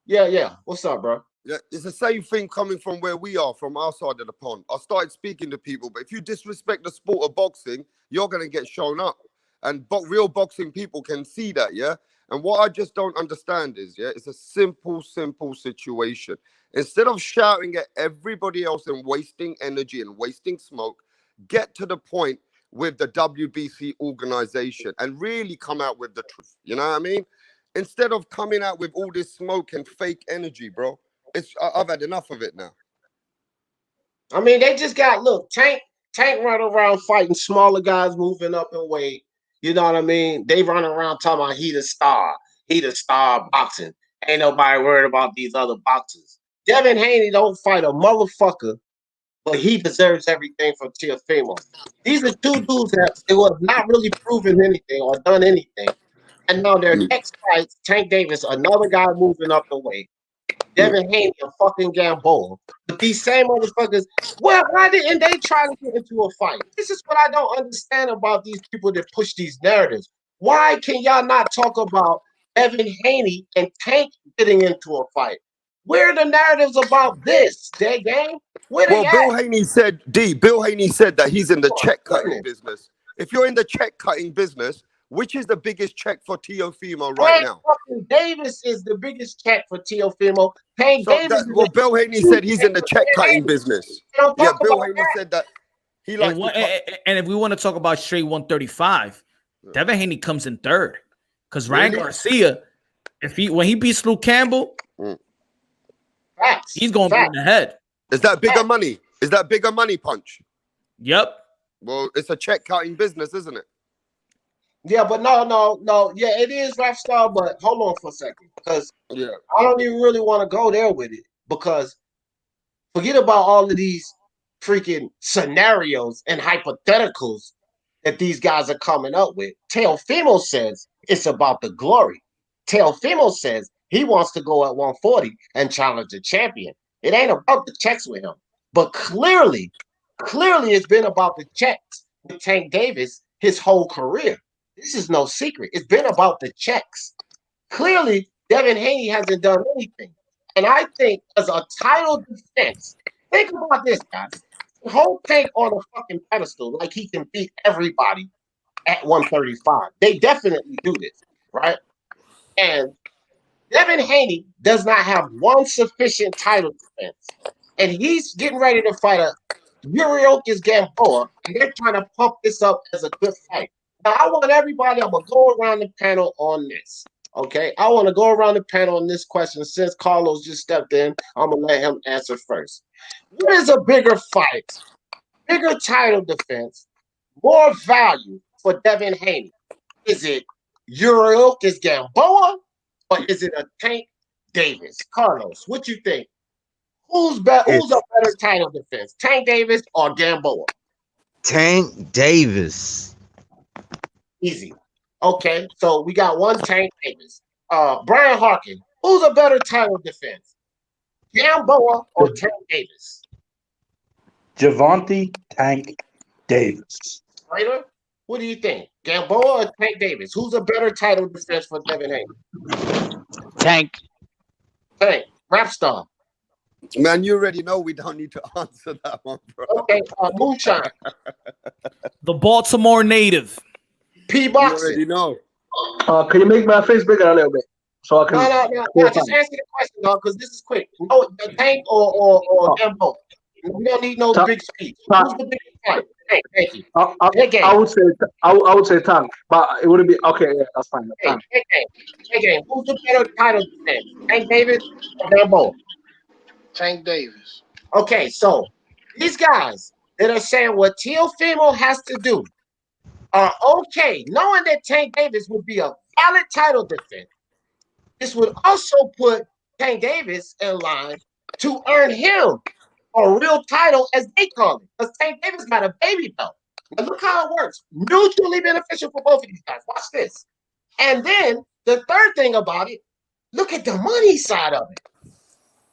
Yeah. What's up, bro? Yeah, it's the same thing coming from where we are, from our side of the pond. I started speaking to people, but if you disrespect the sport of boxing, you're going to get shown up. And real boxing people can see that, yeah? And what I just don't understand is, it's a simple situation. Instead of shouting at everybody else and wasting energy and wasting smoke, get to the point with the WBC organization and really come out with the truth. You know what I mean? Instead of coming out with all this smoke and fake energy, bro. I've had enough of it now. I mean, they just got Tank run around fighting smaller guys moving up in weight. You know what I mean? They run around talking about he the star boxing. Ain't nobody worried about these other boxers. Devin Haney don't fight a motherfucker, but he deserves everything from Teofimo. These are two dudes that they was not really proven anything or done anything. And now their next fights, Tank Davis, another guy moving up the weight. Devin Haney, a fucking Gamboa. But these same motherfuckers, why didn't they try to get into a fight? This is what I don't understand about these people that push these narratives. Why can y'all not talk about Devin Haney and Tank getting into a fight? Where are the narratives about this, day game? Bill Haney said that he's in the check cutting business. If you're in the check cutting business, which is the biggest check for Teofimo right now? Davis is the biggest check for Teofimo. Bill Haney said he's in the check cutting business. Yeah, Bill Haney said that he likes and if we want to talk about straight 135, Devin Haney comes in third. Because Ryan Garcia, when he beats Luke Campbell, he's going to be in the head. Is that bigger money? Is that bigger money, Punch? Yep. Well, it's a check cutting business, isn't it? Yeah, but no. Yeah, it is rap star, but hold on for a second. Because I don't even really want to go there with it. Because forget about all of these freaking scenarios and hypotheticals that these guys are coming up with. Teofimo says it's about the glory. Teofimo says he wants to go at 140 and challenge the champion. It ain't about the checks with him. But clearly it's been about the checks with Tank Davis his whole career. This is no secret. It's been about the checks. Clearly, Devin Haney hasn't done anything. And I think as a title defense, think about this, guys. Hold Tank on a fucking pedestal like he can beat everybody at 135. They definitely do this, right? And Devin Haney does not have one sufficient title defense. And he's getting ready to fight a Yuriokis Gamboa, and they're trying to pump this up as a good fight. Now, I want everybody, I'm going to go around the panel on this, okay? I want to go around the panel on this question. Since Carlos just stepped in, I'm going to let him answer first. What is a bigger fight, bigger title defense, more value for Devin Haney? Is it Yuriokis Gamboa, or is it a Tank Davis? Carlos, what you think? Who's a better title defense, Tank Davis or Gamboa? Tank Davis. Easy. Okay, so we got one Tank Davis. Brian Harkin, who's a better title defense, Gamboa or Tank Davis? Javante Tank Davis. Raider, what do you think? Gamboa or Tank Davis? Who's a better title defense for Devin Haney? Tank. Tank. Rap star. Man, you already know we don't need to answer that one, bro. Okay, Moonshine. The Baltimore native. P You Boxing. already know. Can you make my face bigger a little bit so I can? No. Just answer the question, dog, because this is quick. No, Tank or Gamboa. We don't need no big speech. Who's the biggest fight? Thank you. I would say Tank, but it wouldn't be okay. Yeah, that's fine. Hey, who's the better title defense, Tank Davis or Gamboa? Tank Davis. Okay, so these guys that are saying what Teofimo has to do are okay, knowing that Tank Davis would be a valid title defense. This would also put Tank Davis in line to earn him a real title, as they call it, because Tank Davis got a baby belt. Now look how it works. Mutually beneficial for both of these guys. Watch this. And then the third thing about it, look at the money side of it.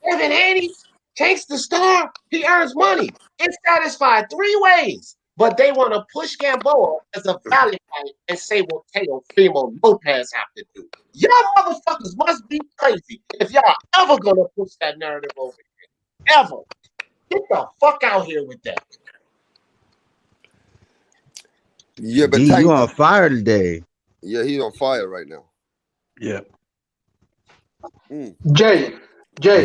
Devin Haney, Tank's the star. He earns money. It's satisfied three ways. But they want to push Gamboa as a valid fight and say what Teofimo Lopez have to do. Y'all motherfuckers must be crazy if y'all ever gonna push that narrative over here. Ever. Get the fuck out here with that. Yeah, but Tank, you on fire today. Yeah, he's on fire right now. Yeah. Jay.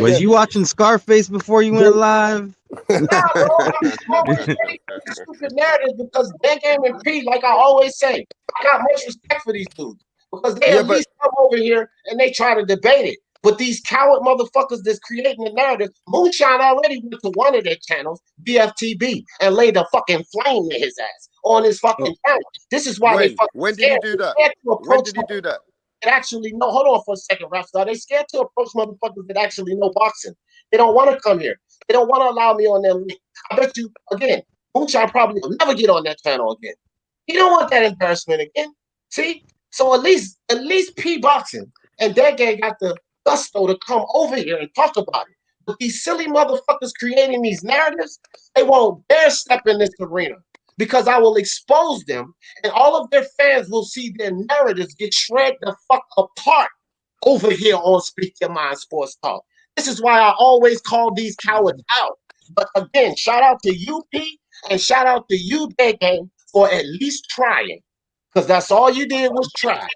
Was you watching Scarface before you went live? Nah, bro, I'm always ready for this stupid narrative because Big Game and P, like I always say, I got much respect for these dudes because they at least come over here and they try to debate it. But these coward motherfuckers that's creating the narrative, Moonshine already went to one of their channels, BFTB, and laid a fucking flame in his ass on his fucking channel. This is why they fucking When did he do that? When did he do that? That actually know. Hold on for a second, Rapstar. They scared to approach motherfuckers that actually know boxing. They don't want to come here. They don't want to allow me on their link. I bet you, again, Moonshine probably will never get on that channel again. He don't want that embarrassment again. See? So at least P Boxing and that gang got the gusto to come over here and talk about it. But these silly motherfuckers creating these narratives, they won't dare step in this arena because I will expose them and all of their fans will see their narratives get shredded the fuck apart over here on Speak Your Mind Sports Talk. This is why I always call these cowards out. But again, shout out to UP and shout out to you, Big Game, for at least trying. Because that's all you did was try.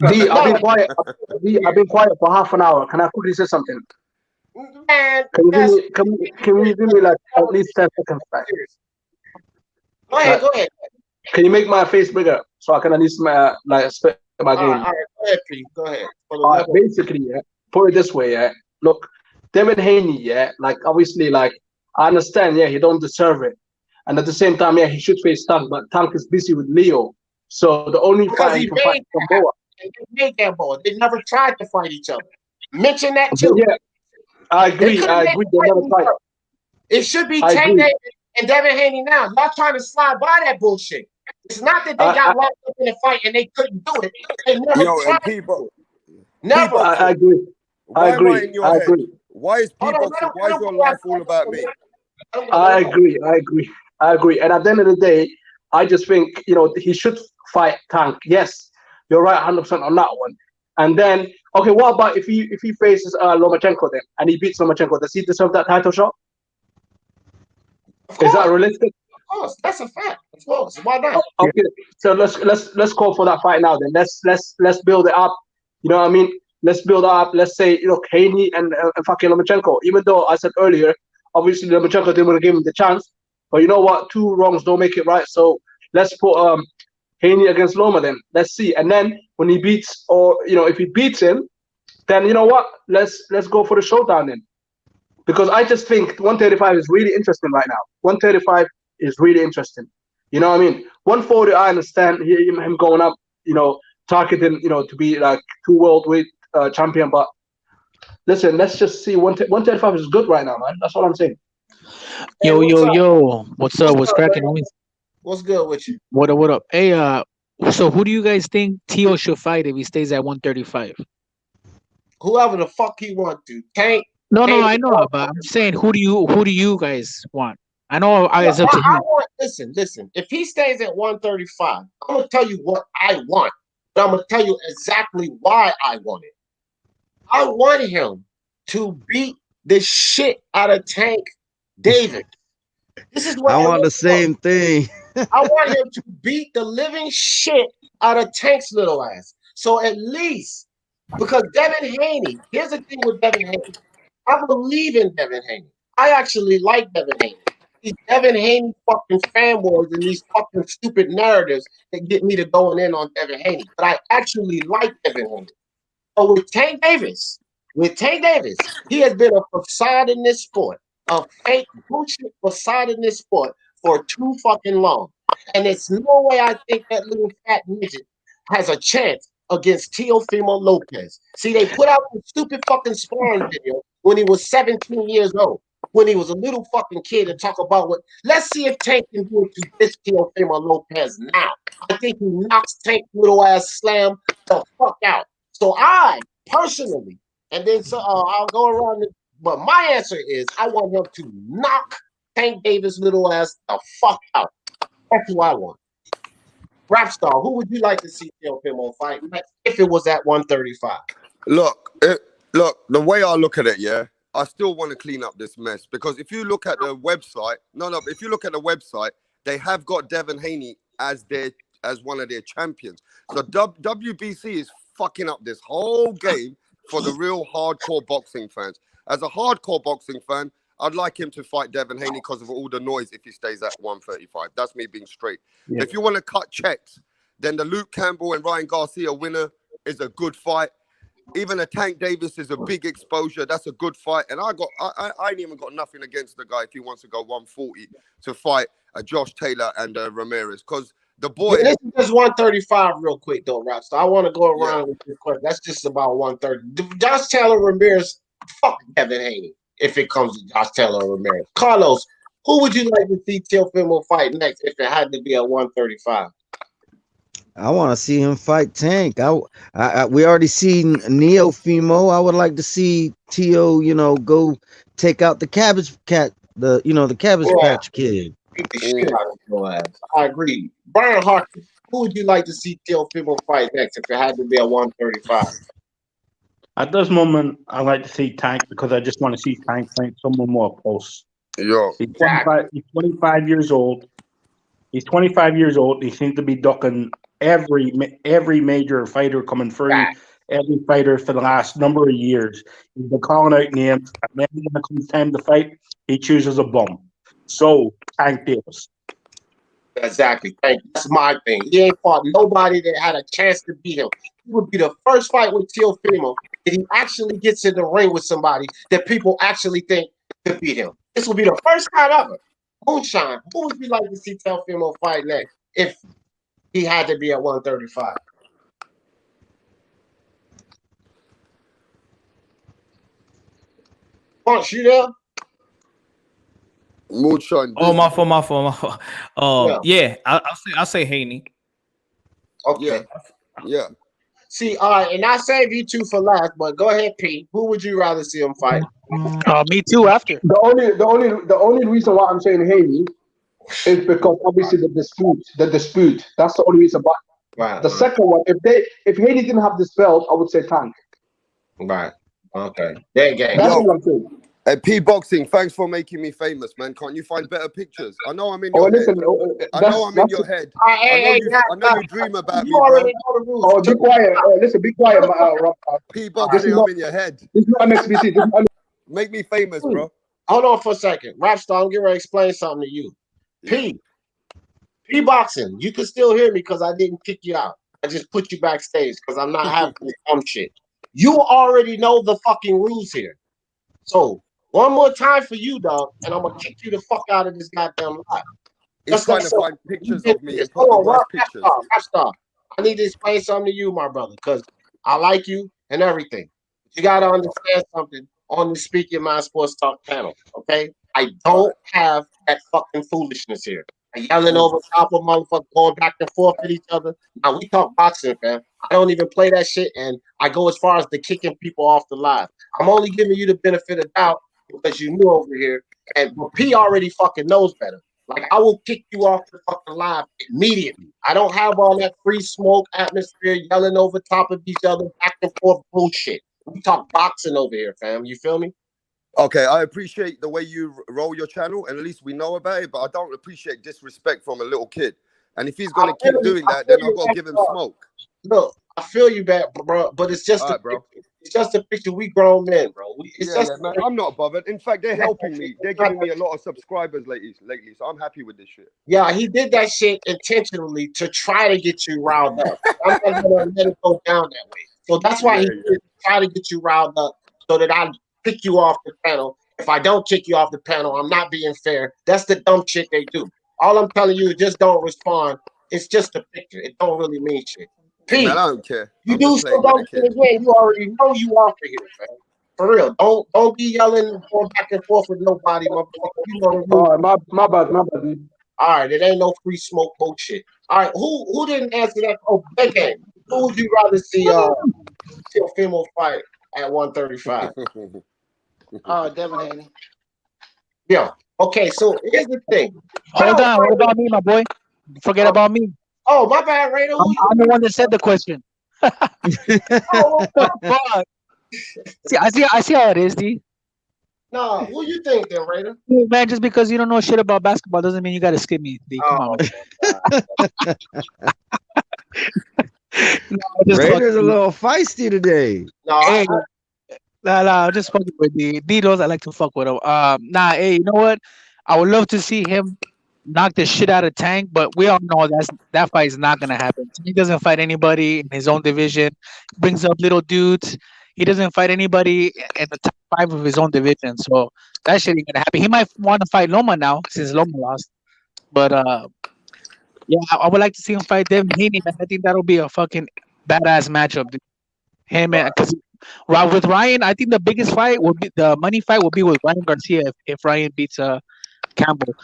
D, I've been quiet. I've been quiet for half an hour. Can I quickly say something? Man, can you give me like at least 10 seconds back? Go ahead. Can you make my face bigger so I can at least spit my game? All right, go ahead, Pete. Go ahead. Basically, put it this way, look, Devin Haney, like obviously, like I understand, he don't deserve it, and at the same time, he should face Tank, but Tank is busy with Leo, so the only fight he can fight Gamboa. They never tried to fight each other. Mention that too. Yeah, I agree. They never fight. It should be Tank Davis and Devin Haney now. Y'all trying to slide by that bullshit. It's not that they got locked up in a fight and they couldn't do it. They never Yo, tried and to people, do it. Never. I agree. why am I in your I head? agree. Why is Hold on, P-boxing? Why is your life all about me? I agree. And at the end of the day, I just think, he should fight Tank. Yes, you're right 100% on that one. And then, okay, what about if he faces Lomachenko then, and he beats Lomachenko? Does he deserve that title shot? Is that realistic? Of course, that's a fact. Of course, why not? Okay, so let's call for that fight now. Then let's build it up. You know what I mean? Let's build up. Let's say Haney and fucking Lomachenko. Even though I said earlier, obviously Lomachenko didn't want to give him the chance, but you know what? Two wrongs don't make it right. So let's put Haney against Loma then. Let's see. And then when he beats, or if he beats him, then you know what? Let's go for the showdown then. Because I just think 135 is really interesting right now. 135 is really interesting. You know what I mean? 140, I understand him going up, targeting, to be like 2 worldweight champion. But listen, let's just see. 135 is good right now, man. That's what I'm saying. Yo, Hey, what's up? What's cracking, homies? What's good with you? What up? Hey, so who do you guys think Teo should fight if he stays at 135? Whoever the fuck he want to. Tank. No, I know, but I'm saying who do you guys want? I know it's up to I him. want, listen. If he stays at 135, I'm gonna tell you what I want, but I'm gonna tell you exactly why I want it. I want him to beat the shit out of Tank Davis. This is what I want the same thing. I want him to beat the living shit out of Tank's little ass. So at least, because Devin Haney, here's the thing with Devin Haney. I believe in Devin Haney. I actually like Devin Haney. These Devin Haney fucking fanboys and these fucking stupid narratives that get me to going in on Devin Haney. But I actually like Devin Haney. But with Tank Davis, he has been a facade in this sport, a fake bullshit facade in this sport for too fucking long. And there's no way I think that little fat midget has a chance against Teofimo Lopez. See, they put out the stupid fucking sparring video when he was 17 years old, when he was a little fucking kid, and talk about what. Let's see if Tank can do it to this Teofimo Lopez now. I think he knocks Tank little ass slam the fuck out. So I personally, and then I'll go around. But my answer is I want him to knock Tank Davis little ass the fuck out. That's who I want. Rapstar, who would you like to see Teofimo fight next if it was at 135? Look, the way I look at it, yeah, I still want to clean up this mess because if you look at the website, if you look at the website, they have got Devin Haney as one of their champions. So WBC is fucking up this whole game for the real hardcore boxing fans. As a hardcore boxing fan, I'd like him to fight Devin Haney because of all the noise if he stays at 135. That's me being straight. Yeah. If you want to cut checks, then the Luke Campbell and Ryan Garcia winner is a good fight. Even a Tank Davis is a big exposure. That's a good fight. And I ain't even got nothing against the guy if he wants to go 140 to fight Josh Taylor and Ramirez. Because the boy... Yeah, this is just 135 real quick, though, Rapstar. I want to go around with this question. That's just about 130. Josh Taylor, Ramirez, fuck Devin Haney if it comes to Josh Taylor or Ramirez. Carlos, who would you like to see Teofimo fight next if it had to be at 135? I want to see him fight Tank. We already seen Teofimo. I would like to see Teo, go take out the Cabbage Cat, the Cabbage Patch Kid. I agree. Brian Harkin, who would you like to see Teofimo fight next if it had to be at 135? At this moment, I like to see Tank because I just want to see Tank fight someone more close. Yo. He's 25 years old. He's 25 years old. He seems to be ducking every major fighter coming through, every fighter for the last number of years. He's been calling out names. And then when it comes time to fight, he chooses a bum. So, Tank Davis. Exactly. That's my thing. He ain't fought nobody that had a chance to beat him. It would be the first fight with Teofimo that he actually gets in the ring with somebody that people actually think could beat him. This will be the first time ever. Moonshine, who would you like to see Teofimo fight next if he had to be at 135? Punch, you there? Moonshine. Oh, my fault. Yeah, I'll say Haney. Okay. Yeah. See, all right, and I save you two for last, but go ahead, Pete. Who would you rather see him fight? Me too. After The only reason why I'm saying Haney is because obviously the dispute. That's the only reason. But Right. the second one, if Haney didn't have this belt, I would say Tank. Right. Okay. That game. That's what I'm saying. Hey, P Boxing, thanks for making me famous, man. Can't you find better pictures? I know I'm in Oh, your listen, head. I know I'm in your head. I know you dream about me, bro. already know the rules. Oh, be quiet. Listen, be quiet, Rob. P Boxing, I'm in your head. This is not MXBC. This is not Make me famous, bro. Hold on for a second. Rapstar, I'm getting ready to explain something to you. P Boxing, you can still hear me because I didn't kick you out. I just put you backstage because I'm not having this dumb shit. You already know the fucking rules here. So, one more time for you, dog, and I'm going to kick you the fuck out of this goddamn live. He's trying to find pictures of me and put the worst pictures. Rapstar, I need to explain something to you, my brother, because I like you and everything. But you got to understand something on the Speak Your Mind Sports Talk panel, okay? I don't have that fucking foolishness here. Yelling over top of motherfuckers, going back and forth with each other. Now, we talk boxing, fam. I don't even play that shit, and I go as far as the kicking people off the live. I'm only giving you the benefit of doubt because you knew over here, and P already fucking knows better. Like, I will kick you off the fucking live immediately. I don't have all that free smoke atmosphere, yelling over top of each other, back and forth bullshit. We talk boxing over here, fam. You feel me? Okay, I appreciate the way you roll your channel, and at least we know about it, but I don't appreciate disrespect from a little kid. And if he's going to keep doing that, then I've got to give him smoke. Look, I feel you bad, bro, but it's just it's just a picture. We grown men, bro. Man, I'm not bothered. In fact, they're helping me. They're giving me a lot of subscribers lately, so I'm happy with this shit. Yeah, he did that shit intentionally to try to get you riled up. I'm not gonna let it go down that way. So that's why he did try to get you riled up so that I pick you off the panel. If I don't kick you off the panel, I'm not being fair. That's the dumb shit they do. All I'm telling you is just don't respond. It's just a picture. It don't really mean shit. Pete, man, I don't care. You do some dumb shit again. You already know you off of here, man. For real. Don't be yelling, going back and forth with nobody, motherfucker. You know the rules. All right, my bad. All right, it ain't no free smoke bullshit. All right, who didn't answer that? Oh, big game. Who would you rather see Teofimo fight at 135? Devin Haney. Yeah. Okay, so here's the thing. Hold on. What about me, my boy? Forget about me. Oh, my bad, Raider. I'm the one that said the question. Fuck. See, I see how it is, D. No, who you think then, Raider? Man, just because you don't know shit about basketball doesn't mean you gotta skip me, D. Come on. Raider's a little feisty today. I'm just fucking with D. D knows I like to fuck with him. Hey, you know what? I would love to see him knock the shit out of Tank, but we all know that fight is not gonna happen. He doesn't fight anybody in his own division. Brings up little dudes. He doesn't fight anybody in the top 5 of his own division. So that shit ain't gonna happen. He might want to fight Loma now since Loma lost. But yeah, I would like to see him fight Devin Haney. I think that'll be a fucking badass matchup. Dude. Him and because with Ryan, I think the biggest fight will be the money fight will be with Ryan Garcia if Ryan beats Campbell.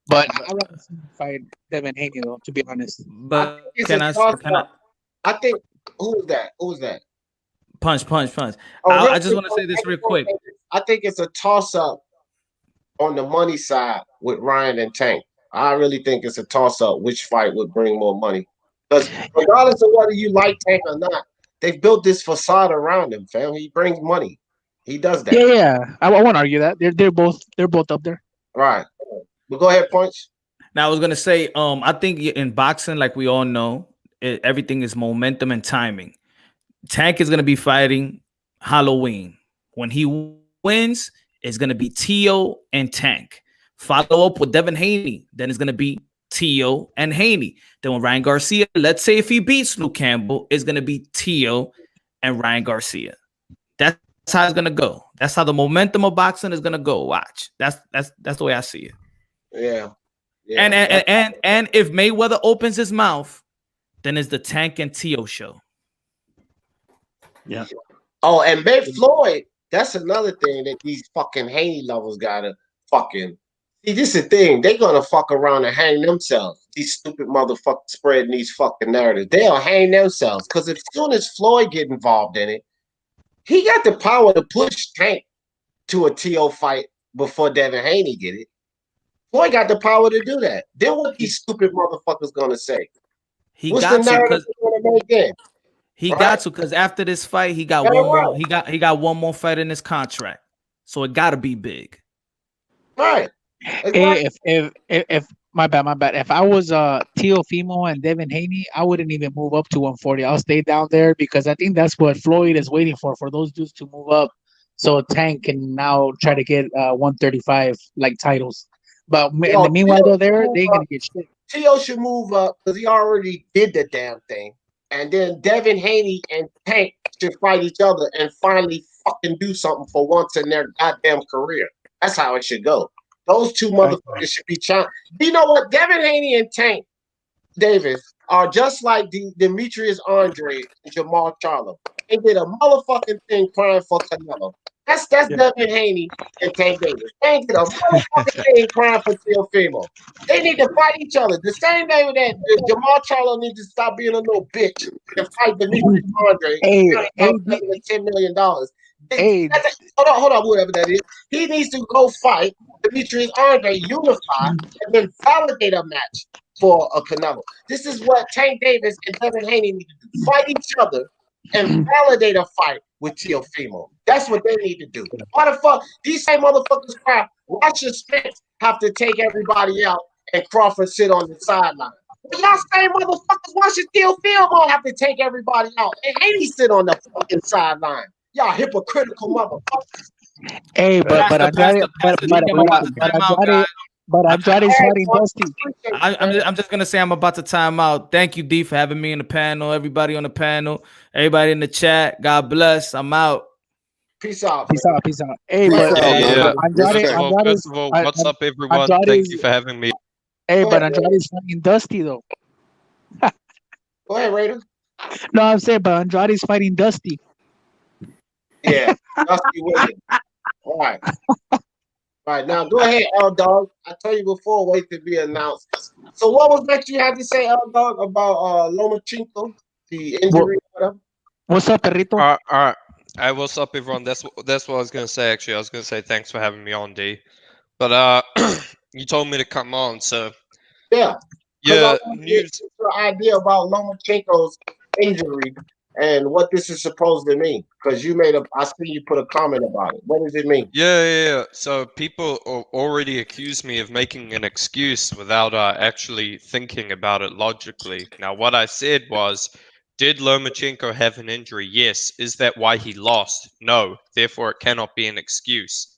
But I want to see him fight Devin Haney though, to be honest. But I think who's that? Punch. Oh, I just want to say this real quick. I think it's a toss-up on the money side with Ryan and Tank. I really think it's a toss-up which fight would bring more money. Because regardless of whether you like Tank or not, they've built this facade around him, fam. He brings money. He does that. Yeah. I won't argue that. They're both up there. Right. But go ahead, Punch. Now I was gonna say, I think in boxing, like we all know, everything is momentum and timing. Tank is gonna be fighting Halloween. When he wins, it's gonna be Tio and Tank. Follow up with Devin Haney. Then it's gonna be Tio and Haney. Then when Ryan Garcia, let's say if he beats Luke Campbell, it's gonna be Tio and Ryan Garcia. That's how it's gonna go. That's how the momentum of boxing is gonna go. Watch. That's the way I see it. Yeah. And if Mayweather opens his mouth, then it's the Tank and Tio show. Yeah. Oh, and May Floyd, that's another thing that these fucking Haney lovers gotta fucking See, this is the thing. They're gonna fuck around and hang themselves. These stupid motherfuckers spreading these fucking narratives. They'll hang themselves. Because as soon as Floyd get involved in it, he got the power to push Tank to a TO fight before Devin Haney get it. Floyd got the power to do that. Then what these stupid motherfuckers gonna say? He What's got the to narrative because they're gonna make then? he Right? got to because after this fight, he got Better one more. well. He got one more fight in his contract, so it got to be big. Right. Hey, if my bad. If I was Teofimo and Devin Haney, I wouldn't even move up to 140. I'll stay down there because I think that's what Floyd is waiting for those dudes to move up, so Tank can now try to get 135 like titles. But in the meanwhile, though, they ain't gonna get shit. Tio should move up because he already did the damn thing. And then Devin Haney and Tank should fight each other and finally fucking do something for once in their goddamn career. That's how it should go. Those two motherfuckers should be challenged. You know what? Devin Haney and Tank Davis are just like Demetrius Andre and Jamal Charlo. They did a motherfucking thing crying for Canelo. That's Devin Haney and Tank Davis. They did a motherfucking thing crying for Teofimo. They need to fight each other. The same way that Jamal Charlo needs to stop being a little bitch and fight Demetrius Andre. $10 million. Hold on, whoever that is. He needs to go fight Demetrius Andre, unify, and then validate a match for a Canelo. This is what Tank Davis and Devin Haney need to do. Fight each other and validate a fight with Teofimo. That's what they need to do. Why the fuck? These same motherfuckers cry. Why should Spence have to take everybody out and Crawford sit on the sideline? Well, y'all same motherfuckers, why should Teofimo have to take everybody out and Haney sit on the fucking sideline? Y'all hypocritical motherfuckers. Hey, but Andrade's fighting Dusty. I'm just gonna say I'm about to time out. Thank you, D, for having me in the panel. Everybody on the panel, everybody in the chat. God bless. I'm out. Peace out. Peace out. Hey, but Andrade, first of all, what's up, everyone? Thank you for having me. Hey, but Andrade's fighting Dusty though. Go ahead, Raider. No, I'm saying, but Andrade's fighting Dusty. Yeah, Dusty winning. All right. All right, now go ahead, L Dog. I told you before, wait to be announced. So what was next you had to say, L Dog, about Lomachenko, the injury? What's up, Perrito? All right. Hey, what's up, everyone? That's what I was gonna say. Actually, I was gonna say thanks for having me on, D. But you told me to come on, so yeah. News. Your idea about Lomachenko's injury and what this is supposed to mean, because I see you put a comment about it. What does it mean? Yeah. So people already accuse me of making an excuse without actually thinking about it logically. Now, what I said was, did Lomachenko have an injury? Yes. Is that why he lost? No. Therefore, it cannot be an excuse.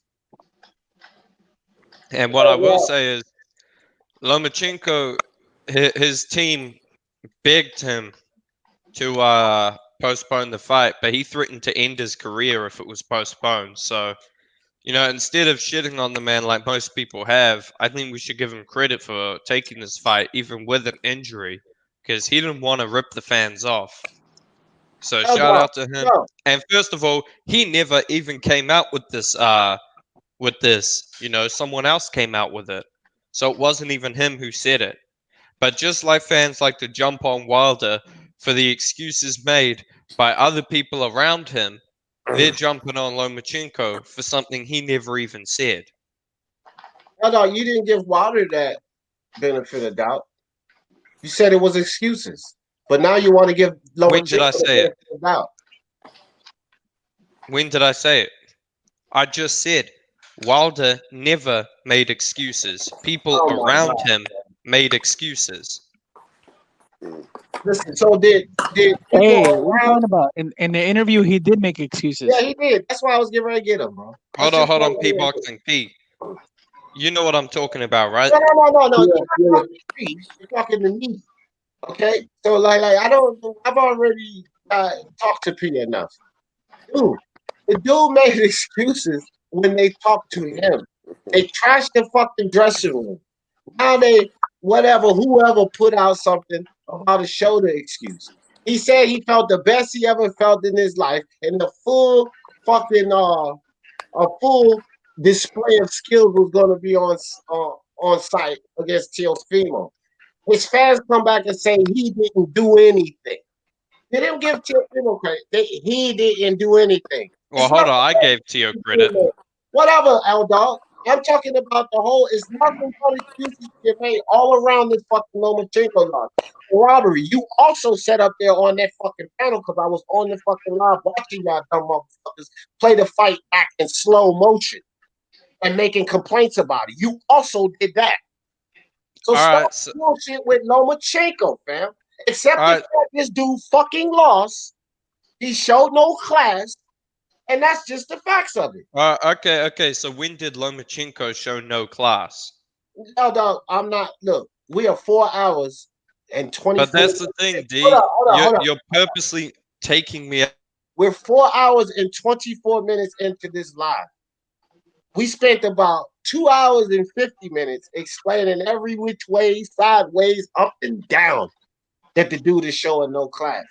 And what I will say is, Lomachenko, his team begged him to postpone the fight, but he threatened to end his career if it was postponed. So, instead of shitting on the man like most people have, I think we should give him credit for taking this fight, even with an injury, because he didn't want to rip the fans off. So shout out to him. And first of all, he never even came out with this. Someone else came out with it. So it wasn't even him who said it. But just like fans like to jump on Wilder for the excuses made by other people around him, they're jumping on Lomachenko for something he never even said. No, you didn't give Wilder that benefit of doubt. You said it was excuses, but now you want to give Lomachenko When did I say it? of doubt. When did I say it? I just said Wilder never made excuses. People around him made excuses. Listen, so did hey, what are you talking about? In the interview, he did make excuses. Yeah, he did. That's why I was getting ready to get him, bro. Hold on, P-Boxing P. You know what I'm talking about, right? No. You're talking to me. Okay? So, I've already talked to P enough. Dude, the dude made excuses when they talked to him. They trashed the fucking dressing room. Now whoever put out something about a shoulder excuse. He said he felt the best he ever felt in his life, and the full fucking display of skills was going to be on site against Teofimo. His fans come back and say he didn't do anything. They didn't give Teofimo credit. He didn't do anything. Well, hold on. I gave Teo credit. Whatever, L-Dog. I'm talking about the whole. It's nothing but excuses get made all around this fucking Lomachenko law. Robbery. You also set up there on that fucking panel because I was on the fucking live watching y'all dumb motherfuckers play the fight back in slow motion and making complaints about it. You also did that. So stop bullshit with Lomachenko, fam. Except the fact this dude fucking lost. He showed no class. And that's just the facts of it. Okay. So when did Lomachenko show no class? No, dog, I'm not. Look, we are 4 hours and 20. But that's the thing, D. Hold on. You're purposely taking me out. We're 4 hours and 24 minutes into this live. We spent about 2 hours and 50 minutes explaining every which way, sideways, up and down, that the dude is showing no class.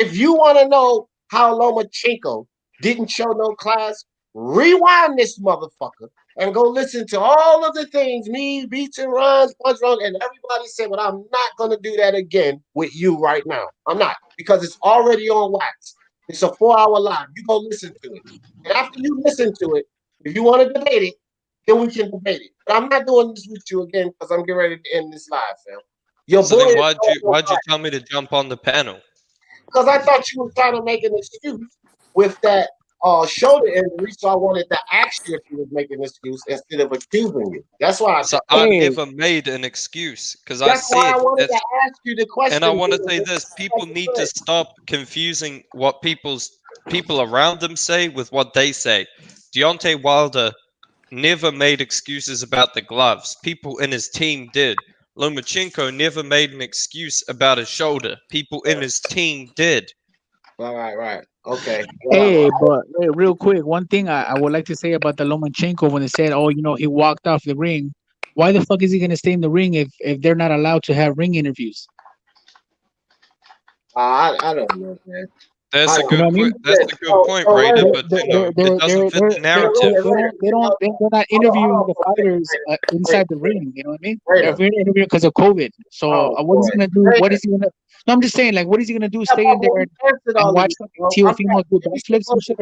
If you want to know how Lomachenko didn't show no class, rewind this motherfucker and go listen to all of the things me, Beats and Runs, Punch Run, and everybody said, but I'm not going to do that again with you right now. I'm not, because it's already on wax. It's a 4 hour live. You go listen to it. And after you listen to it, if you want to debate it, then we can debate it. But I'm not doing this with you again because I'm getting ready to end this live, fam. Your So boy then why'd you tell me to jump on the panel? Because I thought you were trying to make an excuse with that shoulder injury, so I wanted to ask you if you was making an excuse instead of accusing you. That's why I said. I never made an excuse because I said why I wanted to ask you the question. And I want to say this: people need to stop confusing what people around them say with what they say. Deontay Wilder never made excuses about the gloves. People in his team did. Lomachenko never made an excuse about his shoulder. People in his team did. Right. Okay. Hey, but real quick, one thing I would like to say about the Lomachenko when they said, "Oh, he walked off the ring." Why the fuck is he going to stay in the ring if they're not allowed to have ring interviews? I don't know, man. That's a good point. That's a good point, Raider. But it doesn't fit the narrative. They're not interviewing the fighters inside the ring. You know what I mean? They're interviewing because of COVID. So what is he gonna do? What is he gonna? No, I'm just saying, like, what is he gonna do? Stay in there and watch Teofimo do backflips and shit?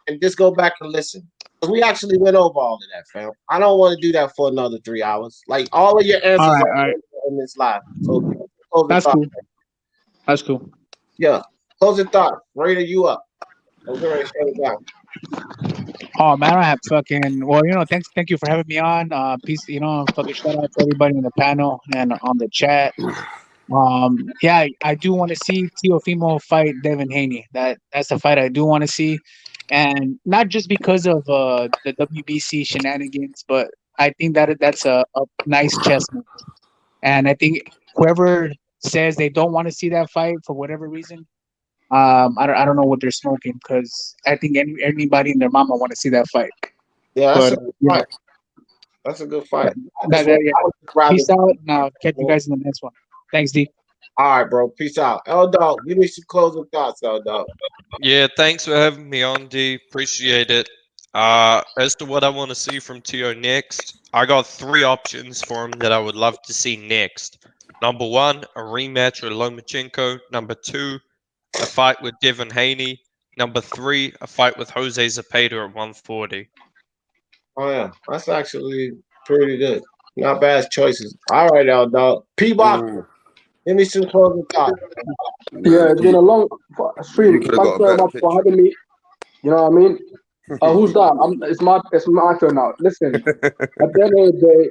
And just go back and listen. We actually went over all of that, fam. I don't want to do that for another 3 hours. Like all of your answers are in this live. So that's cool. That's cool. Yeah. Closing thoughts. Raider, you up. I'm ready to shut it down. Oh man, I have fucking thank you for having me on. Peace, fucking shout out to everybody in the panel and on the chat. Yeah, I do want to see Teofimo fight Devin Haney. That's a fight I do want to see. And not just because of the WBC shenanigans, but I think that's a nice chess match. And I think whoever says they don't want to see that fight for whatever reason, I don't know what they're smoking, because I think anybody and their mama want to see that fight. Yeah, that's a good fight. That's a good fight. Peace out, and I'll catch you guys in the next one. Thanks, D. All right, bro. Peace out. L-Dog, give me some closing thoughts, L-Dog. Yeah, thanks for having me on, D. Appreciate it. As to what I want to see from Teo next, I got 3 options for him that I would love to see next. Number 1, a rematch with Lomachenko. Number 2, a fight with Devin Haney. Number 3, a fight with Jose Zepeda at 140. Oh, yeah. That's actually pretty good. Not bad choices. All right, L-Dog. P-Bop, give me some closing thoughts. Yeah, it's been a long stream. Thanks very much for having me. You know what I mean? Who's that? It's my turn now. Listen, at the end of the day,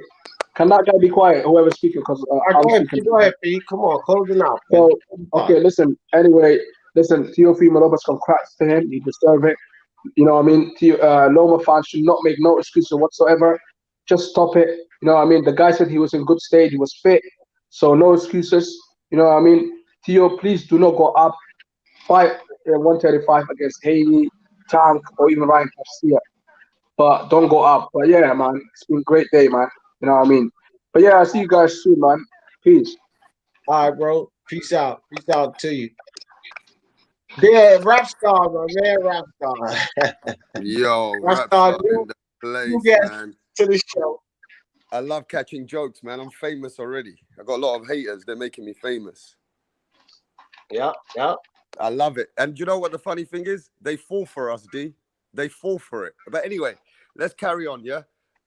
can that guy be quiet? Whoever's speaking, because go ahead, P. Come on, closing out. So, okay, listen. Anyway, Teofimo Lopez, congrats to him. He deserves it. You know what I mean? Loma fans should not make no excuses whatsoever. Just stop it. You know what I mean? The guy said he was in good state. He was fit. So no excuses. You know what I mean? Teo, please do not go up. Fight 135 against Haney, Tank, or even Ryan Garcia. But don't go up. But yeah, man, it's been a great day, man. You know what I mean? But yeah, I'll see you guys soon, man. Peace. All right, bro. Peace out. Peace out to you. Yeah, rap star, my man, rap star. Yo, rap star, place, get man. to the show. I love catching jokes, man. I'm famous already. I got a lot of haters. They're making me famous. Yep. I love it. And you know what the funny thing is? They fall for us, D. They fall for it. But anyway, let's carry on, yeah?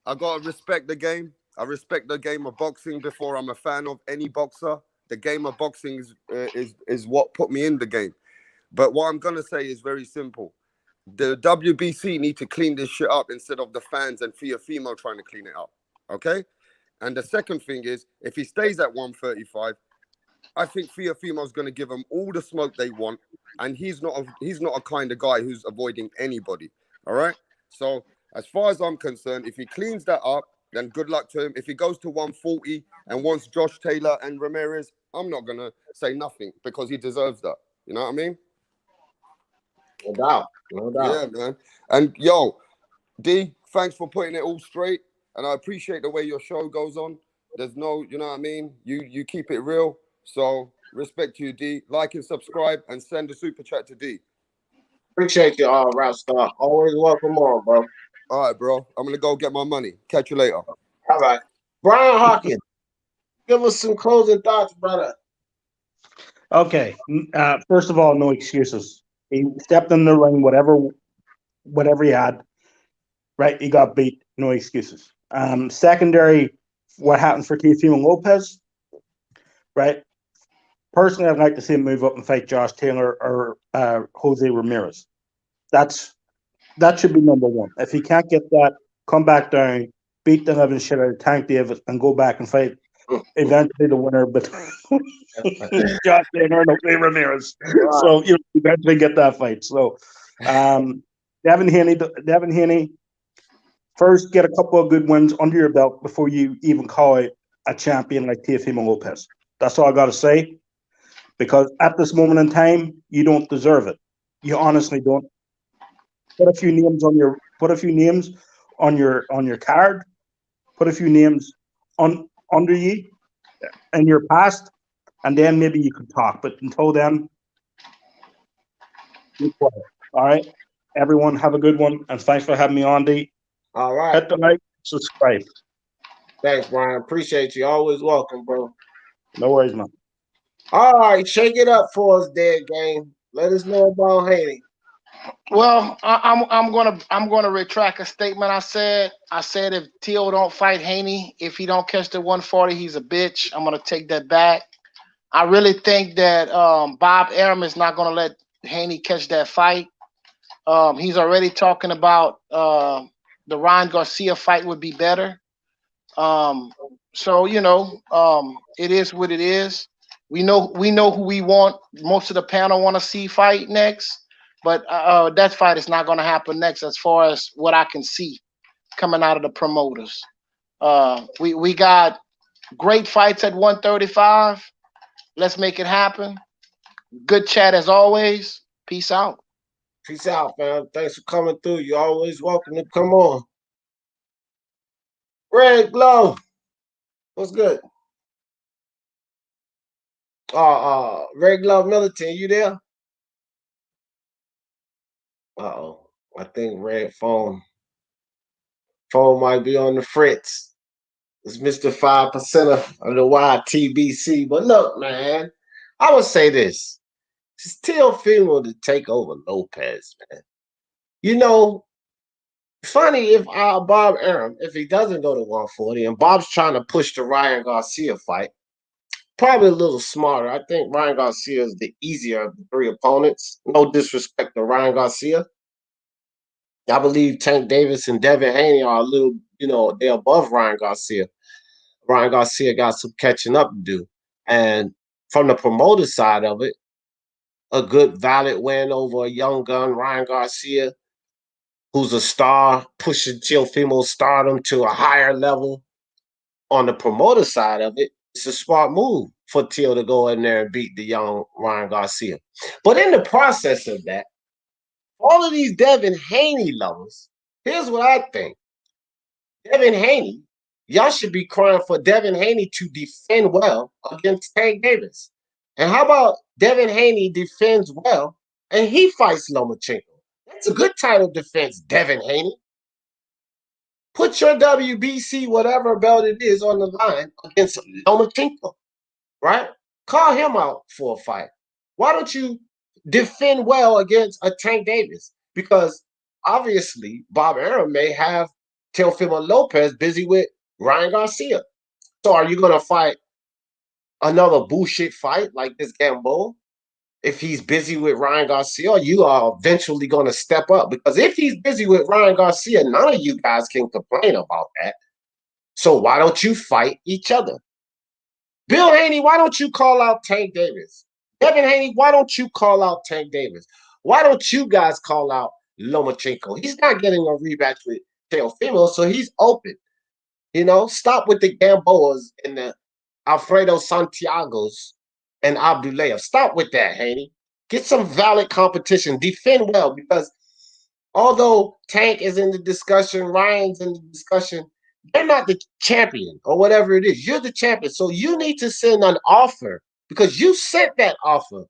I got to respect the game. I respect the game of boxing before I'm a fan of any boxer. The game of boxing is what put me in the game. But what I'm going to say is very simple. The WBC need to clean this shit up instead of the fans and Teofimo trying to clean it up. Okay? And the second thing is, if he stays at 135, I think Teofimo's going to give them all the smoke they want, and he's not a kind of guy who's avoiding anybody. All right. So as far as I'm concerned, if he cleans that up, then good luck to him. If he goes to 140 and wants Josh Taylor and Ramirez, I'm not gonna say nothing because he deserves that. You know what I mean? No doubt. Yeah, man. And yo, D, thanks for putting it all straight, and I appreciate the way your show goes on. There's no, you know what I mean? You keep it real. So respect to you, D. Like and subscribe and send a super chat to D. Appreciate you all, Rap Star. Always welcome on, bro. All right, bro. I'm gonna go get my money. Catch you later. All right. Brian Hawkins, give us some closing thoughts, brother. Okay. First of all, no excuses. He stepped in the ring, whatever he had. Right, he got beat. No excuses. Secondary, what happens for Teofimo Lopez? Right. Personally, I'd like to see him move up and fight Josh Taylor or Jose Ramirez. That should be number one. If he can't get that, come back down, beat the living shit out of Tank Davis, and go back and fight eventually the winner between Josh Taylor and Jose Ramirez. So you eventually get that fight. So Devin Haney, first get a couple of good wins under your belt before you even call it a champion like Teofimo Lopez. That's all I got to say. Because at this moment in time, you don't deserve it. You honestly don't. Put a few names on your card. Put a few names under you in your past, and then maybe you could talk. But until then, be quiet. All right. Everyone, have a good one, and thanks for having me on, D. All right. Hit the like, subscribe. Thanks, Brian. Appreciate you. Always welcome, bro. No worries, man. All right, shake it up for us, Dead Game. Let us know about Haney. Well, I'm gonna retract a statement I said. I said if Teo don't fight Haney, if he don't catch the 140, he's a bitch. I'm gonna take that back. I really think that Bob Arum is not gonna let Haney catch that fight. He's already talking about the Ryan Garcia fight would be better. So it is what it is. We know who we want. Most of the panel want to see fight next, but that fight is not going to happen next, as far as what I can see coming out of the promoters. We got great fights at 135. Let's make it happen. Good chat as always. Peace out. Peace out, fam. Thanks for coming through. You're always welcome to come on. Red Glow, what's good? Red Glove Militant, you there? Uh-oh. I think Red phone might be on the fritz. It's Mr. 5% of the YTBC. But look, man, I would say this. It's Teofimo to take over Lopez, man. You know, funny if Bob Arum, if he doesn't go to 140 and Bob's trying to push the Ryan Garcia fight, probably a little smarter. I think Ryan Garcia is the easier of the three opponents. No disrespect to Ryan Garcia. I believe Tank Davis and Devin Haney are a little, they're above Ryan Garcia. Ryan Garcia got some catching up to do. And from the promoter side of it, a good valid win over a young gun, Ryan Garcia, who's a star, pushing Teofimo's stardom to a higher level. On the promoter side of it, it's a smart move for Teo to go in there and beat the young Ryan Garcia. But in the process of that, all of these Devin Haney lovers, here's what I think. Devin Haney, y'all should be crying for Devin Haney to defend well against Tank Davis. And how about Devin Haney defends well and he fights Lomachenko? That's a good title defense, Devin Haney. Put your WBC, whatever belt it is, on the line against Lomachenko, right? Call him out for a fight. Why don't you defend well against a Tank Davis? Because obviously Bob Arum may have Teofimo Lopez busy with Ryan Garcia. So are you going to fight another bullshit fight like this Gamboa? If he's busy with Ryan Garcia, you are eventually going to step up. Because if he's busy with Ryan Garcia, none of you guys can complain about that. So why don't you fight each other? Bill Haney, why don't you call out Tank Davis? Devin Haney, why don't you call out Tank Davis? Why don't you guys call out Lomachenko? He's not getting a rematch with Teofimo, so he's open. You know, stop with the Gamboas and the Alfredo Santiagos and Abdulayev. Stop with that, Haney. Get some valid competition. Defend well, because although Tank is in the discussion, Ryan's in the discussion, they're not the champion or whatever it is. You're the champion. So you need to send an offer, because you sent that offer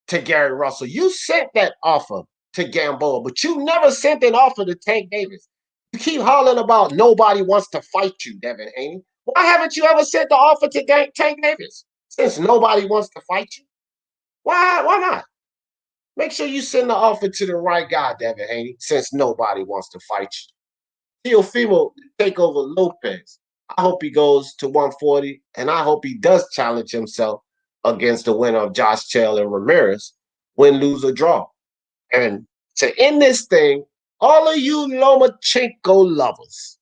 to Gary Russell. You sent that offer to Gamboa, but you never sent an offer to Tank Davis. You keep hollering about nobody wants to fight you, Devin Haney. Why haven't you ever sent the offer to Tank Davis? Since nobody wants to fight you. Why not? Make sure you send the offer to the right guy, Devin Haney, since nobody wants to fight you. Teofimo take over Lopez. I hope he goes to 140, and I hope he does challenge himself against the winner of Josh Chael and Ramirez, win, lose, or draw. And to end this thing, all of you Lomachenko lovers,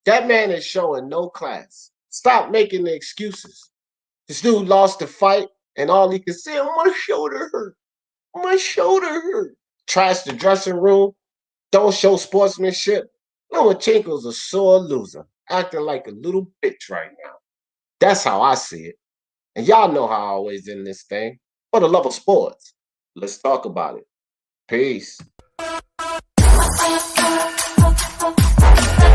that man is showing no class. Stop making the excuses. This dude lost the fight, and all he can say, my shoulder hurt. My shoulder hurt. Trash the dressing room. Don't show sportsmanship. Lomachenko's a sore loser, acting like a little bitch right now. That's how I see it. And y'all know how I always end this thing. For the love of sports, let's talk about it. Peace.